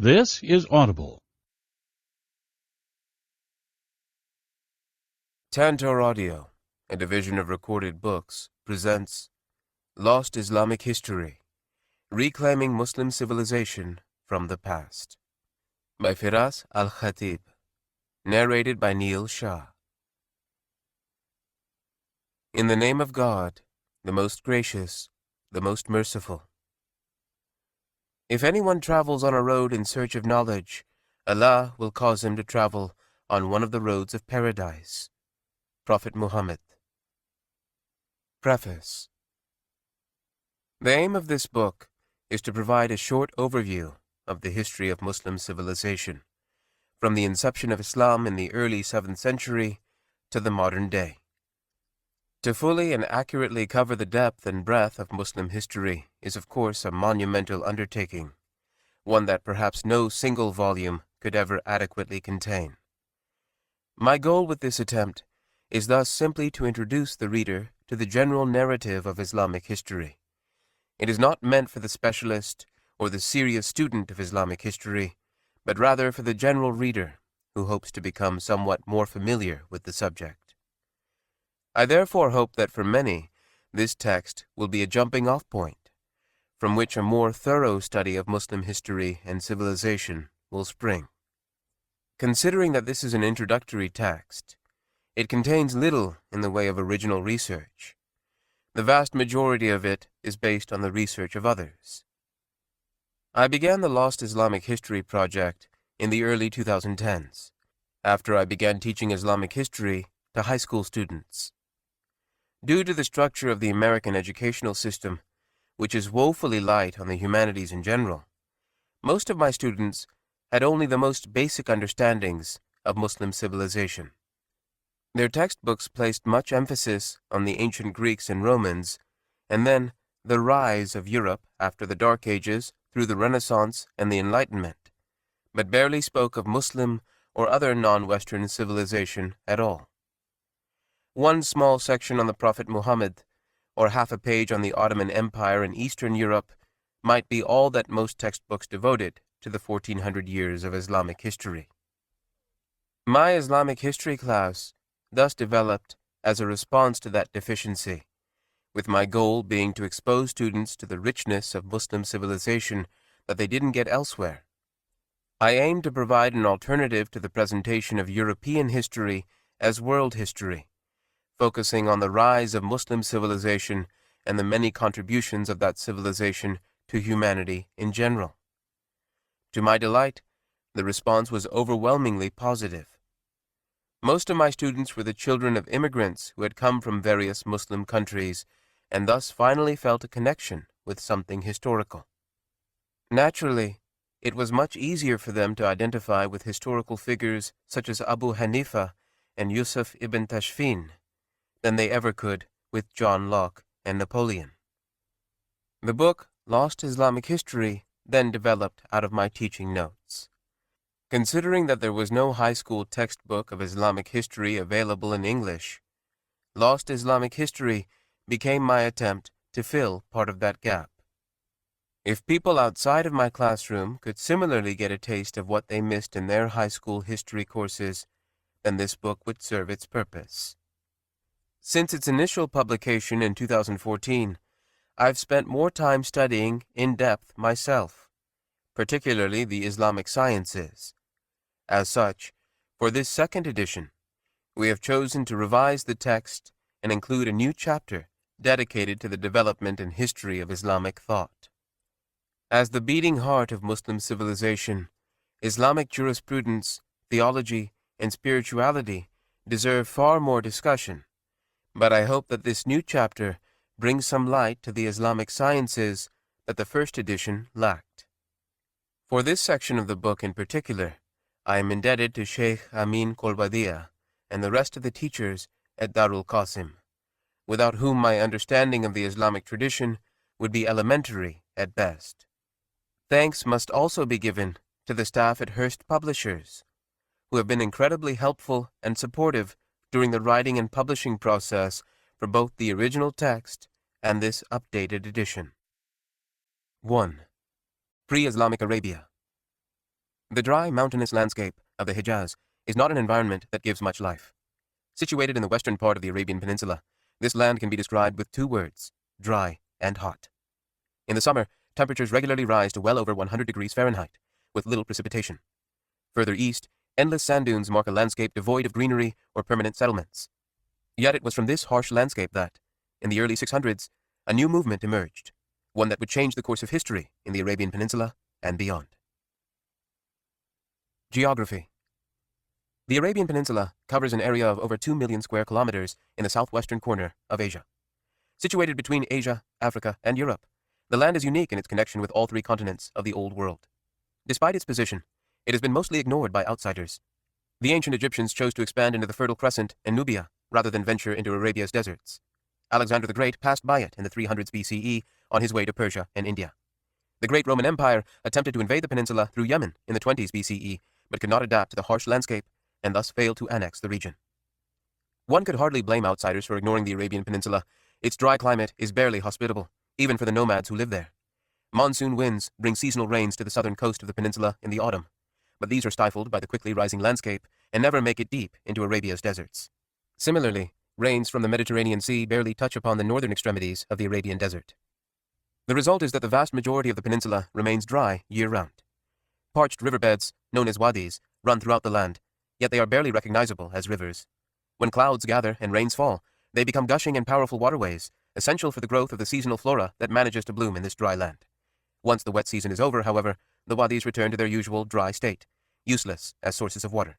This is Audible. Tantor Audio, a division of Recorded Books, presents Lost Islamic History, Reclaiming Muslim Civilization from the Past, by Firas Alkhateer, narrated by Neil Shah. In the name of God, the most gracious, the most merciful. If anyone travels on a road in search of knowledge, Allah will cause him to travel on one of the roads of paradise. Prophet Muhammad. Preface. The aim of this book is to provide a short overview of the history of Muslim civilization, from the inception of Islam in the early 7th century to the modern day. To fully and accurately cover the depth and breadth of Muslim history is of course a monumental undertaking, one that perhaps no single volume could ever adequately contain. My goal with this attempt is thus simply to introduce the reader to the general narrative of Islamic history. It is not meant for the specialist or the serious student of Islamic history, but rather for the general reader who hopes to become somewhat more familiar with the subject. I therefore hope that for many, this text will be a jumping-off point, from which a more thorough study of Muslim history and civilization will spring. Considering that this is an introductory text, it contains little in the way of original research. The vast majority of it is based on the research of others. I began the Lost Islamic History project in the early 2010s, after I began teaching Islamic history to high school students. Due to the structure of the American educational system, which is woefully light on the humanities in general, most of my students had only the most basic understandings of Muslim civilization. Their textbooks placed much emphasis on the ancient Greeks and Romans, and then the rise of Europe after the Dark Ages through the Renaissance and the Enlightenment, but barely spoke of Muslim or other non-Western civilization at all. One small section on the Prophet Muhammad, or half a page on the Ottoman Empire in Eastern Europe, might be all that most textbooks devoted to the 1400 years of Islamic history. My Islamic history class thus developed as a response to that deficiency, with my goal being to expose students to the richness of Muslim civilization that they didn't get elsewhere. I aim to provide an alternative to the presentation of European history as world history, focusing on the rise of Muslim civilization and the many contributions of that civilization to humanity in general. To my delight, the response was overwhelmingly positive. Most of my students were the children of immigrants who had come from various Muslim countries and thus finally felt a connection with something historical. Naturally, it was much easier for them to identify with historical figures such as Abu Hanifa and Yusuf ibn Tashfin than they ever could with John Locke and Napoleon. The book, Lost Islamic History, then developed out of my teaching notes. Considering that there was no high school textbook of Islamic history available in English, Lost Islamic History became my attempt to fill part of that gap. If people outside of my classroom could similarly get a taste of what they missed in their high school history courses, then this book would serve its purpose. Since its initial publication in 2014, I've spent more time studying in depth myself, particularly the Islamic sciences. As such, for this second edition, we have chosen to revise the text and include a new chapter dedicated to the development and history of Islamic thought. As the beating heart of Muslim civilization, Islamic jurisprudence, theology, and spirituality deserve far more discussion, but I hope that this new chapter brings some light to the Islamic sciences that the first edition lacked. For this section of the book in particular, I am indebted to Sheikh Amin Kolbadia and the rest of the teachers at Darul Qasim, without whom my understanding of the Islamic tradition would be elementary at best. Thanks must also be given to the staff at Hearst Publishers, who have been incredibly helpful and supportive during the writing and publishing process for both the original text and this updated edition. 1. Pre-Islamic Arabia. The dry, mountainous landscape of the Hijaz is not an environment that gives much life. Situated in the western part of the Arabian Peninsula, this land can be described with two words: dry and hot. In the summer, temperatures regularly rise to well over 100 degrees Fahrenheit, with little precipitation. Further east, endless sand dunes mark a landscape devoid of greenery or permanent settlements. Yet it was from this harsh landscape that, in the early 600s, a new movement emerged, one that would change the course of history in the Arabian Peninsula and beyond. Geography. The Arabian Peninsula covers an area of over 2 million square kilometers in the southwestern corner of Asia. Situated between Asia, Africa, and Europe, the land is unique in its connection with all three continents of the Old World. Despite its position, it has been mostly ignored by outsiders. The ancient Egyptians chose to expand into the Fertile Crescent and Nubia rather than venture into Arabia's deserts. Alexander the Great passed by it in the 300s BCE on his way to Persia and India. The great Roman Empire attempted to invade the peninsula through Yemen in the 20s BCE, but could not adapt to the harsh landscape and thus failed to annex the region. One could hardly blame outsiders for ignoring the Arabian Peninsula. Its dry climate is barely hospitable, even for the nomads who live there. Monsoon winds bring seasonal rains to the southern coast of the peninsula in the autumn, but these are stifled by the quickly rising landscape and never make it deep into Arabia's deserts. Similarly, rains from the Mediterranean Sea barely touch upon the northern extremities of the Arabian desert. The result is that the vast majority of the peninsula remains dry year-round. Parched riverbeds, known as wadis, run throughout the land, yet they are barely recognizable as rivers. When clouds gather and rains fall, they become gushing and powerful waterways, essential for the growth of the seasonal flora that manages to bloom in this dry land. Once the wet season is over, however, the wadis return to their usual dry state, useless as sources of water.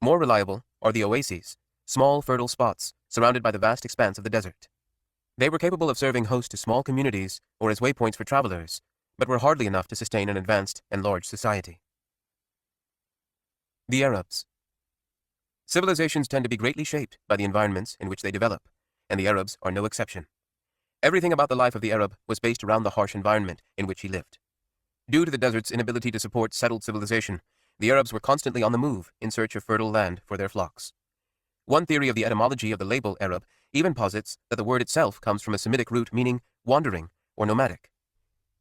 More reliable are the oases, small fertile spots surrounded by the vast expanse of the desert. They were capable of serving host to small communities or as waypoints for travelers, but were hardly enough to sustain an advanced and large society. The Arabs. Civilizations tend to be greatly shaped by the environments in which they develop, and the Arabs are no exception. Everything about the life of the Arab was based around the harsh environment in which he lived. Due to the desert's inability to support settled civilization, the Arabs were constantly on the move in search of fertile land for their flocks. One theory of the etymology of the label Arab even posits that the word itself comes from a Semitic root meaning wandering or nomadic.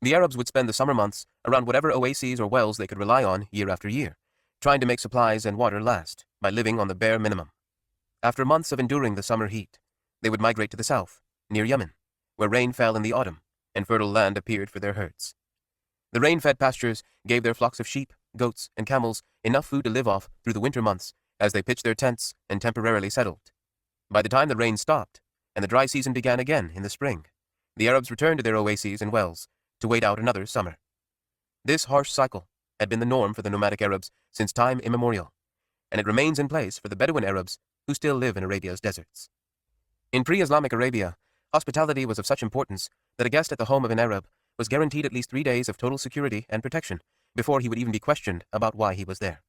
The Arabs would spend the summer months around whatever oases or wells they could rely on year after year, trying to make supplies and water last by living on the bare minimum. After months of enduring the summer heat, they would migrate to the south, near Yemen, where rain fell in the autumn and fertile land appeared for their herds. The rain-fed pastures gave their flocks of sheep, goats, and camels enough food to live off through the winter months as they pitched their tents and temporarily settled. By the time the rain stopped and the dry season began again in the spring, the Arabs returned to their oases and wells to wait out another summer. This harsh cycle had been the norm for the nomadic Arabs since time immemorial, and it remains in place for the Bedouin Arabs who still live in Arabia's deserts. In pre-Islamic Arabia, hospitality was of such importance that a guest at the home of an Arab was guaranteed at least 3 days of total security and protection before he would even be questioned about why he was there.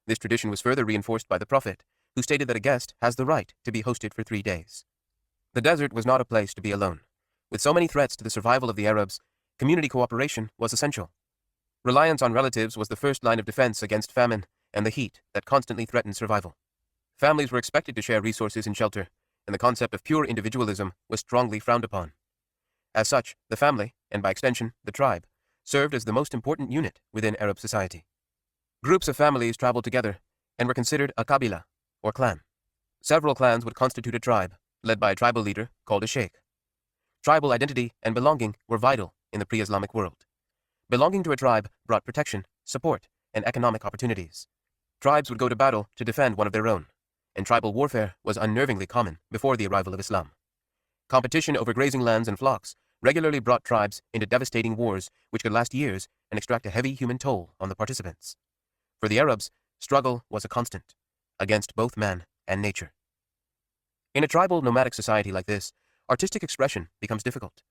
This tradition was further reinforced by the Prophet, who stated that a guest has the right to be hosted for 3 days. The desert was not a place to be alone. With so many threats to the survival of the Arabs, community cooperation was essential. Reliance on relatives was the first line of defense against famine and the heat that constantly threatened survival. Families were expected to share resources and shelter, and the concept of pure individualism was strongly frowned upon. As such, the family, and by extension, the tribe, served as the most important unit within Arab society. Groups of families traveled together and were considered a kabila, or clan. Several clans would constitute a tribe, led by a tribal leader called a sheikh. Tribal identity and belonging were vital in the pre-Islamic world. Belonging to a tribe brought protection, support, and economic opportunities. Tribes would go to battle to defend one of their own, and tribal warfare was unnervingly common before the arrival of Islam. Competition over grazing lands and flocks regularly brought tribes into devastating wars which could last years and extract a heavy human toll on the participants. For the Arabs, struggle was a constant, against both man and nature. In a tribal nomadic society like this, artistic expression becomes difficult.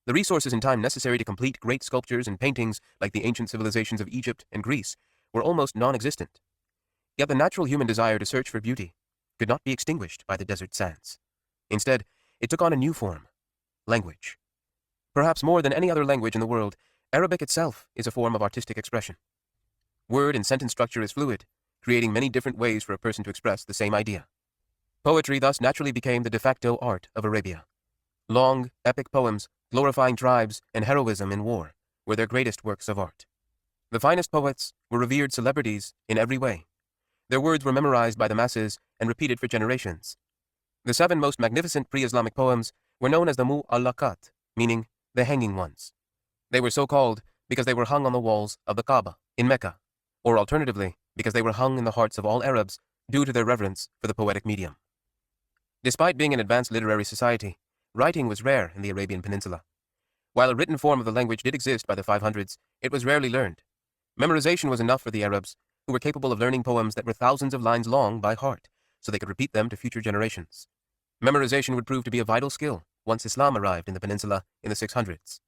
The resources and time necessary to complete great sculptures and paintings like the ancient civilizations of Egypt and Greece were almost non-existent. Yet the natural human desire to search for beauty could not be extinguished by the desert sands. Instead, it took on a new form: language. Perhaps more than any other language in the world, Arabic itself is a form of artistic expression. Word and sentence structure is fluid, creating many different ways for a person to express the same idea. Poetry thus naturally became the de facto art of Arabia. Long, epic poems glorifying tribes and heroism in war were their greatest works of art. The finest poets were revered celebrities in every way. Their words were memorized by the masses and repeated for generations. The 7 most magnificent pre-Islamic poems were known as the Mu'allaqat, meaning the hanging ones. They were so called because they were hung on the walls of the Kaaba in Mecca, or alternatively, because they were hung in the hearts of all Arabs due to their reverence for the poetic medium. Despite being an advanced literary society, writing was rare in the Arabian Peninsula. While a written form of the language did exist by the 500s, it was rarely learned. Memorization was enough for the Arabs, who were capable of learning poems that were thousands of lines long by heart, so they could repeat them to future generations. Memorization would prove to be a vital skill once Islam arrived in the peninsula in the 600s.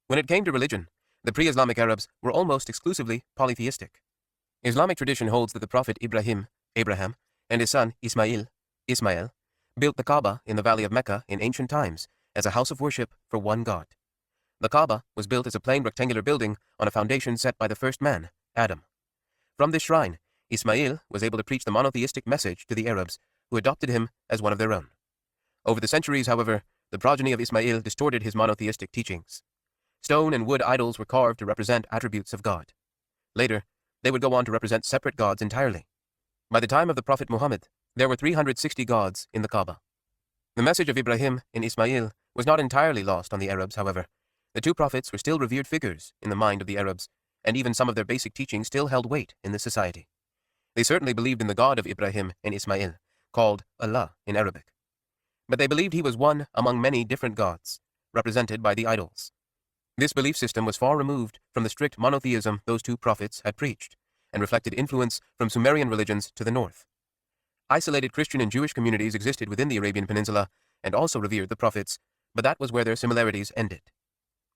When it came to religion, the pre-Islamic Arabs were almost exclusively polytheistic. Islamic tradition holds that the Prophet Abraham, and his son Ismail, built the Kaaba in the valley of Mecca in ancient times as a house of worship for one God. The Kaaba was built as a plain rectangular building on a foundation set by the first man, Adam. From this shrine, Ismail was able to preach the monotheistic message to the Arabs, who adopted him as one of their own. Over the centuries, however, the progeny of Ismail distorted his monotheistic teachings. Stone and wood idols were carved to represent attributes of God. Later, they would go on to represent separate gods entirely. By the time of the Prophet Muhammad, there were 360 gods in the Kaaba. The message of Ibrahim and Ismail was not entirely lost on the Arabs, however. The 2 prophets were still revered figures in the mind of the Arabs, and even some of their basic teachings still held weight in this society. They certainly believed in the God of Ibrahim and Ismail, called Allah in Arabic. But they believed he was one among many different gods, represented by the idols. This belief system was far removed from the strict monotheism those 2 prophets had preached, and reflected influence from Sumerian religions to the north. Isolated Christian and Jewish communities existed within the Arabian Peninsula and also revered the prophets, but that was where their similarities ended.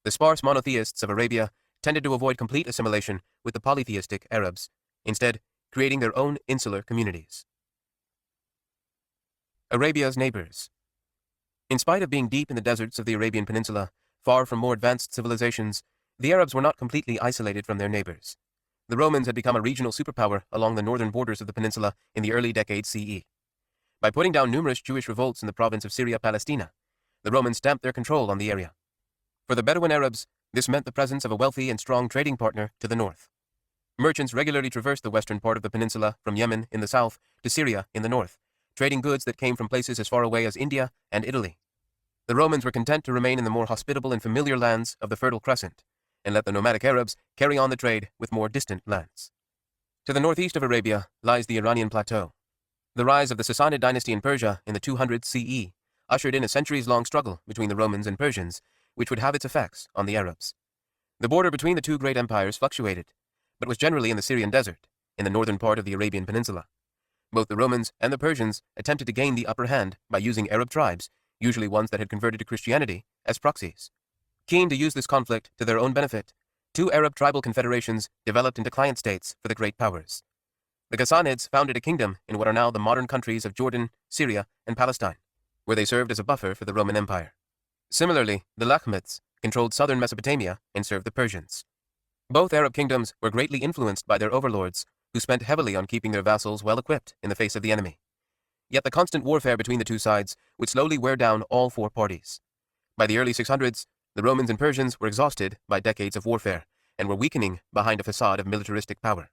The sparse monotheists of Arabia tended to avoid complete assimilation with the polytheistic Arabs, instead creating their own insular communities. Arabia's neighbors. In spite of being deep in the deserts of the Arabian Peninsula, far from more advanced civilizations, the Arabs were not completely isolated from their neighbors. The Romans had become a regional superpower along the northern borders of the peninsula in the early decades CE. By putting down numerous Jewish revolts in the province of Syria-Palestina, the Romans stamped their control on the area. For the Bedouin Arabs, this meant the presence of a wealthy and strong trading partner to the north. Merchants regularly traversed the western part of the peninsula from Yemen in the south to Syria in the north, trading goods that came from places as far away as India and Italy. The Romans were content to remain in the more hospitable and familiar lands of the Fertile Crescent, and let the nomadic Arabs carry on the trade with more distant lands. To the northeast of Arabia lies the Iranian plateau. The rise of the Sassanid dynasty in Persia in the 200s CE ushered in a centuries-long struggle between the Romans and Persians, which would have its effects on the Arabs. The border between the 2 great empires fluctuated, but was generally in the Syrian desert, in the northern part of the Arabian Peninsula. Both the Romans and the Persians attempted to gain the upper hand by using Arab tribes, usually ones that had converted to Christianity, as proxies. Keen to use this conflict to their own benefit, 2 Arab tribal confederations developed into client states for the great powers. The Ghassanids founded a kingdom in what are now the modern countries of Jordan, Syria, and Palestine, where they served as a buffer for the Roman Empire. Similarly, the Lakhmids controlled southern Mesopotamia and served the Persians. Both Arab kingdoms were greatly influenced by their overlords, who spent heavily on keeping their vassals well equipped in the face of the enemy. Yet the constant warfare between the 2 sides would slowly wear down all 4 parties. By the early 600s, the Romans and Persians were exhausted by decades of warfare and were weakening behind a facade of militaristic power.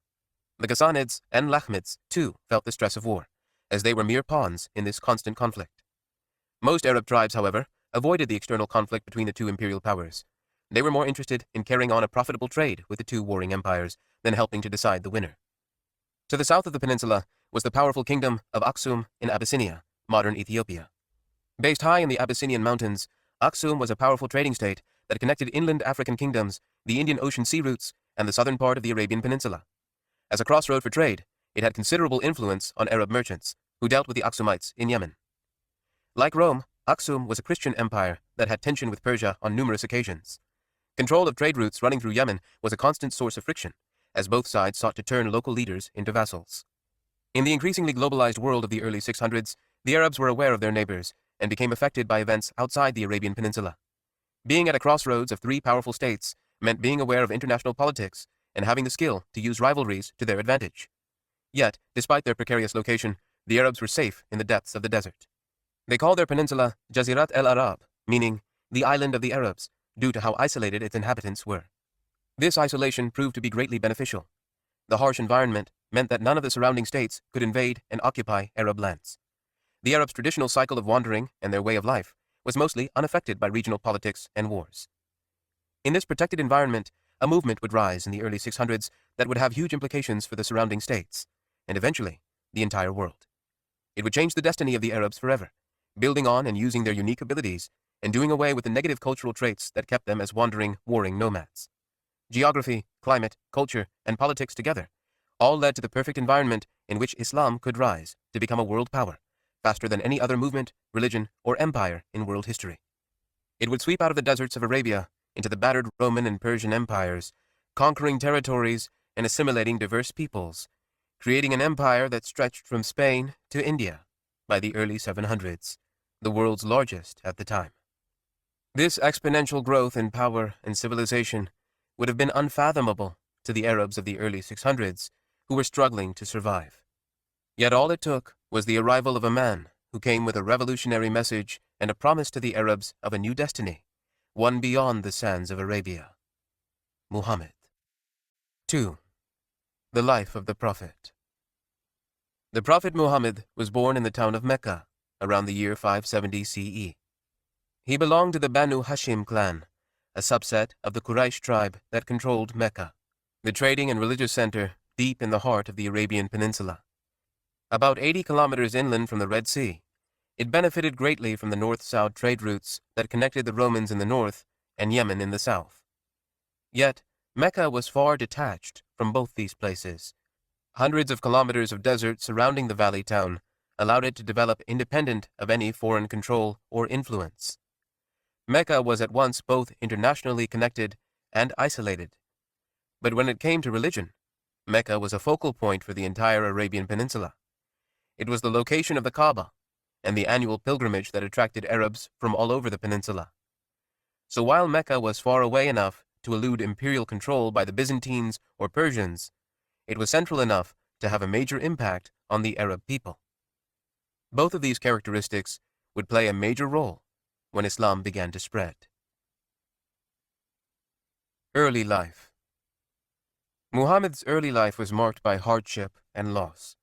The Ghassanids and Lakhmids, too, felt the stress of war, as they were mere pawns in this constant conflict. Most Arab tribes, however, avoided the external conflict between the 2 imperial powers. They were more interested in carrying on a profitable trade with the 2 warring empires than helping to decide the winner. To the south of the peninsula was the powerful kingdom of Aksum in Abyssinia, modern Ethiopia. Based high in the Abyssinian mountains, Aksum was a powerful trading state that connected inland African kingdoms, the Indian Ocean sea routes, and the southern part of the Arabian Peninsula. As a crossroad for trade, it had considerable influence on Arab merchants, who dealt with the Aksumites in Yemen. Like Rome, Aksum was a Christian empire that had tension with Persia on numerous occasions. Control of trade routes running through Yemen was a constant source of friction, as both sides sought to turn local leaders into vassals. In the increasingly globalized world of the early 600s, the Arabs were aware of their neighbors and became affected by events outside the Arabian Peninsula. Being at a crossroads of 3 powerful states meant being aware of international politics and having the skill to use rivalries to their advantage. Yet, despite their precarious location, the Arabs were safe in the depths of the desert. They called their peninsula Jazirat el-Arab, meaning the island of the Arabs, due to how isolated its inhabitants were. This isolation proved to be greatly beneficial. The harsh environment meant that none of the surrounding states could invade and occupy Arab lands. The Arabs' traditional cycle of wandering and their way of life was mostly unaffected by regional politics and wars. In this protected environment, a movement would rise in the early 600s that would have huge implications for the surrounding states, and eventually, the entire world. It would change the destiny of the Arabs forever, building on and using their unique abilities and doing away with the negative cultural traits that kept them as wandering, warring nomads. Geography, climate, culture, and politics together all led to the perfect environment in which Islam could rise to become a world power, faster than any other movement, religion, or empire in world history. It would sweep out of the deserts of Arabia into the battered Roman and Persian empires, conquering territories and assimilating diverse peoples, creating an empire that stretched from Spain to India by the early 700s, the world's largest at the time. This exponential growth in power and civilization would have been unfathomable to the Arabs of the early 600s, who were struggling to survive. Yet all it took was the arrival of a man who came with a revolutionary message and a promise to the Arabs of a new destiny, one beyond the sands of Arabia. Muhammad. 2. The life of the Prophet. The Prophet Muhammad was born in the town of Mecca around the year 570 CE. He belonged to the Banu Hashim clan, a subset of the Quraysh tribe that controlled Mecca, the trading and religious center deep in the heart of the Arabian Peninsula. About 80 kilometers inland from the Red Sea, it benefited greatly from the north-south trade routes that connected the Romans in the north and Yemen in the south. Yet, Mecca was far detached from both these places. Hundreds of kilometers of desert surrounding the valley town allowed it to develop independent of any foreign control or influence. Mecca was at once both internationally connected and isolated. But when it came to religion, Mecca was a focal point for the entire Arabian Peninsula. It was the location of the Kaaba and the annual pilgrimage that attracted Arabs from all over the peninsula. So while Mecca was far away enough to elude imperial control by the Byzantines or Persians, it was central enough to have a major impact on the Arab people. Both of these characteristics would play a major role when Islam began to spread. Early life. Muhammad's early life was marked by hardship and loss.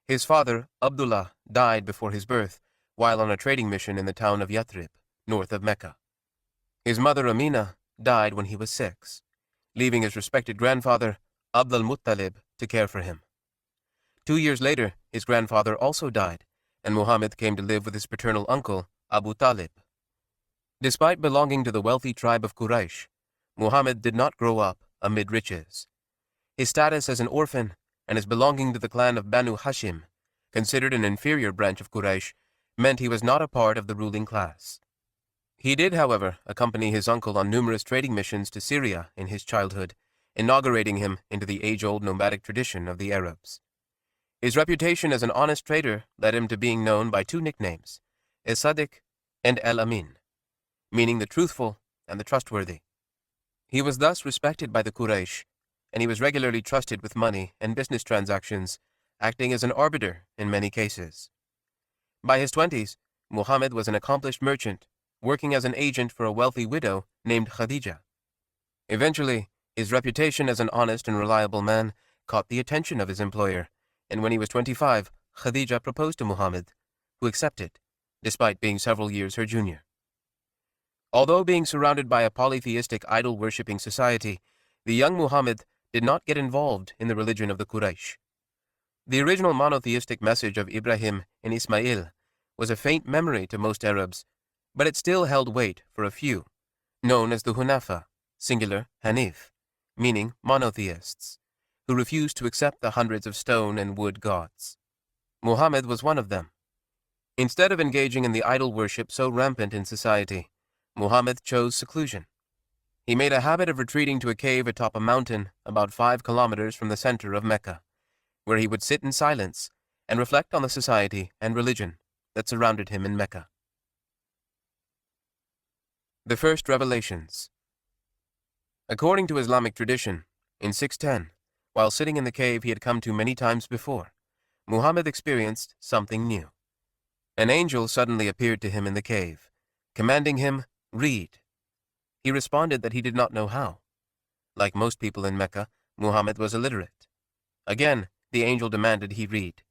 His father, Abdullah, died before his birth while on a trading mission in the town of Yathrib, north of Mecca. His mother, Amina, died when he was 6, leaving his respected grandfather, Abd al-Muttalib, to care for him. 2 years later, his grandfather also died, and Muhammad came to live with his paternal uncle, Abu Talib. Despite belonging to the wealthy tribe of Quraysh, Muhammad did not grow up amid riches. His status as an orphan and his belonging to the clan of Banu Hashim, considered an inferior branch of Quraysh, meant he was not a part of the ruling class. He did, however, accompany his uncle on numerous trading missions to Syria in his childhood, inaugurating him into the age-old nomadic tradition of the Arabs. His reputation as an honest trader led him to being known by 2 nicknames, As-Sadiq and El-Amin, meaning the truthful and the trustworthy. He was thus respected by the Quraysh, and he was regularly trusted with money and business transactions, acting as an arbiter in many cases. By his 20s, Muhammad was an accomplished merchant, working as an agent for a wealthy widow named Khadija. Eventually, his reputation as an honest and reliable man caught the attention of his employer, and when he was 25, Khadija proposed to Muhammad, who accepted, despite being several years her junior. Although being surrounded by a polytheistic idol-worshipping society, the young Muhammad did not get involved in the religion of the Quraysh. The original monotheistic message of Ibrahim and Ismail was a faint memory to most Arabs, but it still held weight for a few, known as the Hunafa, singular Hanif, meaning monotheists, who refused to accept the hundreds of stone and wood gods. Muhammad was one of them. Instead of engaging in the idol worship so rampant in society, Muhammad chose seclusion. He made a habit of retreating to a cave atop a mountain about 5 kilometers from the center of Mecca, where he would sit in silence and reflect on the society and religion that surrounded him in Mecca. The First Revelations. According to Islamic tradition, in 610, while sitting in the cave he had come to many times before, Muhammad experienced something new. An angel suddenly appeared to him in the cave, commanding him, "Read." He responded that he did not know how. Like most people in Mecca, Muhammad was illiterate. Again, the angel demanded he read.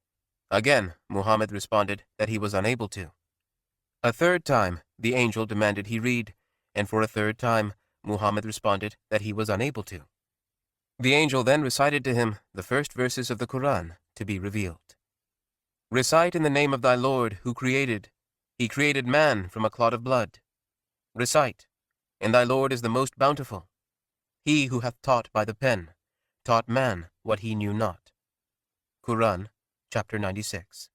Again, Muhammad responded that he was unable to. A third time, the angel demanded he read, and for a third time, Muhammad responded that he was unable to. The angel then recited to him the first verses of the Quran to be revealed. Recite in the name of thy Lord who created. He created man from a clot of blood. Recite, and thy Lord is the most bountiful. He who hath taught by the pen, taught man what he knew not. Quran, chapter 96.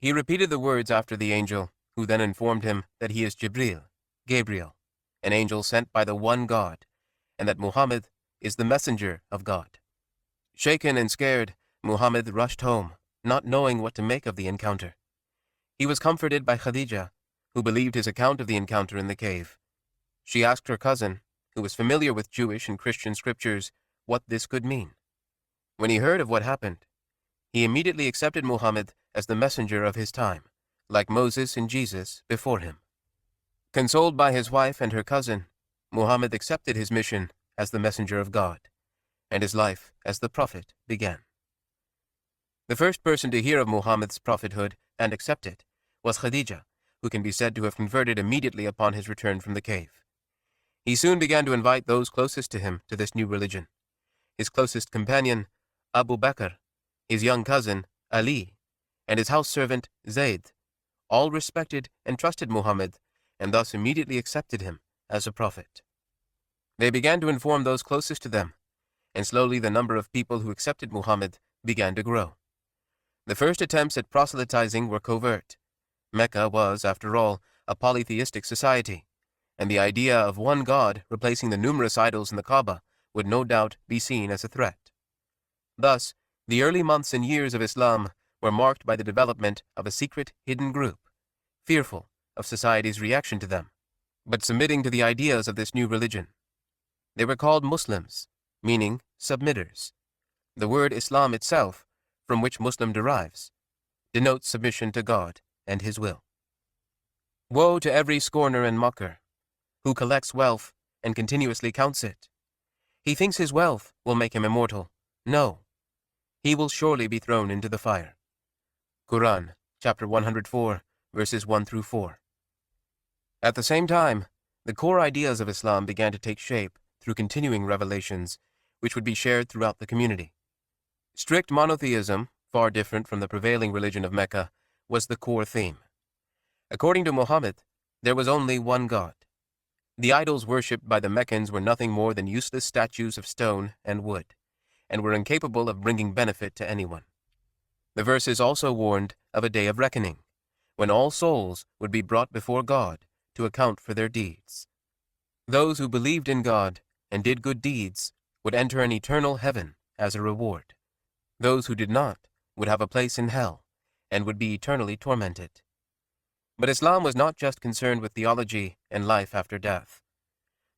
He repeated the words after the angel, who then informed him that he is Gabriel, an angel sent by the one God, and that Muhammad is the messenger of God. Shaken and scared, Muhammad rushed home, not knowing what to make of the encounter. He was comforted by Khadija, who believed his account of the encounter in the cave. She asked her cousin, who was familiar with Jewish and Christian scriptures, what this could mean. When he heard of what happened, he immediately accepted Muhammad as the messenger of his time, like Moses and Jesus before him. Consoled by his wife and her cousin, Muhammad accepted his mission as the messenger of God, and his life as the prophet began. The first person to hear of Muhammad's prophethood and accept it was Khadija, who can be said to have converted immediately upon his return from the cave. He soon began to invite those closest to him to this new religion. His closest companion, Abu Bakr, his young cousin, Ali, and his house servant, Zayd, all respected and trusted Muhammad and thus immediately accepted him as a prophet. They began to inform those closest to them, and slowly the number of people who accepted Muhammad began to grow. The first attempts at proselytizing were covert. Mecca was, after all, a polytheistic society, and the idea of one God replacing the numerous idols in the Kaaba would no doubt be seen as a threat. Thus, the early months and years of Islam were marked by the development of a secret, hidden group, fearful of society's reaction to them, but submitting to the ideas of this new religion. They were called Muslims, meaning submitters. The word Islam itself, from which Muslim derives, denotes submission to God and His will. Woe to every scorner and mocker, who collects wealth and continuously counts it. He thinks his wealth will make him immortal. No, he will surely be thrown into the fire. Quran, chapter 104, verses 1 through 4. At the same time, the core ideas of Islam began to take shape through continuing revelations, which would be shared throughout the community. Strict monotheism, far different from the prevailing religion of Mecca, was the core theme. According to Muhammad, there was only one God. The idols worshipped by the Meccans were nothing more than useless statues of stone and wood, and were incapable of bringing benefit to anyone. The verses also warned of a day of reckoning, when all souls would be brought before God to account for their deeds. Those who believed in God and did good deeds would enter an eternal heaven as a reward. Those who did not would have a place in hell and would be eternally tormented. But Islam was not just concerned with theology and life after death.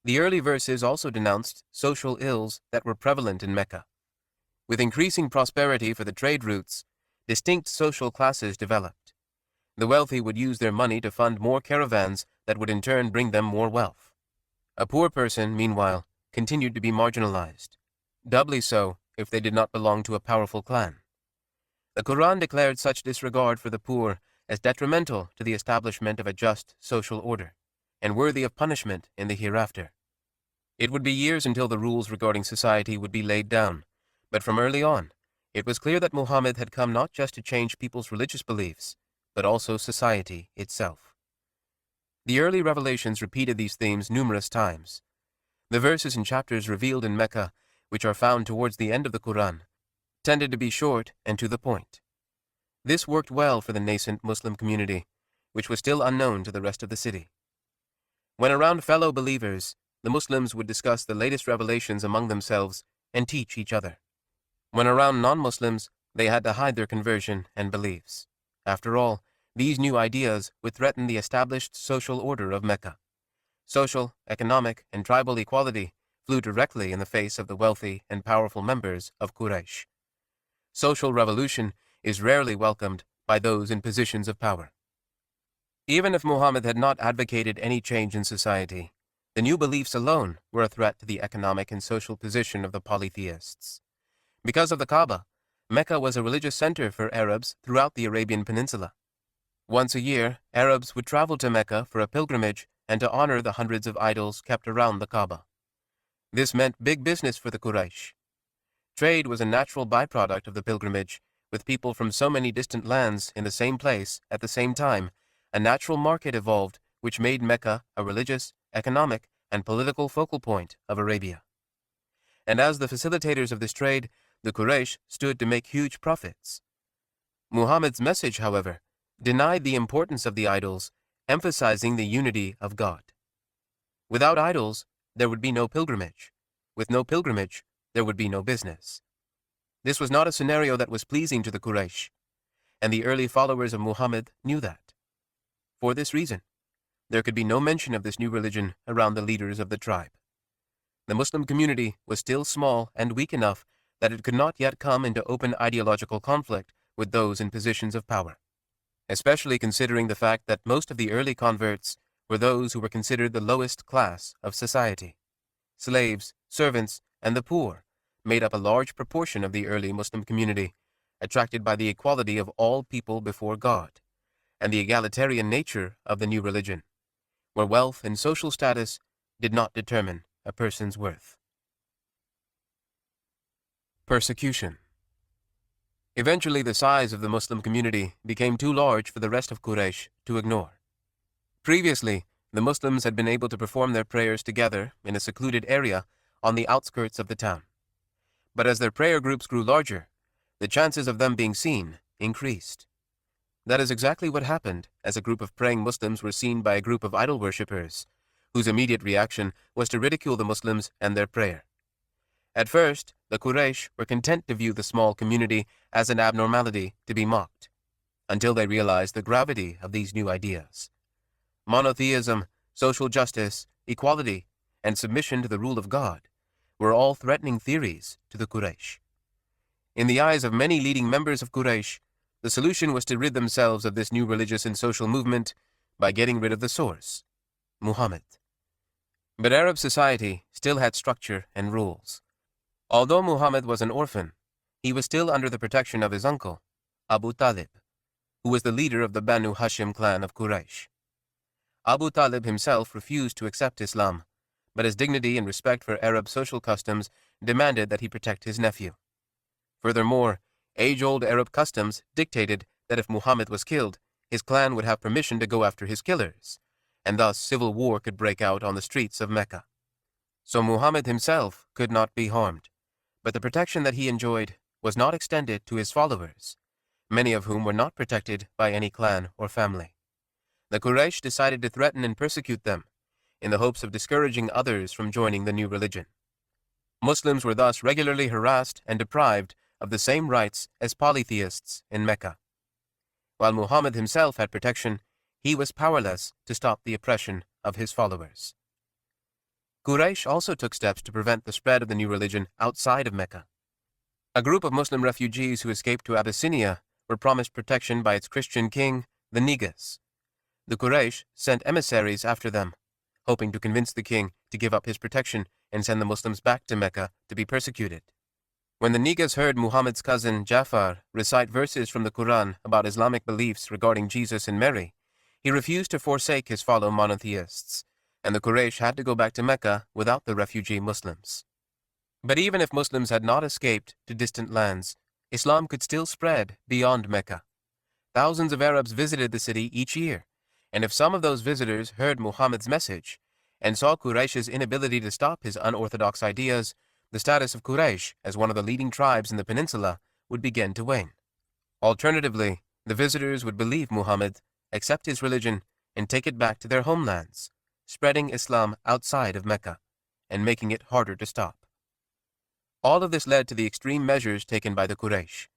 The early verses also denounced social ills that were prevalent in Mecca. With increasing prosperity for the trade routes, distinct social classes developed. The wealthy would use their money to fund more caravans that would in turn bring them more wealth. A poor person, meanwhile, continued to be marginalized, doubly so if they did not belong to a powerful clan. The Quran declared such disregard for the poor as detrimental to the establishment of a just social order, and worthy of punishment in the hereafter. It would be years until the rules regarding society would be laid down, but from early on, it was clear that Muhammad had come not just to change people's religious beliefs, but also society itself. The early revelations repeated these themes numerous times. The verses and chapters revealed in Mecca, which are found towards the end of the Quran, tended to be short and to the point. This worked well for the nascent Muslim community, which was still unknown to the rest of the city. When around fellow believers, the Muslims would discuss the latest revelations among themselves and teach each other. When around non-Muslims, they had to hide their conversion and beliefs. After all, these new ideas would threaten the established social order of Mecca. Social, economic, and tribal equality flew directly in the face of the wealthy and powerful members of Quraysh. Social revolution is rarely welcomed by those in positions of power. Even if Muhammad had not advocated any change in society, The new beliefs alone were a threat to the economic and social position of the polytheists. Because of the Kaaba, Mecca was a religious center for Arabs throughout the Arabian Peninsula. Once a year, Arabs would travel to Mecca for a pilgrimage and to honor the hundreds of idols kept around the Kaaba. This meant big business for the Quraysh. Trade was a natural byproduct of the pilgrimage, with people from so many distant lands in the same place at the same time. A natural market evolved which made Mecca a religious, economic, and political focal point of Arabia. And as the facilitators of this trade, the Quraysh stood to make huge profits. Muhammad's message, however, denied the importance of the idols, emphasizing the unity of God. Without idols, there would be no pilgrimage. With no pilgrimage, there would be no business. This was not a scenario that was pleasing to the Quraysh, and the early followers of Muhammad knew that. For this reason, there could be no mention of this new religion around the leaders of the tribe. The Muslim community was still small and weak enough that it could not yet come into open ideological conflict with those in positions of power, especially considering the fact that most of the early converts were those who were considered the lowest class of society. Slaves, servants, and the poor made up a large proportion of the early Muslim community, attracted by the equality of all people before God, and the egalitarian nature of the new religion, where wealth and social status did not determine a person's worth. Persecution. Eventually, the size of the Muslim community became too large for the rest of Quraysh to ignore. Previously, the Muslims had been able to perform their prayers together in a secluded area on the outskirts of the town. But as their prayer groups grew larger, the chances of them being seen increased. That is exactly what happened as a group of praying Muslims were seen by a group of idol worshippers, whose immediate reaction was to ridicule the Muslims and their prayer. At first, the Quraysh were content to view the small community as an abnormality to be mocked, until they realized the gravity of these new ideas. Monotheism, social justice, equality, and submission to the rule of God were all threatening theories to the Quraysh. In the eyes of many leading members of Quraysh, the solution was to rid themselves of this new religious and social movement by getting rid of the source, Muhammad. But Arab society still had structure and rules. Although Muhammad was an orphan, he was still under the protection of his uncle, Abu Talib, who was the leader of the Banu Hashim clan of Quraysh. Abu Talib himself refused to accept Islam, but his dignity and respect for Arab social customs demanded that he protect his nephew. Furthermore, age-old Arab customs dictated that if Muhammad was killed, his clan would have permission to go after his killers, and thus civil war could break out on the streets of Mecca. So Muhammad himself could not be harmed, but the protection that he enjoyed was not extended to his followers, many of whom were not protected by any clan or family. The Quraysh decided to threaten and persecute them, in the hopes of discouraging others from joining the new religion. Muslims were thus regularly harassed and deprived of the same rights as polytheists in Mecca. While Muhammad himself had protection, he was powerless to stop the oppression of his followers. Quraysh also took steps to prevent the spread of the new religion outside of Mecca. A group of Muslim refugees who escaped to Abyssinia were promised protection by its Christian king, the Negus. The Quraysh sent emissaries after them, hoping to convince the king to give up his protection and send the Muslims back to Mecca to be persecuted. When the Negus heard Muhammad's cousin Jafar recite verses from the Quran about Islamic beliefs regarding Jesus and Mary, he refused to forsake his fellow monotheists, and the Quraysh had to go back to Mecca without the refugee Muslims. But even if Muslims had not escaped to distant lands, Islam could still spread beyond Mecca. Thousands of Arabs visited the city each year, and if some of those visitors heard Muhammad's message and saw Quraysh's inability to stop his unorthodox ideas, the status of Quraysh as one of the leading tribes in the peninsula would begin to wane. Alternatively, the visitors would believe Muhammad, accept his religion, and take it back to their homelands, spreading Islam outside of Mecca and making it harder to stop. All of this led to the extreme measures taken by the Quraysh.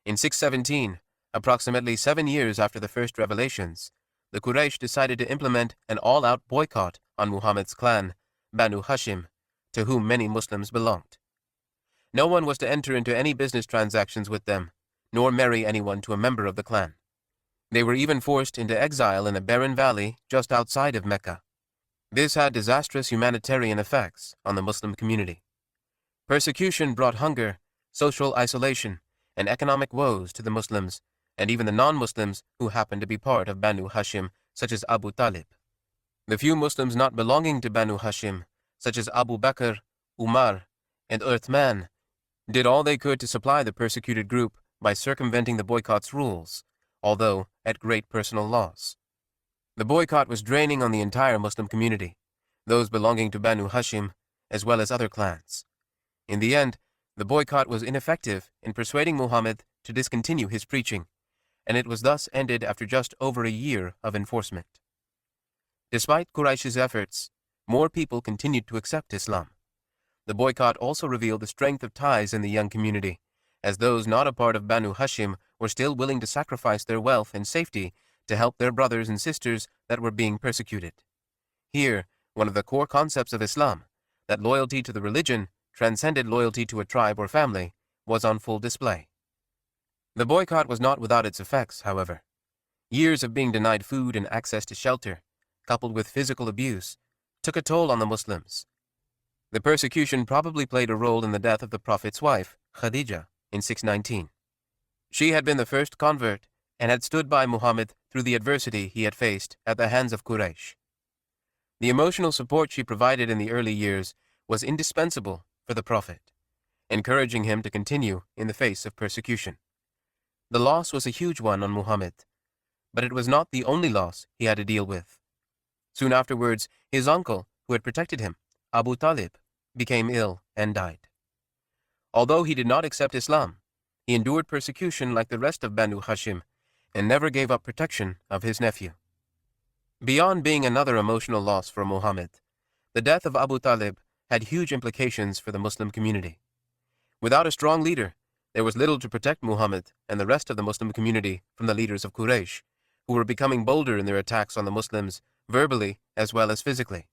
In 617, approximately 7 years after the first revelations, the Quraysh decided to implement an all-out boycott on Muhammad's clan, Banu Hashim, to whom many Muslims belonged. No one was to enter into any business transactions with them, nor marry anyone to a member of the clan. They were even forced into exile in a barren valley just outside of Mecca. This had disastrous humanitarian effects on the Muslim community. Persecution brought hunger, social isolation, and economic woes to the Muslims, and even the non-Muslims who happened to be part of Banu Hashim, such as Abu Talib. The few Muslims not belonging to Banu Hashim, such as Abu Bakr, Umar, and Uthman, did all they could to supply the persecuted group by circumventing the boycott's rules, although at great personal loss. The boycott was draining on the entire Muslim community, those belonging to Banu Hashim, as well as other clans. In the end, the boycott was ineffective in persuading Muhammad to discontinue his preaching, and it was thus ended after just over a year of enforcement. Despite Quraysh's efforts, more people continued to accept Islam. The boycott also revealed the strength of ties in the young community, as those not a part of Banu Hashim were still willing to sacrifice their wealth and safety to help their brothers and sisters that were being persecuted. Here, one of the core concepts of Islam, that loyalty to the religion transcended loyalty to a tribe or family, was on full display. The boycott was not without its effects, however. Years of being denied food and access to shelter, coupled with physical abuse, took a toll on the Muslims. The persecution probably played a role in the death of the Prophet's wife, Khadija, in 619. She had been the first convert and had stood by Muhammad through the adversity he had faced at the hands of Quraysh. The emotional support she provided in the early years was indispensable for the Prophet, encouraging him to continue in the face of persecution. The loss was a huge one on Muhammad, but it was not the only loss he had to deal with. Soon afterwards, his uncle, who had protected him, Abu Talib, became ill and died. Although he did not accept Islam, he endured persecution like the rest of Banu Hashim and never gave up protection of his nephew. Beyond being another emotional loss for Muhammad, the death of Abu Talib had huge implications for the Muslim community. Without a strong leader, there was little to protect Muhammad and the rest of the Muslim community from the leaders of Quraysh, who were becoming bolder in their attacks on the Muslims, verbally as well as physically.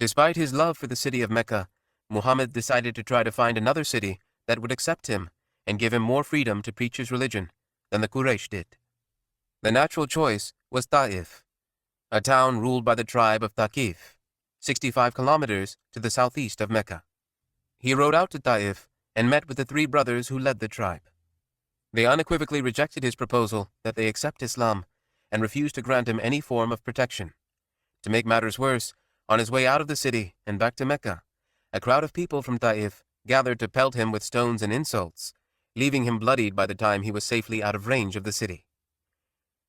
Despite his love for the city of Mecca, Muhammad decided to try to find another city that would accept him and give him more freedom to preach his religion than the Quraysh did. The natural choice was Ta'if, a town ruled by the tribe of Thaqif, 65 kilometers to the southeast of Mecca. He rode out to Ta'if and met with the three brothers who led the tribe. They unequivocally rejected his proposal that they accept Islam and refused to grant him any form of protection. To make matters worse, on his way out of the city and back to Mecca, a crowd of people from Ta'if gathered to pelt him with stones and insults, leaving him bloodied by the time he was safely out of range of the city.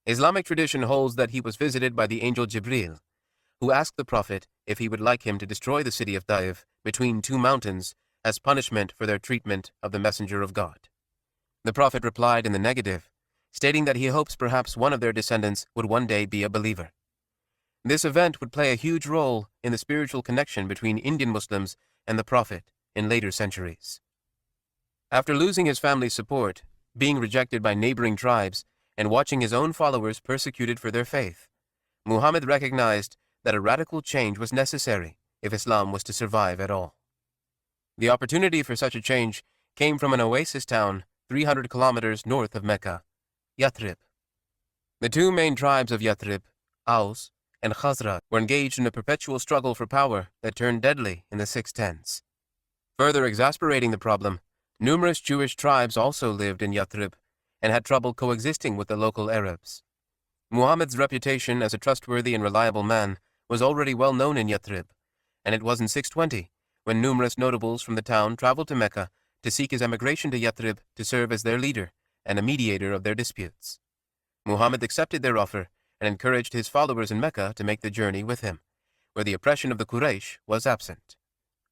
Islamic tradition holds that he was visited by the angel Jibril, who asked the Prophet if he would like him to destroy the city of Ta'if between two mountains as punishment for their treatment of the Messenger of God. The Prophet replied in the negative, stating that he hopes perhaps one of their descendants would one day be a believer. This event would play a huge role in the spiritual connection between Indian Muslims and the Prophet in later centuries. After losing his family's support, being rejected by neighboring tribes, and watching his own followers persecuted for their faith, Muhammad recognized that a radical change was necessary if Islam was to survive at all. The opportunity for such a change came from an oasis town 300 kilometers north of Mecca, Yathrib. The two main tribes of Yathrib, Aus and Khazraj, were engaged in a perpetual struggle for power that turned deadly in the 610s. Further exasperating the problem, numerous Jewish tribes also lived in Yathrib and had trouble coexisting with the local Arabs. Muhammad's reputation as a trustworthy and reliable man was already well known in Yathrib, and it was in 620 when numerous notables from the town traveled to Mecca to seek his emigration to Yathrib to serve as their leader and a mediator of their disputes. Muhammad accepted their offer and encouraged his followers in Mecca to make the journey with him, where the oppression of the Quraysh was absent.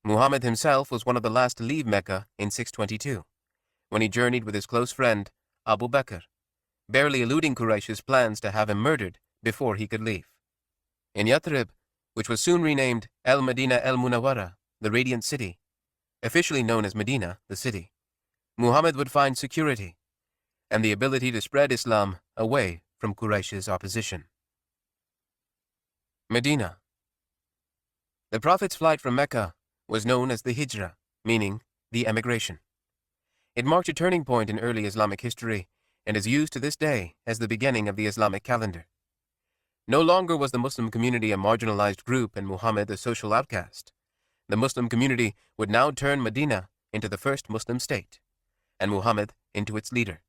Muhammad himself was one of the last to leave Mecca in 622, when he journeyed with his close friend Abu Bakr, barely eluding Quraysh's plans to have him murdered before he could leave. In Yathrib, which was soon renamed Al-Madinah al-Munawwara, the Radiant City, officially known as Medina, the city, Muhammad would find security and the ability to spread Islam away from Quraysh's opposition. Medina. The Prophet's flight from Mecca was known as the Hijrah, meaning the emigration. It marked a turning point in early Islamic history and is used to this day as the beginning of the Islamic calendar. No longer was the Muslim community a marginalized group and Muhammad a social outcast. The Muslim community would now turn Medina into the first Muslim state, and Muhammad into its leader.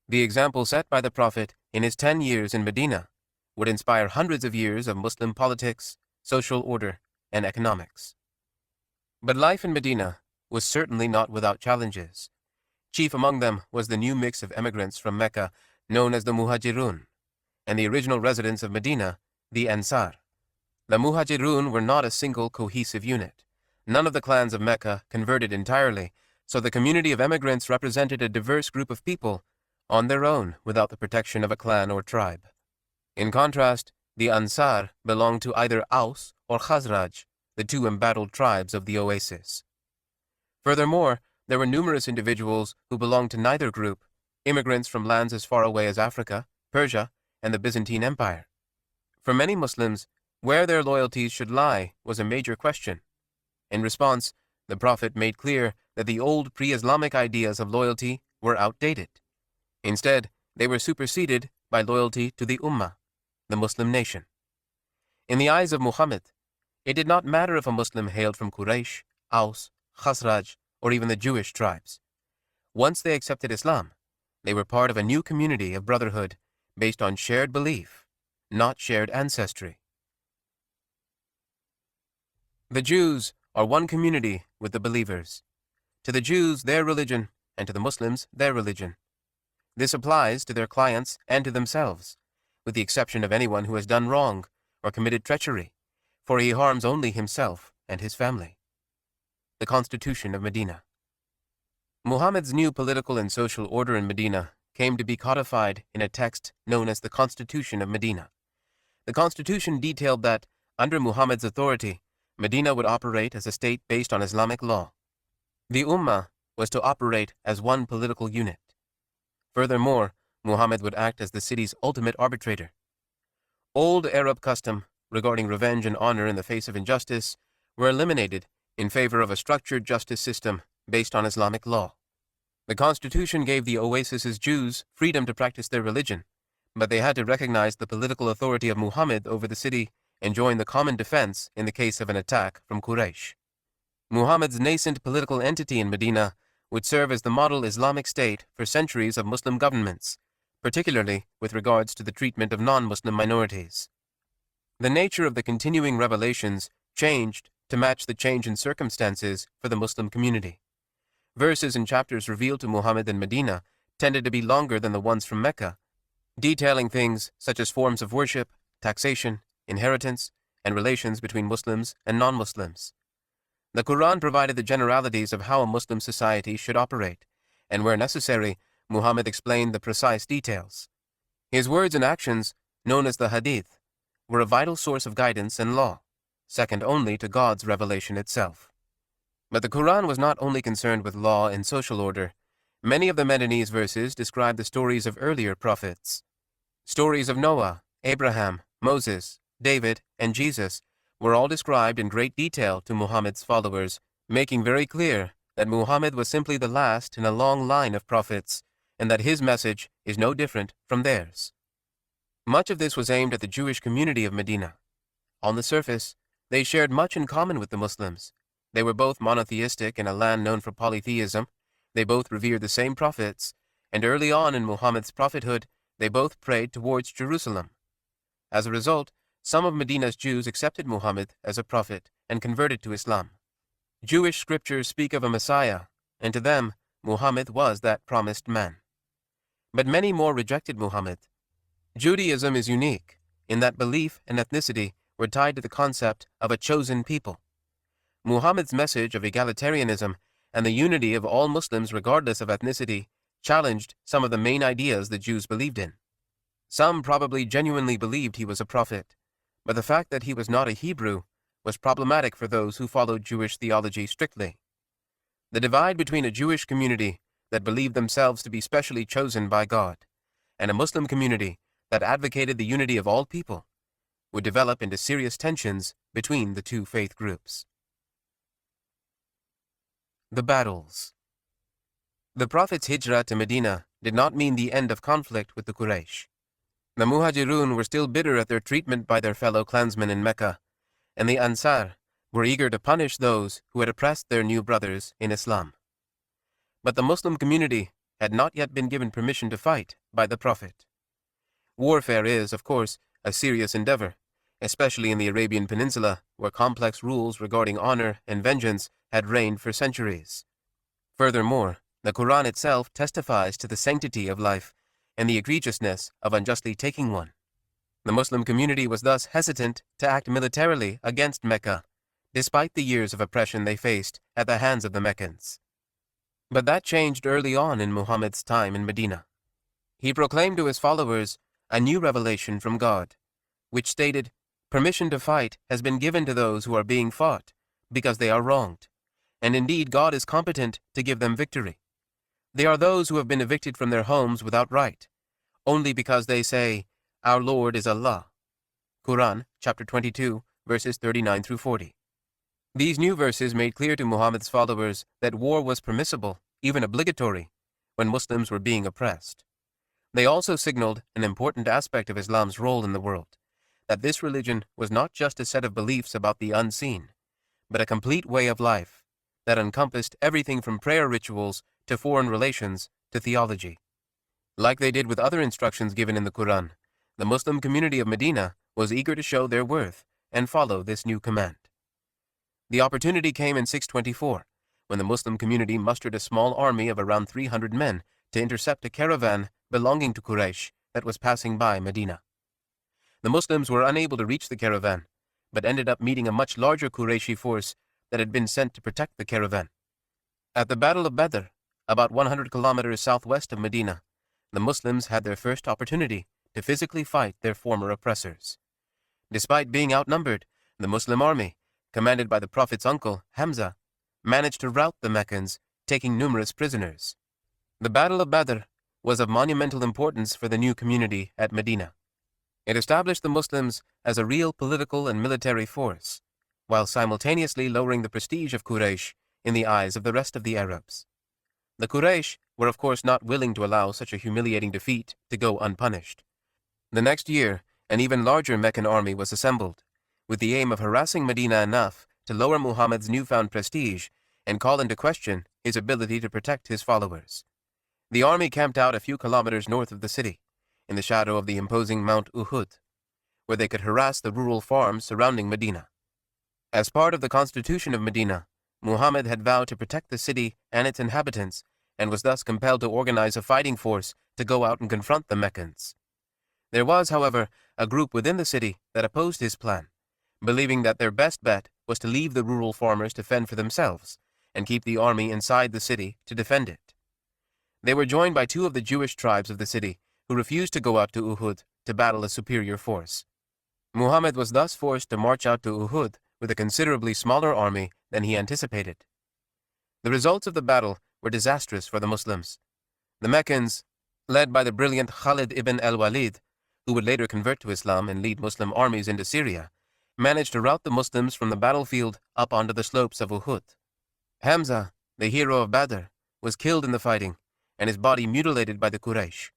The example set by the Prophet in his 10 years in Medina would inspire hundreds of years of Muslim politics, social order, and economics. But life in Medina was certainly not without challenges. Chief among them was the new mix of emigrants from Mecca known as the Muhajirun, and the original residents of Medina, the Ansar. The Muhajirun were not a single cohesive unit. None of the clans of Mecca converted entirely, so the community of emigrants represented a diverse group of people on their own without the protection of a clan or tribe. In contrast, the Ansar belonged to either Aus or Khazraj, the two embattled tribes of the oasis. Furthermore, there were numerous individuals who belonged to neither group, immigrants from lands as far away as Africa, Persia, and the Byzantine Empire. For many Muslims, where their loyalties should lie was a major question. In response, the Prophet made clear that the old pre-Islamic ideas of loyalty were outdated. Instead, they were superseded by loyalty to the Ummah, the Muslim nation. In the eyes of Muhammad, it did not matter if a Muslim hailed from Quraysh, Aus, Khazraj, or even the Jewish tribes. Once they accepted Islam, they were part of a new community of brotherhood based on shared belief, not shared ancestry. The Jews are one community with the believers. To the Jews, their religion, and to the Muslims, their religion. This applies to their clients and to themselves, with the exception of anyone who has done wrong or committed treachery, for he harms only himself and his family. The Constitution of Medina. Muhammad's new political and social order in Medina came to be codified in a text known as the Constitution of Medina. The Constitution detailed that, under Muhammad's authority, Medina would operate as a state based on Islamic law. The Ummah was to operate as one political unit. Furthermore, Muhammad would act as the city's ultimate arbitrator. Old Arab custom regarding revenge and honor in the face of injustice were eliminated in favor of a structured justice system based on Islamic law. The Constitution gave the oasis's Jews freedom to practice their religion, but they had to recognize the political authority of Muhammad over the city and join the common defense in the case of an attack from Quraysh. Muhammad's nascent political entity in Medina would serve as the model Islamic state for centuries of Muslim governments, particularly with regards to the treatment of non-Muslim minorities. The nature of the continuing revelations changed to match the change in circumstances for the Muslim community. Verses and chapters revealed to Muhammad in Medina tended to be longer than the ones from Mecca, detailing things such as forms of worship, taxation, inheritance, and relations between Muslims and non-Muslims. The Quran provided the generalities of how a Muslim society should operate, and where necessary, Muhammad explained the precise details. His words and actions, known as the Hadith, were a vital source of guidance and law, second only to God's revelation itself. But the Quran was not only concerned with law and social order. Many of the Medinese verses describe the stories of earlier prophets. Stories of Noah, Abraham, Moses, David, and Jesus were all described in great detail to Muhammad's followers, making very clear that Muhammad was simply the last in a long line of prophets, and that his message is no different from theirs. Much of this was aimed at the Jewish community of Medina. On the surface, they shared much in common with the Muslims. They were both monotheistic in a land known for polytheism, they both revered the same prophets, and early on in Muhammad's prophethood, they both prayed towards Jerusalem. As a result, some of Medina's Jews accepted Muhammad as a prophet and converted to Islam. Jewish scriptures speak of a Messiah, and to them, Muhammad was that promised man. But many more rejected Muhammad. Judaism is unique in that belief and ethnicity were tied to the concept of a chosen people. Muhammad's message of egalitarianism and the unity of all Muslims regardless of ethnicity challenged some of the main ideas the Jews believed in. Some probably genuinely believed he was a prophet, but the fact that he was not a Hebrew was problematic for those who followed Jewish theology strictly. The divide between a Jewish community that believed themselves to be specially chosen by God and a Muslim community that advocated the unity of all people would develop into serious tensions between the two faith groups. The battles. The Prophet's hijrah to Medina did not mean the end of conflict with the Quraysh. The Muhajirun were still bitter at their treatment by their fellow clansmen in Mecca, and the Ansar were eager to punish those who had oppressed their new brothers in Islam. But the Muslim community had not yet been given permission to fight by the Prophet. Warfare is, of course, a serious endeavor, especially in the Arabian Peninsula, where complex rules regarding honor and vengeance had reigned for centuries. Furthermore, the Quran itself testifies to the sanctity of life and the egregiousness of unjustly taking one. The Muslim community was thus hesitant to act militarily against Mecca, despite the years of oppression they faced at the hands of the Meccans. But that changed early on in Muhammad's time in Medina. He proclaimed to his followers a new revelation from God, which stated, "Permission to fight has been given to those who are being fought, because they are wronged, and indeed God is competent to give them victory. They are those who have been evicted from their homes without right, only because they say, 'Our Lord is Allah.'" Quran, chapter 22, verses 39 through 40. These new verses made clear to Muhammad's followers that war was permissible, even obligatory, when Muslims were being oppressed. They also signaled an important aspect of Islam's role in the world, that this religion was not just a set of beliefs about the unseen, but a complete way of life that encompassed everything from prayer rituals to foreign relations to theology. Like they did with other instructions given in the Quran, the Muslim community of Medina was eager to show their worth and follow this new command. The opportunity came in 624, when the Muslim community mustered a small army of around 300 men to intercept a caravan belonging to Quraysh that was passing by Medina. The Muslims were unable to reach the caravan, but ended up meeting a much larger Qurayshi force that had been sent to protect the caravan. At the Battle of Badr, about 100 kilometers southwest of Medina, the Muslims had their first opportunity to physically fight their former oppressors. Despite being outnumbered, the Muslim army, commanded by the Prophet's uncle, Hamza, managed to rout the Meccans, taking numerous prisoners. The Battle of Badr was of monumental importance for the new community at Medina. It established the Muslims as a real political and military force, while simultaneously lowering the prestige of Quraysh in the eyes of the rest of the Arabs. The Quraysh were of course not willing to allow such a humiliating defeat to go unpunished. The next year, an even larger Meccan army was assembled, with the aim of harassing Medina enough to lower Muhammad's newfound prestige and call into question his ability to protect his followers. The army camped out a few kilometers north of the city, in the shadow of the imposing Mount Uhud, where they could harass the rural farms surrounding Medina. As part of the constitution of Medina, Muhammad had vowed to protect the city and its inhabitants, and was thus compelled to organize a fighting force to go out and confront the Meccans. There was, however, a group within the city that opposed his plan, believing that their best bet was to leave the rural farmers to fend for themselves and keep the army inside the city to defend it. They were joined by two of the Jewish tribes of the city who refused to go out to Uhud to battle a superior force. Muhammad was thus forced to march out to Uhud with a considerably smaller army than he anticipated. The results of the battle were disastrous for the Muslims. The Meccans, led by the brilliant Khalid ibn al-Walid, who would later convert to Islam and lead Muslim armies into Syria, managed to rout the Muslims from the battlefield up onto the slopes of Uhud. Hamza, the hero of Badr, was killed in the fighting, and his body mutilated by the Quraysh.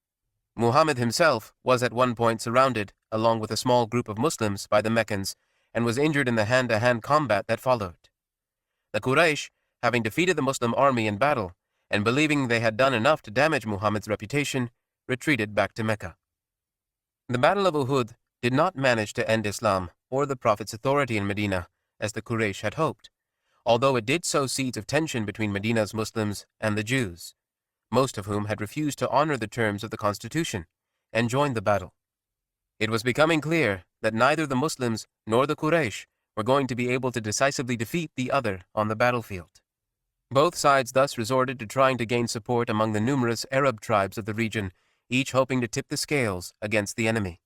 Muhammad himself was at one point surrounded, along with a small group of Muslims, by the Meccans, and was injured in the hand-to-hand combat that followed. The Quraysh, having defeated the Muslim army in battle, and believing they had done enough to damage Muhammad's reputation, retreated back to Mecca. The Battle of Uhud did not manage to end Islam or the Prophet's authority in Medina, as the Quraysh had hoped, although it did sow seeds of tension between Medina's Muslims and the Jews, most of whom had refused to honor the terms of the constitution and joined the battle. It was becoming clear that neither the Muslims nor the Quraysh were going to be able to decisively defeat the other on the battlefield. Both sides thus resorted to trying to gain support among the numerous Arab tribes of the region, each hoping to tip the scales against the enemy.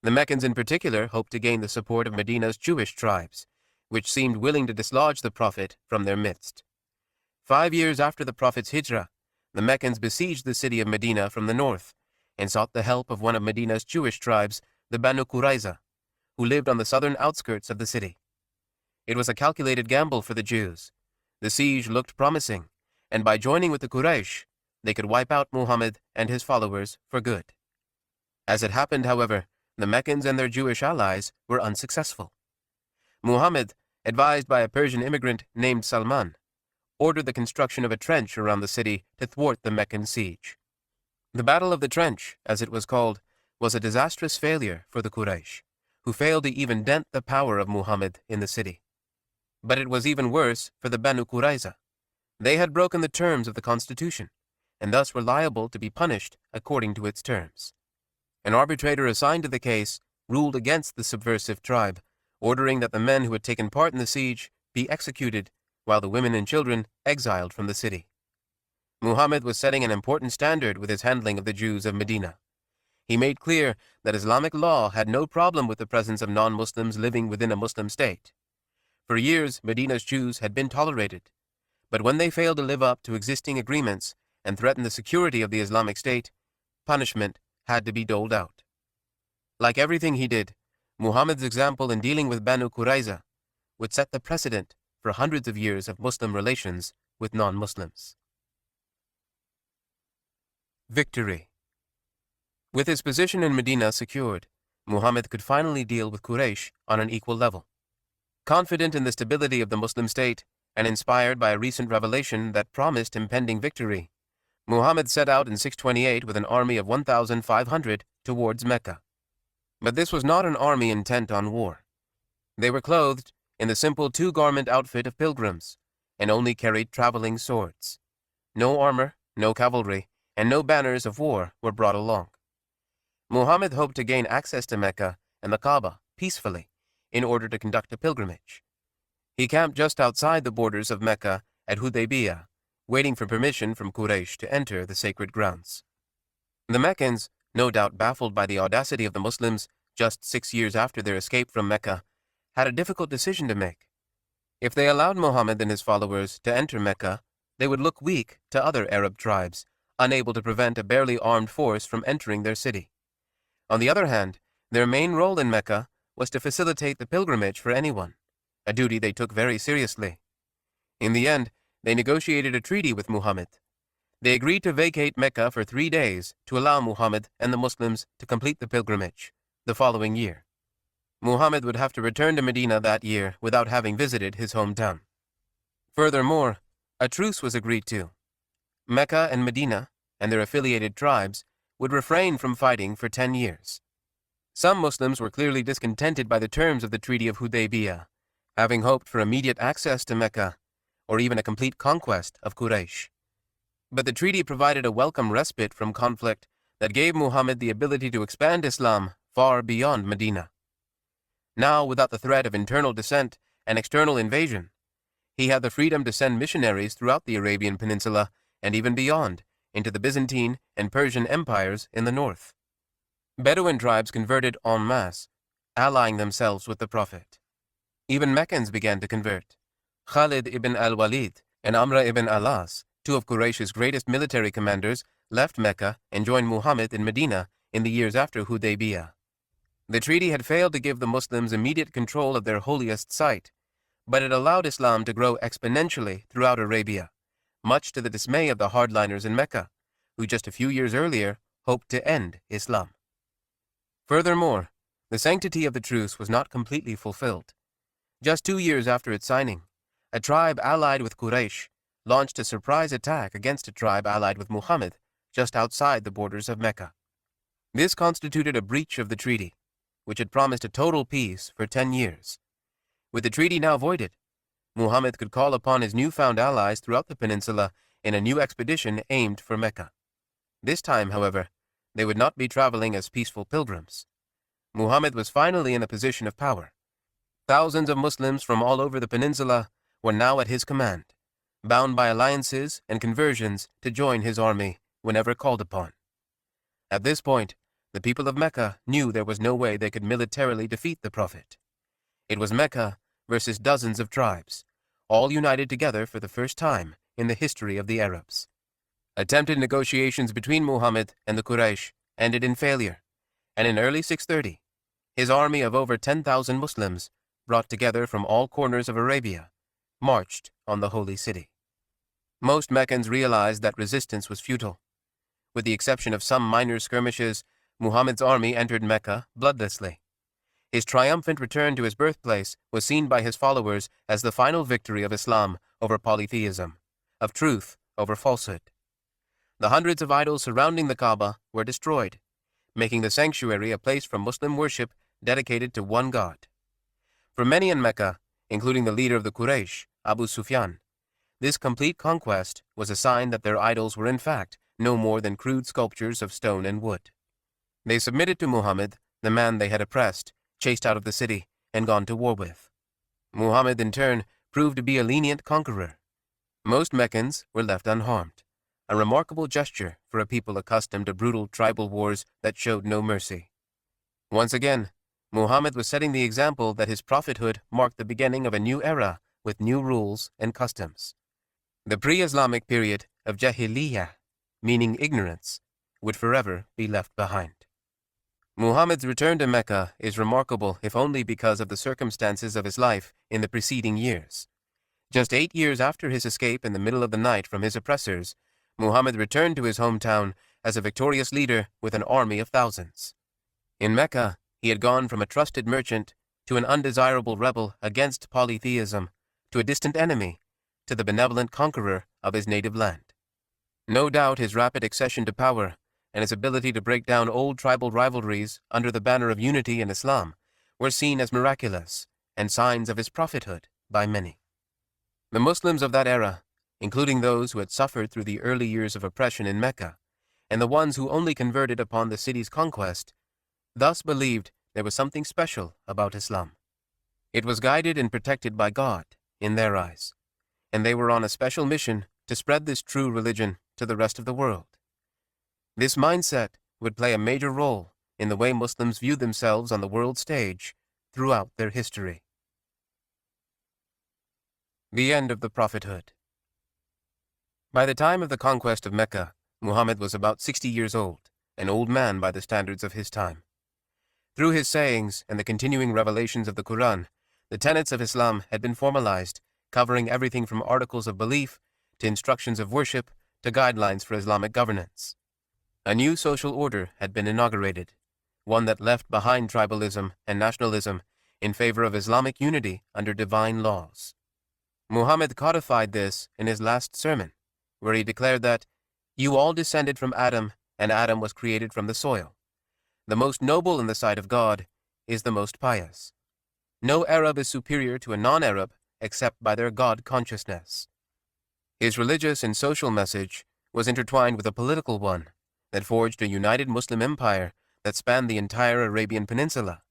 The Meccans in particular hoped to gain the support of Medina's Jewish tribes, which seemed willing to dislodge the Prophet from their midst. 5 years after the Prophet's hijrah, the Meccans besieged the city of Medina from the north and sought the help of one of Medina's Jewish tribes, the Banu Qurayza, who lived on the southern outskirts of the city. It was a calculated gamble for the Jews. The siege looked promising, and by joining with the Quraysh, they could wipe out Muhammad and his followers for good. As it happened, however, the Meccans and their Jewish allies were unsuccessful. Muhammad, advised by a Persian immigrant named Salman, ordered the construction of a trench around the city to thwart the Meccan siege. The Battle of the Trench, as it was called, was a disastrous failure for the Quraysh, who failed to even dent the power of Muhammad in the city. But it was even worse for the Banu Qurayza. They had broken the terms of the constitution, and thus were liable to be punished according to its terms. An arbitrator assigned to the case ruled against the subversive tribe, ordering that the men who had taken part in the siege be executed, while the women and children exiled from the city. Muhammad was setting an important standard with his handling of the Jews of Medina. He made clear that Islamic law had no problem with the presence of non-Muslims living within a Muslim state. For years, Medina's Jews had been tolerated, but when they failed to live up to existing agreements and threatened the security of the Islamic State, punishment had to be doled out. Like everything he did, Muhammad's example in dealing with Banu Qurayza would set the precedent for hundreds of years of Muslim relations with non-Muslims. Victory. With his position in Medina secured, Muhammad could finally deal with Quraysh on an equal level. Confident in the stability of the Muslim state and inspired by a recent revelation that promised impending victory, Muhammad set out in 628 with an army of 1,500 towards Mecca. But this was not an army intent on war. They were clothed in the simple two-garment outfit of pilgrims and only carried traveling swords. No armor, no cavalry, and no banners of war were brought along. Muhammad hoped to gain access to Mecca and the Kaaba peacefully in order to conduct a pilgrimage. He camped just outside the borders of Mecca at Hudaybiyah, waiting for permission from Quraysh to enter the sacred grounds. The Meccans, no doubt baffled by the audacity of the Muslims just 6 years after their escape from Mecca, had a difficult decision to make. If they allowed Muhammad and his followers to enter Mecca, they would look weak to other Arab tribes, unable to prevent a barely armed force from entering their city. On the other hand, their main role in Mecca was to facilitate the pilgrimage for anyone, a duty they took very seriously. In the end, they negotiated a treaty with Muhammad. They agreed to vacate Mecca for 3 days to allow Muhammad and the Muslims to complete the pilgrimage the following year. Muhammad would have to return to Medina that year without having visited his hometown. Furthermore, a truce was agreed to. Mecca and Medina and their affiliated tribes would refrain from fighting for 10 years. Some Muslims were clearly discontented by the terms of the Treaty of Hudaybiyah, having hoped for immediate access to Mecca or even a complete conquest of Quraysh. But the treaty provided a welcome respite from conflict that gave Muhammad the ability to expand Islam far beyond Medina. Now, without the threat of internal dissent and external invasion, he had the freedom to send missionaries throughout the Arabian Peninsula and even beyond, into the Byzantine and Persian empires in the north. Bedouin tribes converted en masse, allying themselves with the Prophet. Even Meccans began to convert. Khalid ibn al-Walid and Amr ibn al-As, two of Quraysh's greatest military commanders, left Mecca and joined Muhammad in Medina in the years after Hudaybiyah. The treaty had failed to give the Muslims immediate control of their holiest site, but it allowed Islam to grow exponentially throughout Arabia, much to the dismay of the hardliners in Mecca, who just a few years earlier hoped to end Islam. Furthermore, the sanctity of the truce was not completely fulfilled. Just 2 years after its signing, a tribe allied with Quraysh launched a surprise attack against a tribe allied with Muhammad just outside the borders of Mecca. This constituted a breach of the treaty, which had promised a total peace for 10 years. With the treaty now voided, Muhammad could call upon his newfound allies throughout the peninsula in a new expedition aimed for Mecca. This time, however, they would not be traveling as peaceful pilgrims. Muhammad was finally in a position of power. Thousands of Muslims from all over the peninsula were now at his command, bound by alliances and conversions to join his army whenever called upon. At this point, the people of Mecca knew there was no way they could militarily defeat the Prophet. It was Mecca versus dozens of tribes, all united together for the first time in the history of the Arabs. Attempted negotiations between Muhammad and the Quraysh ended in failure, and in early 630, his army of over 10,000 Muslims, brought together from all corners of Arabia, marched on the holy city. Most Meccans realized that resistance was futile. With the exception of some minor skirmishes, Muhammad's army entered Mecca bloodlessly. His triumphant return to his birthplace was seen by his followers as the final victory of Islam over polytheism, of truth over falsehood. The hundreds of idols surrounding the Kaaba were destroyed, making the sanctuary a place for Muslim worship dedicated to one God. For many in Mecca, including the leader of the Quraysh, Abu Sufyan, this complete conquest was a sign that their idols were in fact no more than crude sculptures of stone and wood. They submitted to Muhammad, the man they had oppressed, chased out of the city, and gone to war with. Muhammad, in turn, proved to be a lenient conqueror. Most Meccans were left unharmed, a remarkable gesture for a people accustomed to brutal tribal wars that showed no mercy. Once again, Muhammad was setting the example that his prophethood marked the beginning of a new era with new rules and customs. The pre-Islamic period of Jahiliyyah, meaning ignorance, would forever be left behind. Muhammad's return to Mecca is remarkable if only because of the circumstances of his life in the preceding years. Just 8 years after his escape in the middle of the night from his oppressors, Muhammad returned to his hometown as a victorious leader with an army of thousands. In Mecca, he had gone from a trusted merchant to an undesirable rebel against polytheism, to a distant enemy, to the benevolent conqueror of his native land. No doubt his rapid accession to power and his ability to break down old tribal rivalries under the banner of unity in Islam were seen as miraculous and signs of his prophethood by many. The Muslims of that era, including those who had suffered through the early years of oppression in Mecca, and the ones who only converted upon the city's conquest, thus believed there was something special about Islam. It was guided and protected by God in their eyes, and they were on a special mission to spread this true religion to the rest of the world. This mindset would play a major role in the way Muslims viewed themselves on the world stage throughout their history. The end of the prophethood. By the time of the conquest of Mecca, Muhammad was about 60 years old, an old man by the standards of his time. Through his sayings and the continuing revelations of the Quran, the tenets of Islam had been formalized, covering everything from articles of belief to instructions of worship to guidelines for Islamic governance. A new social order had been inaugurated, one that left behind tribalism and nationalism in favor of Islamic unity under divine laws. Muhammad codified this in his last sermon, where he declared that, "You all descended from Adam, and Adam was created from the soil. The most noble in the sight of God is the most pious. No Arab is superior to a non-Arab except by their God consciousness." His religious and social message was intertwined with a political one that forged a united Muslim empire that spanned the entire Arabian Peninsula,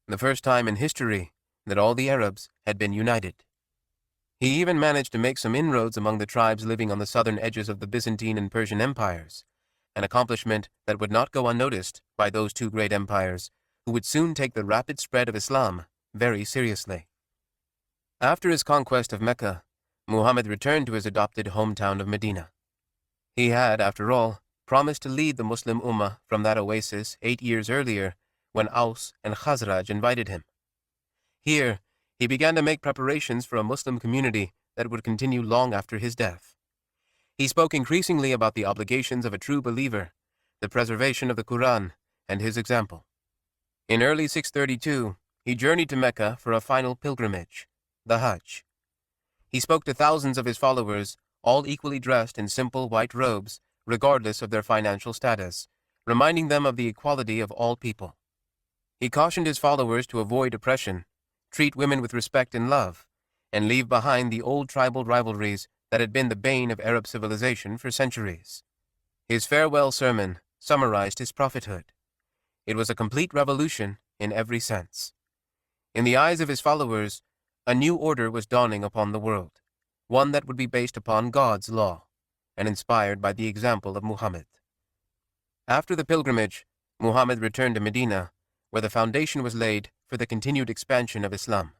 the first time in history that all the Arabs had been united. He even managed to make some inroads among the tribes living on the southern edges of the Byzantine and Persian empires, an accomplishment that would not go unnoticed by those two great empires, who would soon take the rapid spread of Islam very seriously. After his conquest of Mecca, Muhammad returned to his adopted hometown of Medina. He had, after all, promised to lead the Muslim Ummah from that oasis 8 years earlier when Aus and Khazraj invited him. Here, he began to make preparations for a Muslim community that would continue long after his death. He spoke increasingly about the obligations of a true believer, the preservation of the Quran, and his example. In early 632, he journeyed to Mecca for a final pilgrimage, the Hajj. He spoke to thousands of his followers, all equally dressed in simple white robes, regardless of their financial status, reminding them of the equality of all people. He cautioned his followers to avoid oppression, treat women with respect and love, and leave behind the old tribal rivalries that had been the bane of Arab civilization for centuries. His farewell sermon summarized his prophethood. It was a complete revolution in every sense. In the eyes of his followers, a new order was dawning upon the world, one that would be based upon God's law, and inspired by the example of Muhammad. After the pilgrimage, Muhammad returned to Medina, where the foundation was laid for the continued expansion of Islam.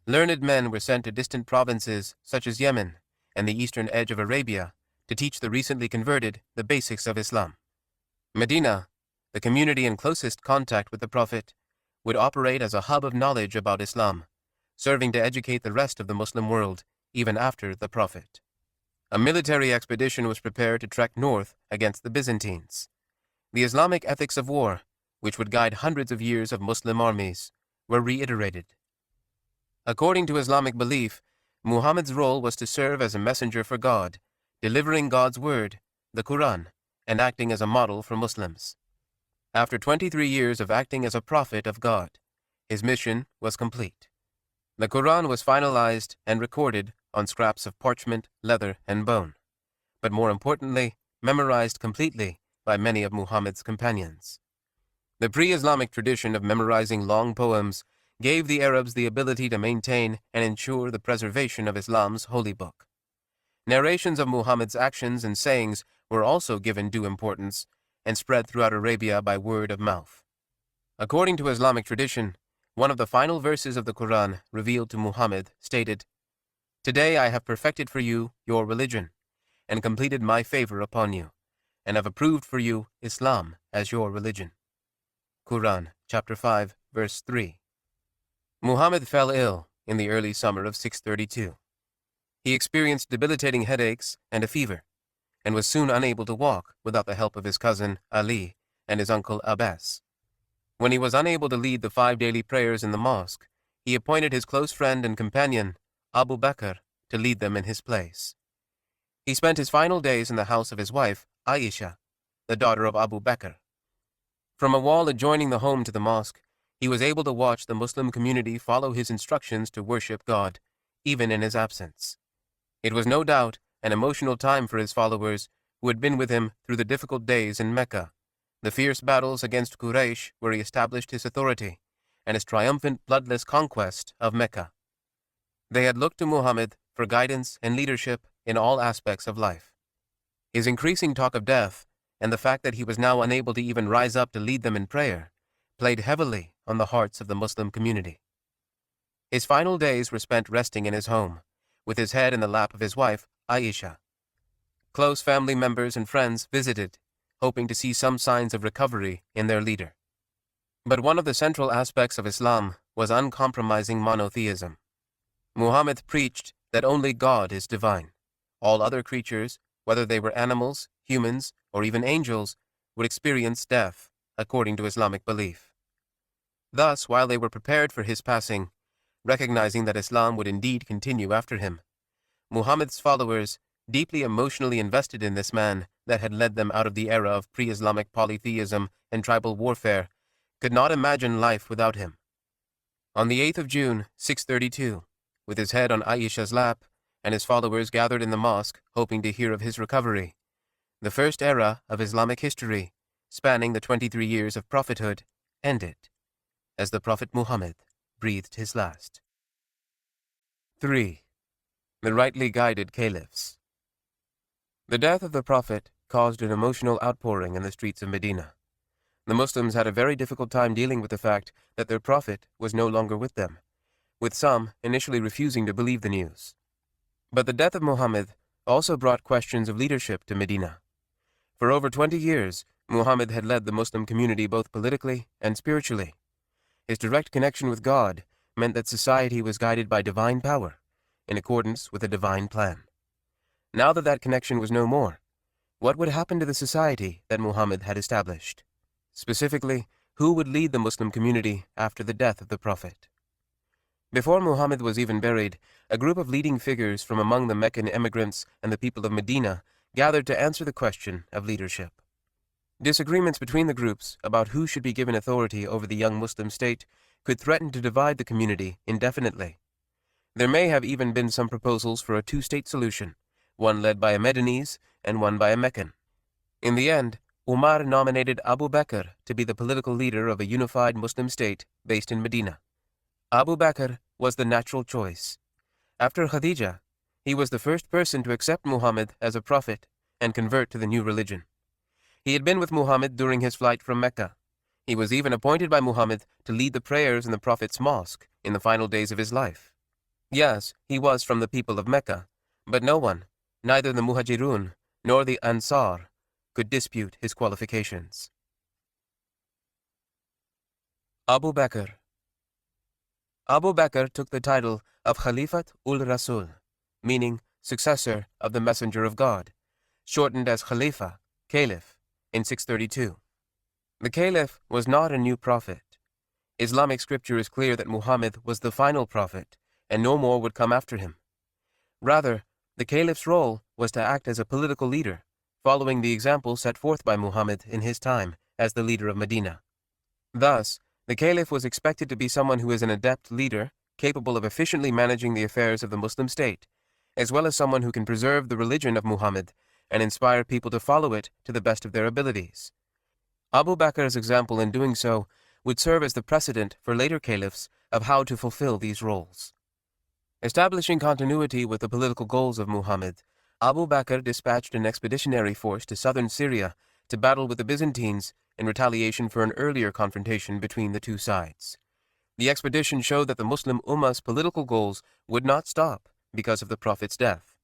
Learned men were sent to distant provinces such as Yemen and the eastern edge of Arabia to teach the recently converted the basics of Islam. Medina, the community in closest contact with the Prophet, would operate as a hub of knowledge about Islam, serving to educate the rest of the Muslim world even after the Prophet. A military expedition was prepared to trek north against the Byzantines. The Islamic ethics of war, which would guide hundreds of years of Muslim armies, were reiterated. According to Islamic belief, Muhammad's role was to serve as a messenger for God, delivering God's word, the Quran, and acting as a model for Muslims. After 23 years of acting as a prophet of God, his mission was complete. The Quran was finalized and recorded on scraps of parchment, leather, and bone, but more importantly, memorized completely by many of Muhammad's companions. The pre-Islamic tradition of memorizing long poems gave the Arabs the ability to maintain and ensure the preservation of Islam's holy book. Narrations of Muhammad's actions and sayings were also given due importance and spread throughout Arabia by word of mouth. According to Islamic tradition, one of the final verses of the Quran revealed to Muhammad stated, "Today I have perfected for you your religion, and completed my favor upon you, and have approved for you Islam as your religion." Quran, chapter 5, verse 3. Muhammad fell ill in the early summer of 632. He experienced debilitating headaches and a fever, and was soon unable to walk without the help of his cousin Ali and his uncle Abbas. When he was unable to lead the 5 daily prayers in the mosque, he appointed his close friend and companion, Abu Bakr, to lead them in his place. He spent his final days in the house of his wife, Aisha, the daughter of Abu Bakr. From a wall adjoining the home to the mosque, he was able to watch the Muslim community follow his instructions to worship God, even in his absence. It was no doubt an emotional time for his followers who had been with him through the difficult days in Mecca, the fierce battles against Quraysh where he established his authority, and his triumphant bloodless conquest of Mecca. They had looked to Muhammad for guidance and leadership in all aspects of life. His increasing talk of death, and the fact that he was now unable to even rise up to lead them in prayer, played heavily on the hearts of the Muslim community. His final days were spent resting in his home, with his head in the lap of his wife, Aisha. Close family members and friends visited, hoping to see some signs of recovery in their leader. But one of the central aspects of Islam was uncompromising monotheism. Muhammad preached that only God is divine. All other creatures, whether they were animals, humans, or even angels, would experience death, according to Islamic belief. Thus, while they were prepared for his passing, recognizing that Islam would indeed continue after him, Muhammad's followers, deeply emotionally invested in this man that had led them out of the era of pre-Islamic polytheism and tribal warfare, could not imagine life without him. On the 8th of June, 632, with his head on Aisha's lap, and his followers gathered in the mosque hoping to hear of his recovery, the first era of Islamic history, spanning the 23 years of prophethood, ended, as the Prophet Muhammad breathed his last. 3. The rightly guided caliphs. The death of the Prophet caused an emotional outpouring in the streets of Medina. The Muslims had a very difficult time dealing with the fact that their Prophet was no longer with them, with some initially refusing to believe the news. But the death of Muhammad also brought questions of leadership to Medina. For over 20 years, Muhammad had led the Muslim community both politically and spiritually. His direct connection with God meant that society was guided by divine power, in accordance with a divine plan. Now that that connection was no more, what would happen to the society that Muhammad had established? Specifically, who would lead the Muslim community after the death of the Prophet? Before Muhammad was even buried, a group of leading figures from among the Meccan immigrants and the people of Medina gathered to answer the question of leadership. Disagreements between the groups about who should be given authority over the young Muslim state could threaten to divide the community indefinitely. There may have even been some proposals for a two-state solution, one led by a Medinese and one by a Meccan. In the end, Umar nominated Abu Bakr to be the political leader of a unified Muslim state based in Medina. Abu Bakr was the natural choice. After Khadija, he was the first person to accept Muhammad as a prophet and convert to the new religion. He had been with Muhammad during his flight from Mecca. He was even appointed by Muhammad to lead the prayers in the Prophet's mosque in the final days of his life. Yes, he was from the people of Mecca, but no one, neither the Muhajirun nor the Ansar, could dispute his qualifications. Abu Bakr. Abu Bakr took the title of Khalifat ul-Rasul, meaning successor of the Messenger of God, shortened as Khalifa, Caliph, in 632. The Caliph was not a new prophet. Islamic scripture is clear that Muhammad was the final prophet, and no more would come after him. Rather, the Caliph's role was to act as a political leader, following the example set forth by Muhammad in his time as the leader of Medina. Thus, the Caliph was expected to be someone who is an adept leader, capable of efficiently managing the affairs of the Muslim state, as well as someone who can preserve the religion of Muhammad and inspire people to follow it to the best of their abilities. Abu Bakr's example in doing so would serve as the precedent for later caliphs of how to fulfill these roles. Establishing continuity with the political goals of Muhammad, Abu Bakr dispatched an expeditionary force to southern Syria to battle with the Byzantines in retaliation for an earlier confrontation between the two sides. The expedition showed that the Muslim Ummah's political goals would not stop because of the Prophet's death.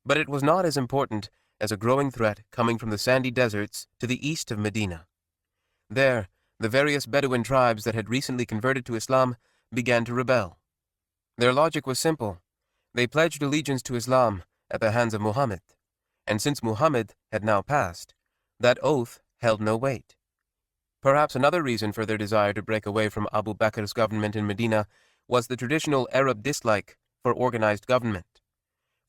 But it was not as important as a growing threat coming from the sandy deserts to the east of Medina. There, the various Bedouin tribes that had recently converted to Islam began to rebel. Their logic was simple. They pledged allegiance to Islam at the hands of Muhammad, and since Muhammad had now passed, that oath held no weight. Perhaps another reason for their desire to break away from Abu Bakr's government in Medina was the traditional Arab dislike for organized government.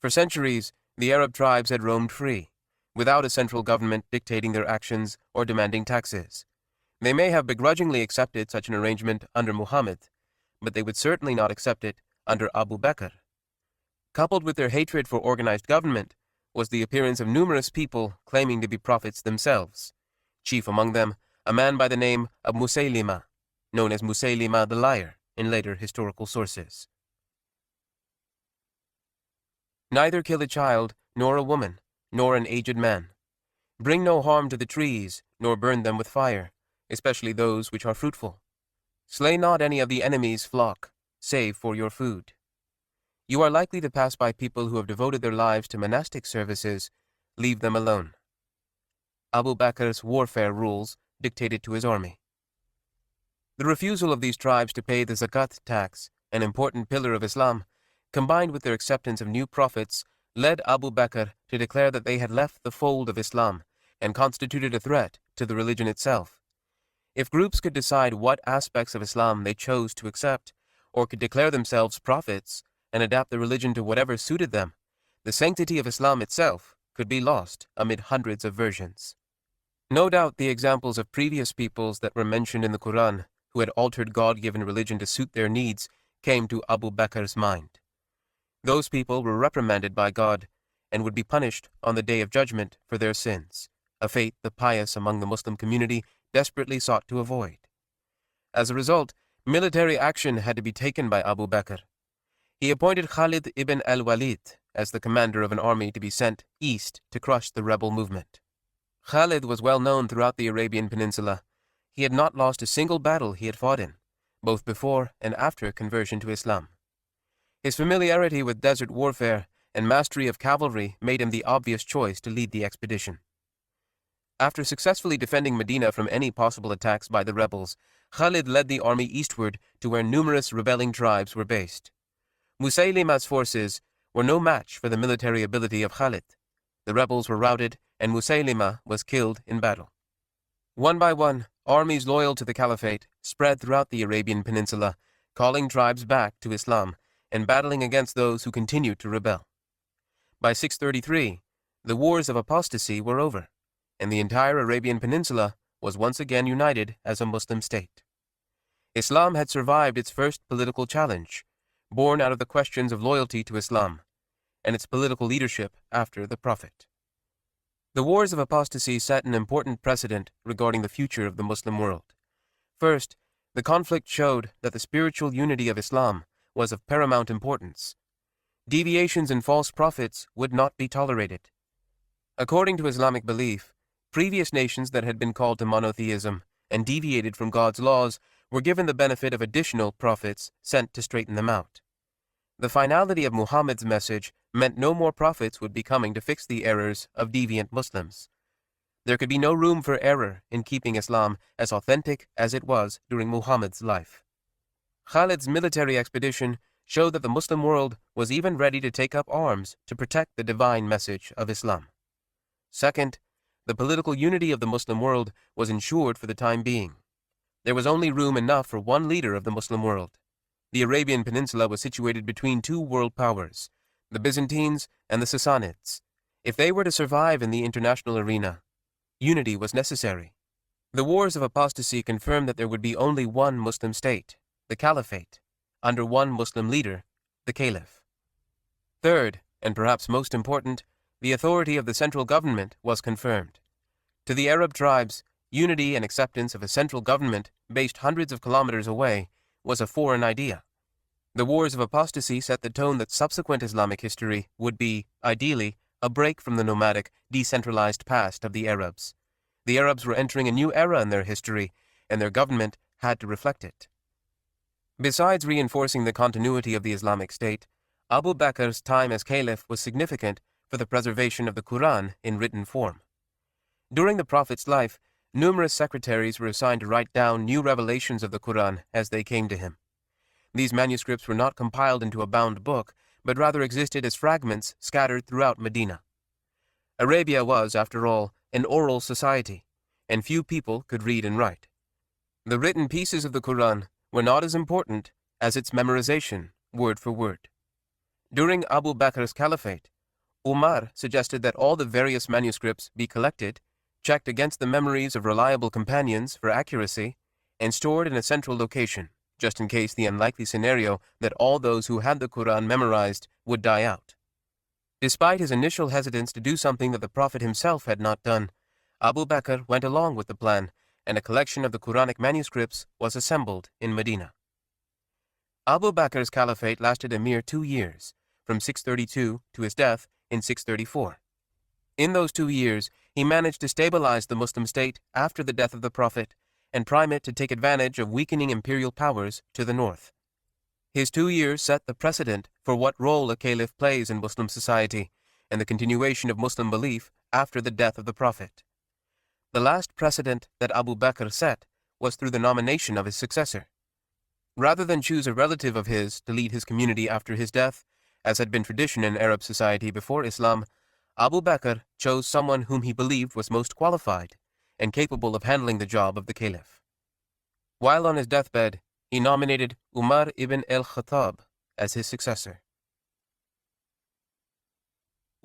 For centuries, the Arab tribes had roamed free, without a central government dictating their actions or demanding taxes. They may have begrudgingly accepted such an arrangement under Muhammad, but they would certainly not accept it under Abu Bakr. Coupled with their hatred for organized government was the appearance of numerous people claiming to be prophets themselves, chief among them a man by the name of Musaylima, known as Musaylima the Liar in later historical sources. Neither kill a child, nor a woman, nor an aged man. Bring no harm to the trees, nor burn them with fire, especially those which are fruitful. Slay not any of the enemy's flock, save for your food. You are likely to pass by people who have devoted their lives to monastic services. Leave them alone. Abu Bakr's warfare rules dictated to his army. The refusal of these tribes to pay the zakat tax, an important pillar of Islam, combined with their acceptance of new prophets, led Abu Bakr to declare that they had left the fold of Islam and constituted a threat to the religion itself. If groups could decide what aspects of Islam they chose to accept, or could declare themselves prophets and adapt the religion to whatever suited them, the sanctity of Islam itself could be lost amid hundreds of versions. No doubt the examples of previous peoples that were mentioned in the Quran who had altered God-given religion to suit their needs came to Abu Bakr's mind. Those people were reprimanded by God and would be punished on the Day of Judgment for their sins, a fate the pious among the Muslim community desperately sought to avoid. As a result, military action had to be taken by Abu Bakr. He appointed Khalid ibn al-Walid as the commander of an army to be sent east to crush the rebel movement. Khalid was well known throughout the Arabian Peninsula. He had not lost a single battle he had fought in, both before and after conversion to Islam. His familiarity with desert warfare and mastery of cavalry made him the obvious choice to lead the expedition. After successfully defending Medina from any possible attacks by the rebels, Khalid led the army eastward to where numerous rebelling tribes were based. Musaylima's forces were no match for the military ability of Khalid. The rebels were routed, and Musaylima was killed in battle. One by one, armies loyal to the caliphate spread throughout the Arabian Peninsula, calling tribes back to Islam and battling against those who continued to rebel. By 633, the wars of apostasy were over, and the entire Arabian Peninsula was once again united as a Muslim state. Islam had survived its first political challenge, born out of the questions of loyalty to Islam, and its political leadership after the Prophet. The wars of apostasy set an important precedent regarding the future of the Muslim world. First, the conflict showed that the spiritual unity of Islam was of paramount importance. Deviations and false prophets would not be tolerated. According to Islamic belief, previous nations that had been called to monotheism and deviated from God's laws were given the benefit of additional prophets sent to straighten them out. The finality of Muhammad's message meant no more prophets would be coming to fix the errors of deviant Muslims. There could be no room for error in keeping Islam as authentic as it was during Muhammad's life. Khalid's military expedition showed that the Muslim world was even ready to take up arms to protect the divine message of Islam. Second, the political unity of the Muslim world was ensured for the time being. There was only room enough for one leader of the Muslim world. The Arabian Peninsula was situated between two world powers, the Byzantines and the Sassanids. If they were to survive in the international arena, unity was necessary. The wars of apostasy confirmed that there would be only one Muslim state, the Caliphate, under one Muslim leader, the Caliph. Third, and perhaps most important, the authority of the central government was confirmed. To the Arab tribes, unity and acceptance of a central government based hundreds of kilometers away was a foreign idea. The wars of apostasy set the tone that subsequent Islamic history would be, ideally, a break from the nomadic, decentralized past of the Arabs. The Arabs were entering a new era in their history, and their government had to reflect it. Besides reinforcing the continuity of the Islamic State, Abu Bakr's time as Caliph was significant for the preservation of the Quran in written form. During the Prophet's life, numerous secretaries were assigned to write down new revelations of the Quran as they came to him. These manuscripts were not compiled into a bound book, but rather existed as fragments scattered throughout Medina. Arabia was, after all, an oral society, and few people could read and write. The written pieces of the Quran were not as important as its memorization, word for word. During Abu Bakr's caliphate, Umar suggested that all the various manuscripts be collected, checked against the memories of reliable companions for accuracy, and stored in a central location, just in case the unlikely scenario that all those who had the Quran memorized would die out. Despite his initial hesitance to do something that the Prophet himself had not done, Abu Bakr went along with the plan, and a collection of the Quranic manuscripts was assembled in Medina. Abu Bakr's caliphate lasted a mere 2 years, from 632 to his death in 634. In those 2 years, he managed to stabilize the Muslim state after the death of the Prophet and prime it to take advantage of weakening imperial powers to the north. His 2 years set the precedent for what role a caliph plays in Muslim society and the continuation of Muslim belief after the death of the Prophet. The last precedent that Abu Bakr set was through the nomination of his successor. Rather than choose a relative of his to lead his community after his death, as had been tradition in Arab society before Islam, Abu Bakr chose someone whom he believed was most qualified and capable of handling the job of the caliph. While on his deathbed, he nominated Umar ibn al-Khattab as his successor.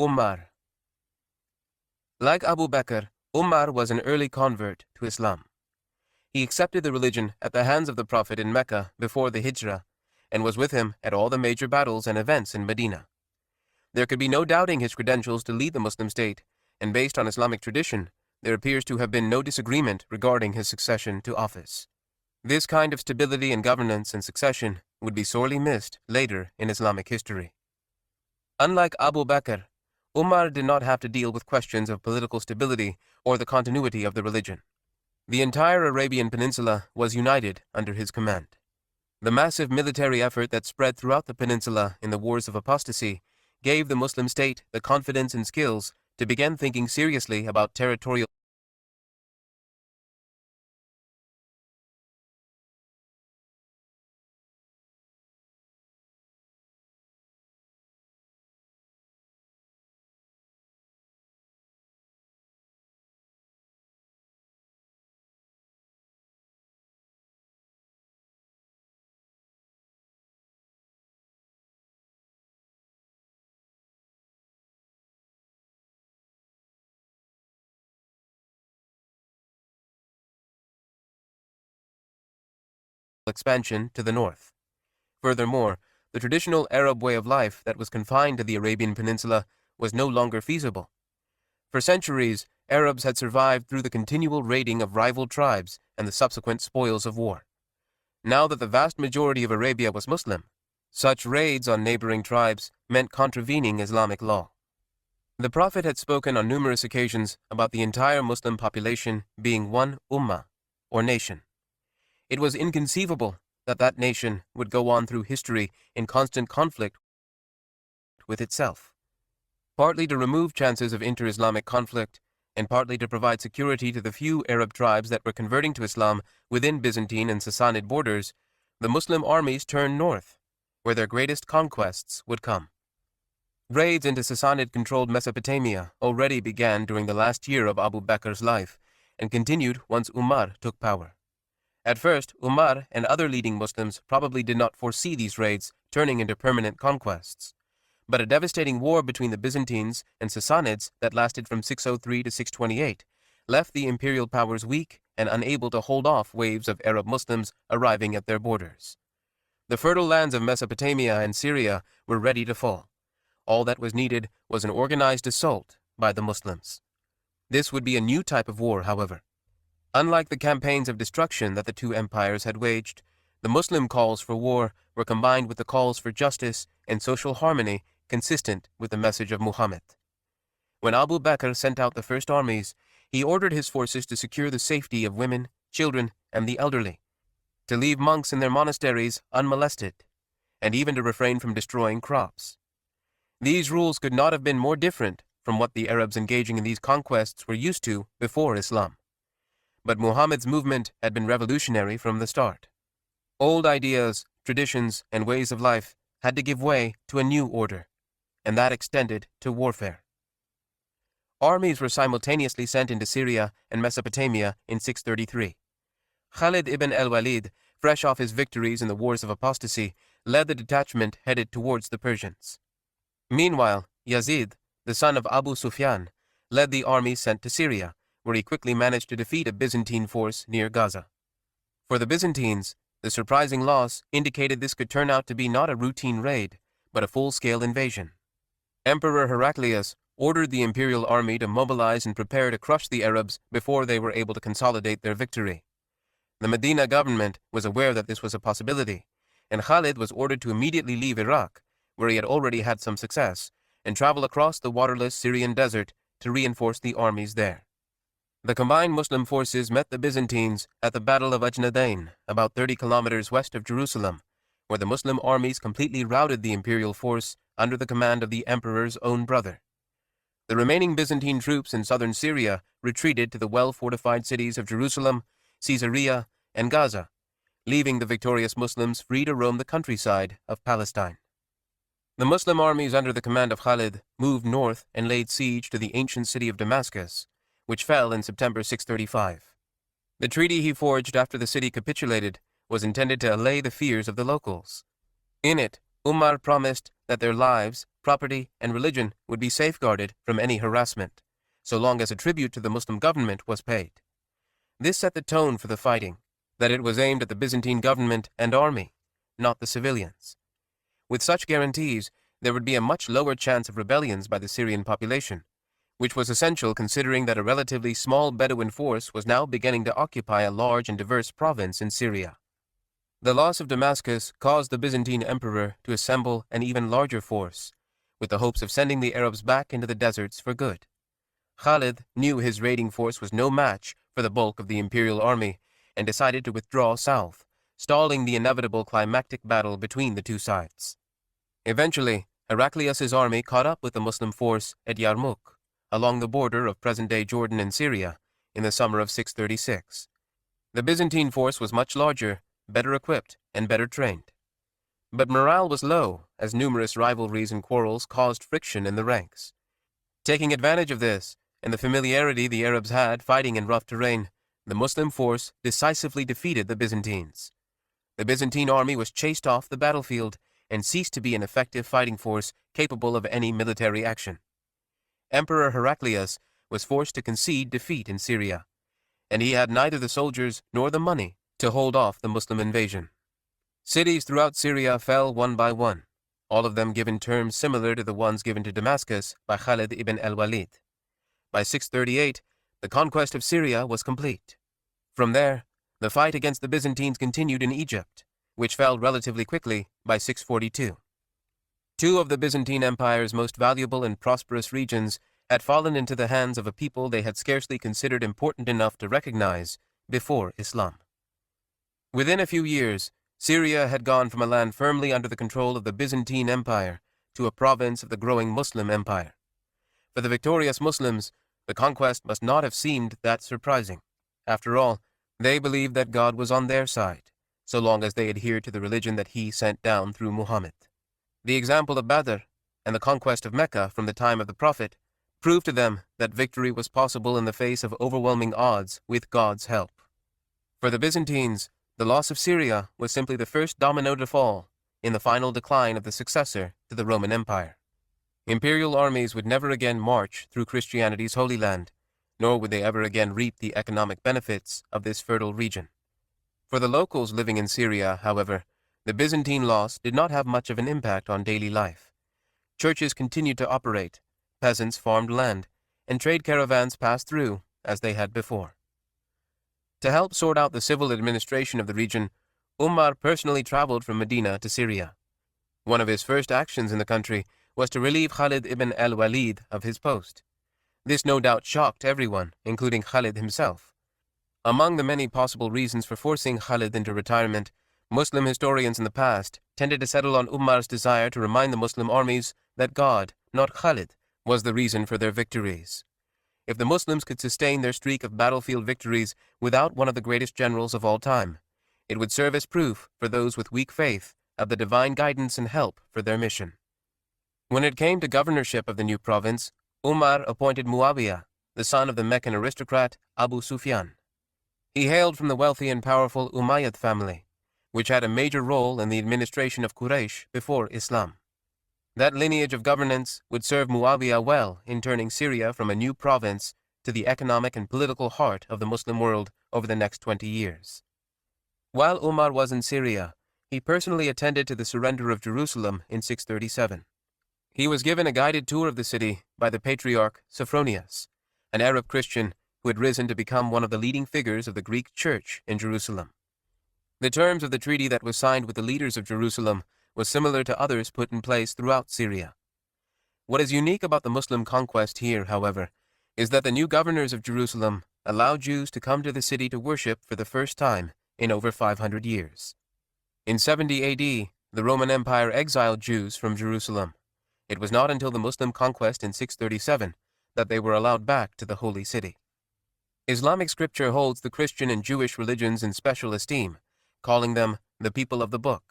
Umar. Like Abu Bakr, Umar was an early convert to Islam. He accepted the religion at the hands of the Prophet in Mecca before the Hijrah and was with him at all the major battles and events in Medina. There could be no doubting his credentials to lead the Muslim state, and based on Islamic tradition, there appears to have been no disagreement regarding his succession to office. This kind of stability in governance and succession would be sorely missed later in Islamic history. Unlike Abu Bakr, Umar did not have to deal with questions of political stability or the continuity of the religion. The entire Arabian Peninsula was united under his command. The massive military effort that spread throughout the peninsula in the wars of apostasy gave the Muslim state the confidence and skills to begin thinking seriously about territorial expansion to the north. Furthermore, the traditional Arab way of life that was confined to the Arabian Peninsula was no longer feasible. For centuries, Arabs had survived through the continual raiding of rival tribes and the subsequent spoils of war. Now that the vast majority of Arabia was Muslim, such raids on neighboring tribes meant contravening Islamic law. The Prophet had spoken on numerous occasions about the entire Muslim population being one ummah, or nation. It was inconceivable that that nation would go on through history in constant conflict with itself. Partly to remove chances of inter-Islamic conflict, and partly to provide security to the few Arab tribes that were converting to Islam within Byzantine and Sassanid borders, the Muslim armies turned north, where their greatest conquests would come. Raids into Sassanid-controlled Mesopotamia already began during the last year of Abu Bakr's life and continued once Umar took power. At first, Umar and other leading Muslims probably did not foresee these raids turning into permanent conquests. But a devastating war between the Byzantines and Sassanids that lasted from 603 to 628 left the imperial powers weak and unable to hold off waves of Arab Muslims arriving at their borders. The fertile lands of Mesopotamia and Syria were ready to fall. All that was needed was an organized assault by the Muslims. This would be a new type of war, however. Unlike the campaigns of destruction that the two empires had waged, the Muslim calls for war were combined with the calls for justice and social harmony consistent with the message of Muhammad. When Abu Bakr sent out the first armies, he ordered his forces to secure the safety of women, children, and the elderly, to leave monks in their monasteries unmolested, and even to refrain from destroying crops. These rules could not have been more different from what the Arabs engaging in these conquests were used to before Islam. But Muhammad's movement had been revolutionary from the start. Old ideas, traditions, and ways of life had to give way to a new order, and that extended to warfare. Armies were simultaneously sent into Syria and Mesopotamia in 633. Khalid ibn al-Walid, fresh off his victories in the Wars of Apostasy, led the detachment headed towards the Persians. Meanwhile, Yazid, the son of Abu Sufyan, led the army sent to Syria, where he quickly managed to defeat a Byzantine force near Gaza. For the Byzantines, the surprising loss indicated this could turn out to be not a routine raid, but a full-scale invasion. Emperor Heraclius ordered the imperial army to mobilize and prepare to crush the Arabs before they were able to consolidate their victory. The Medina government was aware that this was a possibility, and Khalid was ordered to immediately leave Iraq, where he had already had some success, and travel across the waterless Syrian desert to reinforce the armies there. The combined Muslim forces met the Byzantines at the Battle of Ajnadain, about 30 kilometers west of Jerusalem, where the Muslim armies completely routed the imperial force under the command of the emperor's own brother. The remaining Byzantine troops in southern Syria retreated to the well-fortified cities of Jerusalem, Caesarea, and Gaza, leaving the victorious Muslims free to roam the countryside of Palestine. The Muslim armies under the command of Khalid moved north and laid siege to the ancient city of Damascus, which fell in September 635. The treaty he forged after the city capitulated was intended to allay the fears of the locals. In it, Umar promised that their lives, property, and religion would be safeguarded from any harassment, so long as a tribute to the Muslim government was paid. This set the tone for the fighting, that it was aimed at the Byzantine government and army, not the civilians. With such guarantees, there would be a much lower chance of rebellions by the Syrian population, which was essential considering that a relatively small Bedouin force was now beginning to occupy a large and diverse province in Syria. The loss of Damascus caused the Byzantine emperor to assemble an even larger force, with the hopes of sending the Arabs back into the deserts for good. Khalid knew his raiding force was no match for the bulk of the imperial army and decided to withdraw south, stalling the inevitable climactic battle between the two sides. Eventually, Heraclius's army caught up with the Muslim force at Yarmouk, along the border of present-day Jordan and Syria, in the summer of 636. The Byzantine force was much larger, better equipped, and better trained. But morale was low, as numerous rivalries and quarrels caused friction in the ranks. Taking advantage of this, and the familiarity the Arabs had fighting in rough terrain, the Muslim force decisively defeated the Byzantines. The Byzantine army was chased off the battlefield and ceased to be an effective fighting force capable of any military action. Emperor Heraclius was forced to concede defeat in Syria, and he had neither the soldiers nor the money to hold off the Muslim invasion. Cities throughout Syria fell one by one, all of them given terms similar to the ones given to Damascus by Khalid ibn al-Walid. By 638, the conquest of Syria was complete. From there, the fight against the Byzantines continued in Egypt, which fell relatively quickly by 642. Two of the Byzantine Empire's most valuable and prosperous regions had fallen into the hands of a people they had scarcely considered important enough to recognize before Islam. Within a few years, Syria had gone from a land firmly under the control of the Byzantine Empire to a province of the growing Muslim Empire. For the victorious Muslims, the conquest must not have seemed that surprising. After all, they believed that God was on their side, so long as they adhered to the religion that he sent down through Muhammad. The example of Badr, and the conquest of Mecca from the time of the Prophet proved to them that victory was possible in the face of overwhelming odds with God's help. For the Byzantines, the loss of Syria was simply the first domino to fall in the final decline of the successor to the Roman Empire. Imperial armies would never again march through Christianity's Holy Land, nor would they ever again reap the economic benefits of this fertile region. For the locals living in Syria, however, the Byzantine loss did not have much of an impact on daily life. Churches continued to operate, peasants farmed land, and trade caravans passed through as they had before. To help sort out the civil administration of the region, Umar personally traveled from Medina to Syria. One of his first actions in the country was to relieve Khalid ibn al-Walid of his post. This no doubt shocked everyone, including Khalid himself. Among the many possible reasons for forcing Khalid into retirement, Muslim historians in the past tended to settle on Umar's desire to remind the Muslim armies that God, not Khalid, was the reason for their victories. If the Muslims could sustain their streak of battlefield victories without one of the greatest generals of all time, it would serve as proof for those with weak faith of the divine guidance and help for their mission. When it came to governorship of the new province, Umar appointed Muawiyah, the son of the Meccan aristocrat Abu Sufyan. He hailed from the wealthy and powerful Umayyad family, which had a major role in the administration of Quraysh before Islam. That lineage of governance would serve Muawiyah well in turning Syria from a new province to the economic and political heart of the Muslim world over the next 20 years. While Umar was in Syria, he personally attended to the surrender of Jerusalem in 637. He was given a guided tour of the city by the patriarch Sophronius, an Arab Christian who had risen to become one of the leading figures of the Greek Church in Jerusalem. The terms of the treaty that was signed with the leaders of Jerusalem was similar to others put in place throughout Syria. What is unique about the Muslim conquest here, however, is that the new governors of Jerusalem allowed Jews to come to the city to worship for the first time in over 500 years. In 70 AD, the Roman Empire exiled Jews from Jerusalem. It was not until the Muslim conquest in 637 that they were allowed back to the Holy City. Islamic scripture holds the Christian and Jewish religions in special esteem, calling them the people of the book.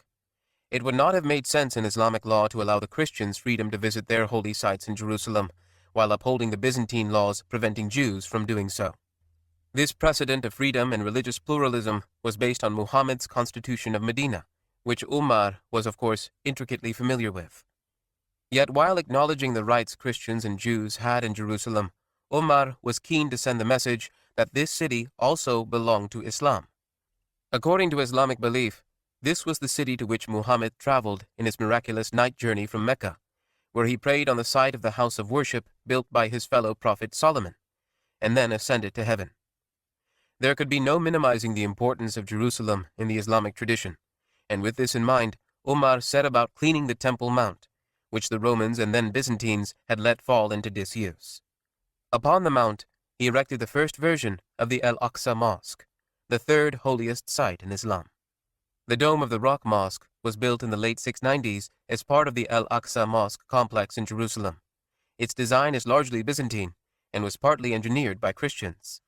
It would not have made sense in Islamic law to allow the Christians freedom to visit their holy sites in Jerusalem, while upholding the Byzantine laws preventing Jews from doing so. This precedent of freedom and religious pluralism was based on Muhammad's constitution of Medina, which Umar was of course intricately familiar with. Yet while acknowledging the rights Christians and Jews had in Jerusalem, Umar was keen to send the message that this city also belonged to Islam. According to Islamic belief, this was the city to which Muhammad traveled in his miraculous night journey from Mecca, where he prayed on the site of the house of worship built by his fellow prophet Solomon, and then ascended to heaven. There could be no minimizing the importance of Jerusalem in the Islamic tradition, and with this in mind, Umar set about cleaning the Temple Mount, which the Romans and then Byzantines had let fall into disuse. Upon the mount, he erected the first version of the Al-Aqsa Mosque, the third holiest site in Islam. The dome of the Rock Mosque was built in the late 690s as part of the Al-Aqsa Mosque complex in Jerusalem. Its design is largely Byzantine and was partly engineered by Christians.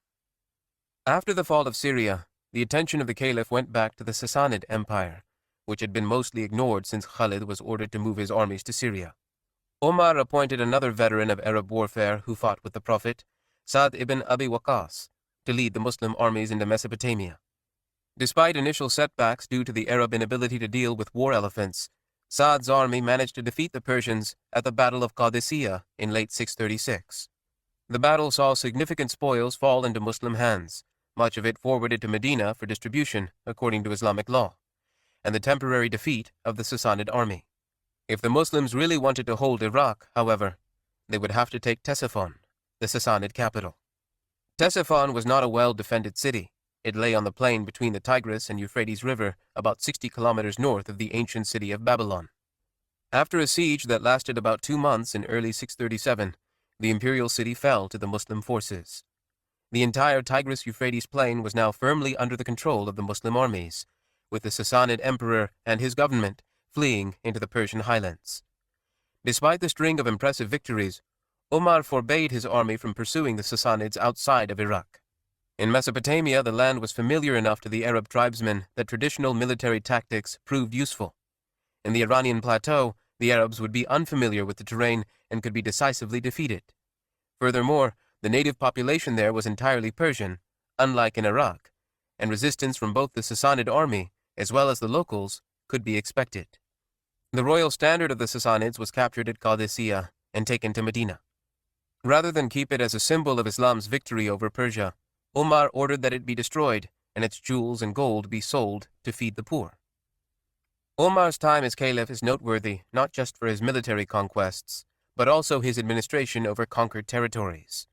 After the fall of Syria, the attention of the Caliph went back to the Sassanid Empire, which had been mostly ignored since Khalid was ordered to move his armies to Syria. Omar appointed another veteran of Arab warfare who fought with the Prophet, Sa'd ibn Abi Waqqas, to lead the Muslim armies into Mesopotamia. Despite initial setbacks due to the Arab inability to deal with war elephants, Sa'd's army managed to defeat the Persians at the Battle of Qadisiyah in late 636. The battle saw significant spoils fall into Muslim hands, much of it forwarded to Medina for distribution according to Islamic law, and the temporary defeat of the Sassanid army. If the Muslims really wanted to hold Iraq, however, they would have to take Ctesiphon, the Sassanid capital. Ctesiphon was not a well-defended city. It lay on the plain between the Tigris and Euphrates River, about 60 kilometers north of the ancient city of Babylon. After a siege that lasted about 2 months in early 637, the imperial city fell to the Muslim forces. The entire Tigris-Euphrates plain was now firmly under the control of the Muslim armies, with the Sassanid emperor and his government fleeing into the Persian highlands. Despite the string of impressive victories, Omar forbade his army from pursuing the Sassanids outside of Iraq. In Mesopotamia, the land was familiar enough to the Arab tribesmen that traditional military tactics proved useful. In the Iranian plateau, The Arabs would be unfamiliar with the terrain and could be decisively defeated. Furthermore, the native population there was entirely Persian, unlike in Iraq, and resistance from both the Sassanid army as well as the locals could be expected. The royal standard of the Sassanids was captured at Qadisiyah and taken to Medina. Rather than keep it as a symbol of Islam's victory over Persia, Umar ordered that it be destroyed and its jewels and gold be sold to feed the poor. Umar's time as caliph is noteworthy not just for his military conquests, but also his administration over conquered territories.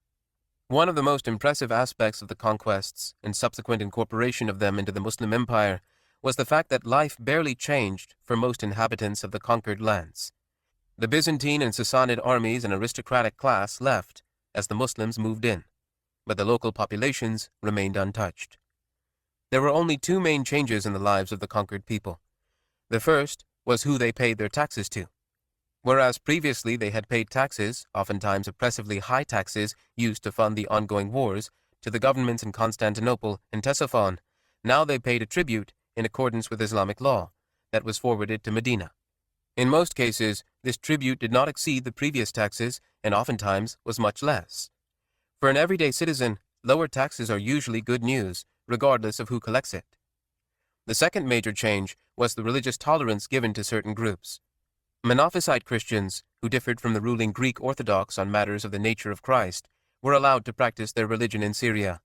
One of the most impressive aspects of the conquests and subsequent incorporation of them into the Muslim Empire was the fact that life barely changed for most inhabitants of the conquered lands. The Byzantine and Sassanid armies and aristocratic class left as the Muslims moved in, but the local populations remained untouched. There were only two main changes in the lives of the conquered people. The first was who they paid their taxes to. Whereas previously they had paid taxes, oftentimes oppressively high taxes used to fund the ongoing wars, to the governments in Constantinople and Ctesiphon, now they paid a tribute in accordance with Islamic law that was forwarded to Medina. In most cases, this tribute did not exceed the previous taxes and oftentimes was much less. For an everyday citizen, lower taxes are usually good news, regardless of who collects it. The second major change was the religious tolerance given to certain groups. Monophysite Christians, who differed from the ruling Greek Orthodox on matters of the nature of Christ, were allowed to practice their religion in Syria,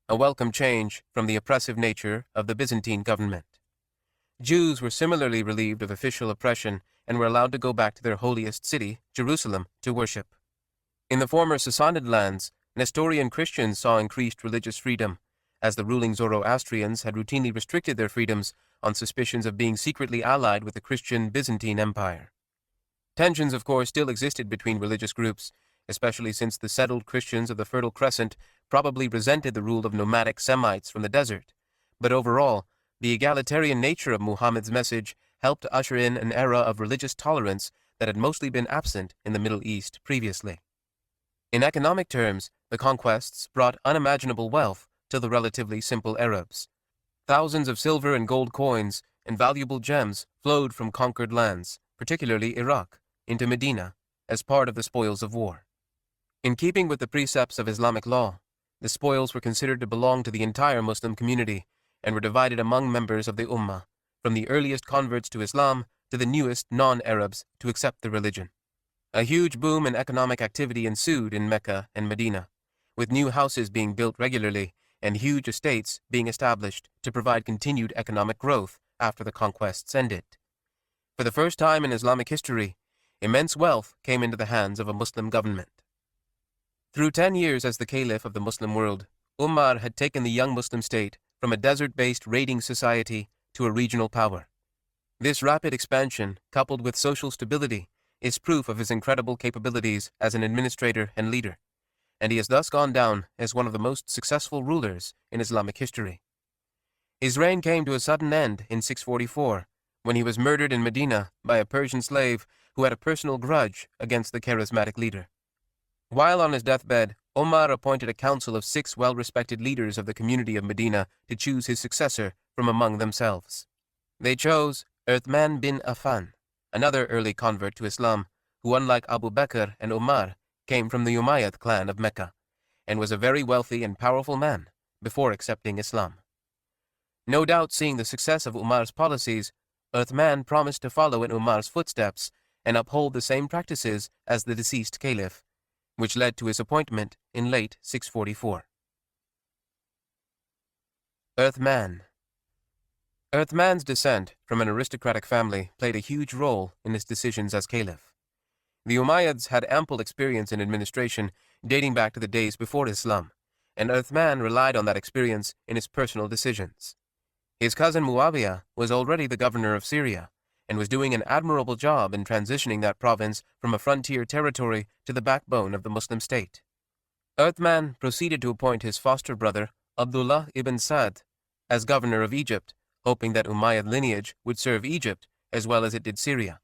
a welcome change from the oppressive nature of the Byzantine government. Jews were similarly relieved of official oppression and were allowed to go back to their holiest city, Jerusalem, to worship. In the former Sassanid lands, Nestorian Christians saw increased religious freedom, as the ruling Zoroastrians had routinely restricted their freedoms on suspicions of being secretly allied with the Christian Byzantine Empire. Tensions, of course, still existed between religious groups, especially since the settled Christians of the Fertile Crescent probably resented the rule of nomadic Semites from the desert, but overall, the egalitarian nature of Muhammad's message helped to usher in an era of religious tolerance that had mostly been absent in the Middle East previously. In economic terms, the conquests brought unimaginable wealth to the relatively simple Arabs. Thousands of silver and gold coins and valuable gems flowed from conquered lands, particularly Iraq, into Medina as part of the spoils of war. In keeping with the precepts of Islamic law, the spoils were considered to belong to the entire Muslim community and were divided among members of the Ummah, from the earliest converts to Islam to the newest non-Arabs to accept the religion. A huge boom in economic activity ensued in Mecca and Medina, with new houses being built regularly and huge estates being established to provide continued economic growth after the conquests ended. For the first time in Islamic history, immense wealth came into the hands of a Muslim government. Through 10 years as the caliph of the Muslim world, Umar had taken the young Muslim state from a desert-based raiding society to a regional power. This rapid expansion, coupled with social stability, is proof of his incredible capabilities as an administrator and leader, and he has thus gone down as one of the most successful rulers in Islamic history. His reign came to a sudden end in 644, when he was murdered in Medina by a Persian slave who had a personal grudge against the charismatic leader. While on his deathbed, Omar appointed a council of 6 well-respected leaders of the community of Medina to choose his successor from among themselves. They chose Uthman bin Affan, another early convert to Islam, who, unlike Abu Bakr and Umar, came from the Umayyad clan of Mecca, and was a very wealthy and powerful man before accepting Islam. No doubt, seeing the success of Umar's policies, Uthman promised to follow in Umar's footsteps and uphold the same practices as the deceased caliph, which led to his appointment in late 644. Uthman's descent from an aristocratic family played a huge role in his decisions as caliph. The Umayyads had ample experience in administration dating back to the days before Islam, and Uthman relied on that experience in his personal decisions. His cousin Muawiyah was already the governor of Syria, and was doing an admirable job in transitioning that province from a frontier territory to the backbone of the Muslim state. Uthman proceeded to appoint his foster brother, Abdullah ibn Sa'd, as governor of Egypt, hoping that Umayyad lineage would serve Egypt as well as it did Syria.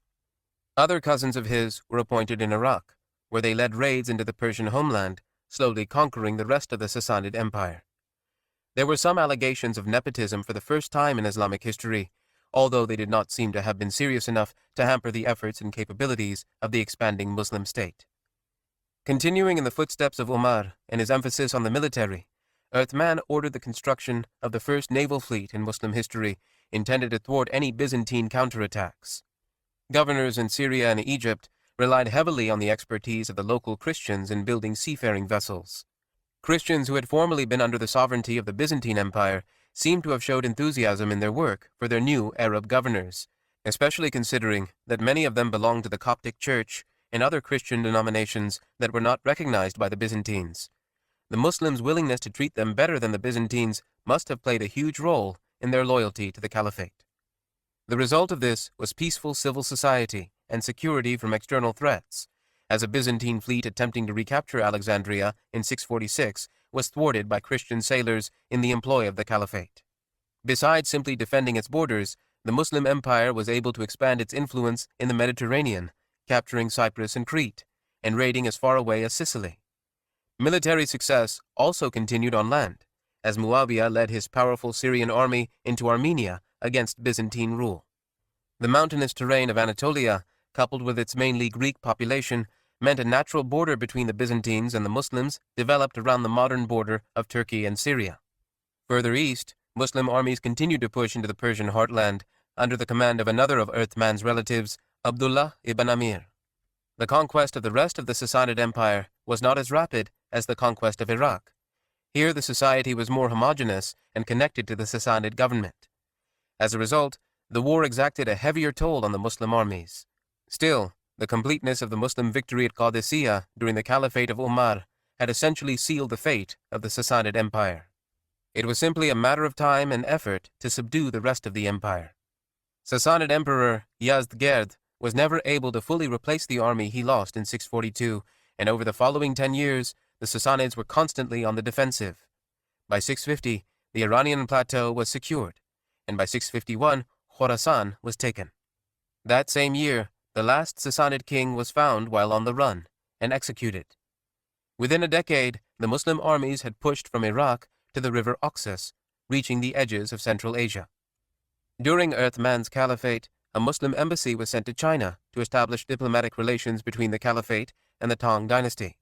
Other cousins of his were appointed in Iraq, where they led raids into the Persian homeland, slowly conquering the rest of the Sassanid Empire. There were some allegations of nepotism for the first time in Islamic history, although they did not seem to have been serious enough to hamper the efforts and capabilities of the expanding Muslim state. Continuing in the footsteps of Umar and his emphasis on the military, Uthman ordered the construction of the first naval fleet in Muslim history intended to thwart any Byzantine counterattacks. Governors in Syria and Egypt relied heavily on the expertise of the local Christians in building seafaring vessels. Christians who had formerly been under the sovereignty of the Byzantine Empire seemed to have showed enthusiasm in their work for their new Arab governors, especially considering that many of them belonged to the Coptic Church and other Christian denominations that were not recognized by the Byzantines. The Muslims' willingness to treat them better than the Byzantines must have played a huge role in their loyalty to the Caliphate. The result of this was peaceful civil society and security from external threats, as a Byzantine fleet attempting to recapture Alexandria in 646 was thwarted by Christian sailors in the employ of the Caliphate. Besides simply defending its borders, the Muslim Empire was able to expand its influence in the Mediterranean, capturing Cyprus and Crete, and raiding as far away as Sicily. Military success also continued on land, as Muawiyah led his powerful Syrian army into Armenia against Byzantine rule. The mountainous terrain of Anatolia, coupled with its mainly Greek population, meant a natural border between the Byzantines and the Muslims developed around the modern border of Turkey and Syria. Further east, Muslim armies continued to push into the Persian heartland under the command of another of Uthman's relatives, Abdullah ibn Amir. The conquest of the rest of the Sassanid Empire was not as rapid as the conquest of Iraq. Here the society was more homogeneous and connected to the Sassanid government. As a result, the war exacted a heavier toll on the Muslim armies. Still, the completeness of the Muslim victory at Qadisiyah during the Caliphate of Umar had essentially sealed the fate of the Sassanid Empire. It was simply a matter of time and effort to subdue the rest of the empire. Sassanid Emperor Yazdgerd was never able to fully replace the army he lost in 642, and over the following 10 years, the Sassanids were constantly on the defensive. By 650, the Iranian plateau was secured, and by 651, Khorasan was taken. That same year, the last Sassanid king was found while on the run and executed. Within a decade, the Muslim armies had pushed from Iraq to the river Oxus, reaching the edges of Central Asia. During Uthman's caliphate, a Muslim embassy was sent to China to establish diplomatic relations between the caliphate and the Tang dynasty.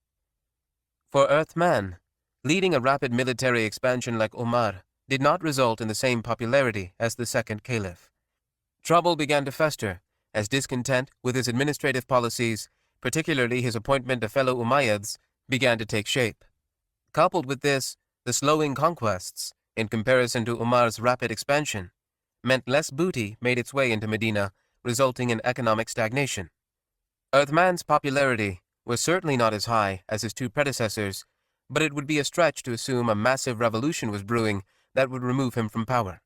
For Uthman, leading a rapid military expansion like Umar did not result in the same popularity as the second caliph. Trouble began to fester as discontent with his administrative policies, particularly his appointment of fellow Umayyads, began to take shape. Coupled with this, the slowing conquests, in comparison to Umar's rapid expansion, meant less booty made its way into Medina, resulting in economic stagnation. Uthman's popularity was certainly not as high as his two predecessors, but it would be a stretch to assume a massive revolution was brewing that would remove him from power.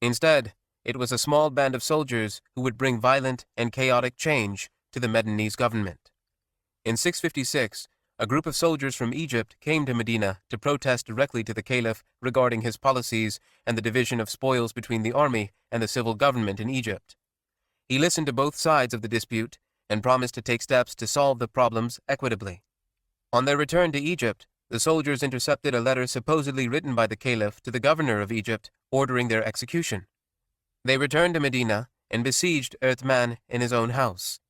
Instead, it was a small band of soldiers who would bring violent and chaotic change to the Medinese government. In 656, a group of soldiers from Egypt came to Medina to protest directly to the caliph regarding his policies and the division of spoils between the army and the civil government in Egypt. He listened to both sides of the dispute and promised to take steps to solve the problems equitably. On their return to Egypt, the soldiers intercepted a letter supposedly written by the caliph to the governor of Egypt ordering their execution. They returned to Medina and besieged Uthman in his own house.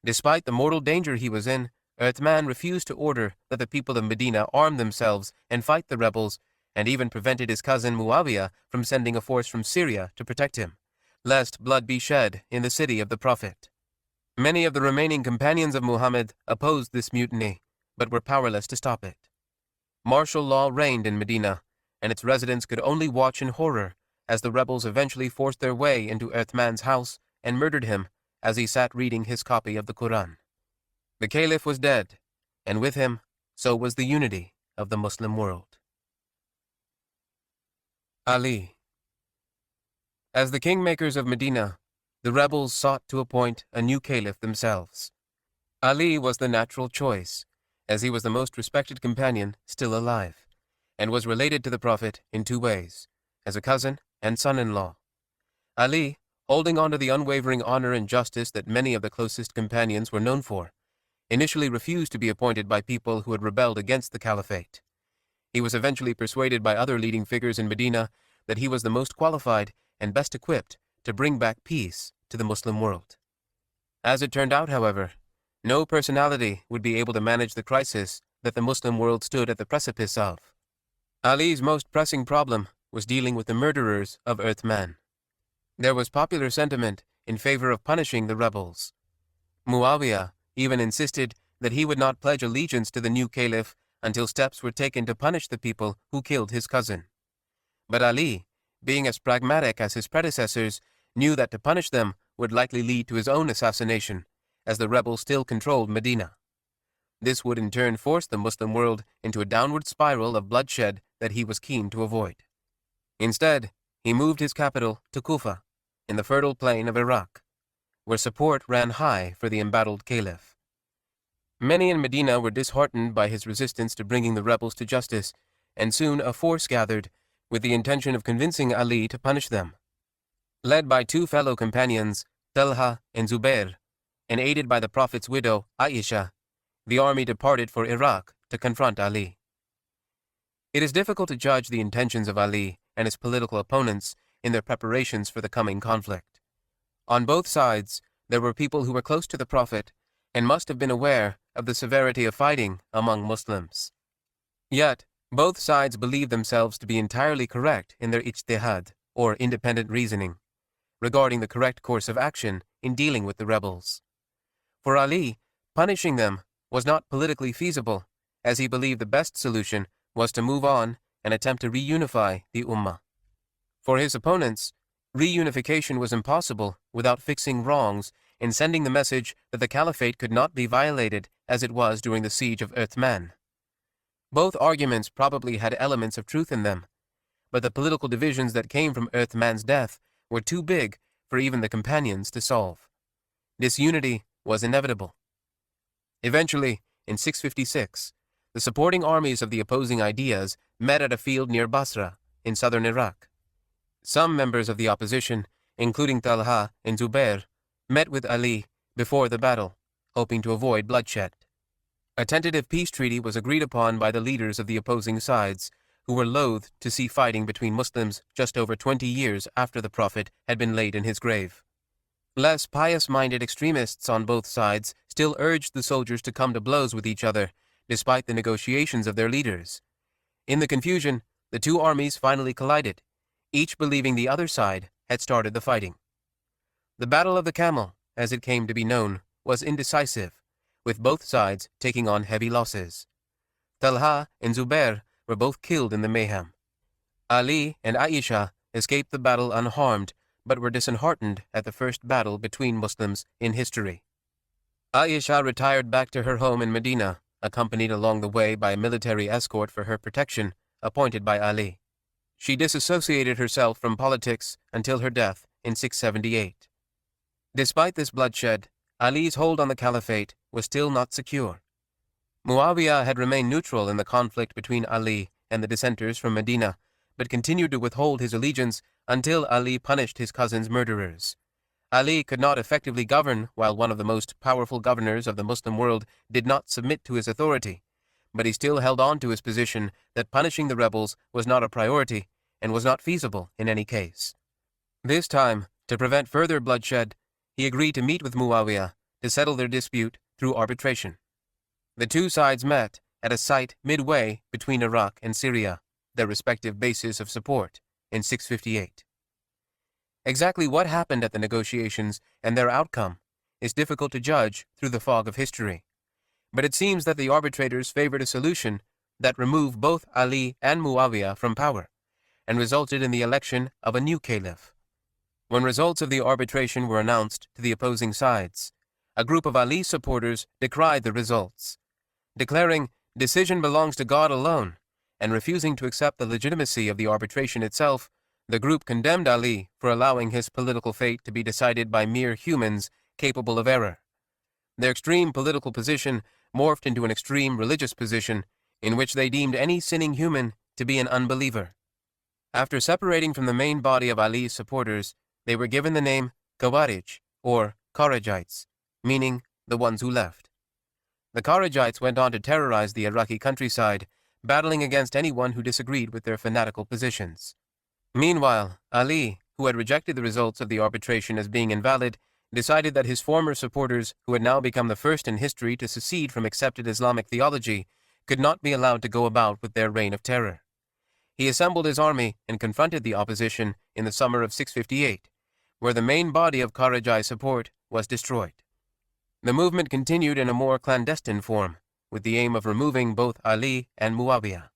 Despite the mortal danger he was in, Uthman refused to order that the people of Medina arm themselves and fight the rebels, and even prevented his cousin Muawiyah from sending a force from Syria to protect him, lest blood be shed in the city of the Prophet. Many of the remaining companions of Muhammad opposed this mutiny, but were powerless to stop it. Martial law reigned in Medina, and its residents could only watch in horror as the rebels eventually forced their way into Uthman's house and murdered him as he sat reading his copy of the Quran. The caliph was dead, and with him, so was the unity of the Muslim world. Ali. As the kingmakers of Medina, the rebels sought to appoint a new caliph themselves. Ali was the natural choice, as he was the most respected companion still alive, and was related to the Prophet in two ways, as a cousin and son-in-law. Ali, holding on to the unwavering honor and justice that many of the closest companions were known for, initially refused to be appointed by people who had rebelled against the caliphate. He was eventually persuaded by other leading figures in Medina that he was the most qualified and best equipped to bring back peace to the Muslim world. As it turned out, however, no personality would be able to manage the crisis that the Muslim world stood at the precipice of. Ali's most pressing problem was dealing with the murderers of Uthman. There was popular sentiment in favor of punishing the rebels. Muawiyah even insisted that he would not pledge allegiance to the new caliph until steps were taken to punish the people who killed his cousin. But Ali, being as pragmatic as his predecessors, knew that to punish them would likely lead to his own assassination, as the rebels still controlled Medina. This would in turn force the Muslim world into a downward spiral of bloodshed that he was keen to avoid. Instead, he moved his capital to Kufa, in the fertile plain of Iraq, where support ran high for the embattled caliph. Many in Medina were disheartened by his resistance to bringing the rebels to justice, and soon a force gathered with the intention of convincing Ali to punish them. Led by two fellow companions, Talha and Zubair, and aided by the Prophet's widow, Aisha, the army departed for Iraq to confront Ali. It is difficult to judge the intentions of Ali and his political opponents in their preparations for the coming conflict. On both sides, there were people who were close to the Prophet and must have been aware of the severity of fighting among Muslims. Yet, both sides believed themselves to be entirely correct in their ijtihad, or independent reasoning, regarding the correct course of action in dealing with the rebels. For Ali, punishing them was not politically feasible, as he believed the best solution was to move on and attempt to reunify the Ummah. For his opponents, reunification was impossible without fixing wrongs and sending the message that the caliphate could not be violated as it was during the siege of Uthman. Both arguments probably had elements of truth in them, but the political divisions that came from Uthman's death were too big for even the companions to solve. Disunity was inevitable. Eventually, in 656, the supporting armies of the opposing ideas met at a field near Basra, in southern Iraq. Some members of the opposition, including Talha and Zubair, met with Ali before the battle, hoping to avoid bloodshed. A tentative peace treaty was agreed upon by the leaders of the opposing sides, who were loath to see fighting between Muslims just over 20 years after the Prophet had been laid in his grave. Less pious-minded extremists on both sides still urged the soldiers to come to blows with each other, despite the negotiations of their leaders. In the confusion, the two armies finally collided, each believing the other side had started the fighting. The Battle of the Camel, as it came to be known, was indecisive, with both sides taking on heavy losses. Talha and Zubair were both killed in the mayhem. Ali and Aisha escaped the battle unharmed, but were disheartened at the first battle between Muslims in history. Aisha retired back to her home in Medina, accompanied along the way by a military escort for her protection, appointed by Ali. She disassociated herself from politics until her death in 678. Despite this bloodshed, Ali's hold on the caliphate was still not secure. Muawiyah had remained neutral in the conflict between Ali and the dissenters from Medina, but continued to withhold his allegiance until Ali punished his cousin's murderers. Ali could not effectively govern while one of the most powerful governors of the Muslim world did not submit to his authority, but he still held on to his position that punishing the rebels was not a priority and was not feasible in any case. This time, to prevent further bloodshed, he agreed to meet with Muawiyah to settle their dispute through arbitration. The two sides met at a site midway between Iraq and Syria, their respective bases of support, in 658. Exactly what happened at the negotiations and their outcome is difficult to judge through the fog of history, but it seems that the arbitrators favored a solution that removed both Ali and Muawiyah from power and resulted in the election of a new caliph. When results of the arbitration were announced to the opposing sides, a group of Ali's supporters decried the results, declaring decision belongs to God alone, and refusing to accept the legitimacy of the arbitration itself. The group condemned Ali for allowing his political fate to be decided by mere humans capable of error. Their extreme political position morphed into an extreme religious position in which they deemed any sinning human to be an unbeliever. After separating from the main body of Ali's supporters, they were given the name Khawarij, or Kharijites, meaning the ones who left. The Kharijites went on to terrorize the Iraqi countryside, battling against anyone who disagreed with their fanatical positions. Meanwhile, Ali, who had rejected the results of the arbitration as being invalid, decided that his former supporters, who had now become the first in history to secede from accepted Islamic theology, could not be allowed to go about with their reign of terror. He assembled his army and confronted the opposition in the summer of 658, where the main body of Karajai's support was destroyed. The movement continued in a more clandestine form, with the aim of removing both Ali and Muawiyah.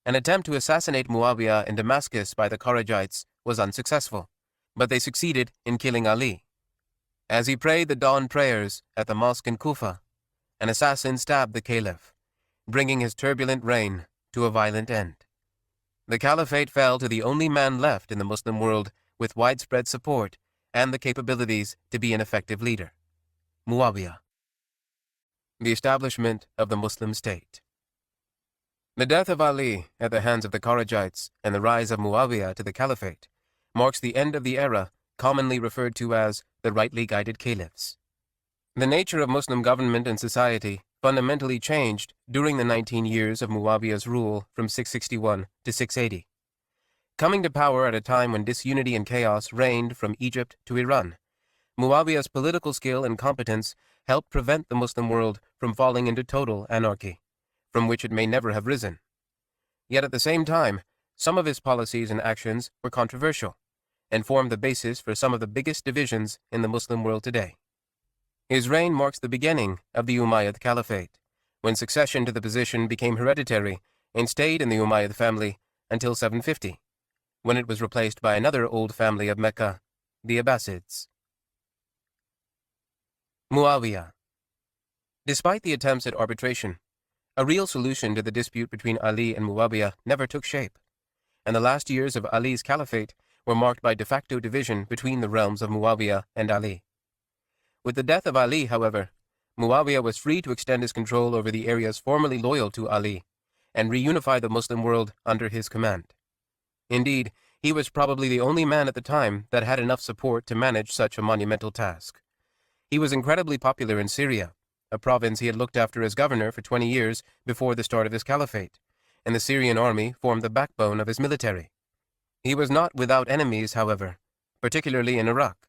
An attempt to assassinate Muawiyah in Damascus by the Karajites was unsuccessful, but they succeeded in killing Ali. As he prayed the dawn prayers at the mosque in Kufa, an assassin stabbed the caliph, bringing his turbulent reign to a violent end. The caliphate fell to the only man left in the Muslim world with widespread support and the capabilities to be an effective leader, Muawiyah. The establishment of the Muslim state. The death of Ali at the hands of the Karajites and the rise of Muawiyah to the caliphate marks the end of the era commonly referred to as the rightly guided caliphs. The nature of Muslim government and society fundamentally changed during the 19 years of Muawiyah's rule from 661 to 680. Coming to power at a time when disunity and chaos reigned from Egypt to Iran, Muawiyah's political skill and competence helped prevent the Muslim world from falling into total anarchy, from which it may never have risen. Yet at the same time, some of his policies and actions were controversial, and formed the basis for some of the biggest divisions in the Muslim world today. His reign marks the beginning of the Umayyad Caliphate, when succession to the position became hereditary and stayed in the Umayyad family until 750, when it was replaced by another old family of Mecca, the Abbasids. Muawiyah. Despite the attempts at arbitration, a real solution to the dispute between Ali and Muawiyah never took shape, and the last years of Ali's caliphate were marked by de facto division between the realms of Muawiyah and Ali. With the death of Ali, however, Muawiyah was free to extend his control over the areas formerly loyal to Ali and reunify the Muslim world under his command. Indeed, he was probably the only man at the time that had enough support to manage such a monumental task. He was incredibly popular in Syria, a province he had looked after as governor for 20 years before the start of his caliphate, and the Syrian army formed the backbone of his military. He was not without enemies, however, particularly in Iraq,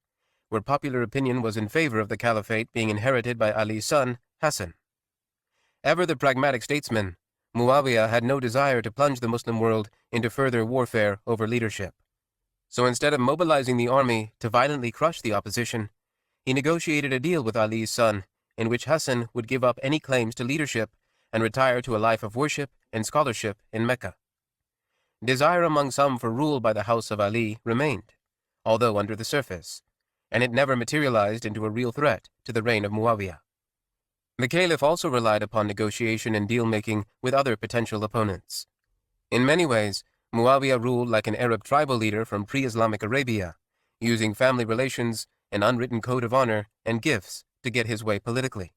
where popular opinion was in favor of the caliphate being inherited by Ali's son, Hassan. Ever the pragmatic statesman, Muawiyah had no desire to plunge the Muslim world into further warfare over leadership. So instead of mobilizing the army to violently crush the opposition, he negotiated a deal with Ali's son in which Hassan would give up any claims to leadership and retire to a life of worship and scholarship in Mecca. Desire among some for rule by the house of Ali remained, although under the surface, and it never materialized into a real threat to the reign of Muawiyah. The caliph also relied upon negotiation and deal-making with other potential opponents. In many ways, Muawiyah ruled like an Arab tribal leader from pre-Islamic Arabia, using family relations, an unwritten code of honor, and gifts to get his way politically.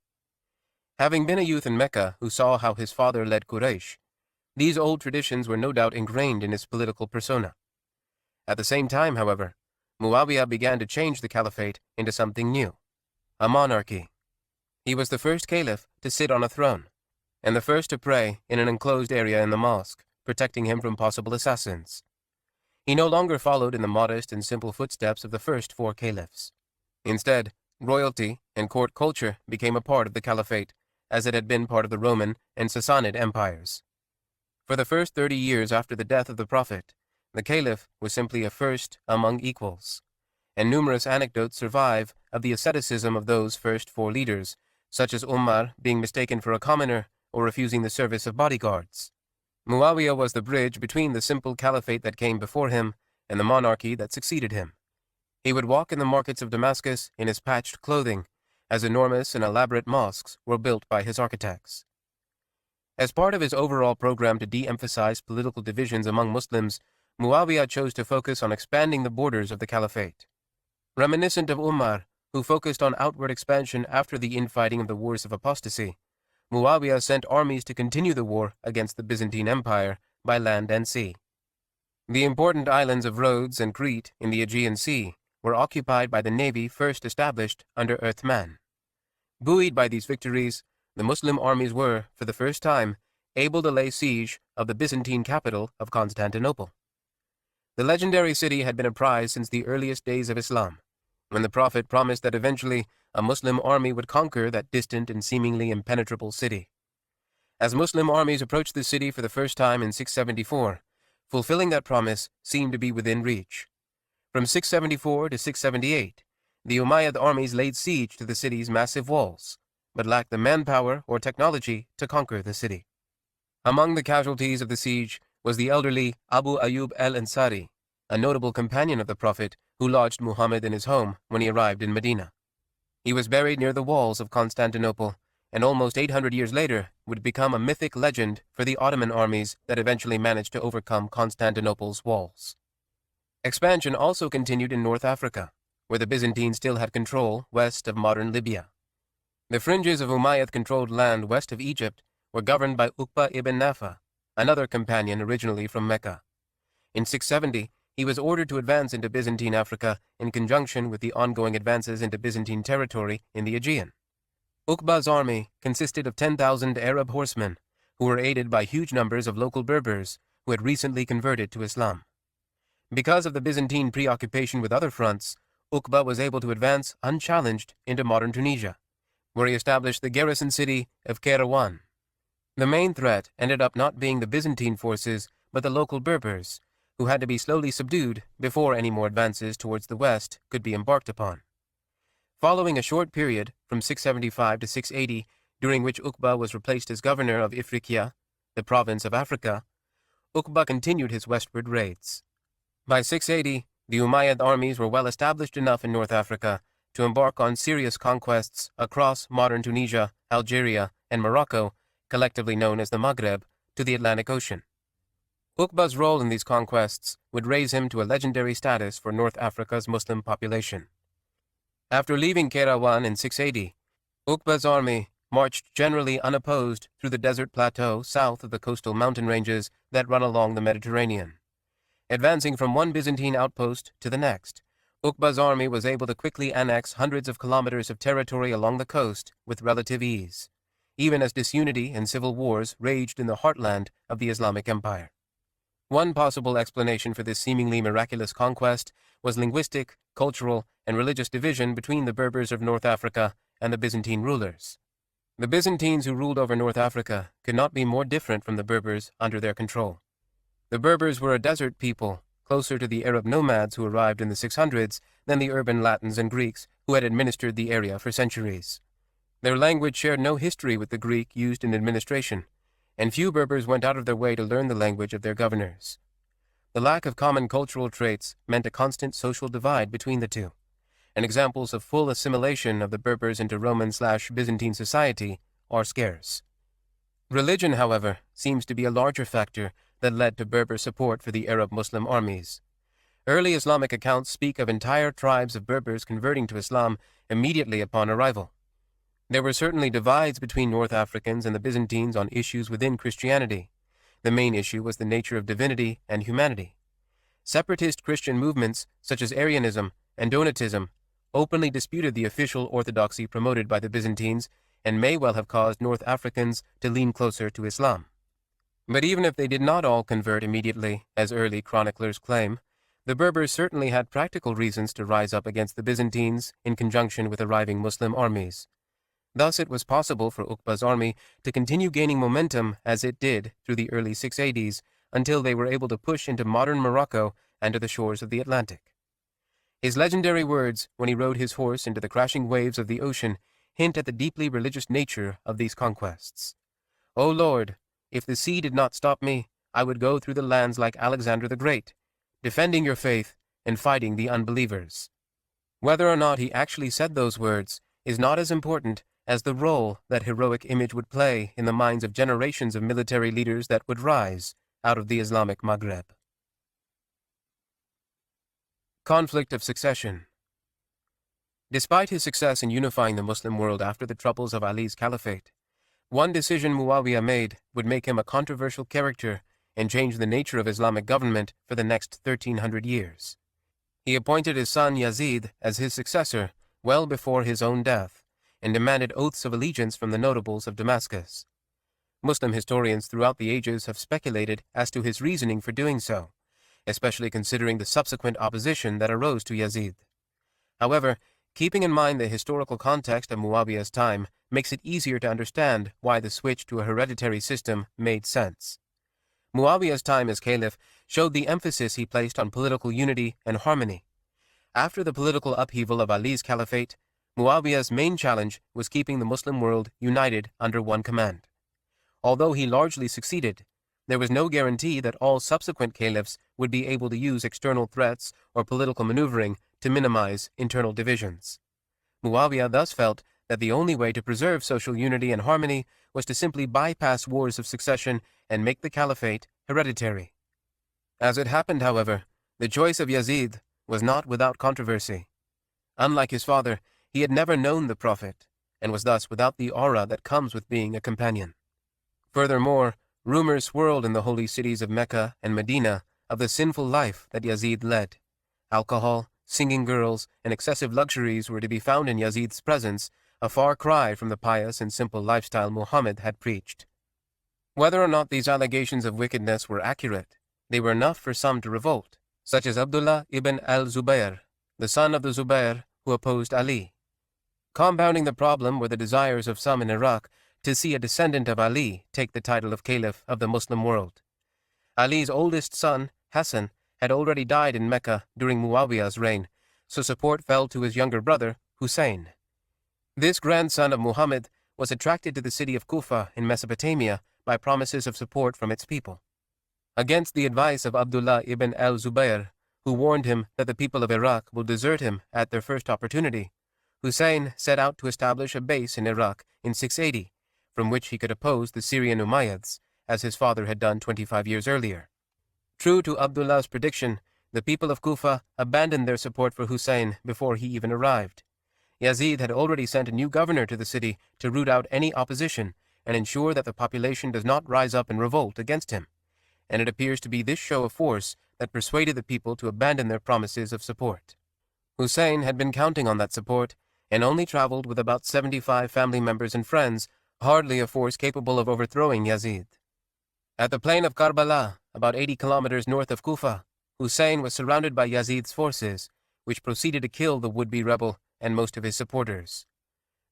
Having been a youth in Mecca who saw how his father led Quraysh, these old traditions were no doubt ingrained in his political persona. At the same time, however, Muawiyah began to change the caliphate into something new, a monarchy. He was the first caliph to sit on a throne, and the first to pray in an enclosed area in the mosque, protecting him from possible assassins. He no longer followed in the modest and simple footsteps of the first 4 caliphs. Instead, royalty and court culture became a part of the caliphate, as it had been part of the Roman and Sassanid empires. For the first 30 years after the death of the Prophet, the caliph was simply a first among equals, and numerous anecdotes survive of the asceticism of those first 4 leaders, such as Umar being mistaken for a commoner or refusing the service of bodyguards. Muawiyah was the bridge between the simple caliphate that came before him and the monarchy that succeeded him. He would walk in the markets of Damascus in his patched clothing, as enormous and elaborate mosques were built by his architects. As part of his overall program to de-emphasize political divisions among Muslims, Muawiyah chose to focus on expanding the borders of the caliphate. Reminiscent of Umar, who focused on outward expansion after the infighting of the Wars of Apostasy, Muawiyah sent armies to continue the war against the Byzantine Empire by land and sea. The important islands of Rhodes and Crete in the Aegean Sea were occupied by the navy first established under Uthman. Buoyed by these victories, the Muslim armies were, for the first time, able to lay siege of the Byzantine capital of Constantinople. The legendary city had been a prize since the earliest days of Islam, when the Prophet promised that eventually a Muslim army would conquer that distant and seemingly impenetrable city. As Muslim armies approached the city for the first time in 674, fulfilling that promise seemed to be within reach. From 674 to 678, the Umayyad armies laid siege to the city's massive walls, but lacked the manpower or technology to conquer the city. Among the casualties of the siege was the elderly Abu Ayyub al-Ansari, a notable companion of the Prophet who lodged Muhammad in his home when he arrived in Medina. He was buried near the walls of Constantinople, and almost 800 years later would become a mythic legend for the Ottoman armies that eventually managed to overcome Constantinople's walls. Expansion also continued in North Africa, where the Byzantines still had control west of modern Libya. The fringes of Umayyad-controlled land west of Egypt were governed by Uqba ibn Nafa, another companion originally from Mecca. In 670, he was ordered to advance into Byzantine Africa in conjunction with the ongoing advances into Byzantine territory in the Aegean. Uqba's army consisted of 10,000 Arab horsemen, who were aided by huge numbers of local Berbers who had recently converted to Islam. Because of the Byzantine preoccupation with other fronts, Uqba was able to advance unchallenged into modern Tunisia, where he established the garrison city of Kairouan. The main threat ended up not being the Byzantine forces, but the local Berbers, who had to be slowly subdued before any more advances towards the west could be embarked upon. Following a short period from 675 to 680, during which Uqba was replaced as governor of Ifriqiya, the province of Africa, Uqba continued his westward raids. By 680, the Umayyad armies were well established enough in North Africa to embark on serious conquests across modern Tunisia, Algeria, and Morocco, collectively known as the Maghreb, to the Atlantic Ocean. Uqba's role in these conquests would raise him to a legendary status for North Africa's Muslim population. After leaving Kairouan in 680, Uqba's army marched generally unopposed through the desert plateau south of the coastal mountain ranges that run along the Mediterranean. Advancing from one Byzantine outpost to the next, Uqba's army was able to quickly annex hundreds of kilometers of territory along the coast with relative ease, even as disunity and civil wars raged in the heartland of the Islamic Empire. One possible explanation for this seemingly miraculous conquest was linguistic, cultural, and religious division between the Berbers of North Africa and the Byzantine rulers. The Byzantines who ruled over North Africa could not be more different from the Berbers under their control. The Berbers were a desert people, closer to the Arab nomads who arrived in the 600s than the urban Latins and Greeks who had administered the area for centuries. Their language shared no history with the Greek used in administration, and few Berbers went out of their way to learn the language of their governors. The lack of common cultural traits meant a constant social divide between the two, and examples of full assimilation of the Berbers into Roman/Byzantine society are scarce. Religion, however, seems to be a larger factor that led to Berber support for the Arab Muslim armies. Early Islamic accounts speak of entire tribes of Berbers converting to Islam immediately upon arrival. There were certainly divides between North Africans and the Byzantines on issues within Christianity. The main issue was the nature of divinity and humanity. Separatist Christian movements such as Arianism and Donatism openly disputed the official orthodoxy promoted by the Byzantines and may well have caused North Africans to lean closer to Islam. But even if they did not all convert immediately, as early chroniclers claim, the Berbers certainly had practical reasons to rise up against the Byzantines in conjunction with arriving Muslim armies. Thus it was possible for Uqba's army to continue gaining momentum as it did through the early 680s until they were able to push into modern Morocco and to the shores of the Atlantic. His legendary words when he rode his horse into the crashing waves of the ocean hint at the deeply religious nature of these conquests. "O Lord, if the sea did not stop me, I would go through the lands like Alexander the Great, defending your faith and fighting the unbelievers." Whether or not he actually said those words is not as important as the role that heroic image would play in the minds of generations of military leaders that would rise out of the Islamic Maghreb. Conflict of succession. Despite his success in unifying the Muslim world after the troubles of Ali's caliphate, one decision Muawiyah made would make him a controversial character and change the nature of Islamic government for the next 1300 years. He appointed his son Yazid as his successor well before his own death, and demanded oaths of allegiance from the notables of Damascus. Muslim historians throughout the ages have speculated as to his reasoning for doing so, especially considering the subsequent opposition that arose to Yazid. However, keeping in mind the historical context of Muawiyah's time makes it easier to understand why the switch to a hereditary system made sense. Muawiyah's time as caliph showed the emphasis he placed on political unity and harmony. After the political upheaval of Ali's caliphate, Muawiyah's main challenge was keeping the Muslim world united under one command. Although he largely succeeded, there was no guarantee that all subsequent caliphs would be able to use external threats or political maneuvering to minimize internal divisions. Muawiyah thus felt that the only way to preserve social unity and harmony was to simply bypass wars of succession and make the caliphate hereditary. As it happened, however, the choice of Yazid was not without controversy. Unlike his father, he had never known the Prophet, and was thus without the aura that comes with being a companion. Furthermore, rumors swirled in the holy cities of Mecca and Medina of the sinful life that Yazid led. Alcohol, singing girls, and excessive luxuries were to be found in Yazid's presence, a far cry from the pious and simple lifestyle Muhammad had preached. Whether or not these allegations of wickedness were accurate, they were enough for some to revolt, such as Abdullah ibn al-Zubayr, the son of the Zubayr who opposed Ali. Compounding the problem were the desires of some in Iraq to see a descendant of Ali take the title of caliph of the Muslim world. Ali's oldest son, Hassan, had already died in Mecca during Muawiyah's reign, so support fell to his younger brother, Hussein. This grandson of Muhammad was attracted to the city of Kufa in Mesopotamia by promises of support from its people. Against the advice of Abdullah ibn al-Zubayr, who warned him that the people of Iraq will desert him at their first opportunity, Hussein set out to establish a base in Iraq in 680, from which he could oppose the Syrian Umayyads, as his father had done 25 years earlier. True to Abdullah's prediction, the people of Kufa abandoned their support for Hussein before he even arrived. Yazid had already sent a new governor to the city to root out any opposition and ensure that the population does not rise up in revolt against him, and it appears to be this show of force that persuaded the people to abandon their promises of support. Hussein had been counting on that support and only traveled with about 75 family members and friends, hardly a force capable of overthrowing Yazid. At the plain of Karbala, about 80 kilometers north of Kufa, Hussein was surrounded by Yazid's forces, which proceeded to kill the would-be rebel and most of his supporters.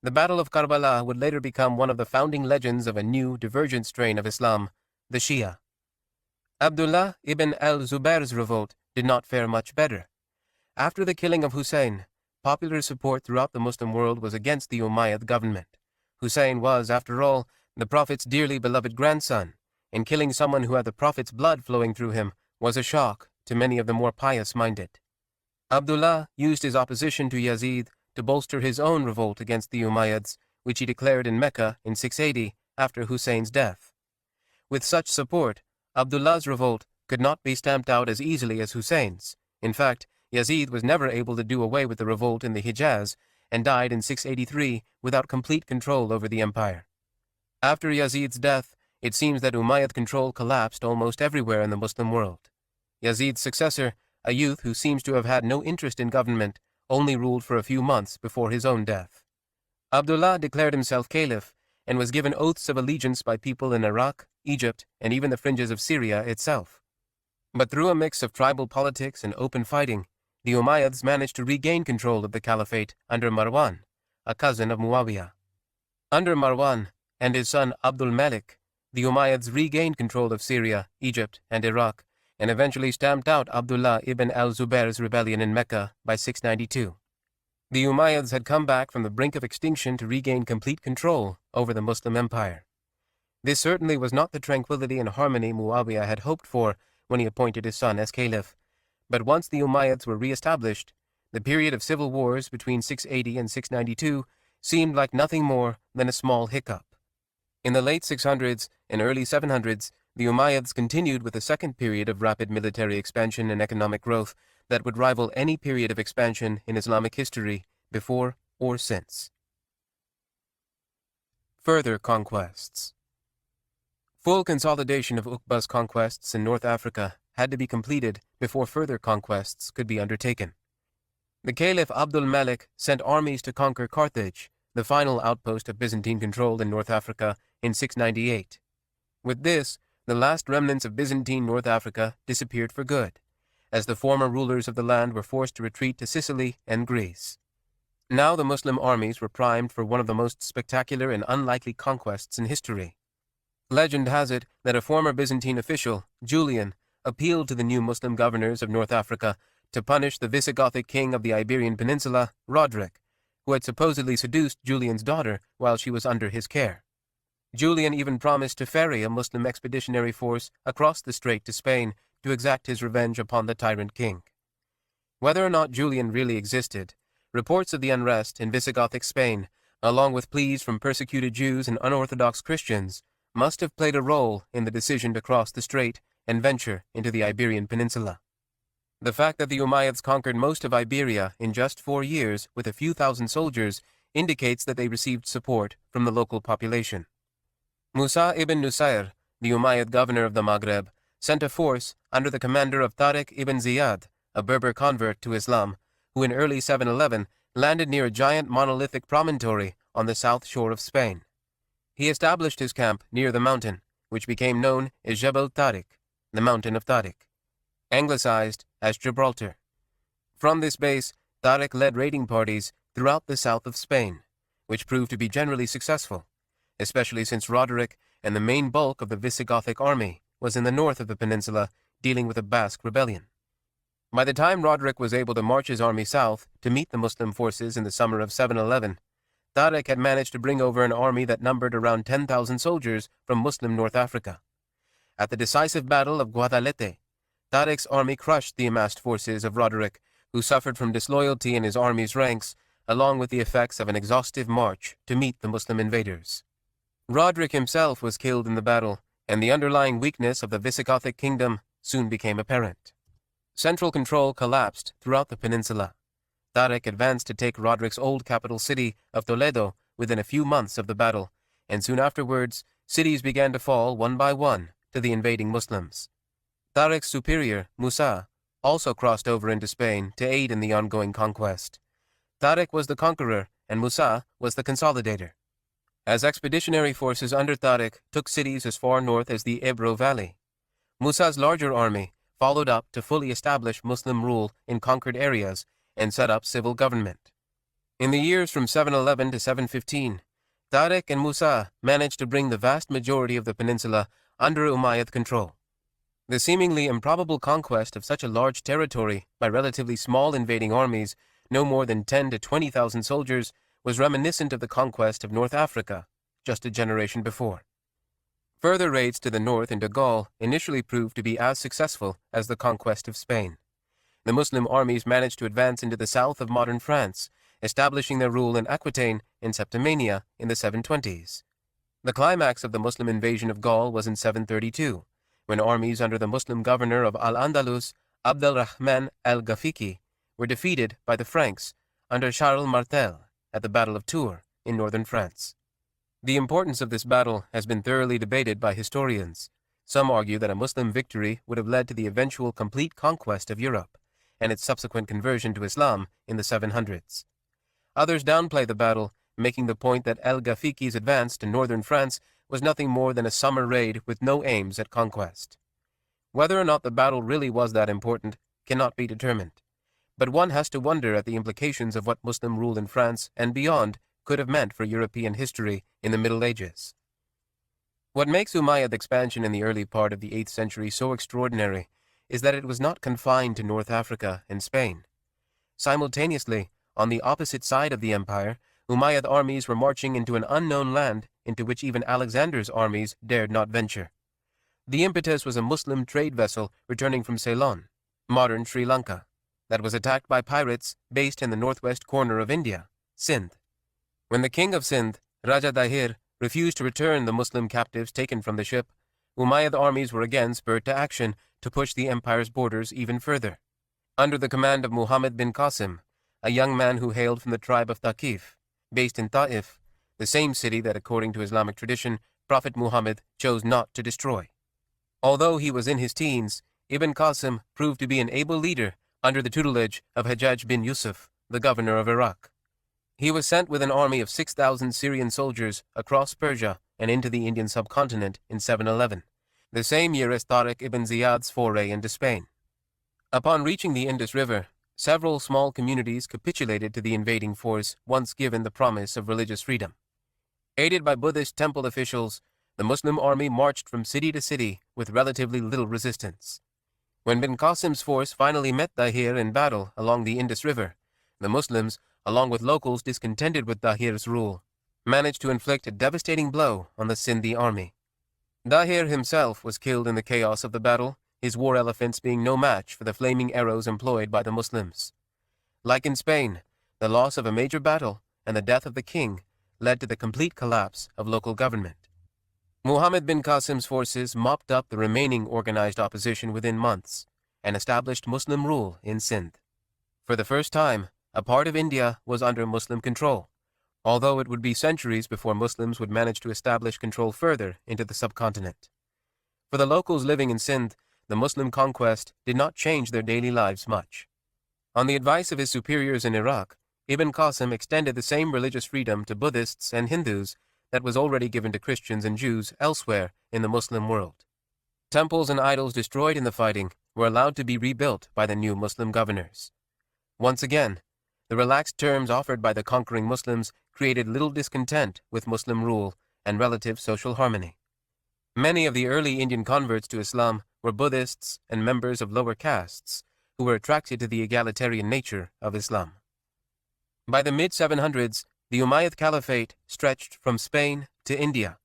The Battle of Karbala would later become one of the founding legends of a new, divergent strain of Islam, the Shia. Abdullah ibn al-Zubayr's revolt did not fare much better. After the killing of Hussein, popular support throughout the Muslim world was against the Umayyad government. Hussein was, after all, the Prophet's dearly beloved grandson, and killing someone who had the Prophet's blood flowing through him was a shock to many of the more pious-minded. Abdullah used his opposition to Yazid to bolster his own revolt against the Umayyads, which he declared in Mecca in 680 after Hussein's death. With such support, Abdullah's revolt could not be stamped out as easily as Hussein's. In fact, Yazid was never able to do away with the revolt in the Hijaz and died in 683 without complete control over the empire. After Yazid's death, it seems that Umayyad control collapsed almost everywhere in the Muslim world. Yazid's successor, a youth who seems to have had no interest in government, only ruled for a few months before his own death. Abdullah declared himself caliph and was given oaths of allegiance by people in Iraq, Egypt, and even the fringes of Syria itself. But through a mix of tribal politics and open fighting, the Umayyads managed to regain control of the caliphate under Marwan, a cousin of Muawiyah. Under Marwan and his son Abdul Malik, the Umayyads regained control of Syria, Egypt, and Iraq, and eventually stamped out Abdullah ibn al-Zubayr's rebellion in Mecca by 692. The Umayyads had come back from the brink of extinction to regain complete control over the Muslim empire. This certainly was not the tranquility and harmony Muawiyah had hoped for when he appointed his son as caliph, but once the Umayyads were re-established, the period of civil wars between 680 and 692 seemed like nothing more than a small hiccup. In the late 600s and early 700s, the Umayyads continued with a second period of rapid military expansion and economic growth that would rival any period of expansion in Islamic history before or since. Further conquests. Full consolidation of Uqba's conquests in North Africa had to be completed before further conquests could be undertaken. The Caliph Abdul Malik sent armies to conquer Carthage, the final outpost of Byzantine control in North Africa, in 698. With this, the last remnants of Byzantine North Africa disappeared for good, as the former rulers of the land were forced to retreat to Sicily and Greece. Now the Muslim armies were primed for one of the most spectacular and unlikely conquests in history. Legend has it that a former Byzantine official, Julian, appealed to the new Muslim governors of North Africa to punish the Visigothic king of the Iberian Peninsula, Roderick, who had supposedly seduced Julian's daughter while she was under his care. Julian even promised to ferry a Muslim expeditionary force across the strait to Spain to exact his revenge upon the tyrant king. Whether or not Julian really existed, reports of the unrest in Visigothic Spain, along with pleas from persecuted Jews and unorthodox Christians, must have played a role in the decision to cross the strait and venture into the Iberian Peninsula. The fact that the Umayyads conquered most of Iberia in just 4 years with a few thousand soldiers indicates that they received support from the local population. Musa ibn Nusayr, the Umayyad governor of the Maghreb, sent a force under the commander of Tariq ibn Ziyad, a Berber convert to Islam, who in early 711 landed near a giant monolithic promontory on the south shore of Spain. He established his camp near the mountain, which became known as Jebel Tariq, the mountain of Tariq, anglicized as Gibraltar. From this base, Tariq led raiding parties throughout the south of Spain, which proved to be generally successful, especially since Roderick and the main bulk of the Visigothic army was in the north of the peninsula dealing with a Basque rebellion. By the time Roderick was able to march his army south to meet the Muslim forces in the summer of 711, Tariq had managed to bring over an army that numbered around 10,000 soldiers from Muslim North Africa. At the decisive battle of Guadalete, Tariq's army crushed the amassed forces of Roderick, who suffered from disloyalty in his army's ranks, along with the effects of an exhaustive march to meet the Muslim invaders. Roderick himself was killed in the battle, and the underlying weakness of the Visigothic kingdom soon became apparent. Central control collapsed throughout the peninsula. Tariq advanced to take Roderick's old capital city of Toledo within a few months of the battle, and soon afterwards, cities began to fall one by one to the invading Muslims. Tariq's superior, Musa, also crossed over into Spain to aid in the ongoing conquest. Tariq was the conqueror, and Musa was the consolidator. As expeditionary forces under Tariq took cities as far north as the Ebro Valley, Musa's larger army followed up to fully establish Muslim rule in conquered areas and set up civil government. In the years from 711 to 715, Tariq and Musa managed to bring the vast majority of the peninsula under Umayyad control. The seemingly improbable conquest of such a large territory by relatively small invading armies, no more than 10 to 20,000 soldiers, was reminiscent of the conquest of North Africa just a generation before. Further raids to the north into Gaul initially proved to be as successful as the conquest of Spain. The Muslim armies managed to advance into the south of modern France, establishing their rule in Aquitaine and Septimania in the 720s. The climax of the Muslim invasion of Gaul was in 732, when armies under the Muslim governor of Al-Andalus, Abd al-Rahman al-Ghafiqi, were defeated by the Franks under Charles Martel at the Battle of Tours in northern France. The importance of this battle has been thoroughly debated by historians. Some argue that a Muslim victory would have led to the eventual complete conquest of Europe and its subsequent conversion to Islam in the 700s. Others downplay the battle, making the point that al-Ghafiqi's advance to northern France was nothing more than a summer raid with no aims at conquest. Whether or not the battle really was that important cannot be determined, but one has to wonder at the implications of what Muslim rule in France and beyond could have meant for European history in the Middle Ages. What makes Umayyad expansion in the early part of the 8th century so extraordinary is that it was not confined to North Africa and Spain. Simultaneously, on the opposite side of the empire, Umayyad armies were marching into an unknown land into which even Alexander's armies dared not venture. The impetus was a Muslim trade vessel returning from Ceylon, modern Sri Lanka, that was attacked by pirates based in the northwest corner of India, Sindh. When the king of Sindh, Raja Dahir, refused to return the Muslim captives taken from the ship, Umayyad armies were again spurred to action to push the empire's borders even further. Under the command of Muhammad bin Qasim, a young man who hailed from the tribe of Thaqif, based in Ta'if, the same city that, according to Islamic tradition, Prophet Muhammad chose not to destroy. Although he was in his teens, Ibn Qasim proved to be an able leader under the tutelage of Hajjaj bin Yusuf, the governor of Iraq. He was sent with an army of 6,000 Syrian soldiers across Persia and into the Indian subcontinent in 711, the same year as Tariq ibn Ziyad's foray into Spain. Upon reaching the Indus River, several small communities capitulated to the invading force once given the promise of religious freedom. Aided by Buddhist temple officials, the Muslim army marched from city to city with relatively little resistance. When bin Qasim's force finally met Dahir in battle along the Indus River, the Muslims, along with locals discontented with Dahir's rule, managed to inflict a devastating blow on the Sindhi army. Dahir himself was killed in the chaos of the battle, his war elephants being no match for the flaming arrows employed by the Muslims. Like in Spain, the loss of a major battle and the death of the king led to the complete collapse of local government. Muhammad bin Qasim's forces mopped up the remaining organized opposition within months and established Muslim rule in Sindh. For the first time, a part of India was under Muslim control, although it would be centuries before Muslims would manage to establish control further into the subcontinent. For the locals living in Sindh, the Muslim conquest did not change their daily lives much. On the advice of his superiors in Iraq, Ibn Qasim extended the same religious freedom to Buddhists and Hindus that was already given to Christians and Jews elsewhere in the Muslim world. Temples and idols destroyed in the fighting were allowed to be rebuilt by the new Muslim governors. Once again, the relaxed terms offered by the conquering Muslims created little discontent with Muslim rule and relative social harmony. Many of the early Indian converts to Islam were Buddhists and members of lower castes who were attracted to the egalitarian nature of Islam. By the mid-700s, the Umayyad Caliphate stretched from Spain to India,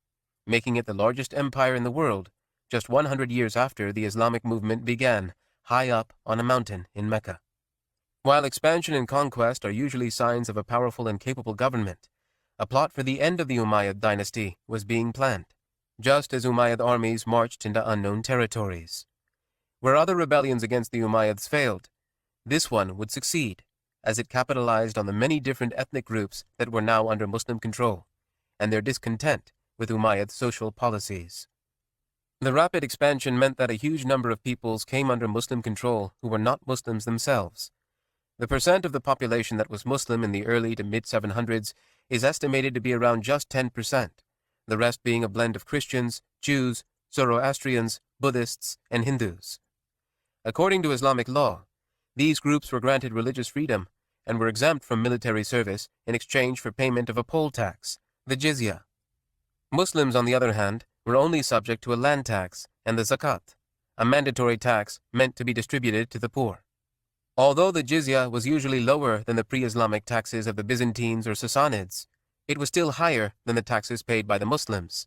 making it the largest empire in the world just 100 years after the Islamic movement began, high up on a mountain in Mecca. While expansion and conquest are usually signs of a powerful and capable government, a plot for the end of the Umayyad dynasty was being planned, just as Umayyad armies marched into unknown territories. Where other rebellions against the Umayyads failed, this one would succeed, as it capitalized on the many different ethnic groups that were now under Muslim control, and their discontent with Umayyad social policies. The rapid expansion meant that a huge number of peoples came under Muslim control who were not Muslims themselves. The percent of the population that was Muslim in the early to mid-700s is estimated to be around just 10%, the rest being a blend of Christians, Jews, Zoroastrians, Buddhists, and Hindus. According to Islamic law, these groups were granted religious freedom and were exempt from military service in exchange for payment of a poll tax, the jizya. Muslims, on the other hand, were only subject to a land tax and the zakat, a mandatory tax meant to be distributed to the poor. Although the jizya was usually lower than the pre-Islamic taxes of the Byzantines or Sassanids, it was still higher than the taxes paid by the Muslims.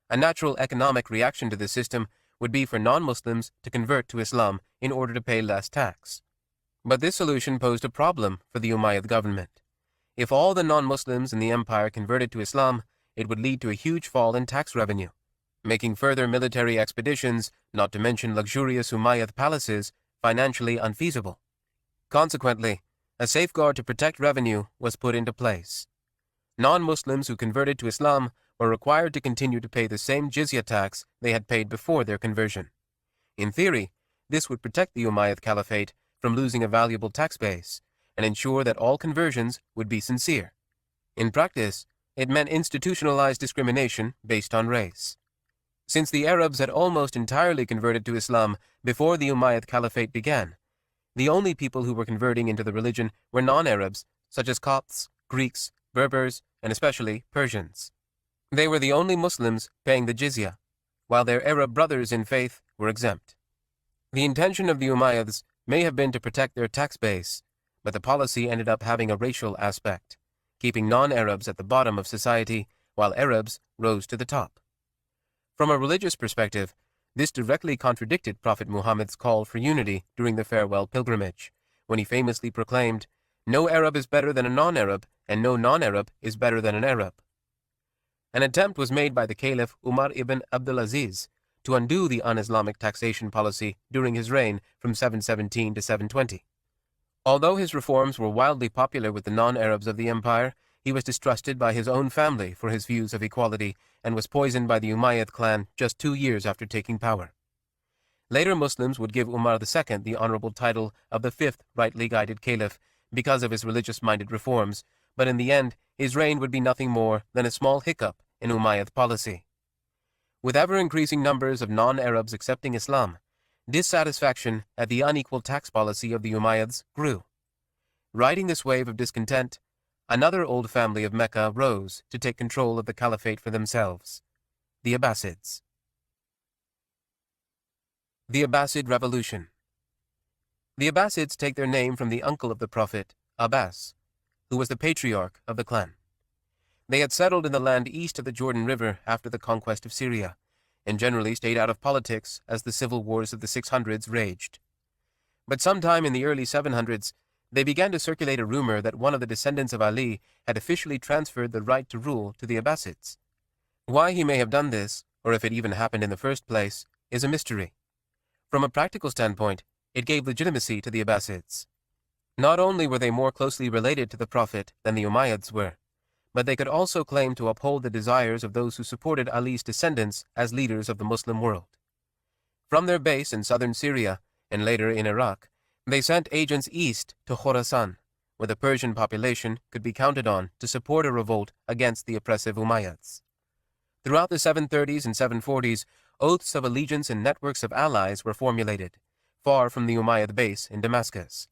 A natural economic reaction to this system would be for non-Muslims to convert to Islam in order to pay less tax. But this solution posed a problem for the Umayyad government. If all the non-Muslims in the empire converted to Islam, it would lead to a huge fall in tax revenue, making further military expeditions, not to mention luxurious Umayyad palaces, financially unfeasible. Consequently, a safeguard to protect revenue was put into place. Non-Muslims who converted to Islam were required to continue to pay the same jizya tax they had paid before their conversion. In theory, this would protect the Umayyad Caliphate from losing a valuable tax base and ensure that all conversions would be sincere. In practice, it meant institutionalized discrimination based on race. Since the Arabs had almost entirely converted to Islam before the Umayyad Caliphate began, the only people who were converting into the religion were non-Arabs, such as Copts, Greeks, Berbers, and especially Persians. They were the only Muslims paying the jizya, while their Arab brothers in faith were exempt. The intention of the Umayyads may have been to protect their tax base, but the policy ended up having a racial aspect, keeping non-Arabs at the bottom of society while Arabs rose to the top. From a religious perspective, this directly contradicted Prophet Muhammad's call for unity during the farewell pilgrimage, when he famously proclaimed, "No Arab is better than a non-Arab, and no non-Arab is better than an Arab." An attempt was made by the Caliph Umar ibn Abdulaziz to undo the un-Islamic taxation policy during his reign from 717 to 720. Although his reforms were wildly popular with the non-Arabs of the empire, he was distrusted by his own family for his views of equality and was poisoned by the Umayyad clan just 2 years after taking power. Later Muslims would give Umar II the honorable title of the fifth rightly guided caliph because of his religious-minded reforms, but in the end, his reign would be nothing more than a small hiccup in Umayyad policy. With ever-increasing numbers of non-Arabs accepting Islam, dissatisfaction at the unequal tax policy of the Umayyads grew. Riding this wave of discontent, another old family of Mecca rose to take control of the caliphate for themselves, the Abbasids. The Abbasid Revolution. The Abbasids take their name from the uncle of the Prophet, Abbas, who was the patriarch of the clan. They had settled in the land east of the Jordan River after the conquest of Syria, and generally stayed out of politics as the civil wars of the 600s raged. But sometime in the early 700s, they began to circulate a rumor that one of the descendants of Ali had officially transferred the right to rule to the Abbasids. Why he may have done this, or if it even happened in the first place, is a mystery. From a practical standpoint, it gave legitimacy to the Abbasids. Not only were they more closely related to the Prophet than the Umayyads were, but they could also claim to uphold the desires of those who supported Ali's descendants as leaders of the Muslim world. From their base in southern Syria, and later in Iraq, they sent agents east to Khorasan, where the Persian population could be counted on to support a revolt against the oppressive Umayyads. Throughout the 730s and 740s, oaths of allegiance and networks of allies were formulated, far from the Umayyad base in Damascus,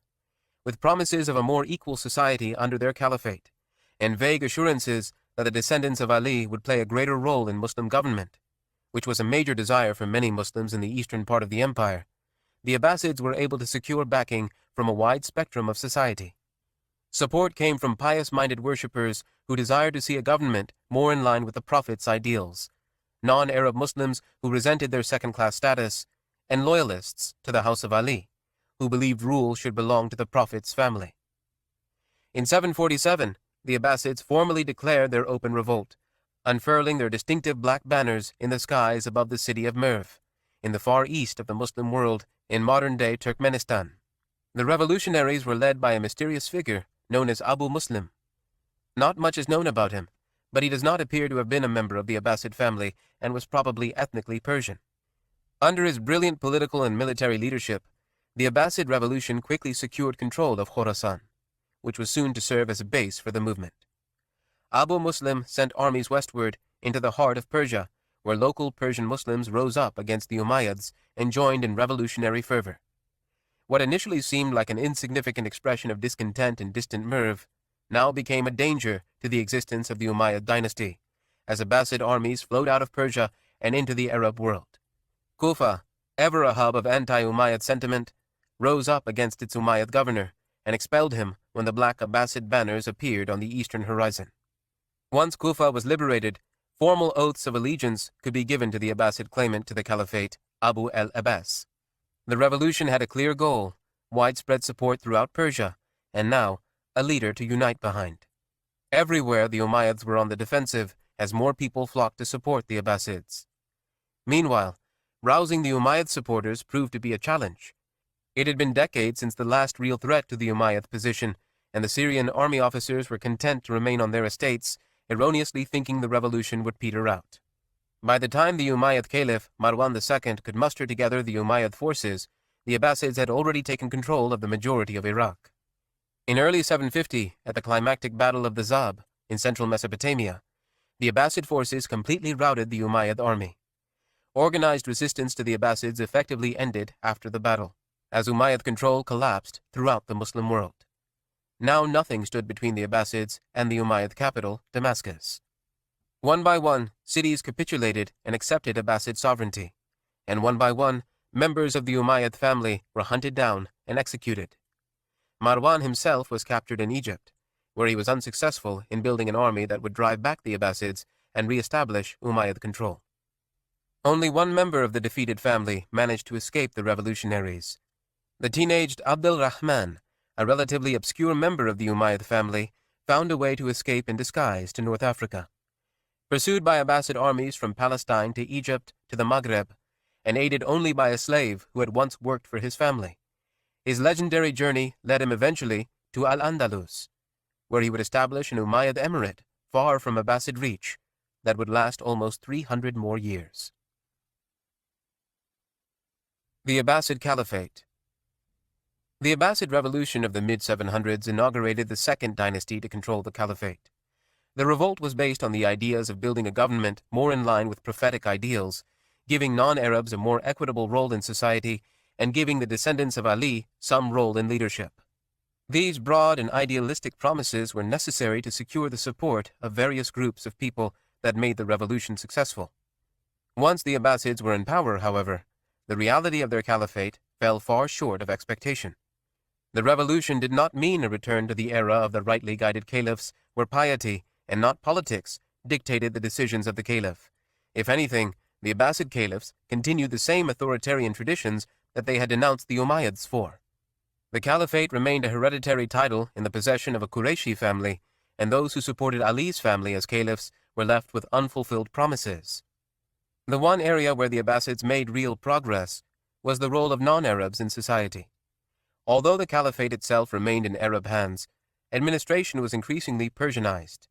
with promises of a more equal society under their caliphate, and vague assurances that the descendants of Ali would play a greater role in Muslim government, which was a major desire for many Muslims in the eastern part of the empire. The Abbasids were able to secure backing from a wide spectrum of society. Support came from pious-minded worshippers who desired to see a government more in line with the Prophet's ideals, non-Arab Muslims who resented their second-class status, and loyalists to the House of Ali, who believed rule should belong to the Prophet's family. In 747, the Abbasids formally declared their open revolt, unfurling their distinctive black banners in the skies above the city of Merv, in the far east of the Muslim world in modern-day Turkmenistan. The revolutionaries were led by a mysterious figure known as Abu Muslim. Not much is known about him, but he does not appear to have been a member of the Abbasid family and was probably ethnically Persian. Under his brilliant political and military leadership, the Abbasid revolution quickly secured control of Khorasan, which was soon to serve as a base for the movement. Abu Muslim sent armies westward into the heart of Persia, where local Persian Muslims rose up against the Umayyads and joined in revolutionary fervor. What initially seemed like an insignificant expression of discontent in distant Merv now became a danger to the existence of the Umayyad dynasty, as Abbasid armies flowed out of Persia and into the Arab world. Kufa, ever a hub of anti-Umayyad sentiment, rose up against its Umayyad governor and expelled him when the black Abbasid banners appeared on the eastern horizon. Once Kufa was liberated, formal oaths of allegiance could be given to the Abbasid claimant to the caliphate, Abu al-Abbas. The revolution had a clear goal, widespread support throughout Persia, and now a leader to unite behind. Everywhere the Umayyads were on the defensive as more people flocked to support the Abbasids. Meanwhile, rousing the Umayyad supporters proved to be a challenge. It had been decades since the last real threat to the Umayyad position, and the Syrian army officers were content to remain on their estates, erroneously thinking the revolution would peter out. By the time the Umayyad Caliph Marwan II could muster together the Umayyad forces, the Abbasids had already taken control of the majority of Iraq. In early 750, at the climactic Battle of the Zab in central Mesopotamia, the Abbasid forces completely routed the Umayyad army. Organized resistance to the Abbasids effectively ended after the battle, as Umayyad control collapsed throughout the Muslim world. Now nothing stood between the Abbasids and the Umayyad capital, Damascus. One by one, cities capitulated and accepted Abbasid sovereignty, and one by one, members of the Umayyad family were hunted down and executed. Marwan himself was captured in Egypt, where he was unsuccessful in building an army that would drive back the Abbasids and re-establish Umayyad control. Only one member of the defeated family managed to escape the revolutionaries. The teenaged Abdul Rahman, a relatively obscure member of the Umayyad family, found a way to escape in disguise to North Africa. Pursued by Abbasid armies from Palestine to Egypt to the Maghreb, and aided only by a slave who had once worked for his family, his legendary journey led him eventually to Al-Andalus, where he would establish an Umayyad emirate far from Abbasid reach that would last almost 300 more years. The Abbasid Caliphate. The Abbasid revolution of the mid-700s inaugurated the second dynasty to control the caliphate. The revolt was based on the ideas of building a government more in line with prophetic ideals, giving non-Arabs a more equitable role in society, and giving the descendants of Ali some role in leadership. These broad and idealistic promises were necessary to secure the support of various groups of people that made the revolution successful. Once the Abbasids were in power, however, the reality of their caliphate fell far short of expectation. The revolution did not mean a return to the era of the rightly guided caliphs, where piety, and not politics, dictated the decisions of the caliph. If anything, the Abbasid caliphs continued the same authoritarian traditions that they had denounced the Umayyads for. The caliphate remained a hereditary title in the possession of a Qurayshi family, and those who supported Ali's family as caliphs were left with unfulfilled promises. The one area where the Abbasids made real progress was the role of non-Arabs in society. Although the caliphate itself remained in Arab hands, administration was increasingly Persianized.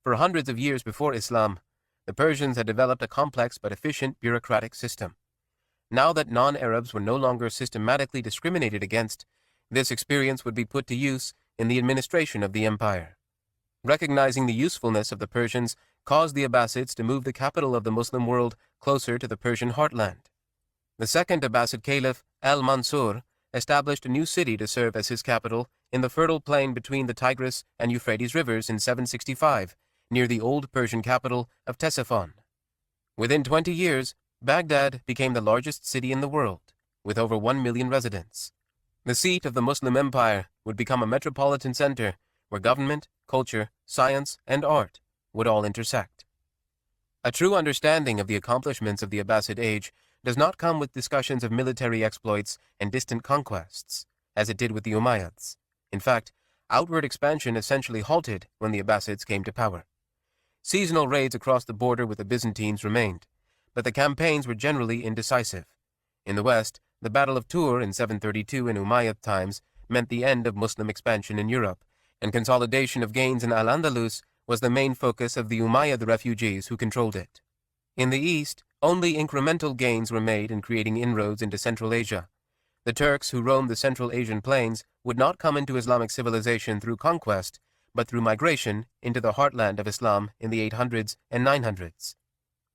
For hundreds of years before Islam, the Persians had developed a complex but efficient bureaucratic system. Now that non-Arabs were no longer systematically discriminated against, this experience would be put to use in the administration of the empire. Recognizing the usefulness of the Persians caused the Abbasids to move the capital of the Muslim world closer to the Persian heartland. The second Abbasid caliph, al-Mansur, established a new city to serve as his capital in the fertile plain between the Tigris and Euphrates rivers in 765, near the old Persian capital of Ctesiphon. Within 20 years, Baghdad became the largest city in the world, with over 1 million residents. The seat of the Muslim Empire would become a metropolitan center where government, culture, science, and art would all intersect. A true understanding of the accomplishments of the Abbasid age does not come with discussions of military exploits and distant conquests, as it did with the Umayyads. In fact, outward expansion essentially halted when the Abbasids came to power. Seasonal raids across the border with the Byzantines remained, but the campaigns were generally indecisive. In the west, the Battle of Tours in 732 in Umayyad times meant the end of Muslim expansion in Europe, and consolidation of gains in Al-Andalus was the main focus of the Umayyad refugees who controlled it. In the east, only incremental gains were made in creating inroads into Central Asia. The Turks who roamed the Central Asian plains would not come into Islamic civilization through conquest, but through migration into the heartland of Islam in the 800s and 900s.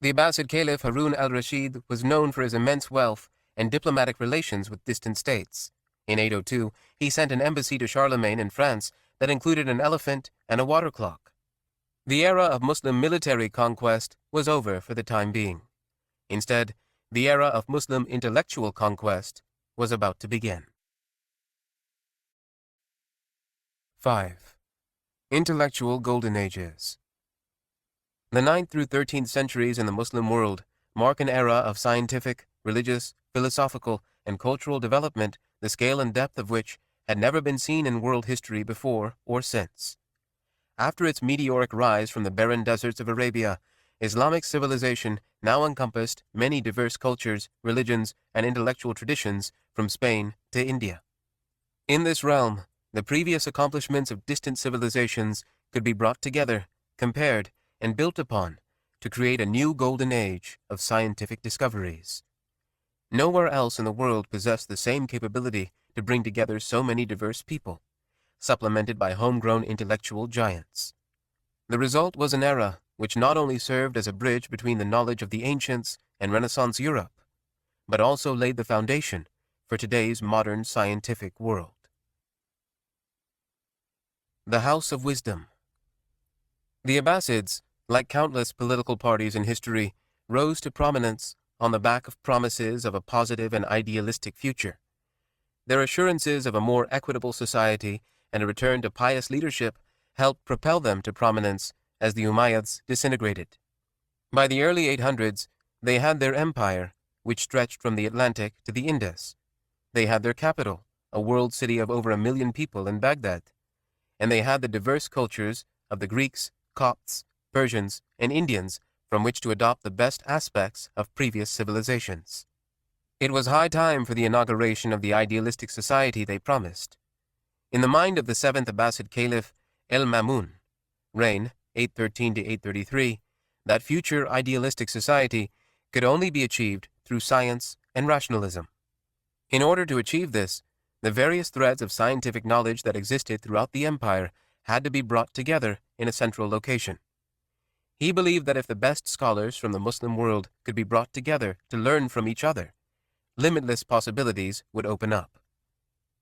The Abbasid Caliph Harun al-Rashid was known for his immense wealth and diplomatic relations with distant states. In 802, he sent an embassy to Charlemagne in France that included an elephant and a water clock. The era of Muslim military conquest was over for the time being. Instead, the era of Muslim intellectual conquest was about to begin. 5. Intellectual Golden Ages. The 9th through 13th centuries in the Muslim world mark an era of scientific, religious, philosophical, and cultural development, the scale and depth of which had never been seen in world history before or since. After its meteoric rise from the barren deserts of Arabia, Islamic civilization now encompassed many diverse cultures, religions, and intellectual traditions from Spain to India. In this realm, the previous accomplishments of distant civilizations could be brought together, compared, and built upon to create a new golden age of scientific discoveries. Nowhere else in the world possessed the same capability to bring together so many diverse people, supplemented by homegrown intellectual giants. The result was an era which not only served as a bridge between the knowledge of the ancients and Renaissance Europe, but also laid the foundation for today's modern scientific world. The House of Wisdom. The Abbasids, like countless political parties in history, rose to prominence on the back of promises of a positive and idealistic future. Their assurances of a more equitable society and a return to pious leadership helped propel them to prominence as the Umayyads disintegrated. By the early 800s, they had their empire, which stretched from the Atlantic to the Indus. They had their capital, a world city of over 1 million people in Baghdad. And they had the diverse cultures of the Greeks, Copts, Persians, and Indians from which to adopt the best aspects of previous civilizations. It was high time for the inauguration of the idealistic society they promised. In the mind of the 7th Abbasid Caliph el-Mamun, reign 813 to 833, that future idealistic society could only be achieved through science and rationalism. In order to achieve this, the various threads of scientific knowledge that existed throughout the empire had to be brought together in a central location. He believed that if the best scholars from the Muslim world could be brought together to learn from each other, limitless possibilities would open up.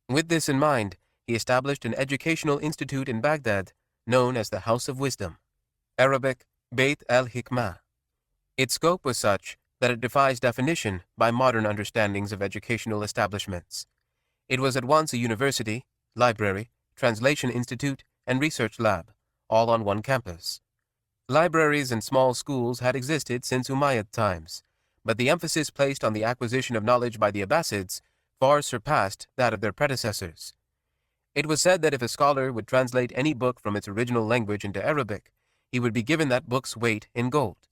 With this in mind, he established an educational institute in Baghdad known as the House of Wisdom, Arabic Beit al-Hikmah. Its scope was such that it defies definition by modern understandings of educational establishments. It was at once a university, library, translation institute, and research lab, all on one campus. Libraries and small schools had existed since Umayyad times, but the emphasis placed on the acquisition of knowledge by the Abbasids far surpassed that of their predecessors. It was said that if a scholar would translate any book from its original language into Arabic, he would be given that book's weight in gold.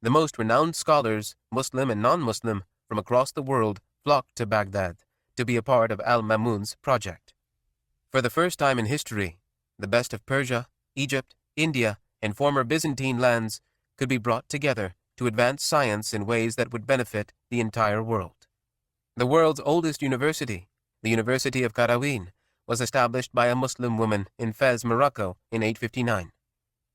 The most renowned scholars, Muslim and non-Muslim, from across the world flocked to Baghdad to be a part of al-Mamun's project. For the first time in history, the best of Persia, Egypt, India, and former Byzantine lands could be brought together to advance science in ways that would benefit the entire world. The world's oldest university, the University of Qarawin, was established by a Muslim woman in Fez, Morocco in 859.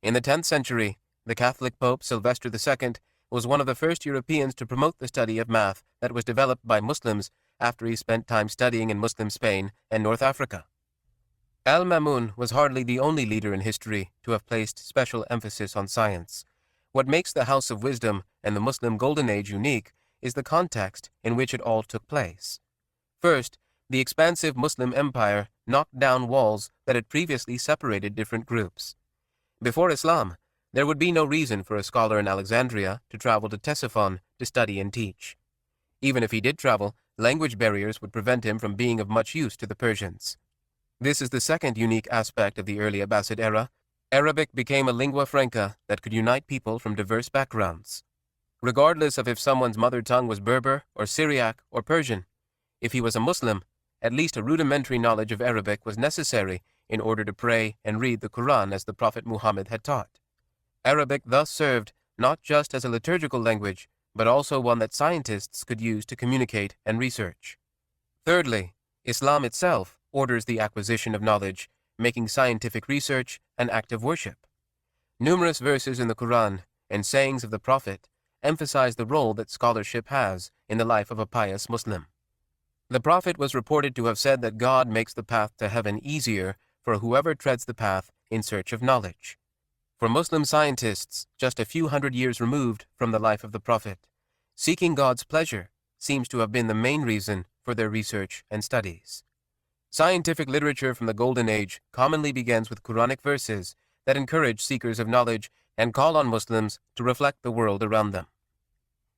In the 10th century, the Catholic Pope Sylvester II was one of the first Europeans to promote the study of math that was developed by Muslims after he spent time studying in Muslim Spain and North Africa. Al-Mamun was hardly the only leader in history to have placed special emphasis on science. What makes the House of Wisdom and the Muslim Golden Age unique is the context in which it all took place. First, the expansive Muslim empire knocked down walls that had previously separated different groups. Before Islam, there would be no reason for a scholar in Alexandria to travel to Ctesiphon to study and teach. Even if he did travel, language barriers would prevent him from being of much use to the Persians. This is the second unique aspect of the early Abbasid era. Arabic became a lingua franca that could unite people from diverse backgrounds. Regardless of if someone's mother tongue was Berber or Syriac or Persian, if he was a Muslim, at least a rudimentary knowledge of Arabic was necessary in order to pray and read the Quran as the Prophet Muhammad had taught. Arabic thus served not just as a liturgical language, but also one that scientists could use to communicate and research. Thirdly, Islam itself orders the acquisition of knowledge, making scientific research an act of worship. Numerous verses in the Quran and sayings of the Prophet emphasize the role that scholarship has in the life of a pious Muslim. The Prophet was reported to have said that God makes the path to heaven easier for whoever treads the path in search of knowledge. For Muslim scientists, just a few hundred years removed from the life of the Prophet, seeking God's pleasure seems to have been the main reason for their research and studies. Scientific literature from the Golden Age commonly begins with Quranic verses that encourage seekers of knowledge and call on Muslims to reflect the world around them.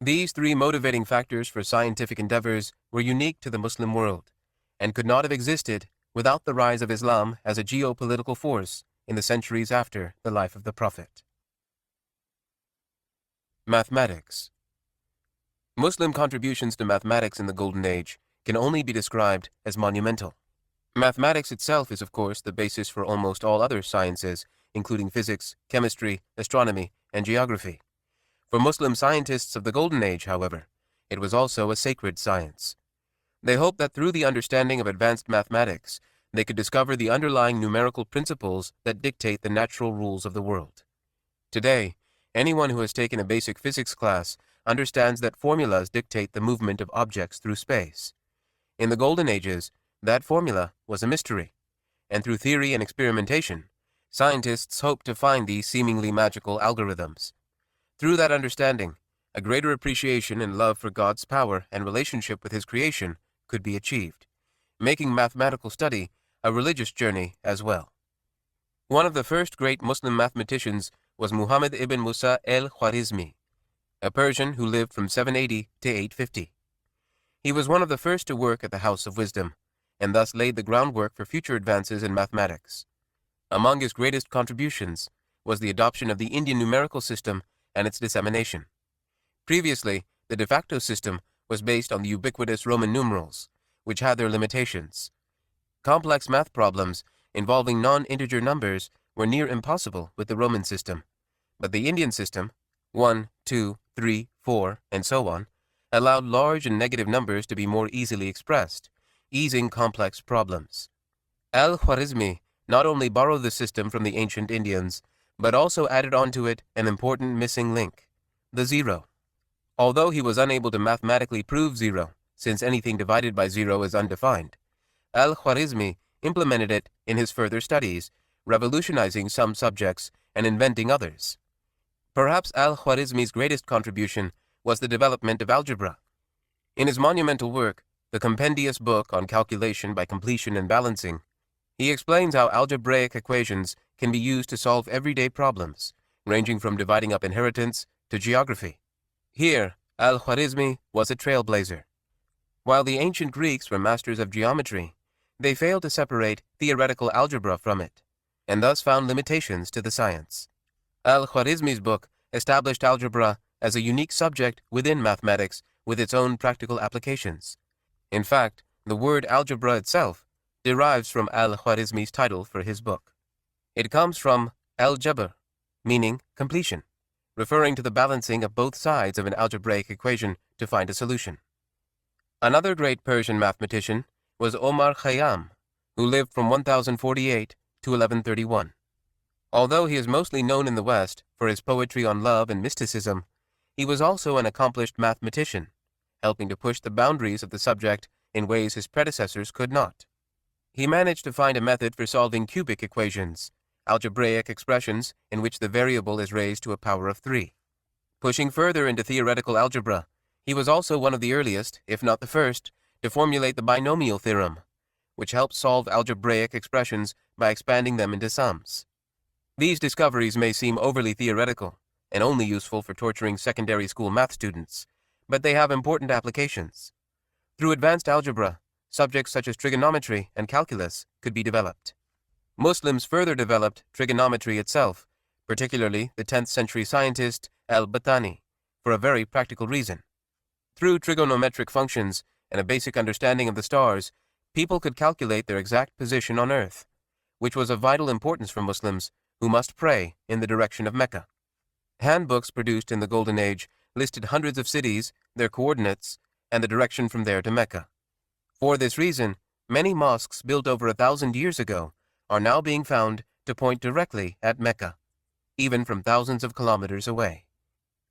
These three motivating factors for scientific endeavors were unique to the Muslim world and could not have existed without the rise of Islam as a geopolitical force in the centuries after the life of the Prophet. Mathematics. Muslim contributions to mathematics in the Golden Age can only be described as monumental. Mathematics itself is, of course, the basis for almost all other sciences, including physics, chemistry, astronomy, and geography. For Muslim scientists of the Golden Age, however, it was also a sacred science. They hoped that through the understanding of advanced mathematics, they could discover the underlying numerical principles that dictate the natural rules of the world. Today, anyone who has taken a basic physics class understands that formulas dictate the movement of objects through space. In the Golden Ages, that formula was a mystery, and through theory and experimentation, scientists hoped to find these seemingly magical algorithms. Through that understanding, a greater appreciation and love for God's power and relationship with His creation could be achieved, making mathematical study a religious journey as well. One of the first great Muslim mathematicians was Muhammad ibn Musa al-Khwarizmi, a Persian who lived from 780 to 850. He was one of the first to work at the House of Wisdom, and thus laid the groundwork for future advances in mathematics. Among his greatest contributions was the adoption of the Indian numerical system and its dissemination. Previously, the de facto system was based on the ubiquitous Roman numerals, which had their limitations. Complex math problems involving non-integer numbers were near impossible with the Roman system, but the Indian system, 1, 2, 3, 4, and so on, allowed large and negative numbers to be more easily expressed, easing complex problems. Al-Khwarizmi not only borrowed the system from the ancient Indians, but also added onto it an important missing link, the zero. Although he was unable to mathematically prove zero, since anything divided by 0 is undefined. Al-Khwarizmi implemented it in his further studies, revolutionizing some subjects and inventing others. Perhaps Al-Khwarizmi's greatest contribution was the development of algebra. In his monumental work, the compendious book on calculation by completion and balancing, he explains how algebraic equations can be used to solve everyday problems, ranging from dividing up inheritance to geography. Here, Al-Khwarizmi was a trailblazer. While the ancient Greeks were masters of geometry, they failed to separate theoretical algebra from it, and thus found limitations to the science. Al-Khwarizmi's book established algebra as a unique subject within mathematics with its own practical applications. In fact, the word algebra itself derives from Al-Khwarizmi's title for his book. It comes from al-jabr, meaning completion, referring to the balancing of both sides of an algebraic equation to find a solution. Another great Persian mathematician was Omar Khayyam, who lived from 1048 to 1131. Although he is mostly known in the West for his poetry on love and mysticism, he was also an accomplished mathematician, helping to push the boundaries of the subject in ways his predecessors could not. He managed to find a method for solving cubic equations, algebraic expressions in which the variable is raised to a power of 3. Pushing further into theoretical algebra, he was also one of the earliest, if not the first, to formulate the binomial theorem, which helps solve algebraic expressions by expanding them into sums. These discoveries may seem overly theoretical and only useful for torturing secondary school math students, but they have important applications. Through advanced algebra, subjects such as trigonometry and calculus could be developed. Muslims further developed trigonometry itself, particularly the 10th century scientist al-Battani, for a very practical reason. Through trigonometric functions and a basic understanding of the stars, people could calculate their exact position on Earth, which was of vital importance for Muslims who must pray in the direction of Mecca. Handbooks produced in the Golden Age listed hundreds of cities, their coordinates, and the direction from there to Mecca. For this reason, many mosques built over 1,000 years ago are now being found to point directly at Mecca, even from thousands of kilometers away.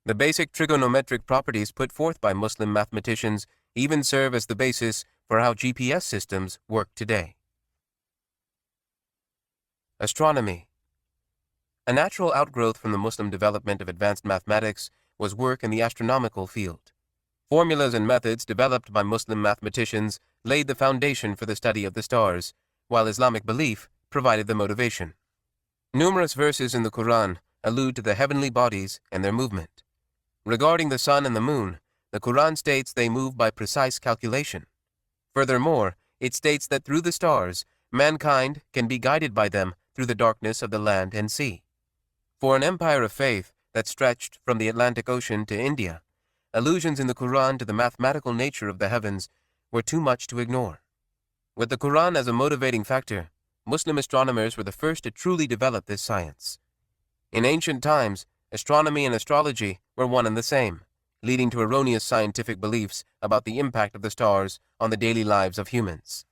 The basic trigonometric properties put forth by Muslim mathematicians even serve as the basis for how GPS systems work today. Astronomy. A natural outgrowth from the Muslim development of advanced mathematics was work in the astronomical field. Formulas and methods developed by Muslim mathematicians laid the foundation for the study of the stars, while Islamic belief provided the motivation. Numerous verses in the Quran allude to the heavenly bodies and their movement. Regarding the sun and the moon, the Quran states they move by precise calculation. Furthermore, it states that through the stars, mankind can be guided by them through the darkness of the land and sea. For an empire of faith that stretched from the Atlantic Ocean to India, allusions in the Quran to the mathematical nature of the heavens were too much to ignore. With the Quran as a motivating factor, Muslim astronomers were the first to truly develop this science. In ancient times, astronomy and astrology were one and the same, leading to erroneous scientific beliefs about the impact of the stars on the daily lives of humans.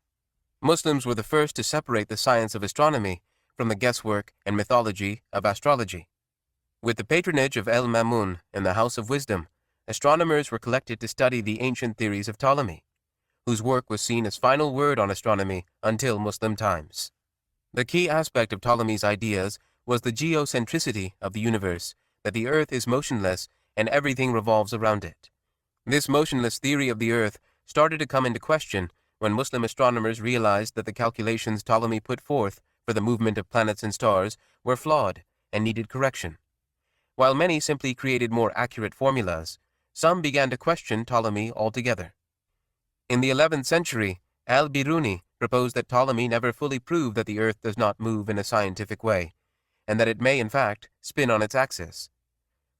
Muslims were the first to separate the science of astronomy from the guesswork and mythology of astrology. With the patronage of El-Mamun and the House of Wisdom, astronomers were collected to study the ancient theories of Ptolemy, whose work was seen as final word on astronomy until Muslim times. The key aspect of Ptolemy's ideas was the geocentricity of the universe, that the earth is motionless and everything revolves around it. This motionless theory of the earth started to come into question when Muslim astronomers realized that the calculations Ptolemy put forth for the movement of planets and stars were flawed and needed correction. While many simply created more accurate formulas, some began to question Ptolemy altogether. In the 11th century, al-Biruni proposed that Ptolemy never fully proved that the earth does not move in a scientific way, and that it may in fact spin on its axis.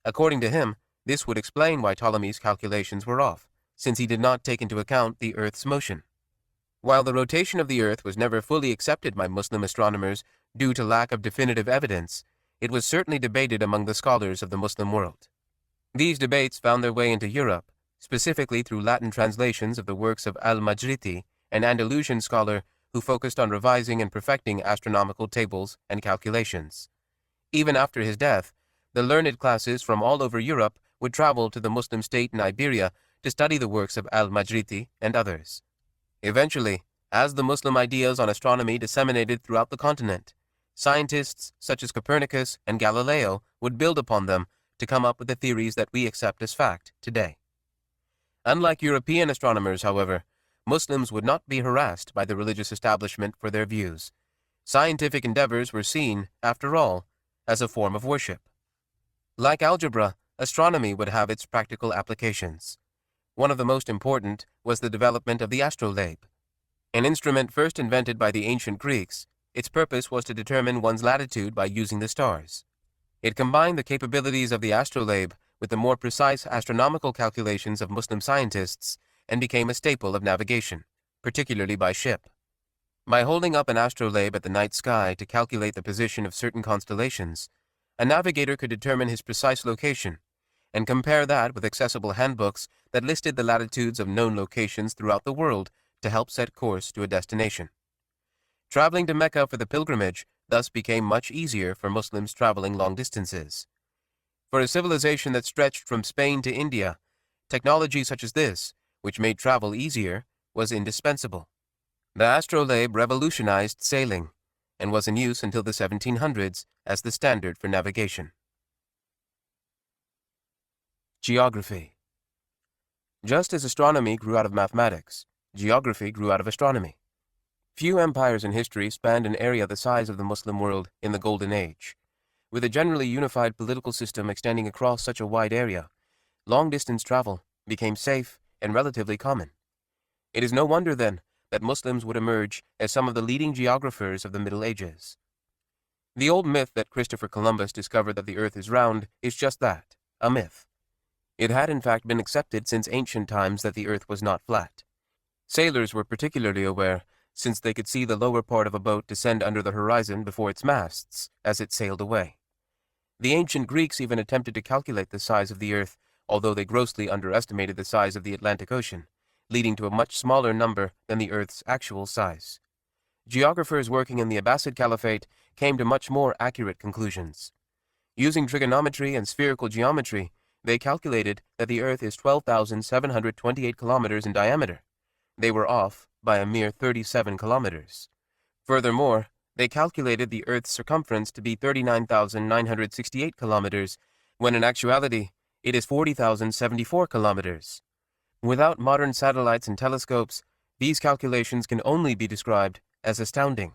According to him, this would explain why Ptolemy's calculations were off, since he did not take into account the earth's motion. While the rotation of the earth was never fully accepted by Muslim astronomers due to lack of definitive evidence, it was certainly debated among the scholars of the Muslim world. These debates found their way into Europe, specifically through Latin translations of the works of al-Majriti, an Andalusian scholar who focused on revising and perfecting astronomical tables and calculations. Even after his death, the learned classes from all over Europe would travel to the Muslim state in Iberia to study the works of al-Majriti and others. Eventually, as the Muslim ideas on astronomy disseminated throughout the continent, scientists such as Copernicus and Galileo would build upon them to come up with the theories that we accept as fact today. Unlike European astronomers, however, Muslims would not be harassed by the religious establishment for their views. Scientific endeavors were seen, after all, as a form of worship. Like algebra, astronomy would have its practical applications. One of the most important was the development of the astrolabe. An instrument first invented by the ancient Greeks, its purpose was to determine one's latitude by using the stars. It combined the capabilities of the astrolabe with the more precise astronomical calculations of Muslim scientists and became a staple of navigation, particularly by ship. By holding up an astrolabe at the night sky to calculate the position of certain constellations, a navigator could determine his precise location and compare that with accessible handbooks that listed the latitudes of known locations throughout the world to help set course to a destination. Traveling to Mecca for the pilgrimage thus became much easier for Muslims traveling long distances. For a civilization that stretched from Spain to India, technology such as this, which made travel easier, was indispensable. The astrolabe revolutionized sailing and was in use until the 1700s as the standard for navigation. Geography. Just as astronomy grew out of mathematics, geography grew out of astronomy. Few empires in history spanned an area the size of the Muslim world in the Golden Age. With a generally unified political system extending across such a wide area, long-distance travel became safe and relatively common. It is no wonder, then, that Muslims would emerge as some of the leading geographers of the Middle Ages. The old myth that Christopher Columbus discovered that the earth is round is just that, a myth. It had in fact been accepted since ancient times that the earth was not flat. Sailors were particularly aware, since they could see the lower part of a boat descend under the horizon before its masts as it sailed away. The ancient Greeks even attempted to calculate the size of the earth, although they grossly underestimated the size of the Atlantic Ocean, leading to a much smaller number than the earth's actual size. Geographers working in the Abbasid Caliphate came to much more accurate conclusions. Using trigonometry and spherical geometry, they calculated that the earth is 12,728 kilometers in diameter. They were off by a mere 37 kilometers. Furthermore, they calculated the earth's circumference to be 39,968 kilometers, when in actuality it is 40,074 kilometers. Without modern satellites and telescopes, these calculations can only be described as astounding.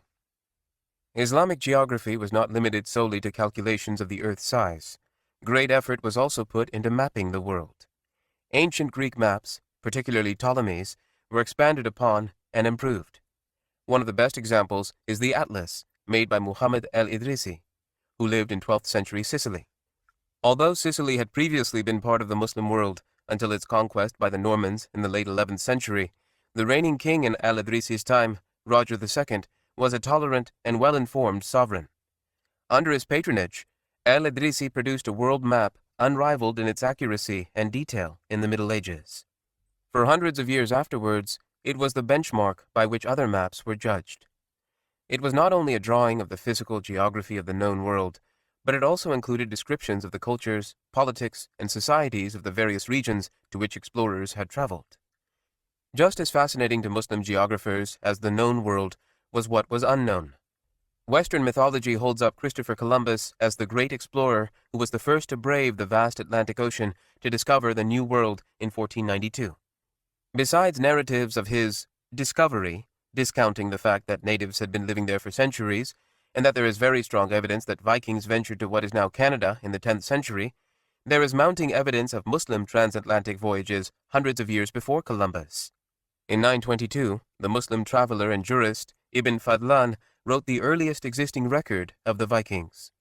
Islamic geography was not limited solely to calculations of the earth's size. Great effort was also put into mapping the world. Ancient Greek maps, particularly Ptolemy's, were expanded upon and improved. One of the best examples is the Atlas, made by Muhammad al-Idrisi, who lived in 12th century Sicily. Although Sicily had previously been part of the Muslim world until its conquest by the Normans in the late 11th century, the reigning king in al-Idrisi's time, Roger II, was a tolerant and well-informed sovereign. Under his patronage, al-Idrisi produced a world map unrivaled in its accuracy and detail in the Middle Ages. For hundreds of years afterwards, it was the benchmark by which other maps were judged. It was not only a drawing of the physical geography of the known world, but it also included descriptions of the cultures, politics, and societies of the various regions to which explorers had traveled. Just as fascinating to Muslim geographers as the known world was what was unknown. Western mythology holds up Christopher Columbus as the great explorer who was the first to brave the vast Atlantic Ocean to discover the New World in 1492. Besides narratives of his discovery, discounting the fact that natives had been living there for centuries, and that there is very strong evidence that Vikings ventured to what is now Canada in the 10th century, there is mounting evidence of Muslim transatlantic voyages hundreds of years before Columbus. In 922, the Muslim traveler and jurist Ibn Fadlan wrote the earliest existing record of the Vikings.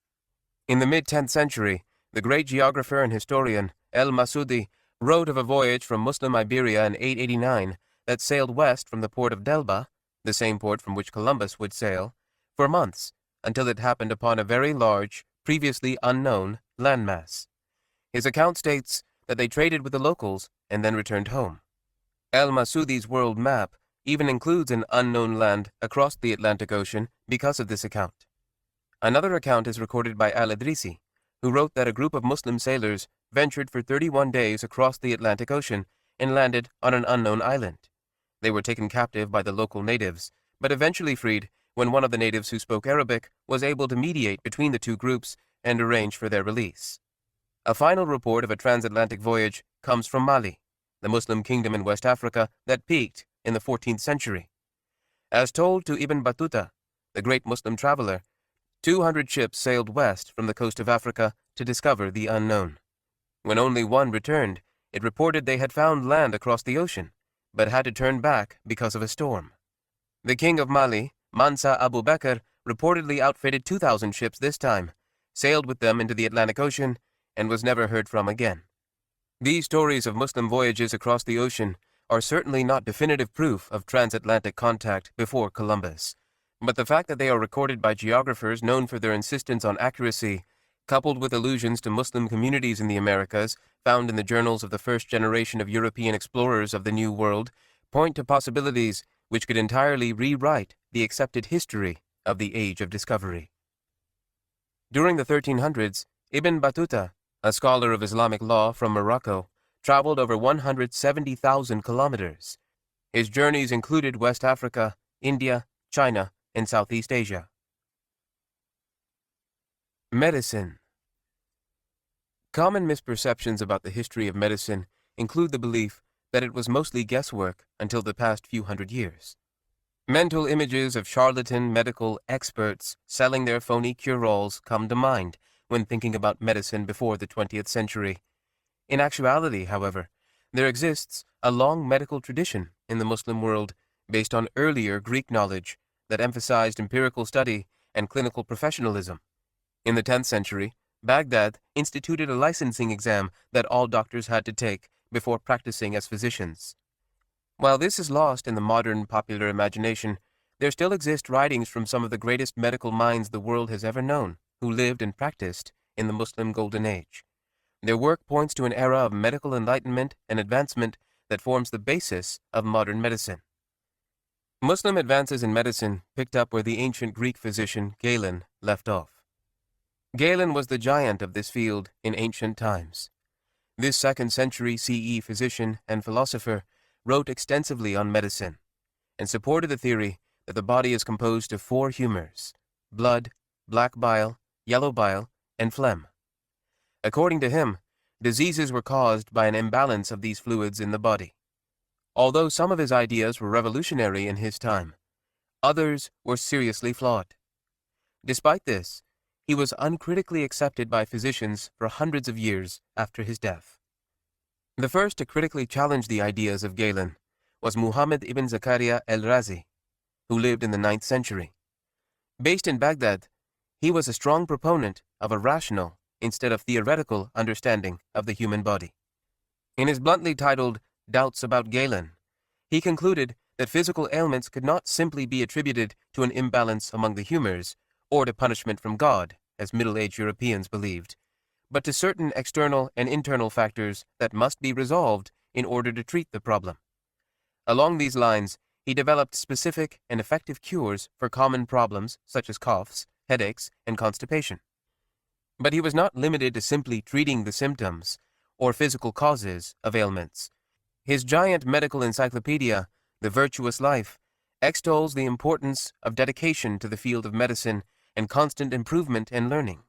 In the mid-10th century, the great geographer and historian El-Masudi wrote of a voyage from Muslim Iberia in 889 that sailed west from the port of Delba, the same port from which Columbus would sail, for months, until it happened upon a very large, previously unknown, landmass. His account states that they traded with the locals and then returned home. El-Masudi's world map even includes an unknown land across the Atlantic Ocean because of this account. Another account is recorded by al-Idrisi, who wrote that a group of Muslim sailors ventured for 31 days across the Atlantic Ocean and landed on an unknown island. They were taken captive by the local natives, but eventually freed when one of the natives who spoke Arabic was able to mediate between the two groups and arrange for their release. A final report of a transatlantic voyage comes from Mali, the Muslim kingdom in West Africa that peaked in the 14th century. As told to Ibn Battuta, the great Muslim traveler, 200 ships sailed west from the coast of Africa to discover the unknown. When only one returned, it reported they had found land across the ocean, but had to turn back because of a storm. The king of Mali, Mansa Abu Bakr, reportedly outfitted 2,000 ships this time, sailed with them into the Atlantic Ocean, and was never heard from again. These stories of Muslim voyages across the ocean are certainly not definitive proof of transatlantic contact before Columbus, but the fact that they are recorded by geographers known for their insistence on accuracy, coupled with allusions to Muslim communities in the Americas found in the journals of the first generation of European explorers of the New World, point to possibilities which could entirely rewrite the accepted history of the Age of Discovery. During the 1300s, Ibn Battuta, a scholar of Islamic law from Morocco, traveled over 170,000 kilometers. His journeys included West Africa, India, China, and Southeast Asia. Medicine. Common misperceptions about the history of medicine include the belief that it was mostly guesswork until the past few hundred years. Mental images of charlatan medical experts selling their phony cure-alls come to mind when thinking about medicine before the 20th century. In actuality, however, there exists a long medical tradition in the Muslim world based on earlier Greek knowledge that emphasized empirical study and clinical professionalism. In the 10th century, Baghdad instituted a licensing exam that all doctors had to take before practicing as physicians. While this is lost in the modern popular imagination, there still exist writings from some of the greatest medical minds the world has ever known, who lived and practiced in the Muslim Golden Age. Their work points to an era of medical enlightenment and advancement that forms the basis of modern medicine. Muslim advances in medicine picked up where the ancient Greek physician Galen left off. Galen was the giant of this field in ancient times. This 2nd century CE physician and philosopher wrote extensively on medicine and supported the theory that the body is composed of 4 humors: blood, black bile, yellow bile, and phlegm. According to him, diseases were caused by an imbalance of these fluids in the body. Although some of his ideas were revolutionary in his time, others were seriously flawed. Despite this, he was uncritically accepted by physicians for hundreds of years after his death. The first to critically challenge the ideas of Galen was Muhammad ibn Zakaria el-Razi, who lived in the 9th century. Based in Baghdad, he was a strong proponent of a rational instead of theoretical understanding of the human body. In his bluntly titled Doubts About Galen, he concluded that physical ailments could not simply be attributed to an imbalance among the humors or to punishment from God, as Middle-Age Europeans believed, but to certain external and internal factors that must be resolved in order to treat the problem. Along these lines, he developed specific and effective cures for common problems such as coughs, headaches, and constipation. But he was not limited to simply treating the symptoms or physical causes of ailments. His giant medical encyclopedia, The Virtuous Life, extols the importance of dedication to the field of medicine and constant improvement and learning.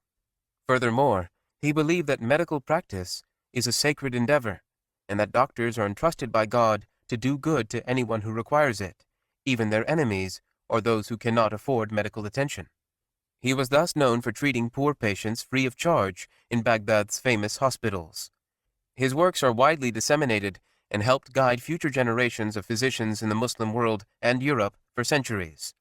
Furthermore, he believed that medical practice is a sacred endeavor, and that doctors are entrusted by God to do good to anyone who requires it, even their enemies or those who cannot afford medical attention. He was thus known for treating poor patients free of charge in Baghdad's famous hospitals. His works are widely disseminated and helped guide future generations of physicians in the Muslim world and Europe for centuries.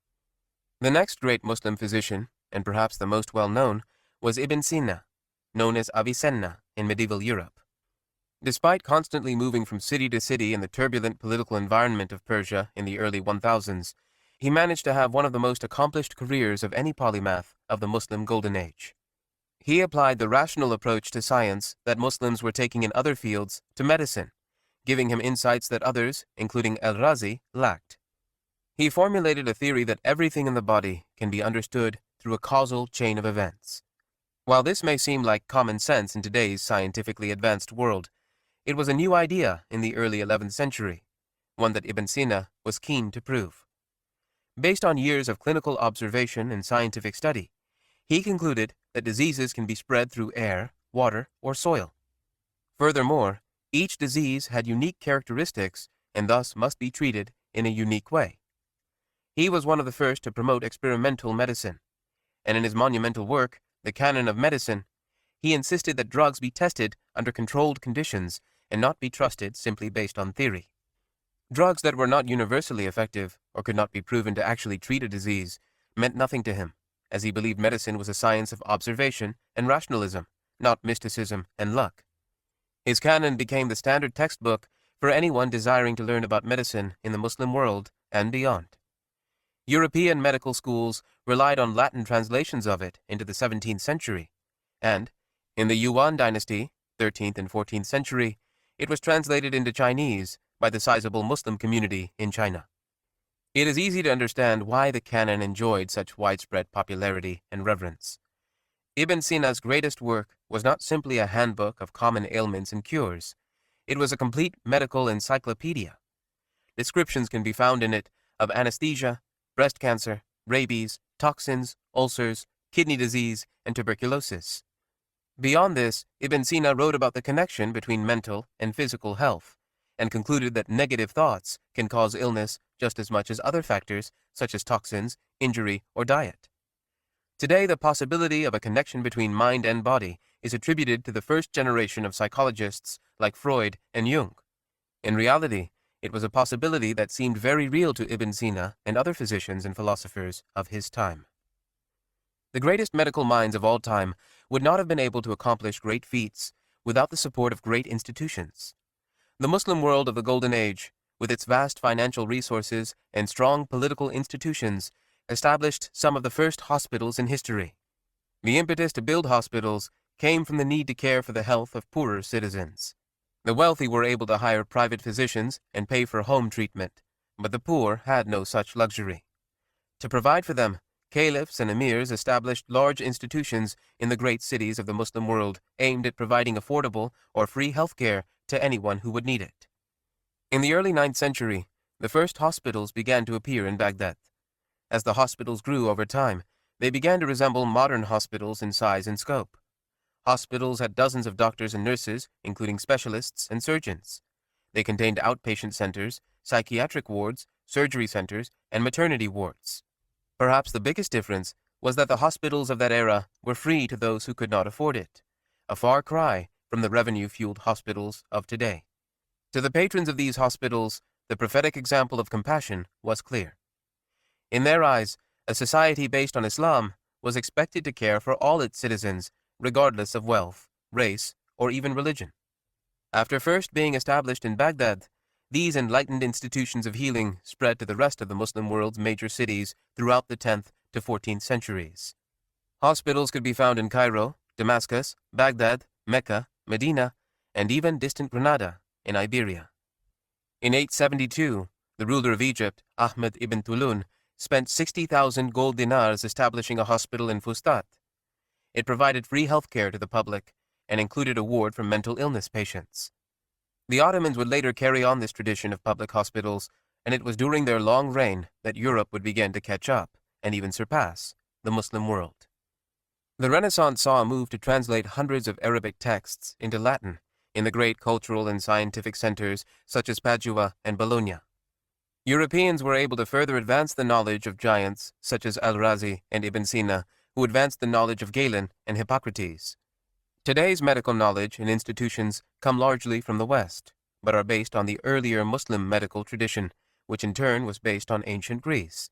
The next great Muslim physician, and perhaps the most well-known, was Ibn Sina, known as Avicenna in medieval Europe. Despite constantly moving from city to city in the turbulent political environment of Persia in the early 1000s, he managed to have one of the most accomplished careers of any polymath of the Muslim Golden Age. He applied the rational approach to science that Muslims were taking in other fields to medicine, giving him insights that others, including al-Razi, lacked. He formulated a theory that everything in the body can be understood through a causal chain of events. While this may seem like common sense in today's scientifically advanced world, It was a new idea in the early 11th century, one that Ibn Sina was keen to prove. Based on years of clinical observation and scientific study, he concluded that diseases can be spread through air, water, or soil. Furthermore, each disease had unique characteristics and thus must be treated in a unique way. He was one of the first to promote experimental medicine, and in his monumental work, The Canon of Medicine, he insisted that drugs be tested under controlled conditions and not be trusted simply based on theory. Drugs that were not universally effective or could not be proven to actually treat a disease meant nothing to him, as he believed medicine was a science of observation and rationalism, not mysticism and luck. His canon became the standard textbook for anyone desiring to learn about medicine in the Muslim world and beyond. European medical schools relied on Latin translations of it into the 17th century, and, in the Yuan dynasty, 13th and 14th century, it was translated into Chinese by the sizable Muslim community in China. It is easy to understand why the canon enjoyed such widespread popularity and reverence. Ibn Sina's greatest work was not simply a handbook of common ailments and cures. It was a complete medical encyclopedia. Descriptions can be found in it of anesthesia, breast cancer, rabies, toxins, ulcers, kidney disease, and tuberculosis. Beyond this, Ibn Sina wrote about the connection between mental and physical health, and concluded that negative thoughts can cause illness just as much as other factors such as toxins, injury, or diet. Today, the possibility of a connection between mind and body is attributed to the first generation of psychologists like Freud and Jung. In reality, it was a possibility that seemed very real to Ibn Sina and other physicians and philosophers of his time. The greatest medical minds of all time would not have been able to accomplish great feats without the support of great institutions. The Muslim world of the Golden Age, with its vast financial resources and strong political institutions, established some of the first hospitals in history. The impetus to build hospitals came from the need to care for the health of poorer citizens. The wealthy were able to hire private physicians and pay for home treatment, but the poor had no such luxury. To provide for them, caliphs and emirs established large institutions in the great cities of the Muslim world aimed at providing affordable or free health care to anyone who would need it. In the early 9th century, the first hospitals began to appear in Baghdad. As the hospitals grew over time, they began to resemble modern hospitals in size and scope. Hospitals had dozens of doctors and nurses, including specialists and surgeons. They contained outpatient centers, psychiatric wards, surgery centers, and maternity wards. Perhaps the biggest difference was that the hospitals of that era were free to those who could not afford it, a far cry from the revenue-fueled hospitals of today. To the patrons of these hospitals, the prophetic example of compassion was clear. In their eyes, a society based on Islam was expected to care for all its citizens, regardless of wealth, race, or even religion. After first being established in Baghdad, these enlightened institutions of healing spread to the rest of the Muslim world's major cities throughout the 10th to 14th centuries. Hospitals could be found in Cairo, Damascus, Baghdad, Mecca, Medina, and even distant Granada in Iberia. In 872, the ruler of Egypt, Ahmed ibn Tulun, spent 60,000 gold dinars establishing a hospital in Fustat. It provided free health care to the public and included a ward for mental illness patients. The Ottomans would later carry on this tradition of public hospitals, and it was during their long reign that Europe would begin to catch up and even surpass the Muslim world. The Renaissance saw a move to translate hundreds of Arabic texts into Latin in the great cultural and scientific centers such as Padua and Bologna. Europeans were able to further advance the knowledge of giants such as Al-Razi and Ibn Sina, who advanced the knowledge of Galen and Hippocrates. Today's medical knowledge and institutions come largely from the West, but are based on the earlier Muslim medical tradition, which in turn was based on ancient Greece.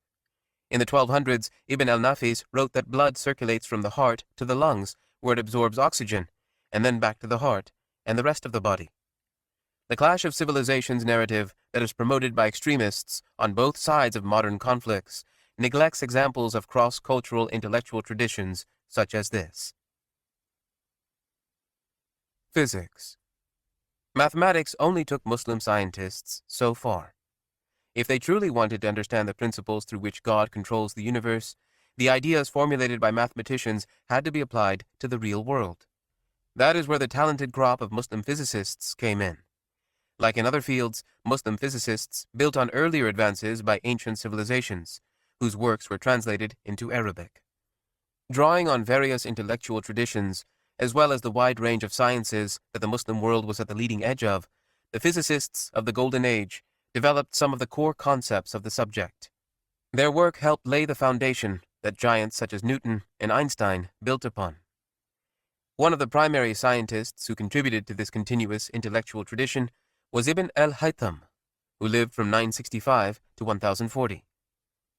In the 1200s, Ibn al-Nafis wrote that blood circulates from the heart to the lungs, where it absorbs oxygen, and then back to the heart and the rest of the body. The clash of civilizations narrative that is promoted by extremists on both sides of modern conflicts neglects examples of cross-cultural intellectual traditions such as this. Physics. Mathematics only took Muslim scientists so far. If they truly wanted to understand the principles through which God controls the universe, the ideas formulated by mathematicians had to be applied to the real world. That is where the talented crop of Muslim physicists came in. Like in other fields, Muslim physicists built on earlier advances by ancient civilizations, whose works were translated into Arabic. Drawing on various intellectual traditions, as well as the wide range of sciences that the Muslim world was at the leading edge of, the physicists of the Golden Age developed some of the core concepts of the subject. Their work helped lay the foundation that giants such as Newton and Einstein built upon. One of the primary scientists who contributed to this continuous intellectual tradition was Ibn al-Haytham, who lived from 965 to 1040.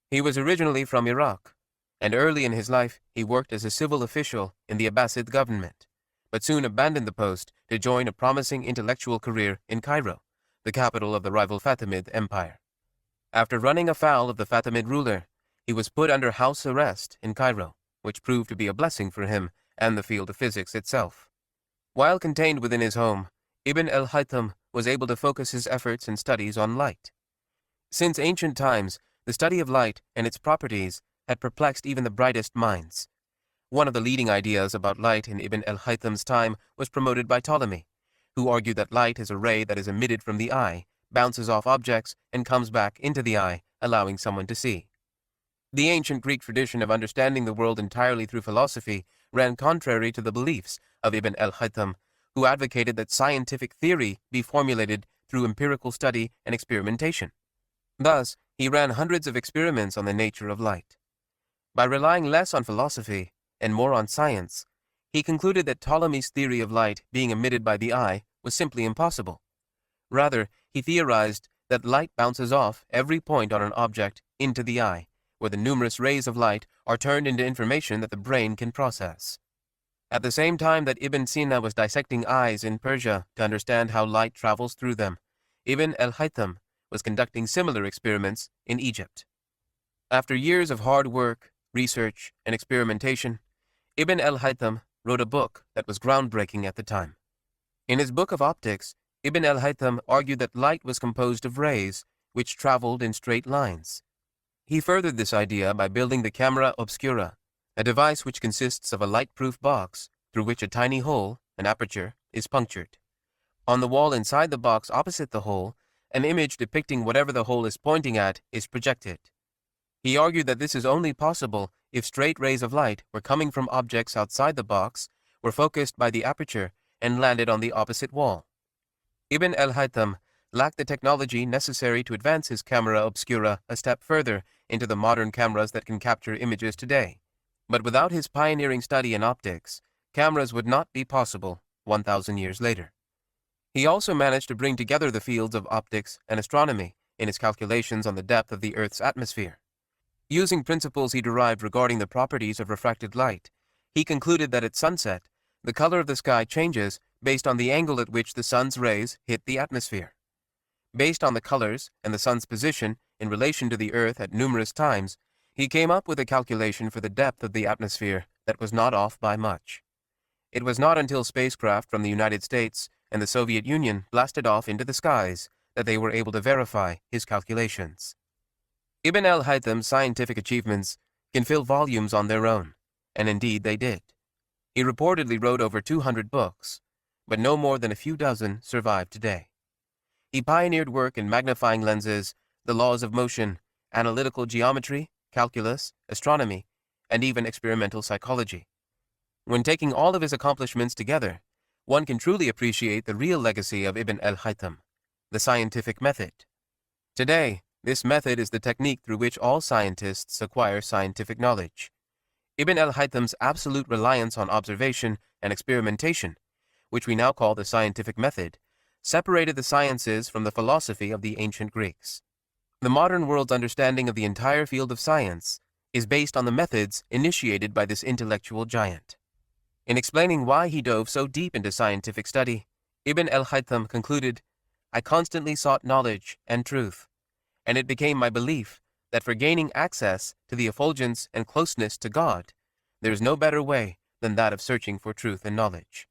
He was originally from Iraq, and early in his life he worked as a civil official in the Abbasid government, but soon abandoned the post to join a promising intellectual career in Cairo, the capital of the rival Fatimid Empire. After running afoul of the Fatimid ruler, he was put under house arrest in Cairo, which proved to be a blessing for him and the field of physics itself. While contained within his home, Ibn al-Haytham was able to focus his efforts and studies on light. Since ancient times, the study of light and its properties had perplexed even the brightest minds. One of the leading ideas about light in Ibn al-Haytham's time was promoted by Ptolemy, who argued that light is a ray that is emitted from the eye, bounces off objects, and comes back into the eye, allowing someone to see. The ancient Greek tradition of understanding the world entirely through philosophy ran contrary to the beliefs of Ibn al-Haytham, who advocated that scientific theory be formulated through empirical study and experimentation. Thus, he ran hundreds of experiments on the nature of light. By relying less on philosophy and more on science, he concluded that Ptolemy's theory of light being emitted by the eye was simply impossible. Rather, he theorized that light bounces off every point on an object into the eye, where the numerous rays of light are turned into information that the brain can process. At the same time that Ibn Sina was dissecting eyes in Persia to understand how light travels through them, Ibn al-Haytham was conducting similar experiments in Egypt. After years of hard work, research, and experimentation, Ibn al-Haytham wrote a book that was groundbreaking at the time. In his book of optics, Ibn al-Haytham argued that light was composed of rays which traveled in straight lines. He furthered this idea by building the camera obscura, a device which consists of a light-proof box through which a tiny hole, an aperture, is punctured. On the wall inside the box opposite the hole, an image depicting whatever the hole is pointing at is projected. He argued that this is only possible if straight rays of light were coming from objects outside the box, were focused by the aperture, and landed on the opposite wall. Ibn al-Haytham lacked the technology necessary to advance his camera obscura a step further into the modern cameras that can capture images today. But without his pioneering study in optics, cameras would not be possible 1,000 years later. He also managed to bring together the fields of optics and astronomy in his calculations on the depth of the Earth's atmosphere. Using principles he derived regarding the properties of refracted light, he concluded that at sunset, the color of the sky changes based on the angle at which the sun's rays hit the atmosphere. Based on the colors and the sun's position in relation to the Earth at numerous times, he came up with a calculation for the depth of the atmosphere that was not off by much. It was not until spacecraft from the United States and the Soviet Union blasted off into the skies that they were able to verify his calculations. Ibn al-Haytham's scientific achievements can fill volumes on their own, and indeed they did. He reportedly wrote over 200 books, but no more than a few dozen survive today. He pioneered work in magnifying lenses, the laws of motion, analytical geometry, calculus, astronomy, and even experimental psychology. When taking all of his accomplishments together, one can truly appreciate the real legacy of Ibn al-Haytham, the scientific method. Today, this method is the technique through which all scientists acquire scientific knowledge. Ibn al-Haytham's absolute reliance on observation and experimentation, which we now call the scientific method, separated the sciences from the philosophy of the ancient Greeks. The modern world's understanding of the entire field of science is based on the methods initiated by this intellectual giant. In explaining why he dove so deep into scientific study, Ibn al-Haytham concluded, "I constantly sought knowledge and truth, and it became my belief that for gaining access to the effulgence and closeness to God, there is no better way than that of searching for truth and knowledge."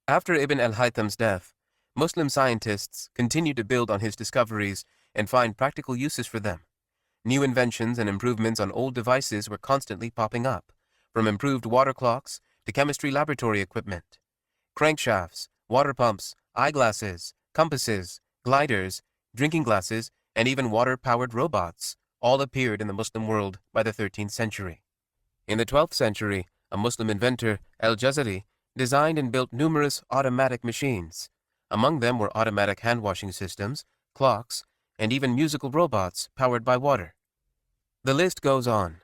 After Ibn al-Haytham's death, Muslim scientists continued to build on his discoveries and find practical uses for them. New inventions and improvements on old devices were constantly popping up, from improved water clocks to chemistry laboratory equipment. crankshafts, water pumps, eyeglasses, compasses, gliders, drinking glasses, and even water-powered robots all appeared in the Muslim world by the 13th century. In the 12th century, a Muslim inventor, Al-Jazari, designed and built numerous automatic machines. Among them were automatic hand-washing systems, clocks, and even musical robots powered by water. The list goes on.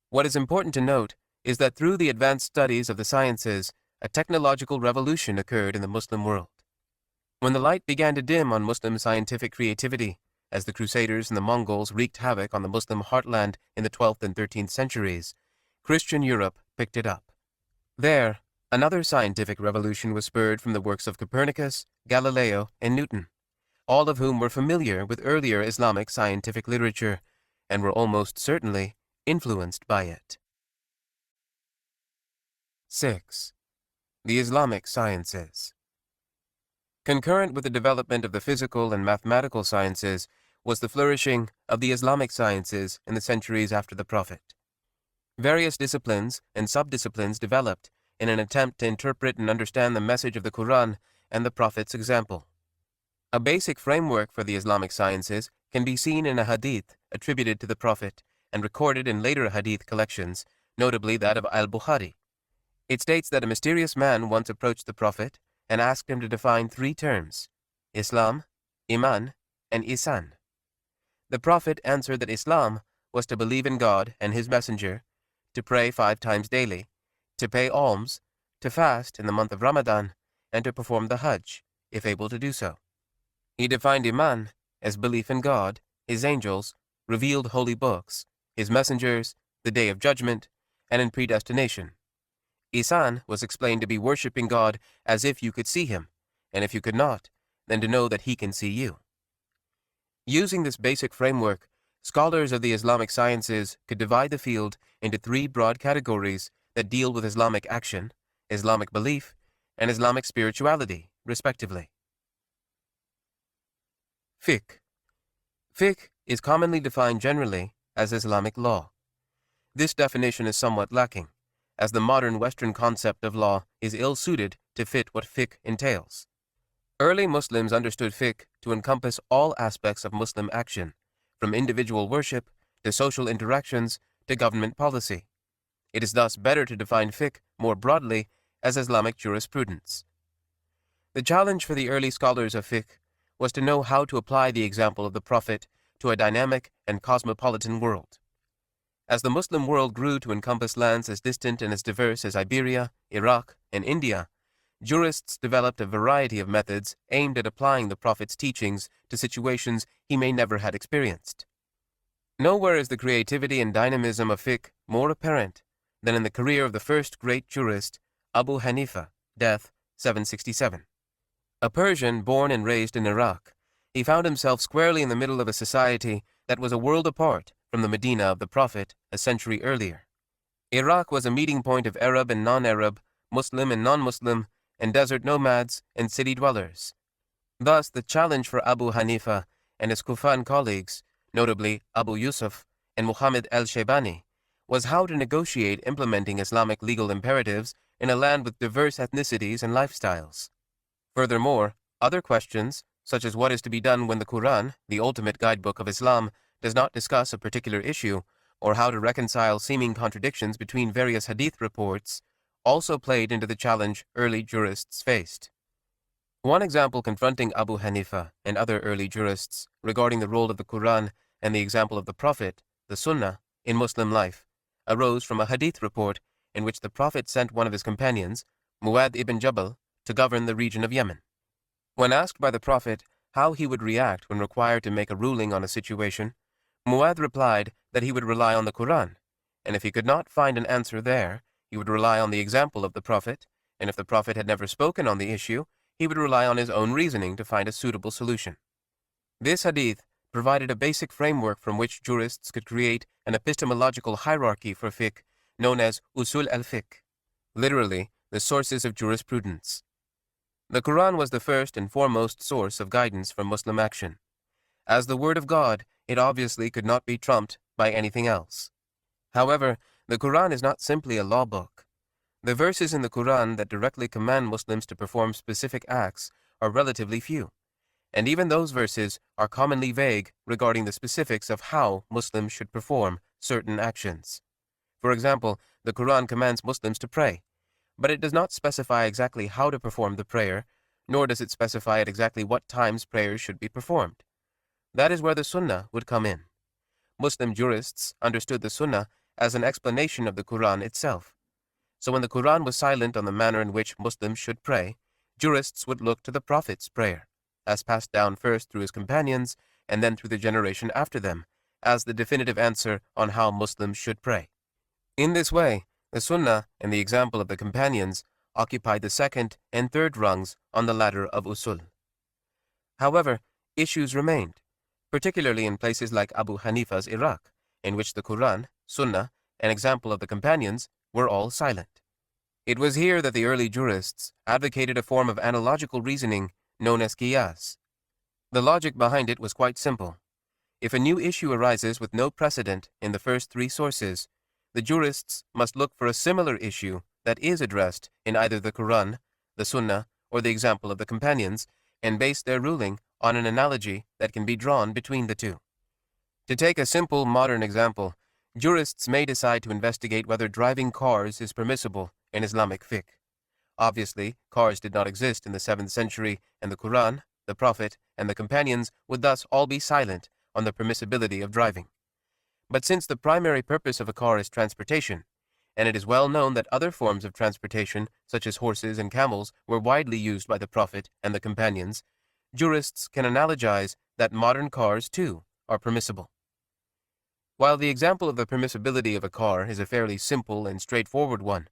What is important to note is that through the advanced studies of the sciences, a technological revolution occurred in the Muslim world. When the light began to dim on Muslim scientific creativity, as the Crusaders and the Mongols wreaked havoc on the Muslim heartland in the 12th and 13th centuries, Christian Europe picked it up. There, another scientific revolution was spurred from the works of Copernicus, Galileo, and Newton, all of whom were familiar with earlier Islamic scientific literature and were almost certainly influenced by it. 6. The Islamic Sciences. Concurrent with the development of the physical and mathematical sciences was the flourishing of the Islamic sciences in the centuries after the Prophet. Various disciplines and sub-disciplines developed in an attempt to interpret and understand the message of the Quran and the Prophet's example. A basic framework for the Islamic sciences can be seen in a hadith attributed to the Prophet and recorded in later hadith collections, notably that of Al-Bukhari. It states that a mysterious man once approached the Prophet and asked him to define 3 terms: Islam, Iman, and Ihsan. The Prophet answered that Islam was to believe in God and His Messenger, to pray 5 times daily, to pay alms, to fast in the month of Ramadan, and to perform the Hajj, if able to do so. He defined Iman as belief in God, His angels, revealed holy books, His messengers, the Day of Judgment, and in predestination. Ihsan was explained to be worshipping God as if you could see Him, and if you could not, then to know that He can see you. Using this basic framework, scholars of the Islamic sciences could divide the field into 3 broad categories that deal with Islamic action, Islamic belief, and Islamic spirituality, respectively. Fiqh. Fiqh is commonly defined generally as Islamic law. This definition is somewhat lacking, as the modern Western concept of law is ill-suited to fit what fiqh entails. Early Muslims understood fiqh to encompass all aspects of Muslim action, from individual worship to social interactions to government policy. It is thus better to define fiqh more broadly as Islamic jurisprudence. The challenge for the early scholars of fiqh was to know how to apply the example of the Prophet to a dynamic and cosmopolitan world. As the Muslim world grew to encompass lands as distant and as diverse as Iberia, Iraq, and India, jurists developed a variety of methods aimed at applying the Prophet's teachings to situations he may never had experienced. Nowhere is the creativity and dynamism of fiqh more apparent than in the career of the first great jurist, Abu Hanifa, death 767. A Persian born and raised in Iraq, he found himself squarely in the middle of a society that was a world apart from the Medina of the Prophet a century earlier. Iraq was a meeting point of Arab and non-Arab, Muslim and non-Muslim, and desert nomads and city dwellers. Thus, the challenge for Abu Hanifa and his Kufan colleagues, notably Abu Yusuf and Muhammad al-Shaybani, was how to negotiate implementing Islamic legal imperatives in a land with diverse ethnicities and lifestyles. Furthermore, other questions, such as what is to be done when the Quran, the ultimate guidebook of Islam, does not discuss a particular issue, or how to reconcile seeming contradictions between various hadith reports, also played into the challenge early jurists faced. One example confronting Abu Hanifa and other early jurists regarding the role of the Quran and the example of the Prophet, the Sunnah, in Muslim life, arose from a hadith report in which the Prophet sent one of his companions, Mu'adh ibn Jabal, to govern the region of Yemen. When asked by the Prophet how he would react when required to make a ruling on a situation, Mu'adh replied that he would rely on the Quran, and if he could not find an answer there, he would rely on the example of the Prophet, and if the Prophet had never spoken on the issue, he would rely on his own reasoning to find a suitable solution. This hadith provided a basic framework from which jurists could create an epistemological hierarchy for fiqh known as usul al-fiqh, literally, the sources of jurisprudence. The Quran was the first and foremost source of guidance for Muslim action. As the Word of God, it obviously could not be trumped by anything else. However, the Quran is not simply a law book. The verses in the Quran that directly command Muslims to perform specific acts are relatively few, and even those verses are commonly vague regarding the specifics of how Muslims should perform certain actions. For example, the Quran commands Muslims to pray, but it does not specify exactly how to perform the prayer, nor does it specify at exactly what times prayers should be performed. That is where the Sunnah would come in. Muslim jurists understood the Sunnah as an explanation of the Quran itself. So when the Quran was silent on the manner in which Muslims should pray, jurists would look to the Prophet's prayer, as passed down first through his companions and then through the generation after them, as the definitive answer on how Muslims should pray. In this way, the Sunnah and the example of the companions occupied the second and third rungs on the ladder of usul. However, issues remained, particularly in places like Abu Hanifa's Iraq, in which the Quran, Sunnah, and example of the companions were all silent. It was here that the early jurists advocated a form of analogical reasoning known as qiyas. The logic behind it was quite simple. If a new issue arises with no precedent in the first three sources, the jurists must look for a similar issue that is addressed in either the Quran, the Sunnah, or the example of the companions, and base their ruling on an analogy that can be drawn between the two. To take a simple modern example, jurists may decide to investigate whether driving cars is permissible in Islamic fiqh. Obviously, cars did not exist in the 7th century, and the Quran, the Prophet, and the companions would thus all be silent on the permissibility of driving. But since the primary purpose of a car is transportation, and it is well known that other forms of transportation, such as horses and camels, were widely used by the Prophet and the companions, jurists can analogize that modern cars, too, are permissible. While the example of the permissibility of a car is a fairly simple and straightforward one,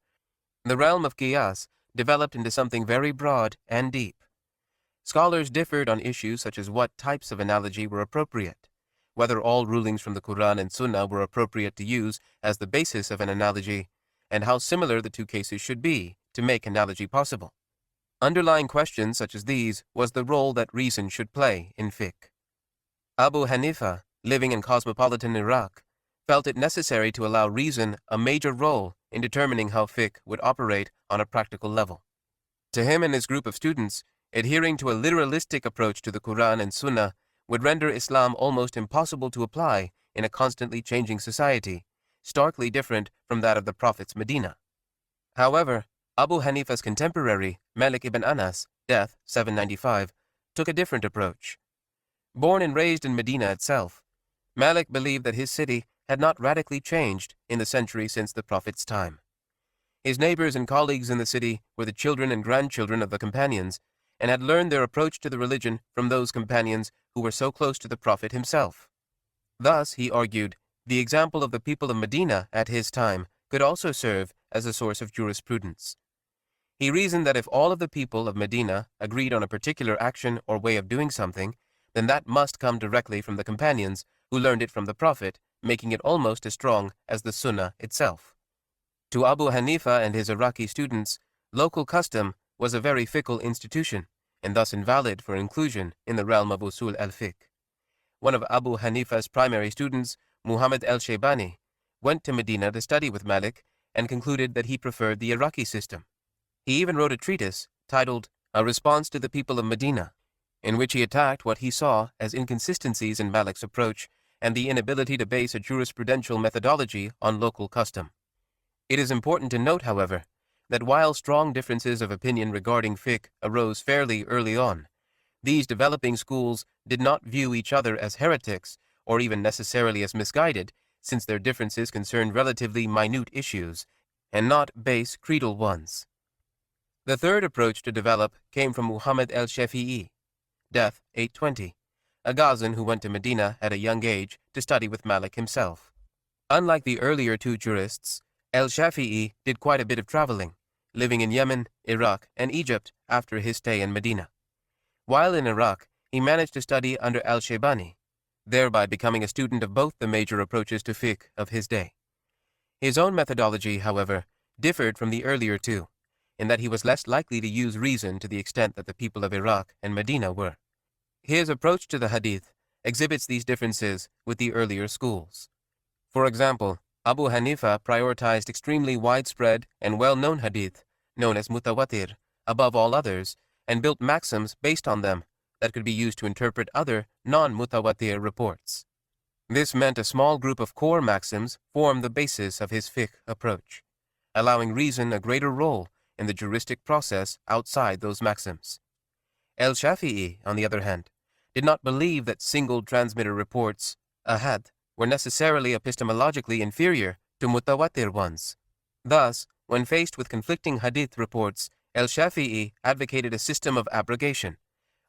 the realm of qiyas developed into something very broad and deep. Scholars differed on issues such as what types of analogy were appropriate, whether all rulings from the Quran and Sunnah were appropriate to use as the basis of an analogy, and how similar the two cases should be to make analogy possible. Underlying questions such as these was the role that reason should play in fiqh. Abu Hanifa, living in cosmopolitan Iraq, felt it necessary to allow reason a major role in determining how fiqh would operate on a practical level. To him and his group of students, adhering to a literalistic approach to the Quran and Sunnah would render Islam almost impossible to apply in a constantly changing society, starkly different from that of the Prophet's Medina. However, Abu Hanifa's contemporary, Malik ibn Anas, death 795, took a different approach. Born and raised in Medina itself, Malik believed that his city had not radically changed in the century since the Prophet's time. His neighbors and colleagues in the city were the children and grandchildren of the companions, and had learned their approach to the religion from those companions who were so close to the Prophet himself. Thus, he argued, the example of the people of Medina at his time could also serve as a source of jurisprudence. He reasoned that if all of the people of Medina agreed on a particular action or way of doing something, then that must come directly from the companions who learned it from the Prophet, making it almost as strong as the Sunnah itself. To Abu Hanifa and his Iraqi students, local custom was a very fickle institution, and thus invalid for inclusion in the realm of usul al-fiqh. One of Abu Hanifa's primary students, Muhammad al-Shaybani, went to Medina to study with Malik and concluded that he preferred the Iraqi system. He even wrote a treatise titled A Response to the People of Medina, in which he attacked what he saw as inconsistencies in Malik's approach and the inability to base a jurisprudential methodology on local custom. It is important to note, however, that while strong differences of opinion regarding fiqh arose fairly early on, these developing schools did not view each other as heretics or even necessarily as misguided, since their differences concerned relatively minute issues and not base creedal ones. The third approach to develop came from Muhammad al-Shafi'i, death 820, a Ghazan who went to Medina at a young age to study with Malik himself. Unlike the earlier two jurists, al-Shafi'i did quite a bit of traveling, living in Yemen, Iraq, and Egypt after his stay in Medina. While in Iraq, he managed to study under al-Shaybani, thereby becoming a student of both the major approaches to fiqh of his day. His own methodology, however, differed from the earlier two, in that he was less likely to use reason to the extent that the people of Iraq and Medina were. His approach to the hadith exhibits these differences with the earlier schools. For example, Abu Hanifa prioritized extremely widespread and well-known hadith, known as mutawatir, above all others, and built maxims based on them that could be used to interpret other non-mutawatir reports. This meant a small group of core maxims formed the basis of his fiqh approach, allowing reason a greater role in the juristic process outside those maxims. Al-Shafi'i, on the other hand, did not believe that single transmitter reports, ahad, were necessarily epistemologically inferior to mutawatir ones. Thus, when faced with conflicting hadith reports, Al-Shafi'i advocated a system of abrogation,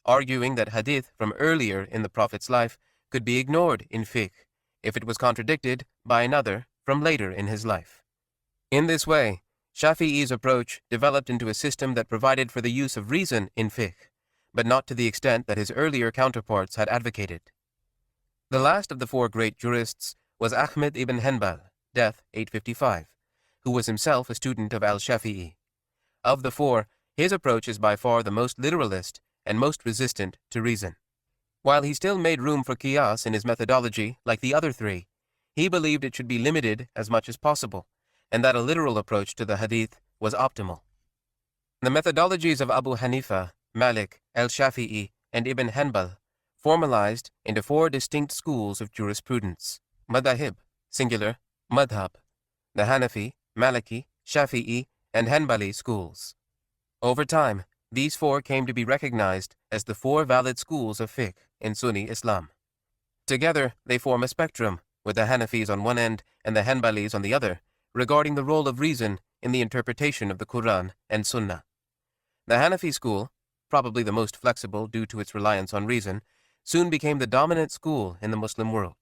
arguing that hadith from earlier in the Prophet's life could be ignored in fiqh if it was contradicted by another from later in his life. In this way, Shafi'i's approach developed into a system that provided for the use of reason in fiqh, but not to the extent that his earlier counterparts had advocated. The last of the four great jurists was Ahmed ibn Hanbal, death 855, who was himself a student of al-Shafi'i. Of the four, his approach is by far the most literalist and most resistant to reason. While he still made room for qiyas in his methodology like the other three, he believed it should be limited as much as possible, and that a literal approach to the hadith was optimal. The methodologies of Abu Hanifa, Malik, al-Shafi'i, and Ibn Hanbal formalized into four distinct schools of jurisprudence: madahib, singular, madhab, the Hanafi, Maliki, Shafi'i, and Hanbali schools. Over time, these four came to be recognized as the four valid schools of fiqh in Sunni Islam. Together, they form a spectrum, with the Hanafis on one end and the Hanbalis on the other, regarding the role of reason in the interpretation of the Quran and Sunnah. The Hanafi school, probably the most flexible due to its reliance on reason, soon became the dominant school in the Muslim world.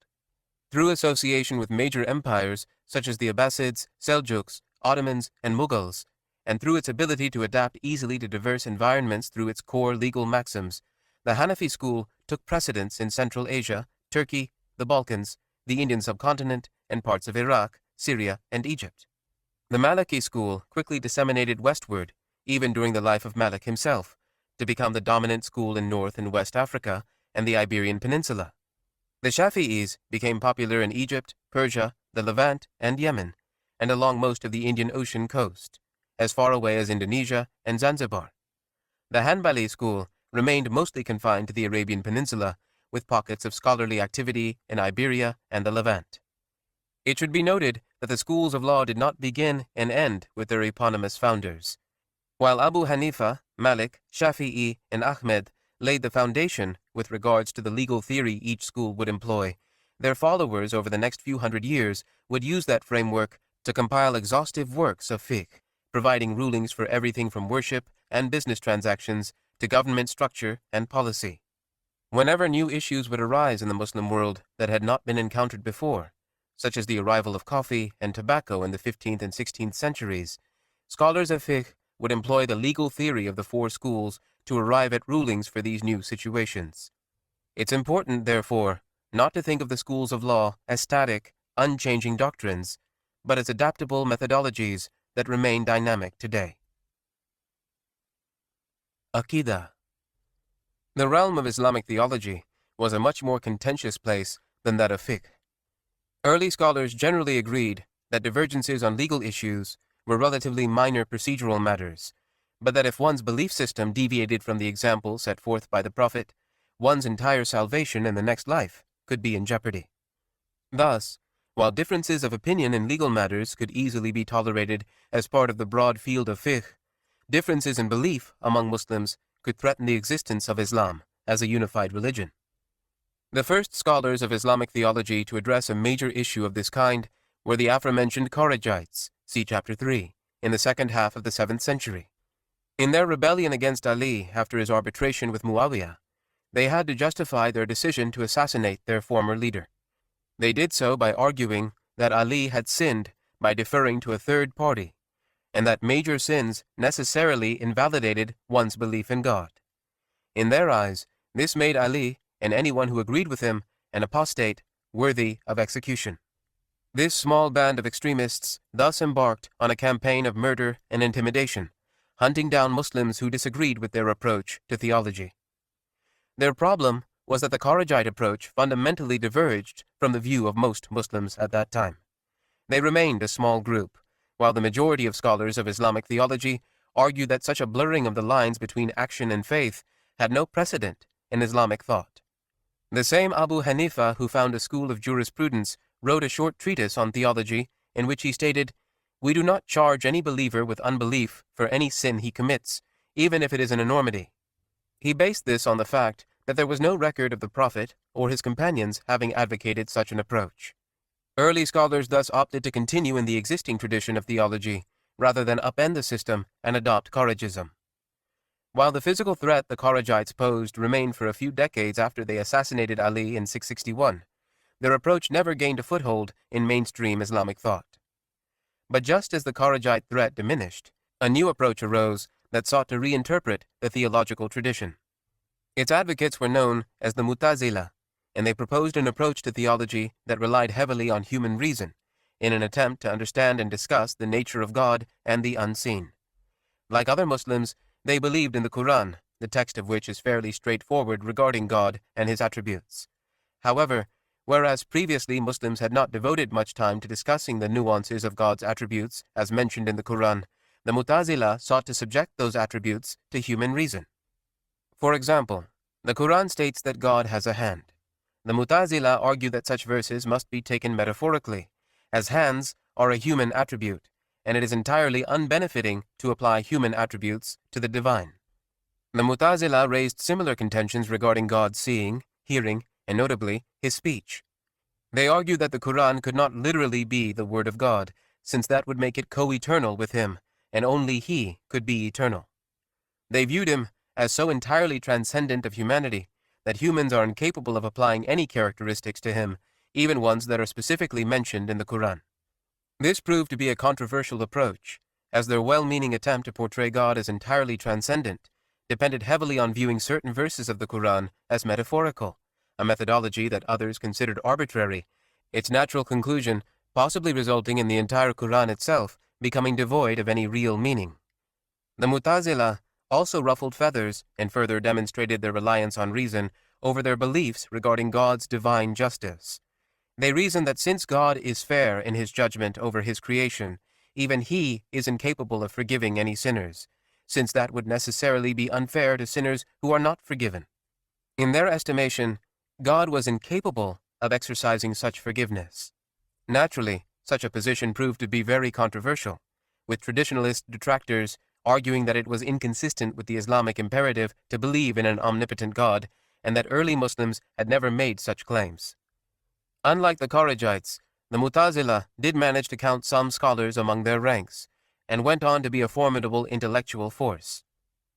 Through association with major empires such as the Abbasids, Seljuks, Ottomans, and Mughals, and through its ability to adapt easily to diverse environments through its core legal maxims, the Hanafi school took precedence in Central Asia, Turkey, the Balkans, the Indian subcontinent, and parts of Iraq, Syria, and Egypt. The Maliki school quickly disseminated westward, even during the life of Malik himself, to become the dominant school in North and West Africa and the Iberian Peninsula. The Shafi'is became popular in Egypt, Persia, the Levant, and Yemen, and along most of the Indian Ocean coast, as far away as Indonesia and Zanzibar. The Hanbali school remained mostly confined to the Arabian Peninsula, with pockets of scholarly activity in Iberia and the Levant. It should be noted that the schools of law did not begin and end with their eponymous founders. While Abu Hanifa, Malik, Shafi'i, and Ahmed laid the foundation with regards to the legal theory each school would employ, their followers over the next few hundred years would use that framework to compile exhaustive works of fiqh, providing rulings for everything from worship and business transactions to government structure and policy. Whenever new issues would arise in the Muslim world that had not been encountered before, such as the arrival of coffee and tobacco in the 15th and 16th centuries, scholars of fiqh would employ the legal theory of the four schools to arrive at rulings for these new situations. It's important, therefore, not to think of the schools of law as static, unchanging doctrines, but as adaptable methodologies that remain dynamic today. Aqidah. The realm of Islamic theology was a much more contentious place than that of fiqh. Early scholars generally agreed that divergences on legal issues were relatively minor procedural matters, but that if one's belief system deviated from the example set forth by the Prophet, one's entire salvation in the next life could be in jeopardy. Thus, while differences of opinion in legal matters could easily be tolerated as part of the broad field of fiqh, differences in belief among Muslims could threaten the existence of Islam as a unified religion. The first scholars of Islamic theology to address a major issue of this kind were the aforementioned Kharijites, see Chapter 3, in the second half of the 7th century. In their rebellion against Ali after his arbitration with Muawiyah, they had to justify their decision to assassinate their former leader. They did so by arguing that Ali had sinned by deferring to a third party, and that major sins necessarily invalidated one's belief in God. In their eyes, this made Ali, and anyone who agreed with him, an apostate worthy of execution. This small band of extremists thus embarked on a campaign of murder and intimidation, hunting down Muslims who disagreed with their approach to theology. Their problem was that the Kharijite approach fundamentally diverged from the view of most Muslims at that time. They remained a small group, while the majority of scholars of Islamic theology argued that such a blurring of the lines between action and faith had no precedent in Islamic thought. The same Abu Hanifa who founded a school of jurisprudence wrote a short treatise on theology in which he stated, "We do not charge any believer with unbelief for any sin he commits, even if it is an enormity." He based this on the fact that there was no record of the Prophet or his companions having advocated such an approach. Early scholars thus opted to continue in the existing tradition of theology, rather than upend the system and adopt Kharigism. While the physical threat the Kharijites posed remained for a few decades after they assassinated Ali in 661, their approach never gained a foothold in mainstream Islamic thought. But just as the Kharijite threat diminished, a new approach arose that sought to reinterpret the theological tradition. Its advocates were known as the Mu'tazila, and they proposed an approach to theology that relied heavily on human reason, in an attempt to understand and discuss the nature of God and the unseen. Like other Muslims, they believed in the Quran, the text of which is fairly straightforward regarding God and his attributes. However, whereas previously Muslims had not devoted much time to discussing the nuances of God's attributes as mentioned in the Quran, the Mu'tazila sought to subject those attributes to human reason. For example, the Quran states that God has a hand. The Mu'tazila argue that such verses must be taken metaphorically, as hands are a human attribute, and it is entirely unbenefiting to apply human attributes to the divine. The Mu'tazila raised similar contentions regarding God's seeing, hearing, and notably, his speech. They argued that the Quran could not literally be the word of God, since that would make it co-eternal with him, and only he could be eternal. They viewed him as so entirely transcendent of humanity that humans are incapable of applying any characteristics to him, even ones that are specifically mentioned in the Quran. This proved to be a controversial approach, as their well-meaning attempt to portray God as entirely transcendent depended heavily on viewing certain verses of the Quran as metaphorical, a methodology that others considered arbitrary, its natural conclusion possibly resulting in the entire Quran itself becoming devoid of any real meaning. The Mu'tazila also ruffled feathers and further demonstrated their reliance on reason over their beliefs regarding God's divine justice. They reasoned that since God is fair in his judgment over his creation, even he is incapable of forgiving any sinners, since that would necessarily be unfair to sinners who are not forgiven. In their estimation, God was incapable of exercising such forgiveness. Naturally, such a position proved to be very controversial, with traditionalist detractors arguing that it was inconsistent with the Islamic imperative to believe in an omnipotent God, and that early Muslims had never made such claims. Unlike the Kharijites, the Mu'tazila did manage to count some scholars among their ranks, and went on to be a formidable intellectual force.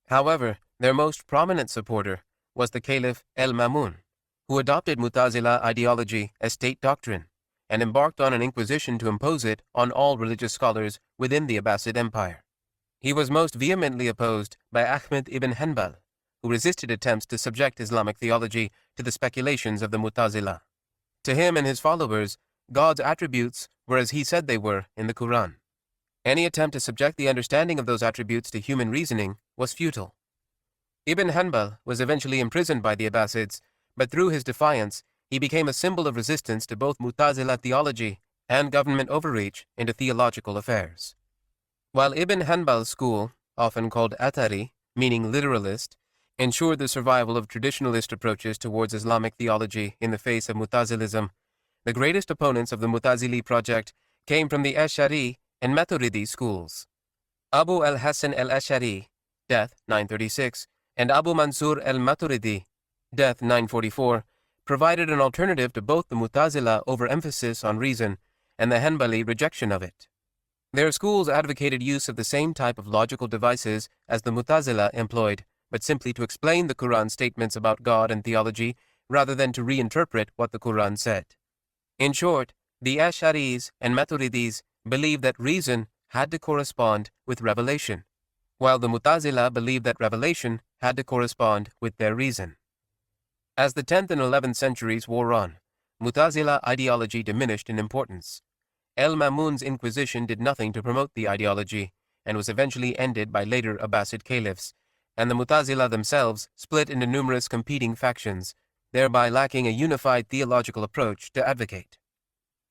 However, their most prominent supporter was the Caliph al-Ma'mun, who adopted Mu'tazila ideology as state doctrine, and embarked on an inquisition to impose it on all religious scholars within the Abbasid Empire. He was most vehemently opposed by Ahmed ibn Hanbal, who resisted attempts to subject Islamic theology to the speculations of the Mu'tazila. To him and his followers, God's attributes were as he said they were in the Quran. Any attempt to subject the understanding of those attributes to human reasoning was futile. Ibn Hanbal was eventually imprisoned by the Abbasids, but through his defiance, he became a symbol of resistance to both Mu'tazila theology and government overreach into theological affairs. While Ibn Hanbal's school, often called Atari, meaning literalist, ensured the survival of traditionalist approaches towards Islamic theology in the face of Mu'tazilism, the greatest opponents of the Mu'tazili project came from the Ash'ari and Maturidi schools. Abu al-Hasan al-Ash'ari, death 936, and Abu Mansur al-Maturidi, death 944, provided an alternative to both the Mu'tazila overemphasis on reason and the Hanbali rejection of it. Their schools advocated use of the same type of logical devices as the Mu'tazila employed, but simply to explain the Quran statements about God and theology rather than to reinterpret what the Quran said. In short, the Ash'aris and Maturidis believed that reason had to correspond with revelation, while the Mu'tazila believed that revelation had to correspond with their reason. As the 10th and 11th centuries wore on, Mu'tazila ideology diminished in importance. Al-Ma'mun's inquisition did nothing to promote the ideology, and was eventually ended by later Abbasid caliphs, and the Mu'tazila themselves split into numerous competing factions, thereby lacking a unified theological approach to advocate.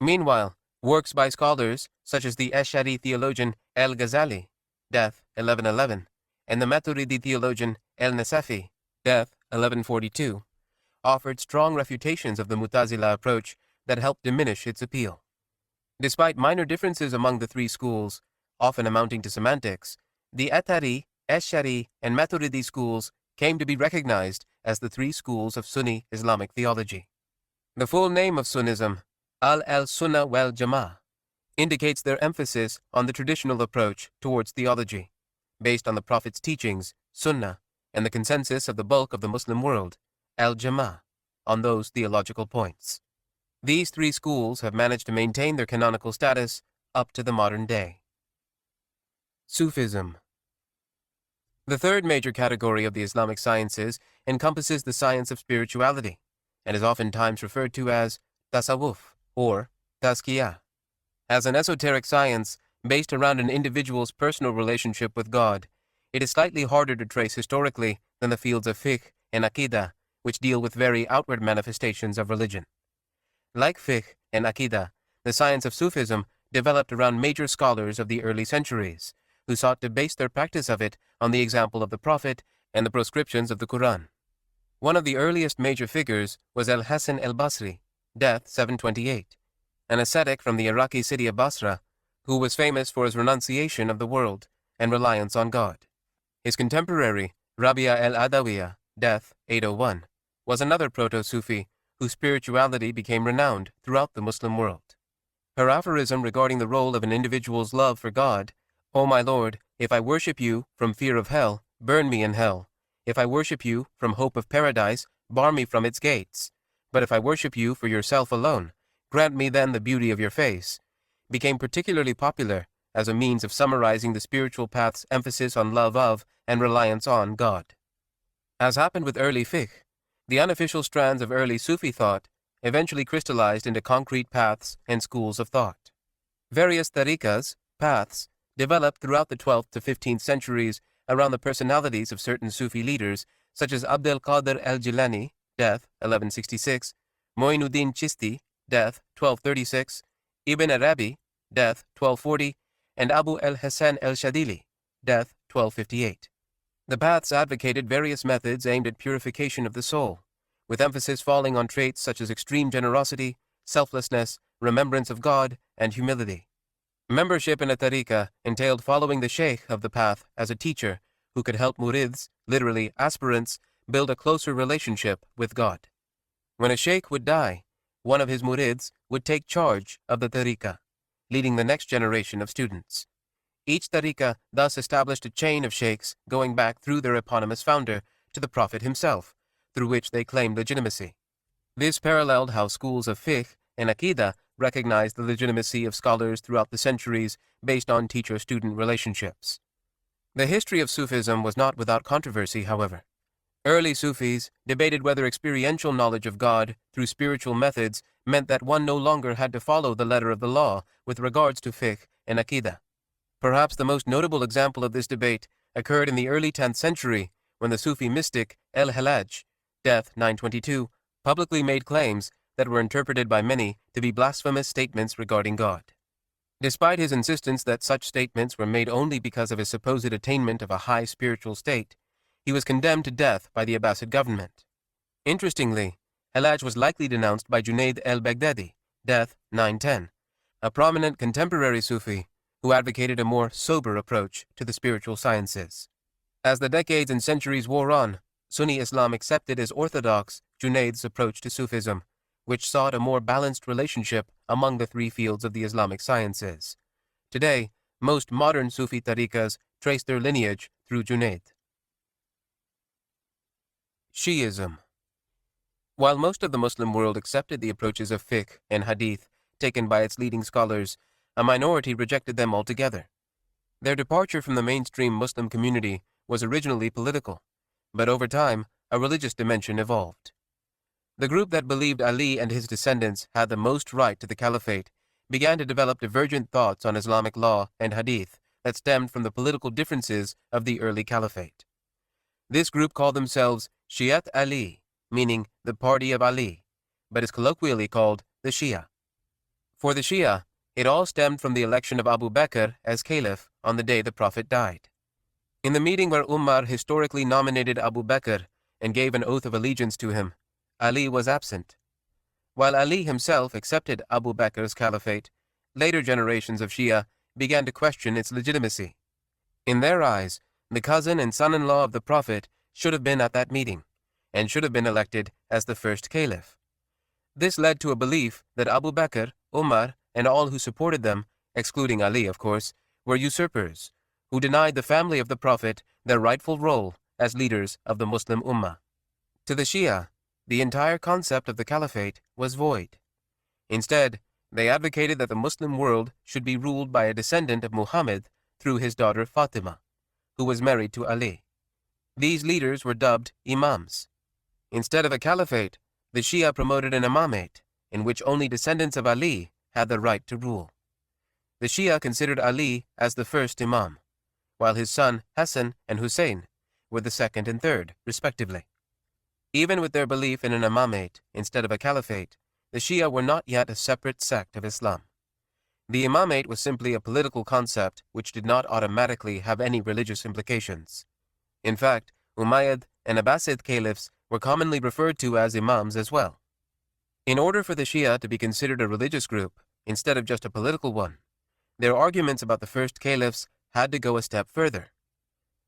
Meanwhile, Works by scholars such as the Ash'ari theologian al-Ghazali, death 1111, and the Maturidi theologian al-Nasafi, death 1142, offered strong refutations of the Mu'tazila approach that helped diminish its appeal. Despite minor differences among the three schools, often amounting to semantics, the Athari, Ash'ari, and Maturidi schools came to be recognized as the three schools of Sunni Islamic theology. The full name of Sunnism, al-Sunnah wal Jama'ah, indicates their emphasis on the traditional approach towards theology, based on the Prophet's teachings, Sunnah, and the consensus of the bulk of the Muslim world, al-Jama'ah, on those theological points. These three schools have managed to maintain their canonical status up to the modern day. Sufism. The third major category of the Islamic sciences encompasses the science of spirituality, and is oftentimes referred to as tasawwuf or tazkiyah. As an esoteric science based around an individual's personal relationship with God, it is slightly harder to trace historically than the fields of fiqh and aqidah, which deal with very outward manifestations of religion. Like fiqh and aqidah, the science of Sufism developed around major scholars of the early centuries, who sought to base their practice of it on the example of the Prophet and the proscriptions of the Quran. One of the earliest major figures was al-Hasan al-Basri, death 728, an ascetic from the Iraqi city of Basra, who was famous for his renunciation of the world and reliance on God. His contemporary, Rabia al-Adawiyah, death 801, was another proto-Sufi whose spirituality became renowned throughout the Muslim world. Her aphorism regarding the role of an individual's love for God, "O my Lord, if I worship you from fear of hell, burn me in hell. If I worship you from hope of paradise, bar me from its gates. But if I worship you for yourself alone, grant me then the beauty of your face," became particularly popular as a means of summarizing the spiritual path's emphasis on love of and reliance on God. As happened with early fiqh, the unofficial strands of early Sufi thought eventually crystallized into concrete paths and schools of thought. Various tariqas, paths, developed throughout the 12th to 15th centuries around the personalities of certain Sufi leaders such as Abdul Qadir al-Jilani, death 1166, Moinuddin Chisti, death 1236, Ibn Arabi, death 1240, and Abu al-Hasan al-Shadili, death 1258. The paths advocated various methods aimed at purification of the soul, with emphasis falling on traits such as extreme generosity, selflessness, remembrance of God, and humility. Membership in a tariqa entailed following the sheikh of the path as a teacher who could help murids, literally aspirants, build a closer relationship with God. When a sheikh would die, one of his murids would take charge of the tariqa, leading the next generation of students. Each tariqa thus established a chain of sheikhs going back through their eponymous founder to the Prophet himself, through which they claimed legitimacy. This paralleled how schools of fiqh and aqidah recognized the legitimacy of scholars throughout the centuries based on teacher-student relationships. The history of Sufism was not without controversy, however. Early Sufis debated whether experiential knowledge of God through spiritual methods meant that one no longer had to follow the letter of the law with regards to fiqh and aqidah. Perhaps the most notable example of this debate occurred in the early 10th century when the Sufi mystic al-Hallaj, death 922, publicly made claims that were interpreted by many to be blasphemous statements regarding God. Despite his insistence that such statements were made only because of his supposed attainment of a high spiritual state, he was condemned to death by the Abbasid government. Interestingly, Hallaj was likely denounced by Junayd al-Baghdadi, death 910, a prominent contemporary Sufi who advocated a more sober approach to the spiritual sciences. As the decades and centuries wore on, Sunni Islam accepted as orthodox Junayd's approach to Sufism, which sought a more balanced relationship among the three fields of the Islamic sciences. Today, most modern Sufi tariqas trace their lineage through Junayd. Shi'ism. While most of the Muslim world accepted the approaches of fiqh and hadith taken by its leading scholars, a minority rejected them altogether. Their departure from the mainstream Muslim community was originally political, but over time, a religious dimension evolved. The group that believed Ali and his descendants had the most right to the caliphate began to develop divergent thoughts on Islamic law and hadith that stemmed from the political differences of the early caliphate. This group called themselves Shi'at Ali, meaning the party of Ali, but is colloquially called the Shia. For the Shia, It all stemmed from the election of Abu Bakr as caliph on the day the Prophet died. In the meeting where Umar historically nominated Abu Bakr and gave an oath of allegiance to him, Ali was absent. While Ali himself accepted Abu Bakr's caliphate, later generations of Shia began to question its legitimacy. In their eyes, the cousin and son-in-law of the Prophet should have been at that meeting, and should have been elected as the first caliph. This led to a belief that Abu Bakr, Umar, and all who supported them, excluding Ali of course, were usurpers, who denied the family of the Prophet their rightful role as leaders of the Muslim Ummah. To the Shia, the entire concept of the caliphate was void. Instead, they advocated that the Muslim world should be ruled by a descendant of Muhammad through his daughter Fatima, who was married to Ali. These leaders were dubbed imams. Instead of a caliphate, the Shia promoted an imamate, in which only descendants of Ali had the right to rule. The Shia considered Ali as the first imam, while his son Hassan and Hussein were the second and third, respectively. Even with their belief in an imamate instead of a caliphate, the Shia were not yet a separate sect of Islam. The imamate was simply a political concept which did not automatically have any religious implications. In fact, Umayyad and Abbasid caliphs were commonly referred to as imams as well. In order for the Shia to be considered a religious group, instead of just a political one, their arguments about the first caliphs had to go a step further.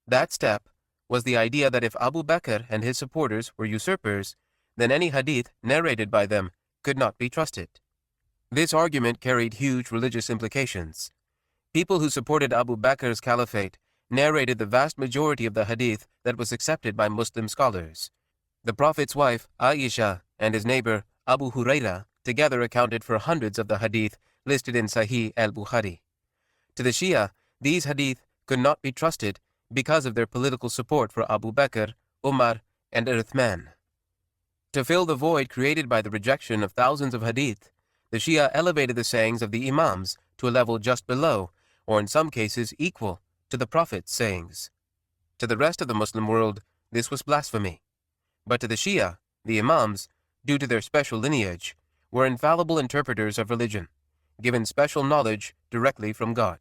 That step was the idea that if Abu Bakr and his supporters were usurpers, then any hadith narrated by them could not be trusted. This argument carried huge religious implications. People who supported Abu Bakr's caliphate narrated the vast majority of the hadith that was accepted by Muslim scholars. The Prophet's wife, Aisha, and his neighbor, Abu Huraira, together accounted for hundreds of the hadith listed in Sahih al-Bukhari. To the Shia, these hadith could not be trusted because of their political support for Abu Bakr, Umar, and Uthman. To fill the void created by the rejection of thousands of hadith, the Shia elevated the sayings of the Imams to a level just below, or in some cases equal, to the Prophet's sayings. To the rest of the Muslim world, this was blasphemy. But to the Shia, the Imams, due to their special lineage, were infallible interpreters of religion, given special knowledge directly from God.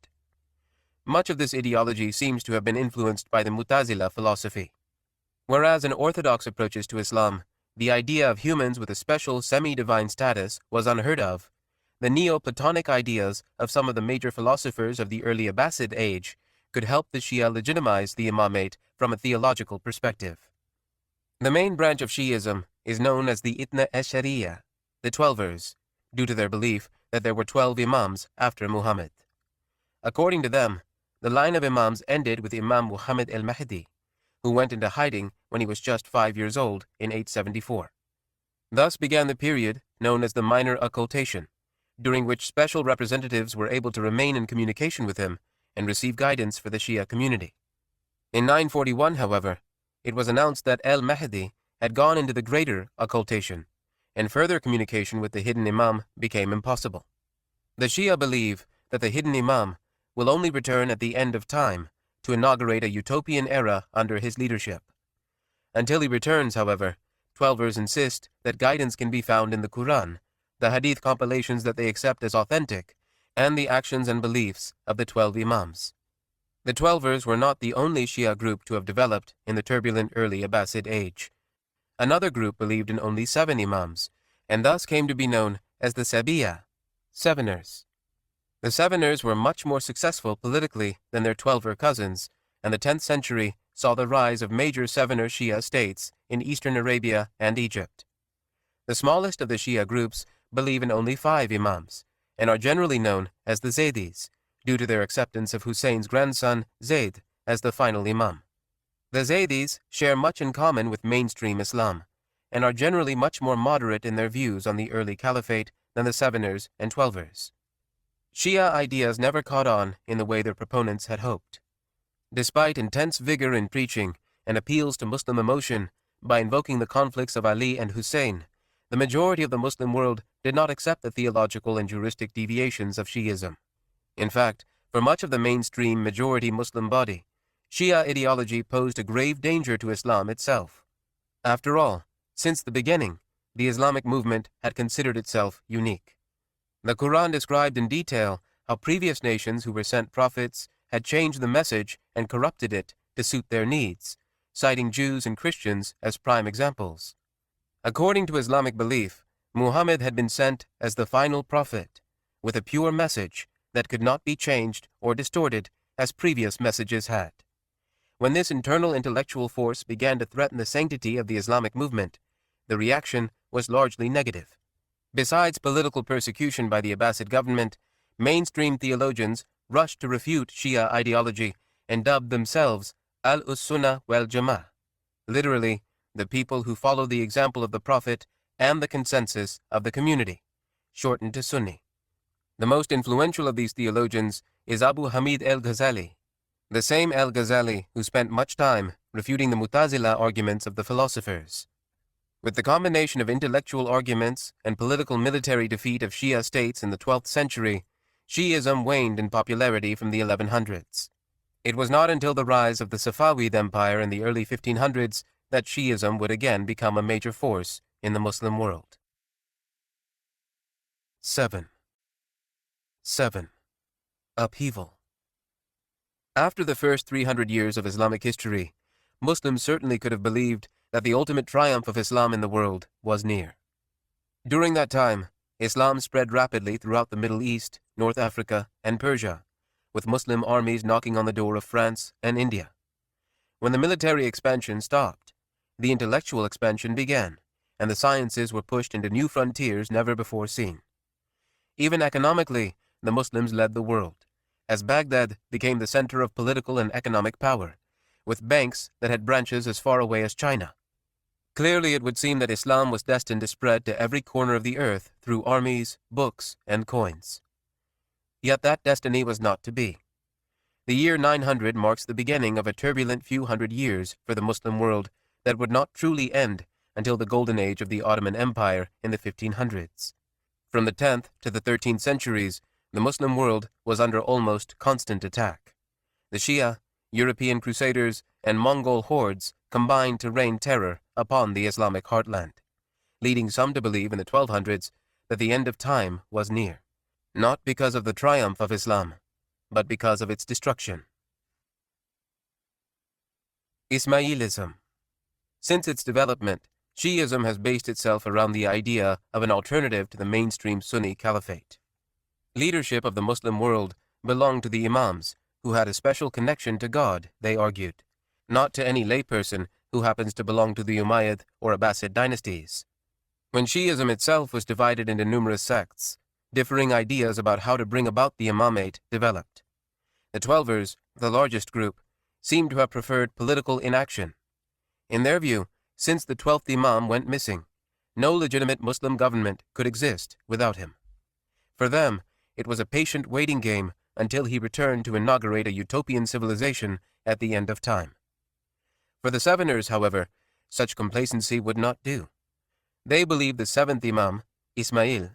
Much of this ideology seems to have been influenced by the Mu'tazila philosophy. Whereas in orthodox approaches to Islam, the idea of humans with a special semi-divine status was unheard of, the Neoplatonic ideas of some of the major philosophers of the early Abbasid age could help the Shia legitimize the imamate from a theological perspective. The main branch of Shi'ism is known as the Ithna Ashariya, the Twelvers, due to their belief that there were 12 imams after Muhammad. According to them, the line of imams ended with Imam Muhammad al-Mahdi, who went into hiding when he was just 5 years old in 874. Thus began the period known as the Minor Occultation, during which special representatives were able to remain in communication with him and receive guidance for the Shia community. In 941, however, it was announced that al-Mahdi had gone into the greater occultation, and further communication with the hidden imam became impossible. The Shia believe that the hidden imam will only return at the end of time to inaugurate a utopian era under his leadership. Until he returns, however, Twelvers insist that guidance can be found in the Quran, the hadith compilations that they accept as authentic, and the actions and beliefs of the 12 imams. The Twelvers were not the only Shia group to have developed in the turbulent early Abbasid age. Another group believed in only 7 imams, and thus came to be known as the Sabiya, Seveners. The Seveners were much more successful politically than their Twelver cousins, and the 10th century saw the rise of major Sevener Shia states in eastern Arabia and Egypt. The smallest of the Shia groups believe in only 5 imams, and are generally known as the Zaydis, due to their acceptance of Hussein's grandson Zayd as the final imam. The Zaydis share much in common with mainstream Islam, and are generally much more moderate in their views on the early caliphate than the Seveners and Twelvers. Shia ideas never caught on in the way their proponents had hoped. Despite intense vigor in preaching and appeals to Muslim emotion by invoking the conflicts of Ali and Hussein, the majority of the Muslim world did not accept the theological and juristic deviations of Shi'ism. In fact, for much of the mainstream majority Muslim body, Shia ideology posed a grave danger to Islam itself. After all, since the beginning, the Islamic movement had considered itself unique. The Quran described in detail how previous nations who were sent prophets had changed the message and corrupted it to suit their needs, citing Jews and Christians as prime examples. According to Islamic belief, Muhammad had been sent as the final prophet, with a pure message that could not be changed or distorted as previous messages had. When this internal intellectual force began to threaten the sanctity of the Islamic movement, the reaction was largely negative. Besides political persecution by the Abbasid government, mainstream theologians rushed to refute Shia ideology and dubbed themselves al-Sunnah wal-Jama'ah, literally, the people who follow the example of the Prophet and the consensus of the community, shortened to Sunni. The most influential of these theologians is Abu Hamid al-Ghazali, the same al-Ghazali who spent much time refuting the Mu'tazila arguments of the philosophers. With the combination of intellectual arguments and political military defeat of Shia states in the 12th century, Shi'ism waned in popularity from the 1100s. It was not until the rise of the Safavid Empire in the early 1500s that Shi'ism would again become a major force in the Muslim world. 7. Upheaval. After the first 300 years of Islamic history, Muslims certainly could have believed that the ultimate triumph of Islam in the world was near. During that time, Islam spread rapidly throughout the Middle East, North Africa, and Persia, with Muslim armies knocking on the door of France and India. When the military expansion stopped, the intellectual expansion began, and the sciences were pushed into new frontiers never before seen. Even economically, the Muslims led the world, as Baghdad became the center of political and economic power, with banks that had branches as far away as China. Clearly, it would seem that Islam was destined to spread to every corner of the earth through armies, books, and coins. Yet that destiny was not to be. The year 900 marks the beginning of a turbulent few hundred years for the Muslim world that would not truly end until the golden age of the Ottoman Empire in the 1500s. From the 10th to the 13th centuries, the Muslim world was under almost constant attack. The Shia, European crusaders, and Mongol hordes combined to rain terror upon the Islamic heartland, leading some to believe in the 1200s that the end of time was near, not because of the triumph of Islam, but because of its destruction. Ismailism. Since its development, Shi'ism has based itself around the idea of an alternative to the mainstream Sunni caliphate. Leadership of the Muslim world belonged to the Imams, who had a special connection to God, they argued, not to any layperson who happens to belong to the Umayyad or Abbasid dynasties. When Shi'ism itself was divided into numerous sects, differing ideas about how to bring about the imamate developed. The Twelvers, the largest group, seem to have preferred political inaction. In their view, since the 12th Imam went missing, no legitimate Muslim government could exist without him. For them, it was a patient waiting game until he returned to inaugurate a utopian civilization at the end of time. For the Seveners, however, such complacency would not do. They believed the 7th Imam, Ismail,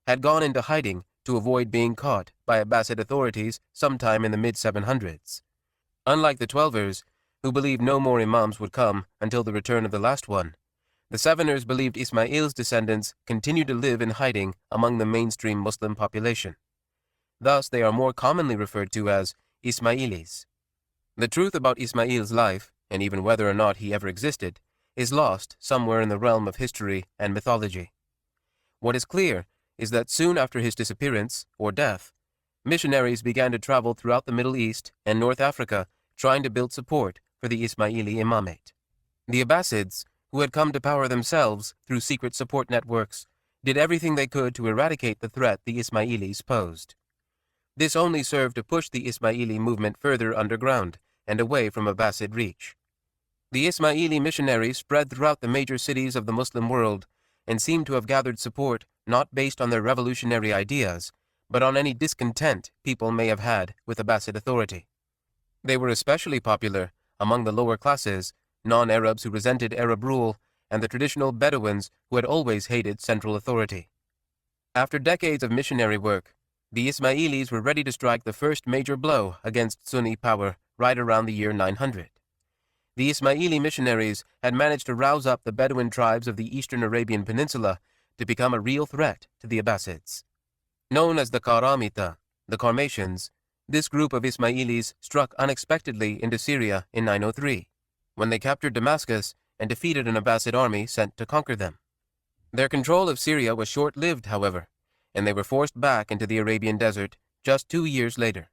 had gone into hiding to avoid being caught by Abbasid authorities sometime in the mid-700s. Unlike the Twelvers, who believed no more Imams would come until the return of the last one, the Seveners believed Ismail's descendants continued to live in hiding among the mainstream Muslim population. Thus, they are more commonly referred to as Ismailis. The truth about Ismail's life, and even whether or not he ever existed, is lost somewhere in the realm of history and mythology. What is clear is that soon after his disappearance, or death, missionaries began to travel throughout the Middle East and North Africa trying to build support for the Ismaili imamate. The Abbasids, who had come to power themselves through secret support networks, did everything they could to eradicate the threat the Ismailis posed. This only served to push the Ismaili movement further underground and away from Abbasid reach. The Ismaili missionaries spread throughout the major cities of the Muslim world and seem to have gathered support not based on their revolutionary ideas, but on any discontent people may have had with Abbasid authority. They were especially popular among the lower classes, non-Arabs who resented Arab rule, and the traditional Bedouins who had always hated central authority. After decades of missionary work, the Ismailis were ready to strike the first major blow against Sunni power right around the year 900. The Ismaili missionaries had managed to rouse up the Bedouin tribes of the eastern Arabian Peninsula to become a real threat to the Abbasids. Known as the Karamita, the Karmatians, this group of Ismailis struck unexpectedly into Syria in 903, when they captured Damascus and defeated an Abbasid army sent to conquer them. Their control of Syria was short-lived, however, and they were forced back into the Arabian desert just 2 years later.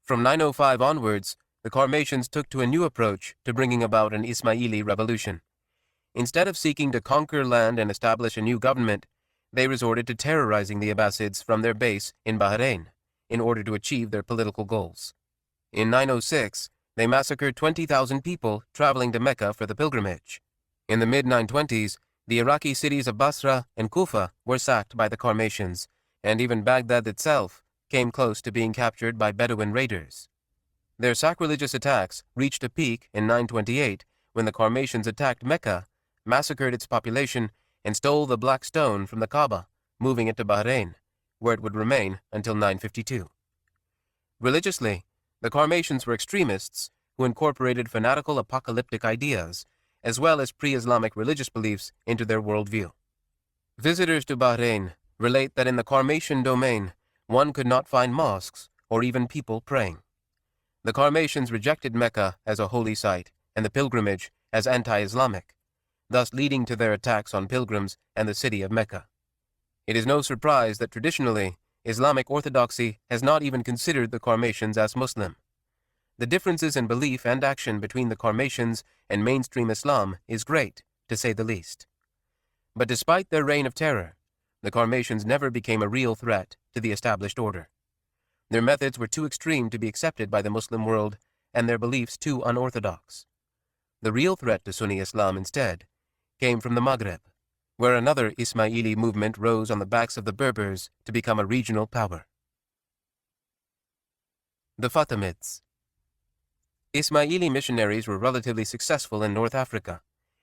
From 905 onwards, the Karmatians took to a new approach to bringing about an Ismaili revolution. Instead of seeking to conquer land and establish a new government, they resorted to terrorizing the Abbasids from their base in Bahrain in order to achieve their political goals. In 906, they massacred 20,000 people traveling to Mecca for the pilgrimage. In the mid-920s, the Iraqi cities of Basra and Kufa were sacked by the Karmatians, and even Baghdad itself came close to being captured by Bedouin raiders. Their sacrilegious attacks reached a peak in 928 when the Karmatians attacked Mecca, massacred its population, and stole the black stone from the Kaaba, moving it to Bahrain, where it would remain until 952. Religiously, the Karmatians were extremists who incorporated fanatical apocalyptic ideas, as well as pre-Islamic religious beliefs into their worldview. Visitors to Bahrain relate that in the Karmatian domain, one could not find mosques or even people praying. The Karmatians rejected Mecca as a holy site and the pilgrimage as anti-Islamic, thus leading to their attacks on pilgrims and the city of Mecca. It is no surprise that traditionally, Islamic orthodoxy has not even considered the Karmatians as Muslim. The differences in belief and action between the Karmatians and mainstream Islam is great, to say the least. But despite their reign of terror, the Karmatians never became a real threat to the established order. Their methods were too extreme to be accepted by the Muslim world, and their beliefs too unorthodox. The real threat to Sunni Islam, instead, came from the Maghreb, where another Ismaili movement rose on the backs of the Berbers to become a regional power. The Fatimids. Ismaili missionaries were relatively successful in North Africa,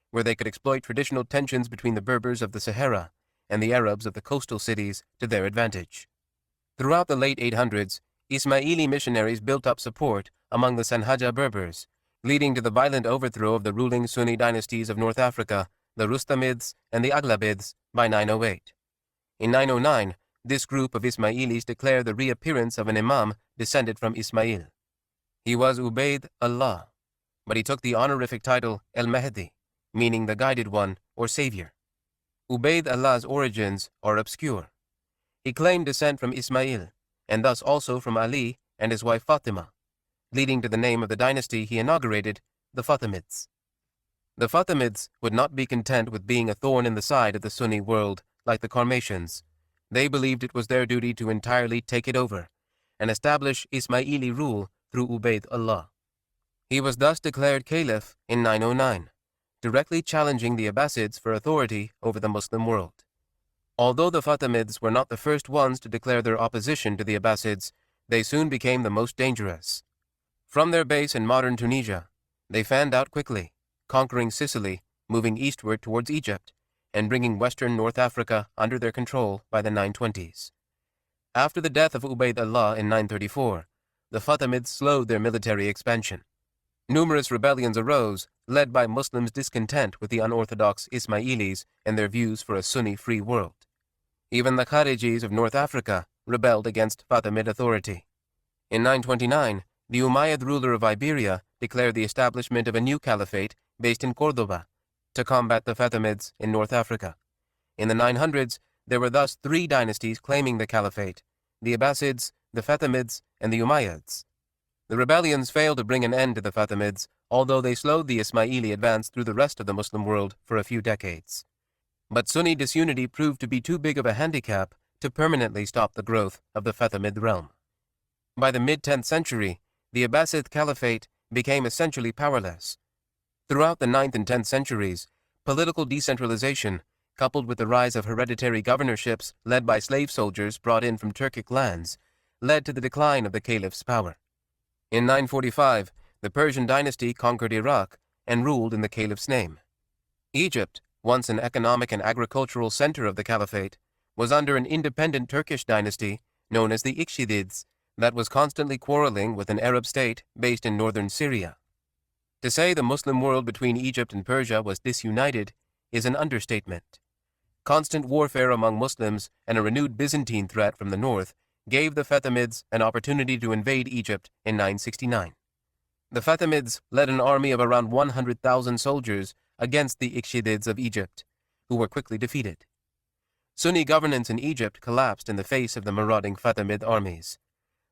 where they could exploit traditional tensions between the Berbers of the Sahara and the Arabs of the coastal cities to their advantage. Throughout the late 800s, Ismaili missionaries built up support among the Sanhaja Berbers, leading to the violent overthrow of the ruling Sunni dynasties of North Africa, the Rustamids and the Aghlabids, by 908. In 909, this group of Ismailis declared the reappearance of an imam descended from Ismail. He was Ubayd Allah, but he took the honorific title El-Mahdi, meaning the guided one or savior. Ubayd Allah's origins are obscure. He claimed descent from Ismail, and thus also from Ali and his wife Fatima, leading to the name of the dynasty he inaugurated, the Fatimids. The Fatimids would not be content with being a thorn in the side of the Sunni world like the Karmatians. They believed it was their duty to entirely take it over and establish Ismaili rule through Ubayd Allah. He was thus declared caliph in 909, directly challenging the Abbasids for authority over the Muslim world. Although the Fatimids were not the first ones to declare their opposition to the Abbasids, they soon became the most dangerous. From their base in modern Tunisia, they fanned out quickly, conquering Sicily, moving eastward towards Egypt, and bringing western North Africa under their control by the 920s. After the death of Ubayd Allah in 934, the Fatimids slowed their military expansion. Numerous rebellions arose, led by Muslims' discontent with the unorthodox Ismailis and their views for a Sunni free world. Even the Kharijis of North Africa rebelled against Fatimid authority. In 929, the Umayyad ruler of Iberia declared the establishment of a new caliphate based in Cordoba to combat the Fatimids in North Africa. In the 900s, there were thus 3 dynasties claiming the caliphate: the Abbasids, the Fatimids, and the Umayyads. The rebellions failed to bring an end to the Fatimids, although they slowed the Ismaili advance through the rest of the Muslim world for a few decades. But Sunni disunity proved to be too big of a handicap to permanently stop the growth of the Fatimid realm. By the mid-10th century, the Abbasid Caliphate became essentially powerless. Throughout the 9th and 10th centuries, political decentralization, coupled with the rise of hereditary governorships led by slave soldiers brought in from Turkic lands, led to the decline of the caliph's power. In 945, the Persian dynasty conquered Iraq and ruled in the caliph's name. Egypt, once an economic and agricultural center of the caliphate, was under an independent Turkish dynasty known as the Ikshidids that was constantly quarreling with an Arab state based in northern Syria. To say the Muslim world between Egypt and Persia was disunited is an understatement. Constant warfare among Muslims and a renewed Byzantine threat from the north gave the Fatimids an opportunity to invade Egypt in 969. The Fatimids led an army of around 100,000 soldiers against the Ikhshidids of Egypt, who were quickly defeated. Sunni governance in Egypt collapsed in the face of the marauding Fatimid armies.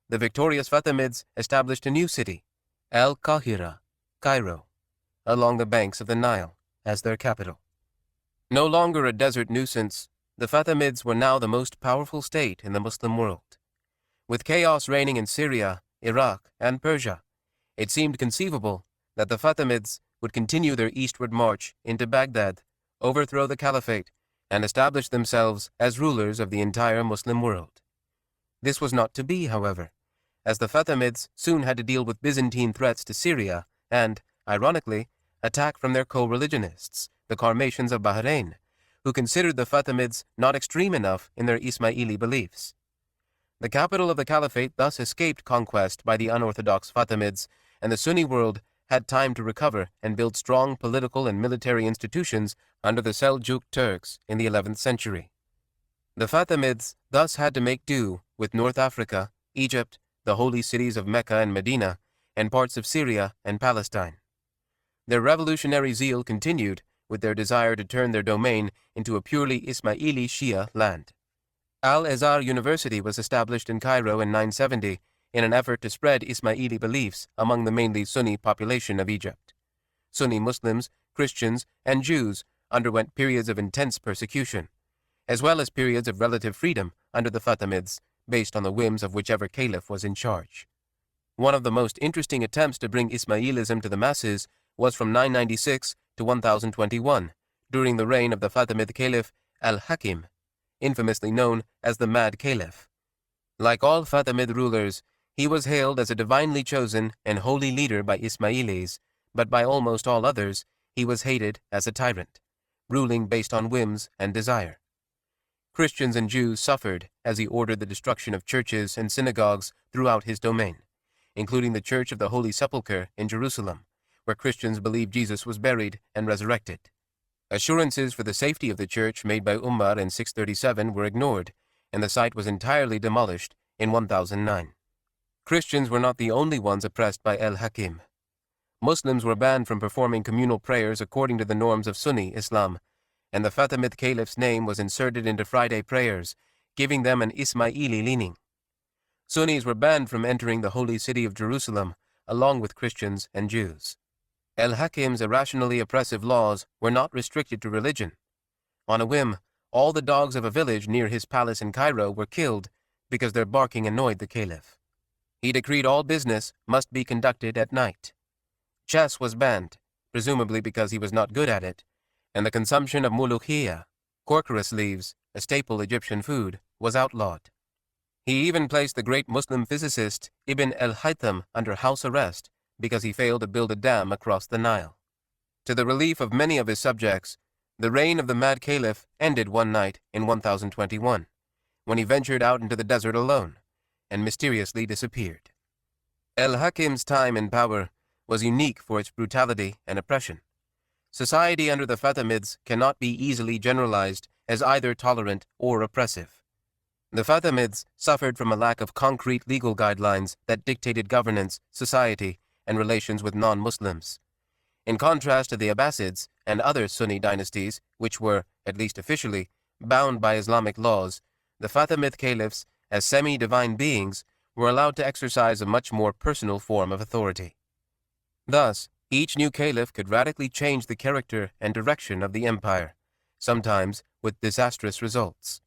The victorious Fatimids established a new city, Al-Qahira, Cairo, along the banks of the Nile, as their capital. No longer a desert nuisance, the Fatimids were now the most powerful state in the Muslim world. With chaos reigning in Syria, Iraq, and Persia, it seemed conceivable that the Fatimids would continue their eastward march into Baghdad, overthrow the caliphate, and establish themselves as rulers of the entire Muslim world. This was not to be, however, as the Fatimids soon had to deal with Byzantine threats to Syria and, ironically, attack from their co-religionists, the Karmatians of Bahrain, who considered the Fatimids not extreme enough in their Ismaili beliefs. The capital of the caliphate thus escaped conquest by the unorthodox Fatimids, and the Sunni world had time to recover and build strong political and military institutions under the Seljuk Turks in the 11th century. The Fatimids thus had to make do with North Africa, Egypt, the holy cities of Mecca and Medina, and parts of Syria and Palestine. Their revolutionary zeal continued with their desire to turn their domain into a purely Ismaili Shia land. Al-Azhar University was established in Cairo in 970 in an effort to spread Ismaili beliefs among the mainly Sunni population of Egypt. Sunni Muslims, Christians, and Jews underwent periods of intense persecution, as well as periods of relative freedom under the Fatimids, based on the whims of whichever caliph was in charge. One of the most interesting attempts to bring Ismailism to the masses was from 996 to 1021, during the reign of the Fatimid Caliph al-Hakim, infamously known as the Mad Caliph. Like all Fatimid rulers, he was hailed as a divinely chosen and holy leader by Ismailis, but by almost all others, he was hated as a tyrant, ruling based on whims and desire. Christians and Jews suffered as he ordered the destruction of churches and synagogues throughout his domain, including the Church of the Holy Sepulchre in Jerusalem, where Christians believed Jesus was buried and resurrected. Assurances for the safety of the church made by Umar in 637 were ignored, and the site was entirely demolished in 1009. Christians were not the only ones oppressed by al-Hakim. Muslims were banned from performing communal prayers according to the norms of Sunni Islam, and the Fatimid Caliph's name was inserted into Friday prayers, giving them an Ismaili leaning. Sunnis were banned from entering the holy city of Jerusalem, along with Christians and Jews. Al-Hakim's irrationally oppressive laws were not restricted to religion. On a whim, all the dogs of a village near his palace in Cairo were killed because their barking annoyed the caliph. He decreed all business must be conducted at night. Chess was banned, presumably because he was not good at it, and the consumption of mulukhiyya, quercus leaves, a staple Egyptian food, was outlawed. He even placed the great Muslim physicist Ibn al-Haytham under house arrest because he failed to build a dam across the Nile. To the relief of many of his subjects, the reign of the Mad Caliph ended one night in 1021, when he ventured out into the desert alone and mysteriously disappeared. Al-Hakim's time in power was unique for its brutality and oppression. Society under the Fatimids cannot be easily generalized as either tolerant or oppressive. The Fatimids suffered from a lack of concrete legal guidelines that dictated governance, society, and relations with non-Muslims. In contrast to the Abbasids and other Sunni dynasties, which were, at least officially, bound by Islamic laws, the Fatimid caliphs, as semi-divine beings, were allowed to exercise a much more personal form of authority. Thus, each new caliph could radically change the character and direction of the empire, sometimes with disastrous results.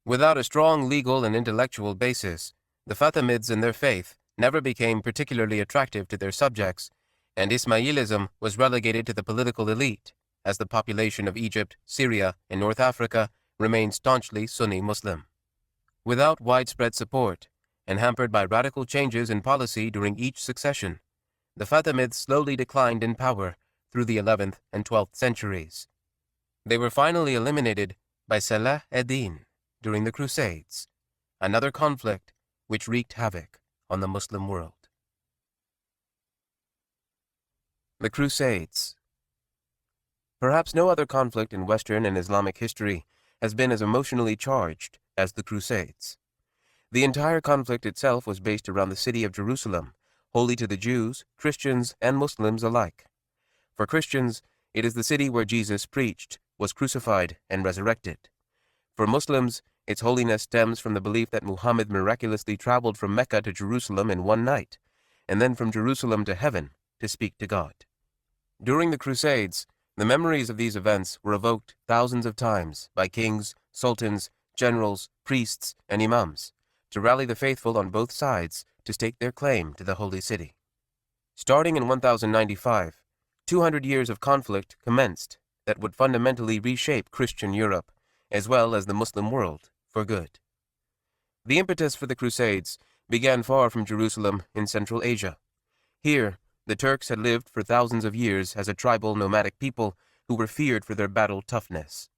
Without a strong legal and intellectual basis, the Fatimids and their faith never became particularly attractive to their subjects, and Ismailism was relegated to the political elite, as the population of Egypt, Syria, and North Africa remained staunchly Sunni Muslim. Without widespread support, and hampered by radical changes in policy during each succession, the Fatimids slowly declined in power through the 11th and 12th centuries. They were finally eliminated by Salah ad-Din during the Crusades, another conflict which wreaked havoc on the Muslim world. The Crusades. Perhaps no other conflict in Western and Islamic history has been as emotionally charged as the Crusades. The entire conflict itself was based around the city of Jerusalem, holy to the Jews, Christians, and Muslims alike. For Christians, it is the city where Jesus preached, was crucified, and resurrected. For Muslims, its holiness stems from the belief that Muhammad miraculously traveled from Mecca to Jerusalem in one night, and then from Jerusalem to heaven to speak to God. During the Crusades, the memories of these events were evoked thousands of times by kings, sultans, generals, priests, and imams, to rally the faithful on both sides to stake their claim to the holy city. Starting in 1095, 200 years of conflict commenced that would fundamentally reshape Christian Europe, as well as the Muslim world, for good. The impetus for the Crusades began far from Jerusalem in Central Asia. Here, the Turks had lived for thousands of years as a tribal nomadic people who were feared for their battle toughness.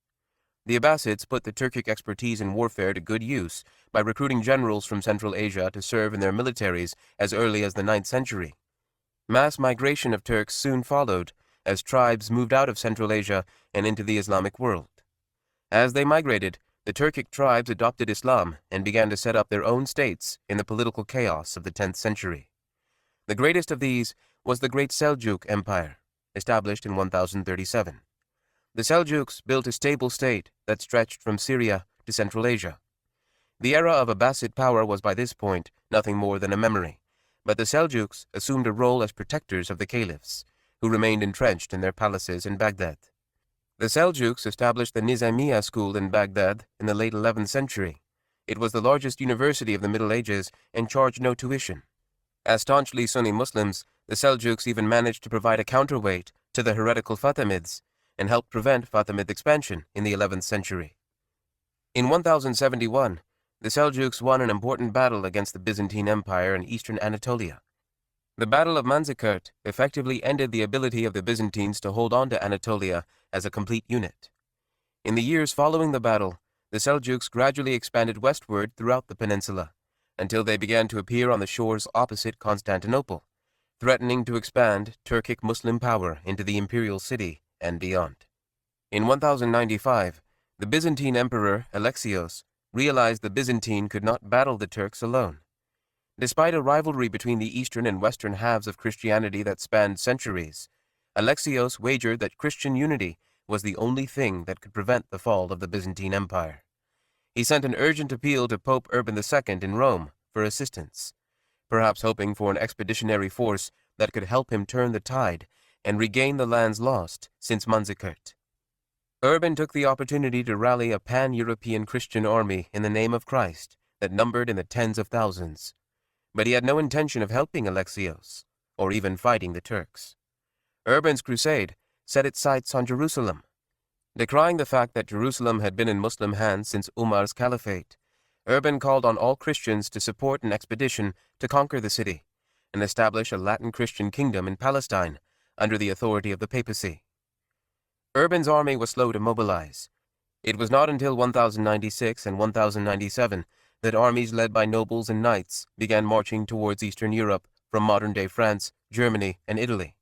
The Abbasids put the Turkic expertise in warfare to good use by recruiting generals from Central Asia to serve in their militaries as early as the 9th century. Mass migration of Turks soon followed as tribes moved out of Central Asia and into the Islamic world. As they migrated, the Turkic tribes adopted Islam and began to set up their own states in the political chaos of the 10th century. The greatest of these was the Great Seljuk Empire, established in 1037. The Seljuks built a stable state that stretched from Syria to Central Asia. The era of Abbasid power was by this point nothing more than a memory, but the Seljuks assumed a role as protectors of the caliphs, who remained entrenched in their palaces in Baghdad. The Seljuks established the Nizamiya school in Baghdad in the late 11th century. It was the largest university of the Middle Ages and charged no tuition. As staunchly Sunni Muslims, the Seljuks even managed to provide a counterweight to the heretical Fatimids and helped prevent Fatimid expansion in the 11th century. In 1071, the Seljuks won an important battle against the Byzantine Empire in eastern Anatolia. The Battle of Manzikert effectively ended the ability of the Byzantines to hold on to Anatolia as a complete unit. In the years following the battle, the Seljuks gradually expanded westward throughout the peninsula, until they began to appear on the shores opposite Constantinople, threatening to expand Turkic Muslim power into the imperial city and beyond. In 1095, the Byzantine Emperor Alexios realized the Byzantine could not battle the Turks alone. Despite a rivalry between the eastern and western halves of Christianity that spanned centuries, Alexios wagered that Christian unity was the only thing that could prevent the fall of the Byzantine Empire. He sent an urgent appeal to Pope Urban II in Rome for assistance, perhaps hoping for an expeditionary force that could help him turn the tide and regain the lands lost since Manzikert. Urban took the opportunity to rally a pan-European Christian army in the name of Christ that numbered in the tens of thousands, but he had no intention of helping Alexios, or even fighting the Turks. Urban's crusade set its sights on Jerusalem. Decrying the fact that Jerusalem had been in Muslim hands since Umar's caliphate, Urban called on all Christians to support an expedition to conquer the city and establish a Latin Christian kingdom in Palestine under the authority of the papacy. Urban's army was slow to mobilize. It was not until 1096 and 1097 that armies led by nobles and knights began marching towards Eastern Europe from modern-day France, Germany, and Italy.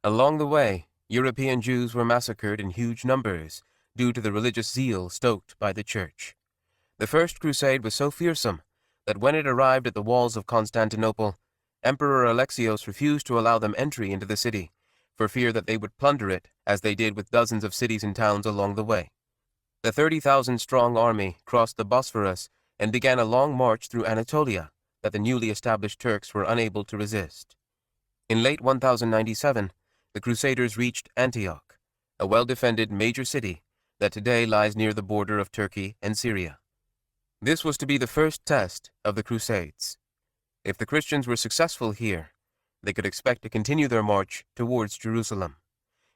Along the way, European Jews were massacred in huge numbers due to the religious zeal stoked by the Church. The First Crusade was so fearsome that when it arrived at the walls of Constantinople, Emperor Alexios refused to allow them entry into the city, for fear that they would plunder it, as they did with dozens of cities and towns along the way. The 30,000-strong army crossed the Bosphorus and began a long march through Anatolia that the newly established Turks were unable to resist. In late 1097, the Crusaders reached Antioch, a well-defended major city that today lies near the border of Turkey and Syria. This was to be the first test of the Crusades. If the Christians were successful here, they could expect to continue their march towards Jerusalem.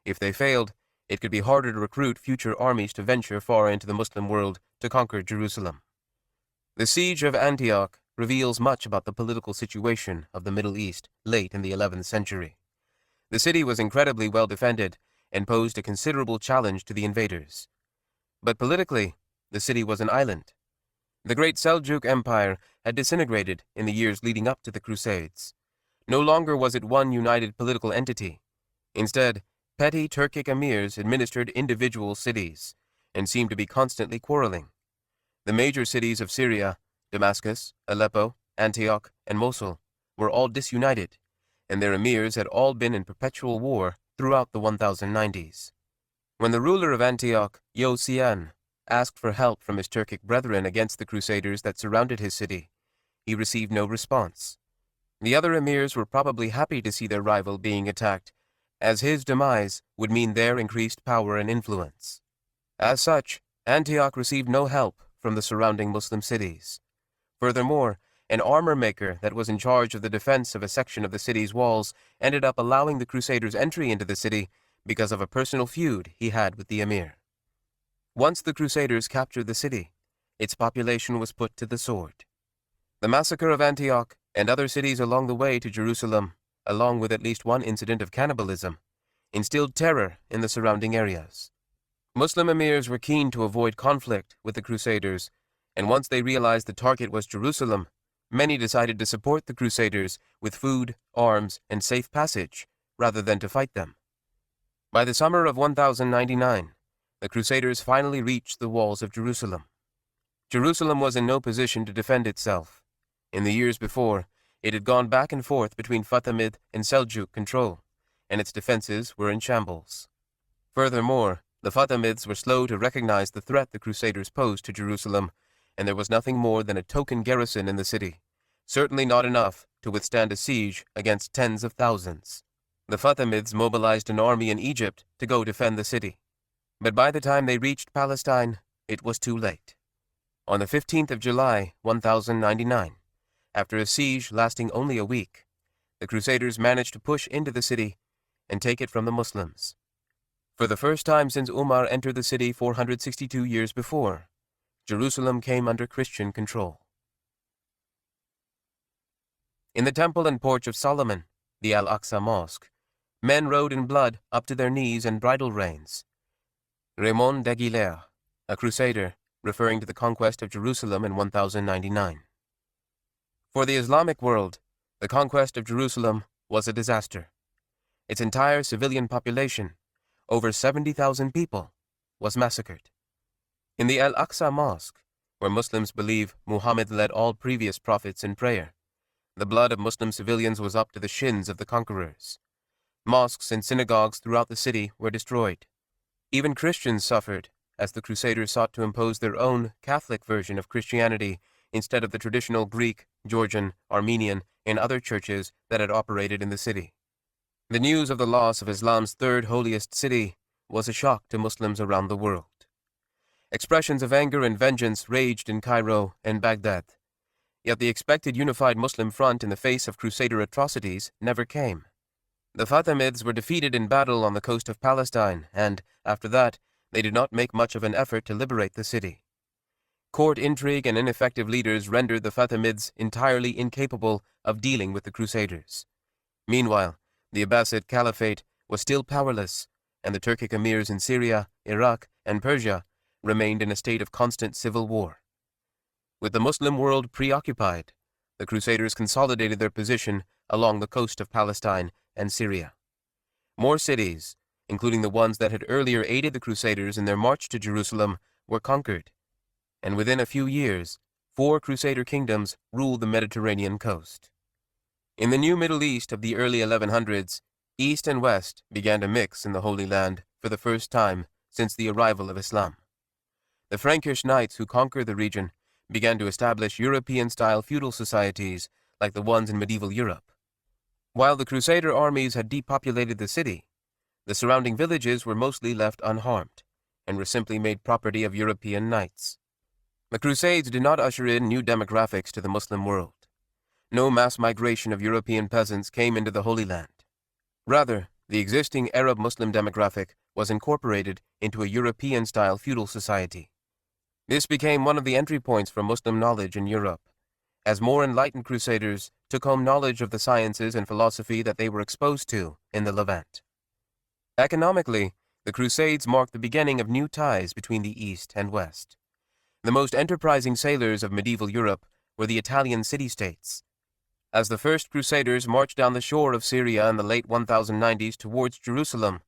If they failed, it could be harder to recruit future armies to venture far into the Muslim world to conquer Jerusalem. The siege of Antioch reveals much about the political situation of the Middle East late in the 11th century. The city was incredibly well defended and posed a considerable challenge to the invaders. But politically, the city was an island. The great Seljuk Empire had disintegrated in the years leading up to the Crusades. No longer was it one united political entity. Instead, petty Turkic emirs administered individual cities, and seemed to be constantly quarreling. The major cities of Syria, Damascus, Aleppo, Antioch, and Mosul, were all disunited, and their emirs had all been in perpetual war throughout the 1090s. When the ruler of Antioch, Josian, asked for help from his Turkic brethren against the crusaders that surrounded his city, he received no response. The other emirs were probably happy to see their rival being attacked, as his demise would mean their increased power and influence. As such, Antioch received no help from the surrounding Muslim cities. Furthermore, an armor maker that was in charge of the defense of a section of the city's walls ended up allowing the crusaders' entry into the city because of a personal feud he had with the emir. Once the crusaders captured the city, its population was put to the sword. The massacre of Antioch and other cities along the way to Jerusalem, along with at least one incident of cannibalism, instilled terror in the surrounding areas. Muslim emirs were keen to avoid conflict with the crusaders, and once they realized the target was Jerusalem, many decided to support the crusaders with food, arms, and safe passage, rather than to fight them. By the summer of 1099, the crusaders finally reached the walls of Jerusalem. Jerusalem was in no position to defend itself. In the years before, it had gone back and forth between Fatimid and Seljuk control, and its defenses were in shambles. Furthermore, the Fatimids were slow to recognize the threat the crusaders posed to Jerusalem, and there was nothing more than a token garrison in the city, certainly not enough to withstand a siege against tens of thousands. The Fatimids mobilized an army in Egypt to go defend the city, but by the time they reached Palestine, it was too late. On the 15th of July, 1099, after a siege lasting only a week, the crusaders managed to push into the city and take it from the Muslims. For the first time since Umar entered the city 462 years before, Jerusalem came under Christian control. In the temple and porch of Solomon, the Al-Aqsa Mosque, men rode in blood up to their knees in bridle reins. Raymond d'Aguilera, a crusader, referring to the conquest of Jerusalem in 1099. For the Islamic world, the conquest of Jerusalem was a disaster. Its entire civilian population, over 70,000 people, was massacred. In the Al-Aqsa Mosque, where Muslims believe Muhammad led all previous prophets in prayer, the blood of Muslim civilians was up to the shins of the conquerors. Mosques and synagogues throughout the city were destroyed. Even Christians suffered, as the Crusaders sought to impose their own Catholic version of Christianity instead of the traditional Greek, Georgian, Armenian, and other churches that had operated in the city. The news of the loss of Islam's third holiest city was a shock to Muslims around the world. Expressions of anger and vengeance raged in Cairo and Baghdad, yet the expected unified Muslim front in the face of Crusader atrocities never came. The Fatimids were defeated in battle on the coast of Palestine, and, after that, they did not make much of an effort to liberate the city. Court intrigue and ineffective leaders rendered the Fatimids entirely incapable of dealing with the Crusaders. Meanwhile, the Abbasid Caliphate was still powerless, and the Turkic emirs in Syria, Iraq, and Persia remained in a state of constant civil war. With the Muslim world preoccupied, the Crusaders consolidated their position along the coast of Palestine and Syria. More cities, including the ones that had earlier aided the Crusaders in their march to Jerusalem, were conquered, and within a few years, 4 Crusader kingdoms ruled the Mediterranean coast. In the new Middle East of the early 1100s, East and West began to mix in the Holy Land for the first time since the arrival of Islam. The Frankish knights who conquered the region began to establish European-style feudal societies like the ones in medieval Europe. While the Crusader armies had depopulated the city, the surrounding villages were mostly left unharmed and were simply made property of European knights. The Crusades did not usher in new demographics to the Muslim world. No mass migration of European peasants came into the Holy Land. Rather, the existing Arab-Muslim demographic was incorporated into a European-style feudal society. This became one of the entry points for Muslim knowledge in Europe, as more enlightened Crusaders took home knowledge of the sciences and philosophy that they were exposed to in the Levant. Economically, the Crusades marked the beginning of new ties between the East and West. The most enterprising sailors of medieval Europe were the Italian city-states. As the first Crusaders marched down the shore of Syria in the late 1090s towards Jerusalem,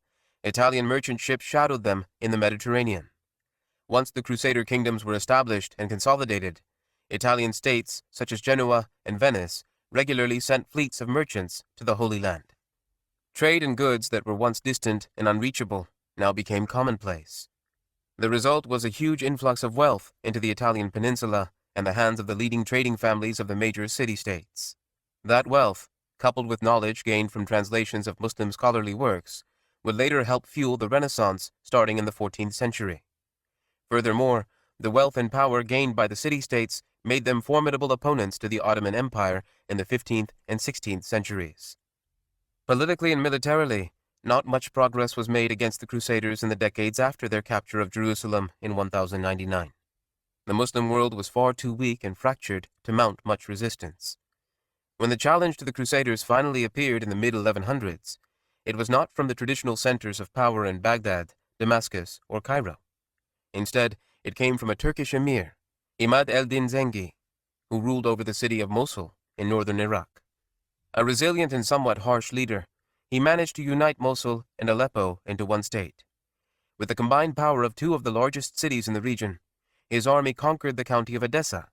Italian merchant ships shadowed them in the Mediterranean. Once the Crusader kingdoms were established and consolidated, Italian states such as Genoa and Venice regularly sent fleets of merchants to the Holy Land. Trade in goods that were once distant and unreachable now became commonplace. The result was a huge influx of wealth into the Italian peninsula and the hands of the leading trading families of the major city-states. That wealth, coupled with knowledge gained from translations of Muslim scholarly works, would later help fuel the Renaissance starting in the 14th century. Furthermore, the wealth and power gained by the city-states made them formidable opponents to the Ottoman Empire in the 15th and 16th centuries. Politically and militarily, not much progress was made against the Crusaders in the decades after their capture of Jerusalem in 1099. The Muslim world was far too weak and fractured to mount much resistance. When the challenge to the Crusaders finally appeared in the mid-1100s, it was not from the traditional centers of power in Baghdad, Damascus, or Cairo. Instead, it came from a Turkish emir, Imad el-Din Zengi, who ruled over the city of Mosul in northern Iraq. A resilient and somewhat harsh leader, he managed to unite Mosul and Aleppo into one state. With the combined power of two of the largest cities in the region, his army conquered the county of Edessa,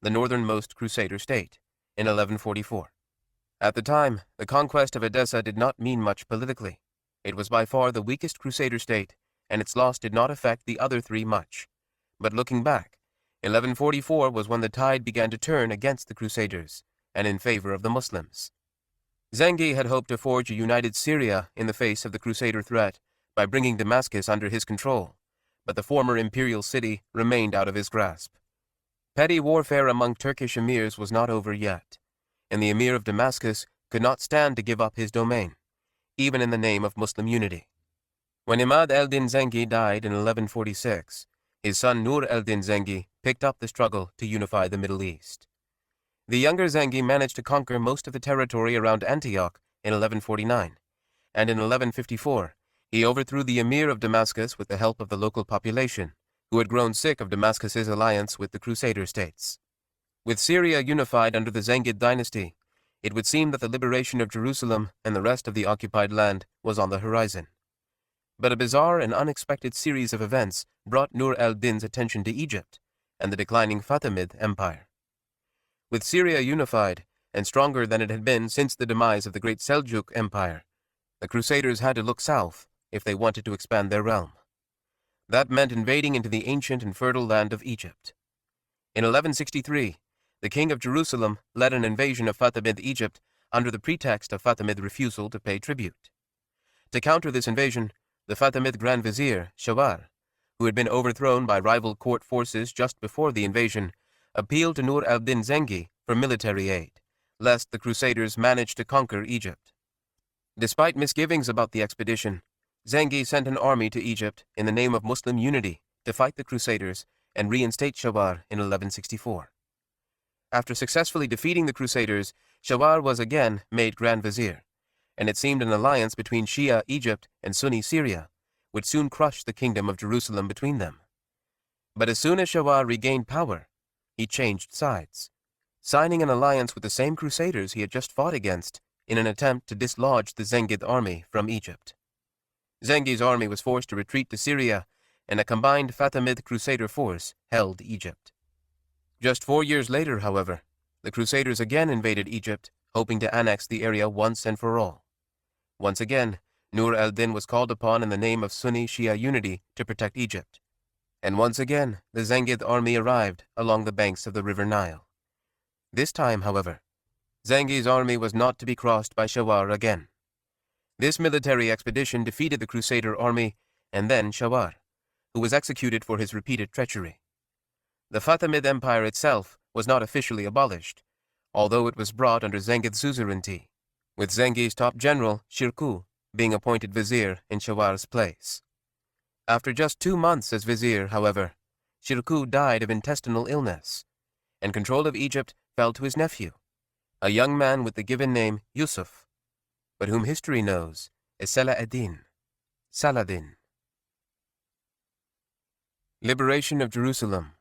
the northernmost Crusader state, in 1144. At the time, the conquest of Edessa did not mean much politically. It was by far the weakest Crusader state, and its loss did not affect the other three much. But looking back, 1144 was when the tide began to turn against the Crusaders, and in favor of the Muslims. Zengi had hoped to forge a united Syria in the face of the Crusader threat by bringing Damascus under his control, but the former imperial city remained out of his grasp. Petty warfare among Turkish emirs was not over yet, and the emir of Damascus could not stand to give up his domain, even in the name of Muslim unity. When Imad el-Din Zengi died in 1146, his son Nur el-Din Zengi picked up the struggle to unify the Middle East. The younger Zengi managed to conquer most of the territory around Antioch in 1149, and in 1154 he overthrew the emir of Damascus with the help of the local population, who had grown sick of Damascus's alliance with the Crusader states. With Syria unified under the Zengid dynasty, it would seem that the liberation of Jerusalem and the rest of the occupied land was on the horizon. But a bizarre and unexpected series of events brought Nur el-Din's attention to Egypt and the declining Fatimid Empire. With Syria unified and stronger than it had been since the demise of the great Seljuk Empire, the Crusaders had to look south if they wanted to expand their realm. That meant invading into the ancient and fertile land of Egypt. In 1163, the king of Jerusalem led an invasion of Fatimid Egypt under the pretext of Fatimid refusal to pay tribute. To counter this invasion, the Fatimid Grand Vizier, Shawar, who had been overthrown by rival court forces just before the invasion, appealed to Nur al-Din Zengi for military aid, lest the Crusaders manage to conquer Egypt. Despite misgivings about the expedition, Zengi sent an army to Egypt in the name of Muslim unity to fight the Crusaders and reinstate Shawar in 1164. After successfully defeating the Crusaders, Shawar was again made Grand Vizier, and it seemed an alliance between Shia Egypt and Sunni Syria would soon crush the kingdom of Jerusalem between them. But as soon as Shawar regained power, he changed sides, signing an alliance with the same Crusaders he had just fought against in an attempt to dislodge the Zengid army from Egypt. Zengi's army was forced to retreat to Syria, and a combined Fatimid Crusader force held Egypt. Just 4 years later, however, the Crusaders again invaded Egypt, hoping to annex the area once and for all. Once again, Nur al-Din was called upon in the name of Sunni-Shia unity to protect Egypt. And once again, the Zengid army arrived along the banks of the river Nile. This time, however, Zengi's army was not to be crossed by Shawar again. This military expedition defeated the Crusader army and then Shawar, who was executed for his repeated treachery. The Fatimid Empire itself was not officially abolished, although it was brought under Zengid suzerainty, with Zengi's top general, Shirkuh, being appointed vizier in Shawar's place. After just 2 months as vizier, however, Shirkuh died of intestinal illness, and control of Egypt fell to his nephew, a young man with the given name Yusuf, but whom history knows as Saladin. Liberation of Jerusalem.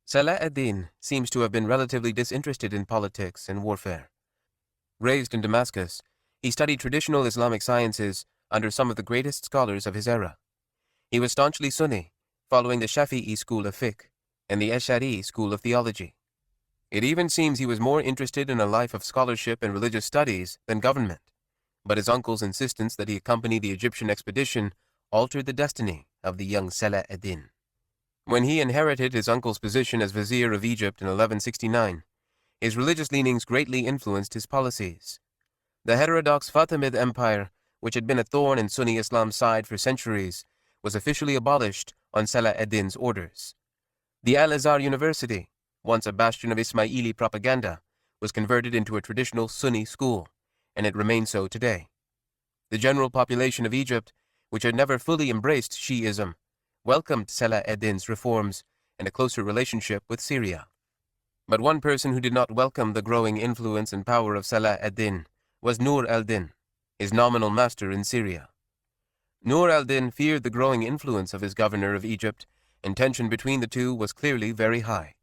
Salah ad-Din seems to have been relatively disinterested in politics and warfare. Raised in Damascus, he studied traditional Islamic sciences under some of the greatest scholars of his era. He was staunchly Sunni, following the Shafi'i school of fiqh and the Ash'ari school of theology. It even seems he was more interested in a life of scholarship and religious studies than government, but his uncle's insistence that he accompany the Egyptian expedition altered the destiny of the young Salah ad-Din. When he inherited his uncle's position as vizier of Egypt in 1169, his religious leanings greatly influenced his policies. The heterodox Fatimid Empire, which had been a thorn in Sunni Islam's side for centuries, was officially abolished on Salah ad-Din's orders. The Al-Azhar University, once a bastion of Ismaili propaganda, was converted into a traditional Sunni school, and it remains so today. The general population of Egypt, which had never fully embraced Shi'ism, welcomed Salah ad-Din's reforms and a closer relationship with Syria. But one person who did not welcome the growing influence and power of Salah ad-Din was Nur al-Din, his nominal master in Syria. Nur al-Din feared the growing influence of his governor of Egypt, and tension between the two was clearly very high.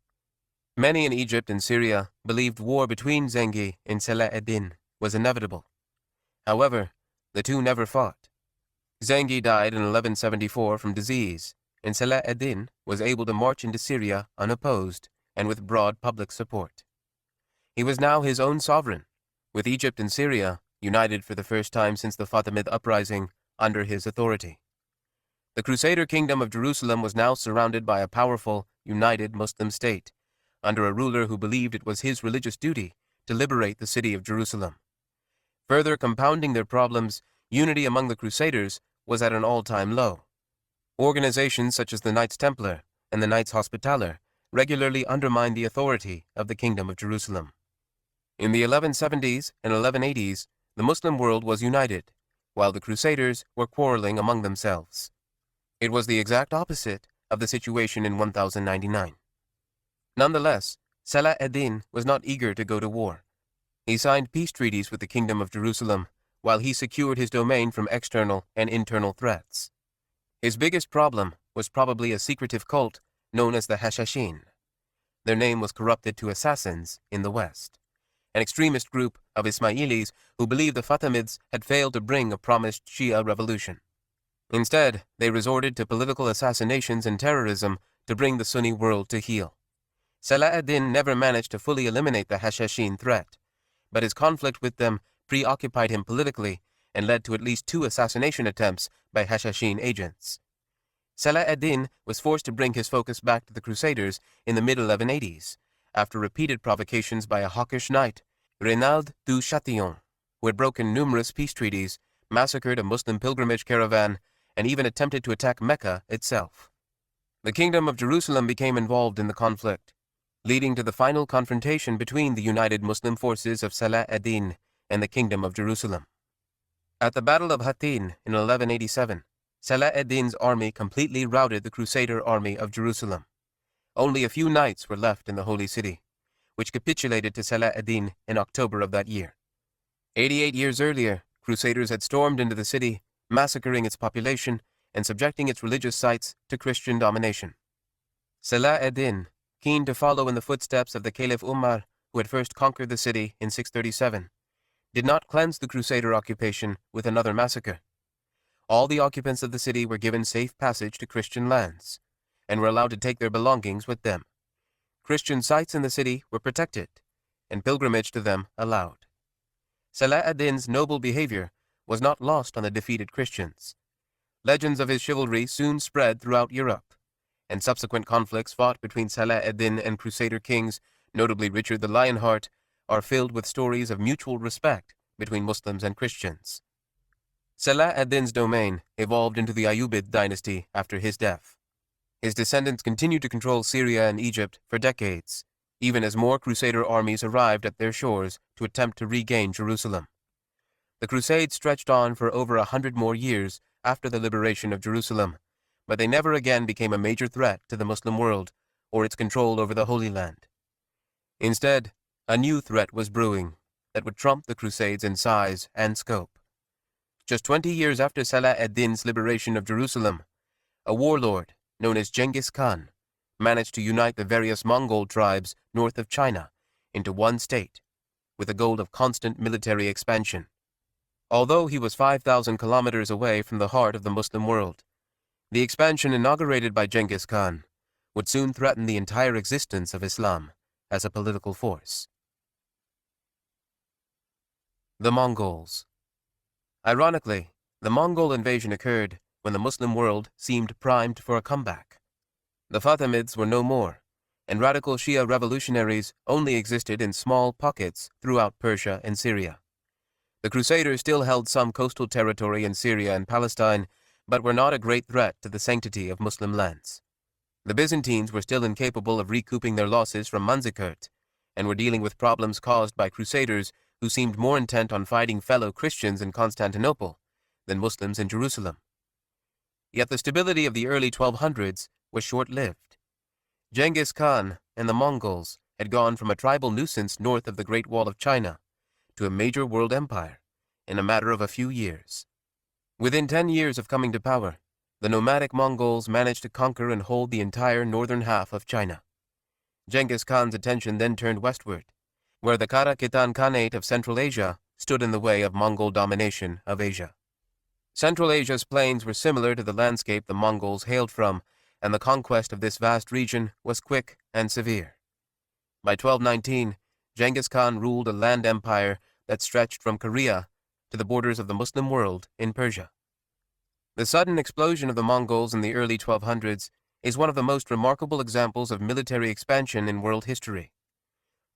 Many in Egypt and Syria believed war between Zengi and Salah ad-Din was inevitable. However, the two never fought. Zengi died in 1174 from disease, and Salah ad-Din was able to march into Syria unopposed and with broad public support. He was now his own sovereign, with Egypt and Syria united for the first time since the Fatimid uprising under his authority. The Crusader kingdom of Jerusalem was now surrounded by a powerful, united Muslim state, under a ruler who believed it was his religious duty to liberate the city of Jerusalem. Further compounding their problems, unity among the Crusaders was at an all-time low. Organizations such as the Knights Templar and the Knights Hospitaller regularly undermined the authority of the Kingdom of Jerusalem. In the 1170s and 1180s, the Muslim world was united, while the Crusaders were quarreling among themselves. It was the exact opposite of the situation in 1099. Nonetheless, Salah ad-Din was not eager to go to war. He signed peace treaties with the Kingdom of Jerusalem, while he secured his domain from external and internal threats. His biggest problem was probably a secretive cult known as the Hashashin. Their name was corrupted to assassins in the West, an extremist group of Ismailis who believed the Fatimids had failed to bring a promised Shia revolution. Instead, they resorted to political assassinations and terrorism to bring the Sunni world to heel. Salah ad-Din never managed to fully eliminate the Hashashin threat, but his conflict with them preoccupied him politically and led to at least 2 assassination attempts by Hashashin agents. Salah ad-Din was forced to bring his focus back to the Crusaders in the mid-1180s, after repeated provocations by a hawkish knight, Reynald du Châtillon, who had broken numerous peace treaties, massacred a Muslim pilgrimage caravan, and even attempted to attack Mecca itself. The Kingdom of Jerusalem became involved in the conflict, leading to the final confrontation between the united Muslim forces of Salah ad-Din and the Kingdom of Jerusalem. At the Battle of Hattin in 1187, Salah ad-Din's army completely routed the Crusader army of Jerusalem. Only a few knights were left in the Holy City, which capitulated to Salah ad-Din in October of that year. 88 years earlier, Crusaders had stormed into the city, massacring its population and subjecting its religious sites to Christian domination. Salah ad-Din, keen to follow in the footsteps of the Caliph Umar, who had first conquered the city in 637, did not cleanse the Crusader occupation with another massacre. All the occupants of the city were given safe passage to Christian lands, and were allowed to take their belongings with them. Christian sites in the city were protected, and pilgrimage to them allowed. Salah ad-Din's noble behavior was not lost on the defeated Christians. Legends of his chivalry soon spread throughout Europe, and subsequent conflicts fought between Salah ad-Din and Crusader kings, notably Richard the Lionheart, are filled with stories of mutual respect between Muslims and Christians. Salah ad-Din's domain evolved into the Ayyubid dynasty after his death. His descendants continued to control Syria and Egypt for decades, even as more Crusader armies arrived at their shores to attempt to regain Jerusalem. The Crusades stretched on for over 100 more years after the liberation of Jerusalem, but they never again became a major threat to the Muslim world or its control over the Holy Land. Instead, a new threat was brewing that would trump the Crusades in size and scope. Just 20 years after Salah ad-Din's liberation of Jerusalem, a warlord known as Genghis Khan managed to unite the various Mongol tribes north of China into one state, with the goal of constant military expansion. Although he was 5,000 kilometers away from the heart of the Muslim world, The expansion inaugurated by Genghis Khan would soon threaten the entire existence of Islam as a political force. The Mongols. Ironically, the Mongol invasion occurred when the Muslim world seemed primed for a comeback. The Fatimids were no more, and radical Shia revolutionaries only existed in small pockets throughout Persia and Syria. The Crusaders still held some coastal territory in Syria and Palestine, but were not a great threat to the sanctity of Muslim lands. The Byzantines were still incapable of recouping their losses from Manzikert, and were dealing with problems caused by Crusaders who seemed more intent on fighting fellow Christians in Constantinople than Muslims in Jerusalem. Yet the stability of the early 1200s was short-lived. Genghis Khan and the Mongols had gone from a tribal nuisance north of the Great Wall of China to a major world empire in a matter of a few years. Within 10 years of coming to power, the nomadic Mongols managed to conquer and hold the entire northern half of China. Genghis Khan's attention then turned westward, where the Kara Khitan Khanate of Central Asia stood in the way of Mongol domination of Asia. Central Asia's plains were similar to the landscape the Mongols hailed from, and the conquest of this vast region was quick and severe. By 1219, Genghis Khan ruled a land empire that stretched from Korea to the borders of the Muslim world in Persia. The sudden explosion of the Mongols in the early 1200s is one of the most remarkable examples of military expansion in world history.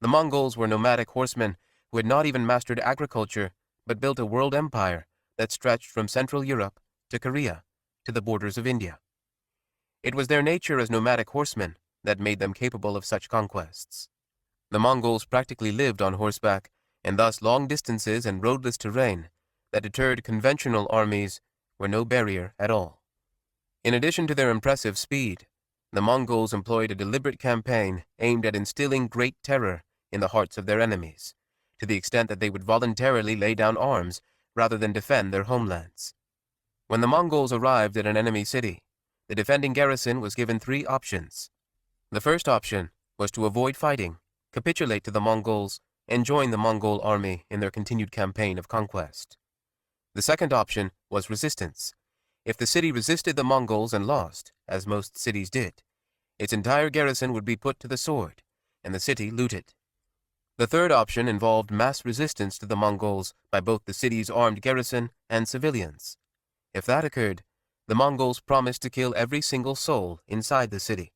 The Mongols were nomadic horsemen who had not even mastered agriculture, but built a world empire that stretched from Central Europe to Korea to the borders of India. It was their nature as nomadic horsemen that made them capable of such conquests. The Mongols practically lived on horseback, and thus long distances and roadless terrain that deterred conventional armies were no barrier at all. In addition to their impressive speed, the Mongols employed a deliberate campaign aimed at instilling great terror in the hearts of their enemies, to the extent that they would voluntarily lay down arms rather than defend their homelands. When the Mongols arrived at an enemy city, the defending garrison was given 3 options. The first option was to avoid fighting, capitulate to the Mongols, and join the Mongol army in their continued campaign of conquest. The second option was resistance. If the city resisted the Mongols and lost, as most cities did, its entire garrison would be put to the sword, and the city looted. The third option involved mass resistance to the Mongols by both the city's armed garrison and civilians. If that occurred, the Mongols promised to kill every single soul inside the city,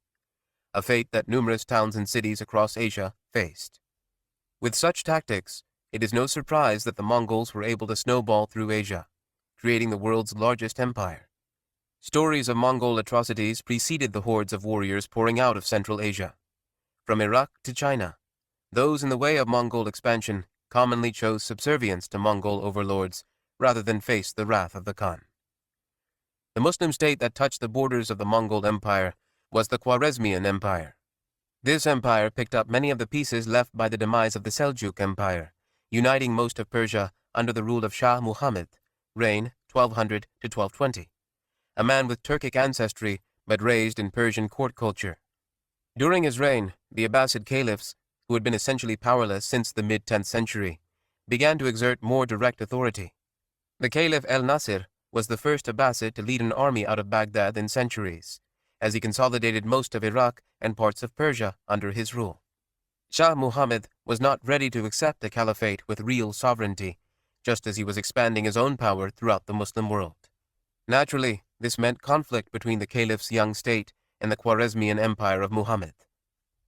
a fate that numerous towns and cities across Asia faced. With such tactics, it is no surprise that the Mongols were able to snowball through Asia, creating the world's largest empire. Stories of Mongol atrocities preceded the hordes of warriors pouring out of Central Asia. From Iraq to China, those in the way of Mongol expansion commonly chose subservience to Mongol overlords rather than face the wrath of the Khan. The Muslim state that touched the borders of the Mongol Empire was the Khwarezmian Empire. This empire picked up many of the pieces left by the demise of the Seljuk Empire, uniting most of Persia under the rule of Shah Muhammad, reign 1200 to 1220, a man with Turkic ancestry but raised in Persian court culture. During his reign, the Abbasid caliphs, who had been essentially powerless since the mid-10th century, began to exert more direct authority. The Caliph el-Nasir was the first Abbasid to lead an army out of Baghdad in centuries, as he consolidated most of Iraq and parts of Persia under his rule. Shah Muhammad was not ready to accept a caliphate with real sovereignty, just as he was expanding his own power throughout the Muslim world. Naturally, this meant conflict between the caliph's young state and the Khwarezmian Empire of Muhammad.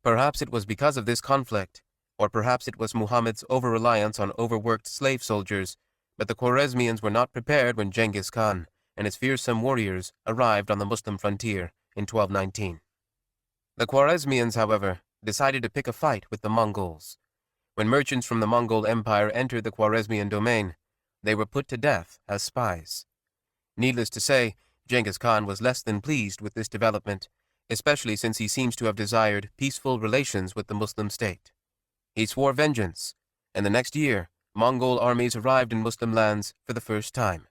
Perhaps it was because of this conflict, or perhaps it was Muhammad's over-reliance on overworked slave soldiers, but the Khwarezmians were not prepared when Genghis Khan and his fearsome warriors arrived on the Muslim frontier in 1219. The Khwarezmians, however, decided to pick a fight with the Mongols. When merchants from the Mongol Empire entered the Khwarezmian domain, they were put to death as spies. Needless to say, Genghis Khan was less than pleased with this development, especially since he seems to have desired peaceful relations with the Muslim state. He swore vengeance, and the next year, Mongol armies arrived in Muslim lands for the first time,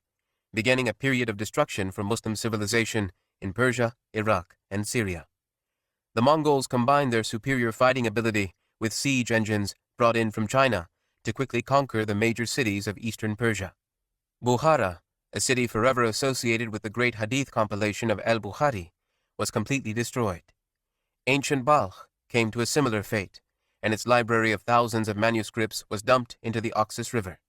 beginning a period of destruction for Muslim civilization in Persia, Iraq, and Syria. The Mongols combined their superior fighting ability with siege engines brought in from China to quickly conquer the major cities of eastern Persia. Bukhara, a city forever associated with the great hadith compilation of al-Bukhari, was completely destroyed. Ancient Balkh came to a similar fate, and its library of thousands of manuscripts was dumped into the Oxus River.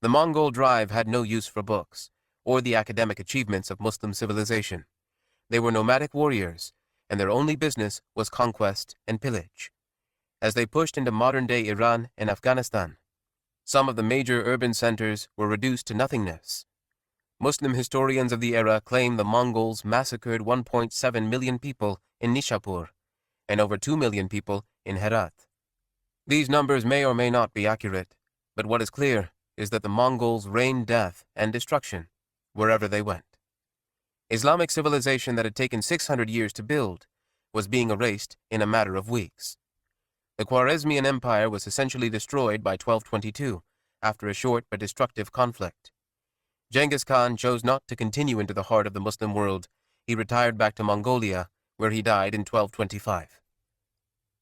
The Mongol drive had no use for books, or the academic achievements of Muslim civilization. They were nomadic warriors, and their only business was conquest and pillage. As they pushed into modern-day Iran and Afghanistan, some of the major urban centers were reduced to nothingness. Muslim historians of the era claim the Mongols massacred 1.7 million people in Nishapur and over 2 million people in Herat. These numbers may or may not be accurate, but what is clear is that the Mongols rained death and destruction wherever they went. Islamic civilization that had taken 600 years to build was being erased in a matter of weeks. The Khwarezmian Empire was essentially destroyed by 1222 after a short but destructive conflict. Genghis Khan chose not to continue into the heart of the Muslim world. He retired back to Mongolia, where he died in 1225.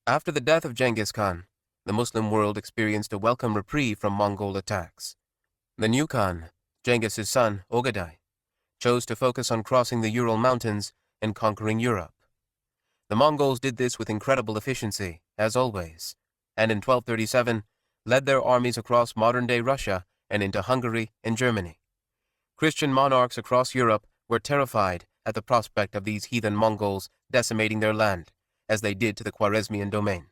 After the death of Genghis Khan, the Muslim world experienced a welcome reprieve from Mongol attacks. The new Khan, Genghis' son, Ogadai, chose to focus on crossing the Ural Mountains and conquering Europe. The Mongols did this with incredible efficiency, as always, and in 1237 led their armies across modern-day Russia and into Hungary and Germany. Christian monarchs across Europe were terrified at the prospect of these heathen Mongols decimating their land, as they did to the Khwarezmian domain.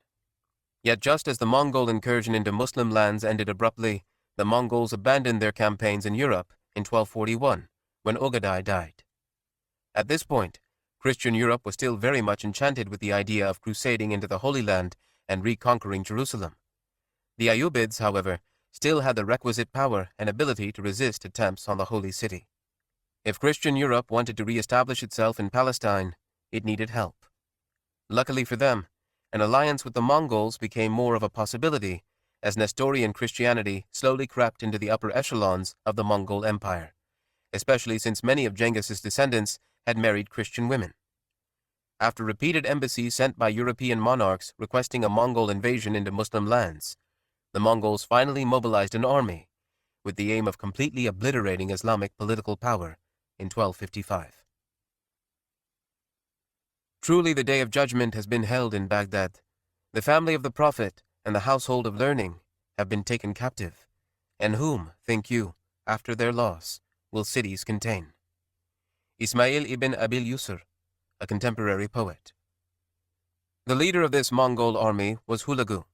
Yet just as the Mongol incursion into Muslim lands ended abruptly, the Mongols abandoned their campaigns in Europe in 1241, when Ogadai died. At this point, Christian Europe was still very much enchanted with the idea of crusading into the Holy Land and reconquering Jerusalem. The Ayyubids, however, still had the requisite power and ability to resist attempts on the Holy City. If Christian Europe wanted to re-establish itself in Palestine, it needed help. Luckily for them, an alliance with the Mongols became more of a possibility as Nestorian Christianity slowly crept into the upper echelons of the Mongol Empire, especially since many of Genghis's descendants had married Christian women. After repeated embassies sent by European monarchs requesting a Mongol invasion into Muslim lands, the Mongols finally mobilized an army with the aim of completely obliterating Islamic political power in 1255. Truly the Day of Judgment has been held in Baghdad. The family of the Prophet and the household of learning have been taken captive. And whom, think you, after their loss, will cities contain? Ismail ibn Abil Yusr, a contemporary poet. The leader of this Mongol army was Hulagu,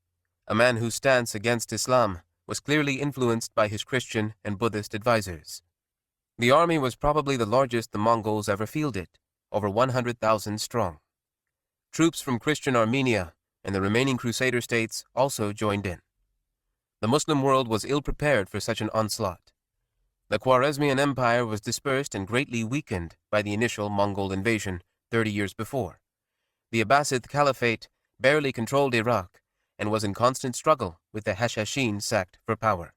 a man whose stance against Islam was clearly influenced by his Christian and Buddhist advisors. The army was probably the largest the Mongols ever fielded, over 100,000 strong. Troops from Christian Armenia and the remaining Crusader states also joined in. The Muslim world was ill-prepared for such an onslaught. The Khwarezmian Empire was dispersed and greatly weakened by the initial Mongol invasion 30 years before. The Abbasid Caliphate barely controlled Iraq and was in constant struggle with the Hashashin sect for power.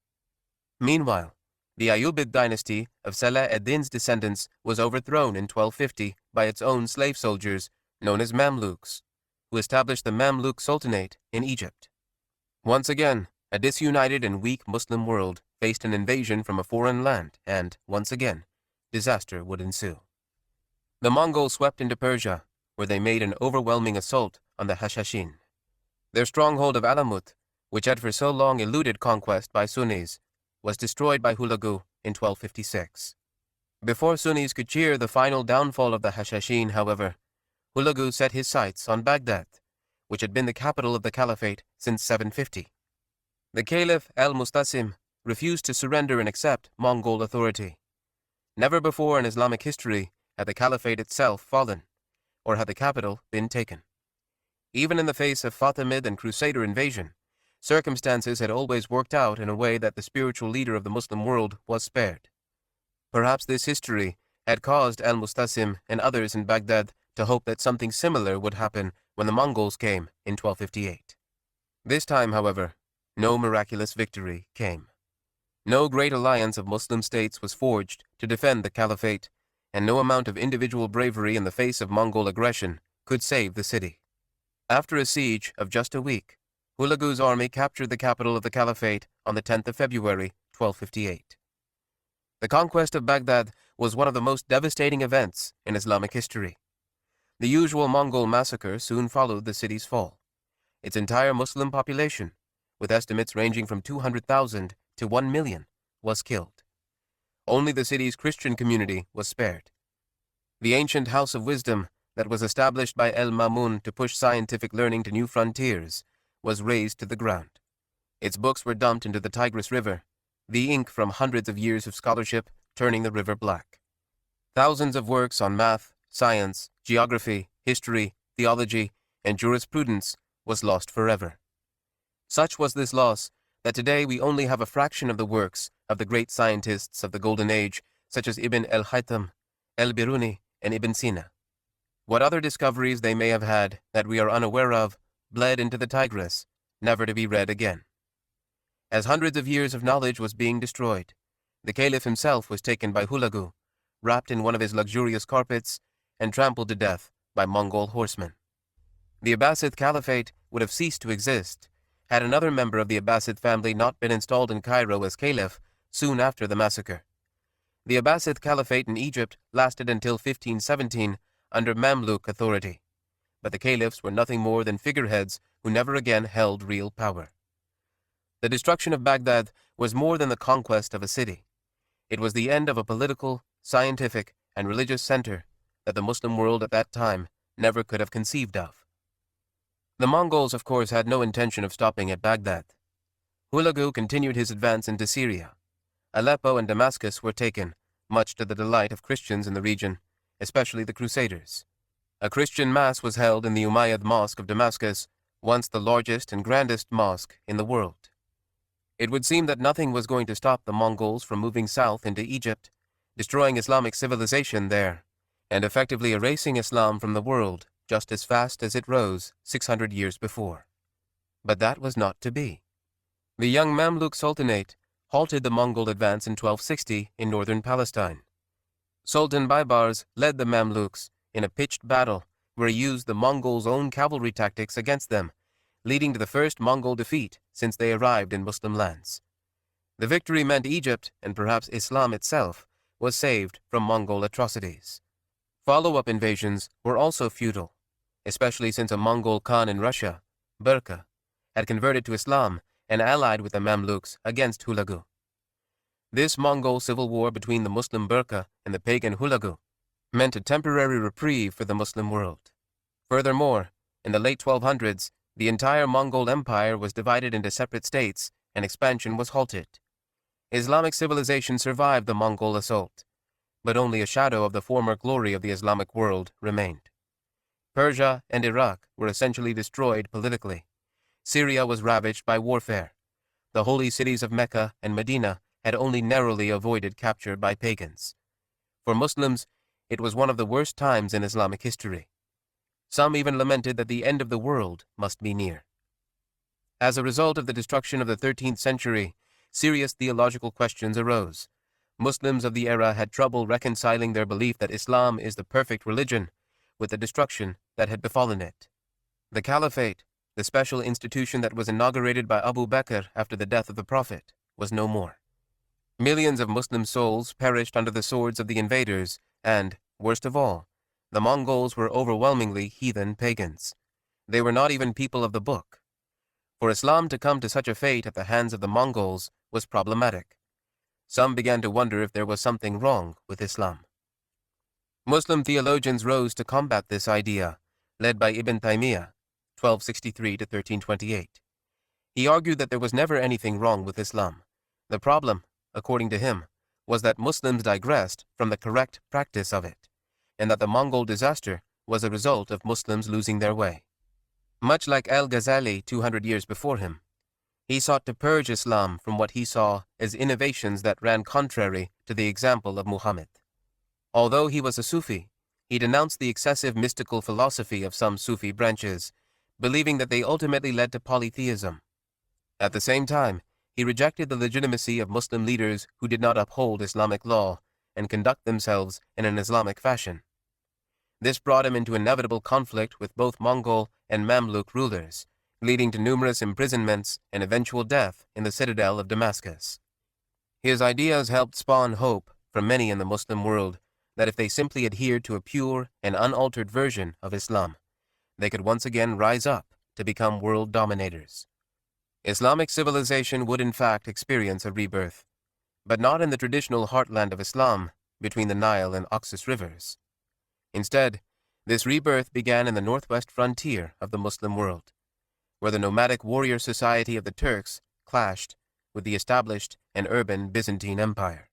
Meanwhile, the Ayyubid dynasty of Salah ad-Din's descendants was overthrown in 1250 by its own slave soldiers known as Mamluks, who established the Mamluk Sultanate in Egypt. Once again, a disunited and weak Muslim world faced an invasion from a foreign land and, once again, disaster would ensue. The Mongols swept into Persia, where they made an overwhelming assault on the Hashashin. Their stronghold of Alamut, which had for so long eluded conquest by Sunnis, was destroyed by Hulagu in 1256. Before Sunnis could cheer the final downfall of the Hashashin, however, Hulagu set his sights on Baghdad, which had been the capital of the Caliphate since 750. The Caliph al-Mustasim refused to surrender and accept Mongol authority. Never before in Islamic history had the Caliphate itself fallen, or had the capital been taken. Even in the face of Fatimid and Crusader invasion, circumstances had always worked out in a way that the spiritual leader of the Muslim world was spared. Perhaps this history had caused al-Mustasim and others in Baghdad to hope that something similar would happen when the Mongols came in 1258. This time, however, no miraculous victory came. No great alliance of Muslim states was forged to defend the Caliphate, and no amount of individual bravery in the face of Mongol aggression could save the city. After a siege of just a week, Hulagu's army captured the capital of the Caliphate on the 10th of February, 1258. The conquest of Baghdad was one of the most devastating events in Islamic history. The usual Mongol massacre soon followed the city's fall. Its entire Muslim population, with estimates ranging from 200,000 to 1 million, was killed. Only the city's Christian community was spared. The ancient House of Wisdom that was established by El-Mamun to push scientific learning to new frontiers was razed to the ground. Its books were dumped into the Tigris River, the ink from hundreds of years of scholarship turning the river black. Thousands of works on math, science, geography, history, theology, and jurisprudence was lost forever. Such was this loss that today we only have a fraction of the works of the great scientists of the Golden Age, such as Ibn al-Haytham, al-Biruni, and Ibn Sina. What other discoveries they may have had that we are unaware of bled into the Tigris, never to be read again. As hundreds of years of knowledge was being destroyed, the Caliph himself was taken by Hulagu, wrapped in one of his luxurious carpets, and trampled to death by Mongol horsemen. The Abbasid Caliphate would have ceased to exist had another member of the Abbasid family not been installed in Cairo as Caliph soon after the massacre. The Abbasid Caliphate in Egypt lasted until 1517 under Mamluk authority, but the caliphs were nothing more than figureheads who never again held real power. The destruction of Baghdad was more than the conquest of a city. It was the end of a political, scientific, and religious center that the Muslim world at that time never could have conceived of. The Mongols, of course, had no intention of stopping at Baghdad. Hulagu continued his advance into Syria. Aleppo and Damascus were taken, much to the delight of Christians in the region, especially the Crusaders. A Christian mass was held in the Umayyad Mosque of Damascus, once the largest and grandest mosque in the world. It would seem that nothing was going to stop the Mongols from moving south into Egypt, destroying Islamic civilization there, and effectively erasing Islam from the world just as fast as it rose 600 years before. But that was not to be. The young Mamluk Sultanate halted the Mongol advance in 1260 in northern Palestine. Sultan Baybars led the Mamluks in a pitched battle where he used the Mongols' own cavalry tactics against them, leading to the first Mongol defeat since they arrived in Muslim lands. The victory meant Egypt, and perhaps Islam itself, was saved from Mongol atrocities. Follow-up invasions were also futile, especially since a Mongol Khan in Russia, Berka, had converted to Islam and allied with the Mamluks against Hulagu. This Mongol civil war between the Muslim Berka and the pagan Hulagu meant a temporary reprieve for the Muslim world. Furthermore, in the late 1200s, the entire Mongol Empire was divided into separate states and expansion was halted. Islamic civilization survived the Mongol assault, but only a shadow of the former glory of the Islamic world remained. Persia and Iraq were essentially destroyed politically. Syria was ravaged by warfare. The holy cities of Mecca and Medina had only narrowly avoided capture by pagans. For Muslims, it was one of the worst times in Islamic history. Some even lamented that the end of the world must be near. As a result of the destruction of the 13th century, serious theological questions arose. Muslims of the era had trouble reconciling their belief that Islam is the perfect religion with the destruction that had befallen it. The Caliphate, the special institution that was inaugurated by Abu Bakr after the death of the Prophet, was no more. Millions of Muslim souls perished under the swords of the invaders, and, worst of all, the Mongols were overwhelmingly heathen pagans. They were not even people of the book. For Islam to come to such a fate at the hands of the Mongols was problematic. Some began to wonder if there was something wrong with Islam. Muslim theologians rose to combat this idea, led by Ibn Taymiyyah, 1263 to 1328. He argued that there was never anything wrong with Islam. The problem, according to him, was that Muslims digressed from the correct practice of it, and that the Mongol disaster was a result of Muslims losing their way. Much like al-Ghazali 200 years before him, he sought to purge Islam from what he saw as innovations that ran contrary to the example of Muhammad. Although he was a Sufi, he denounced the excessive mystical philosophy of some Sufi branches, believing that they ultimately led to polytheism. At the same time, he rejected the legitimacy of Muslim leaders who did not uphold Islamic law and conduct themselves in an Islamic fashion. This brought him into inevitable conflict with both Mongol and Mamluk rulers, leading to numerous imprisonments and eventual death in the citadel of Damascus. His ideas helped spawn hope for many in the Muslim world that if they simply adhered to a pure and unaltered version of Islam, they could once again rise up to become world dominators. Islamic civilization would in fact experience a rebirth, but not in the traditional heartland of Islam between the Nile and Oxus rivers. Instead, this rebirth began in the northwest frontier of the Muslim world, where the nomadic warrior society of the Turks clashed with the established and urban Byzantine Empire.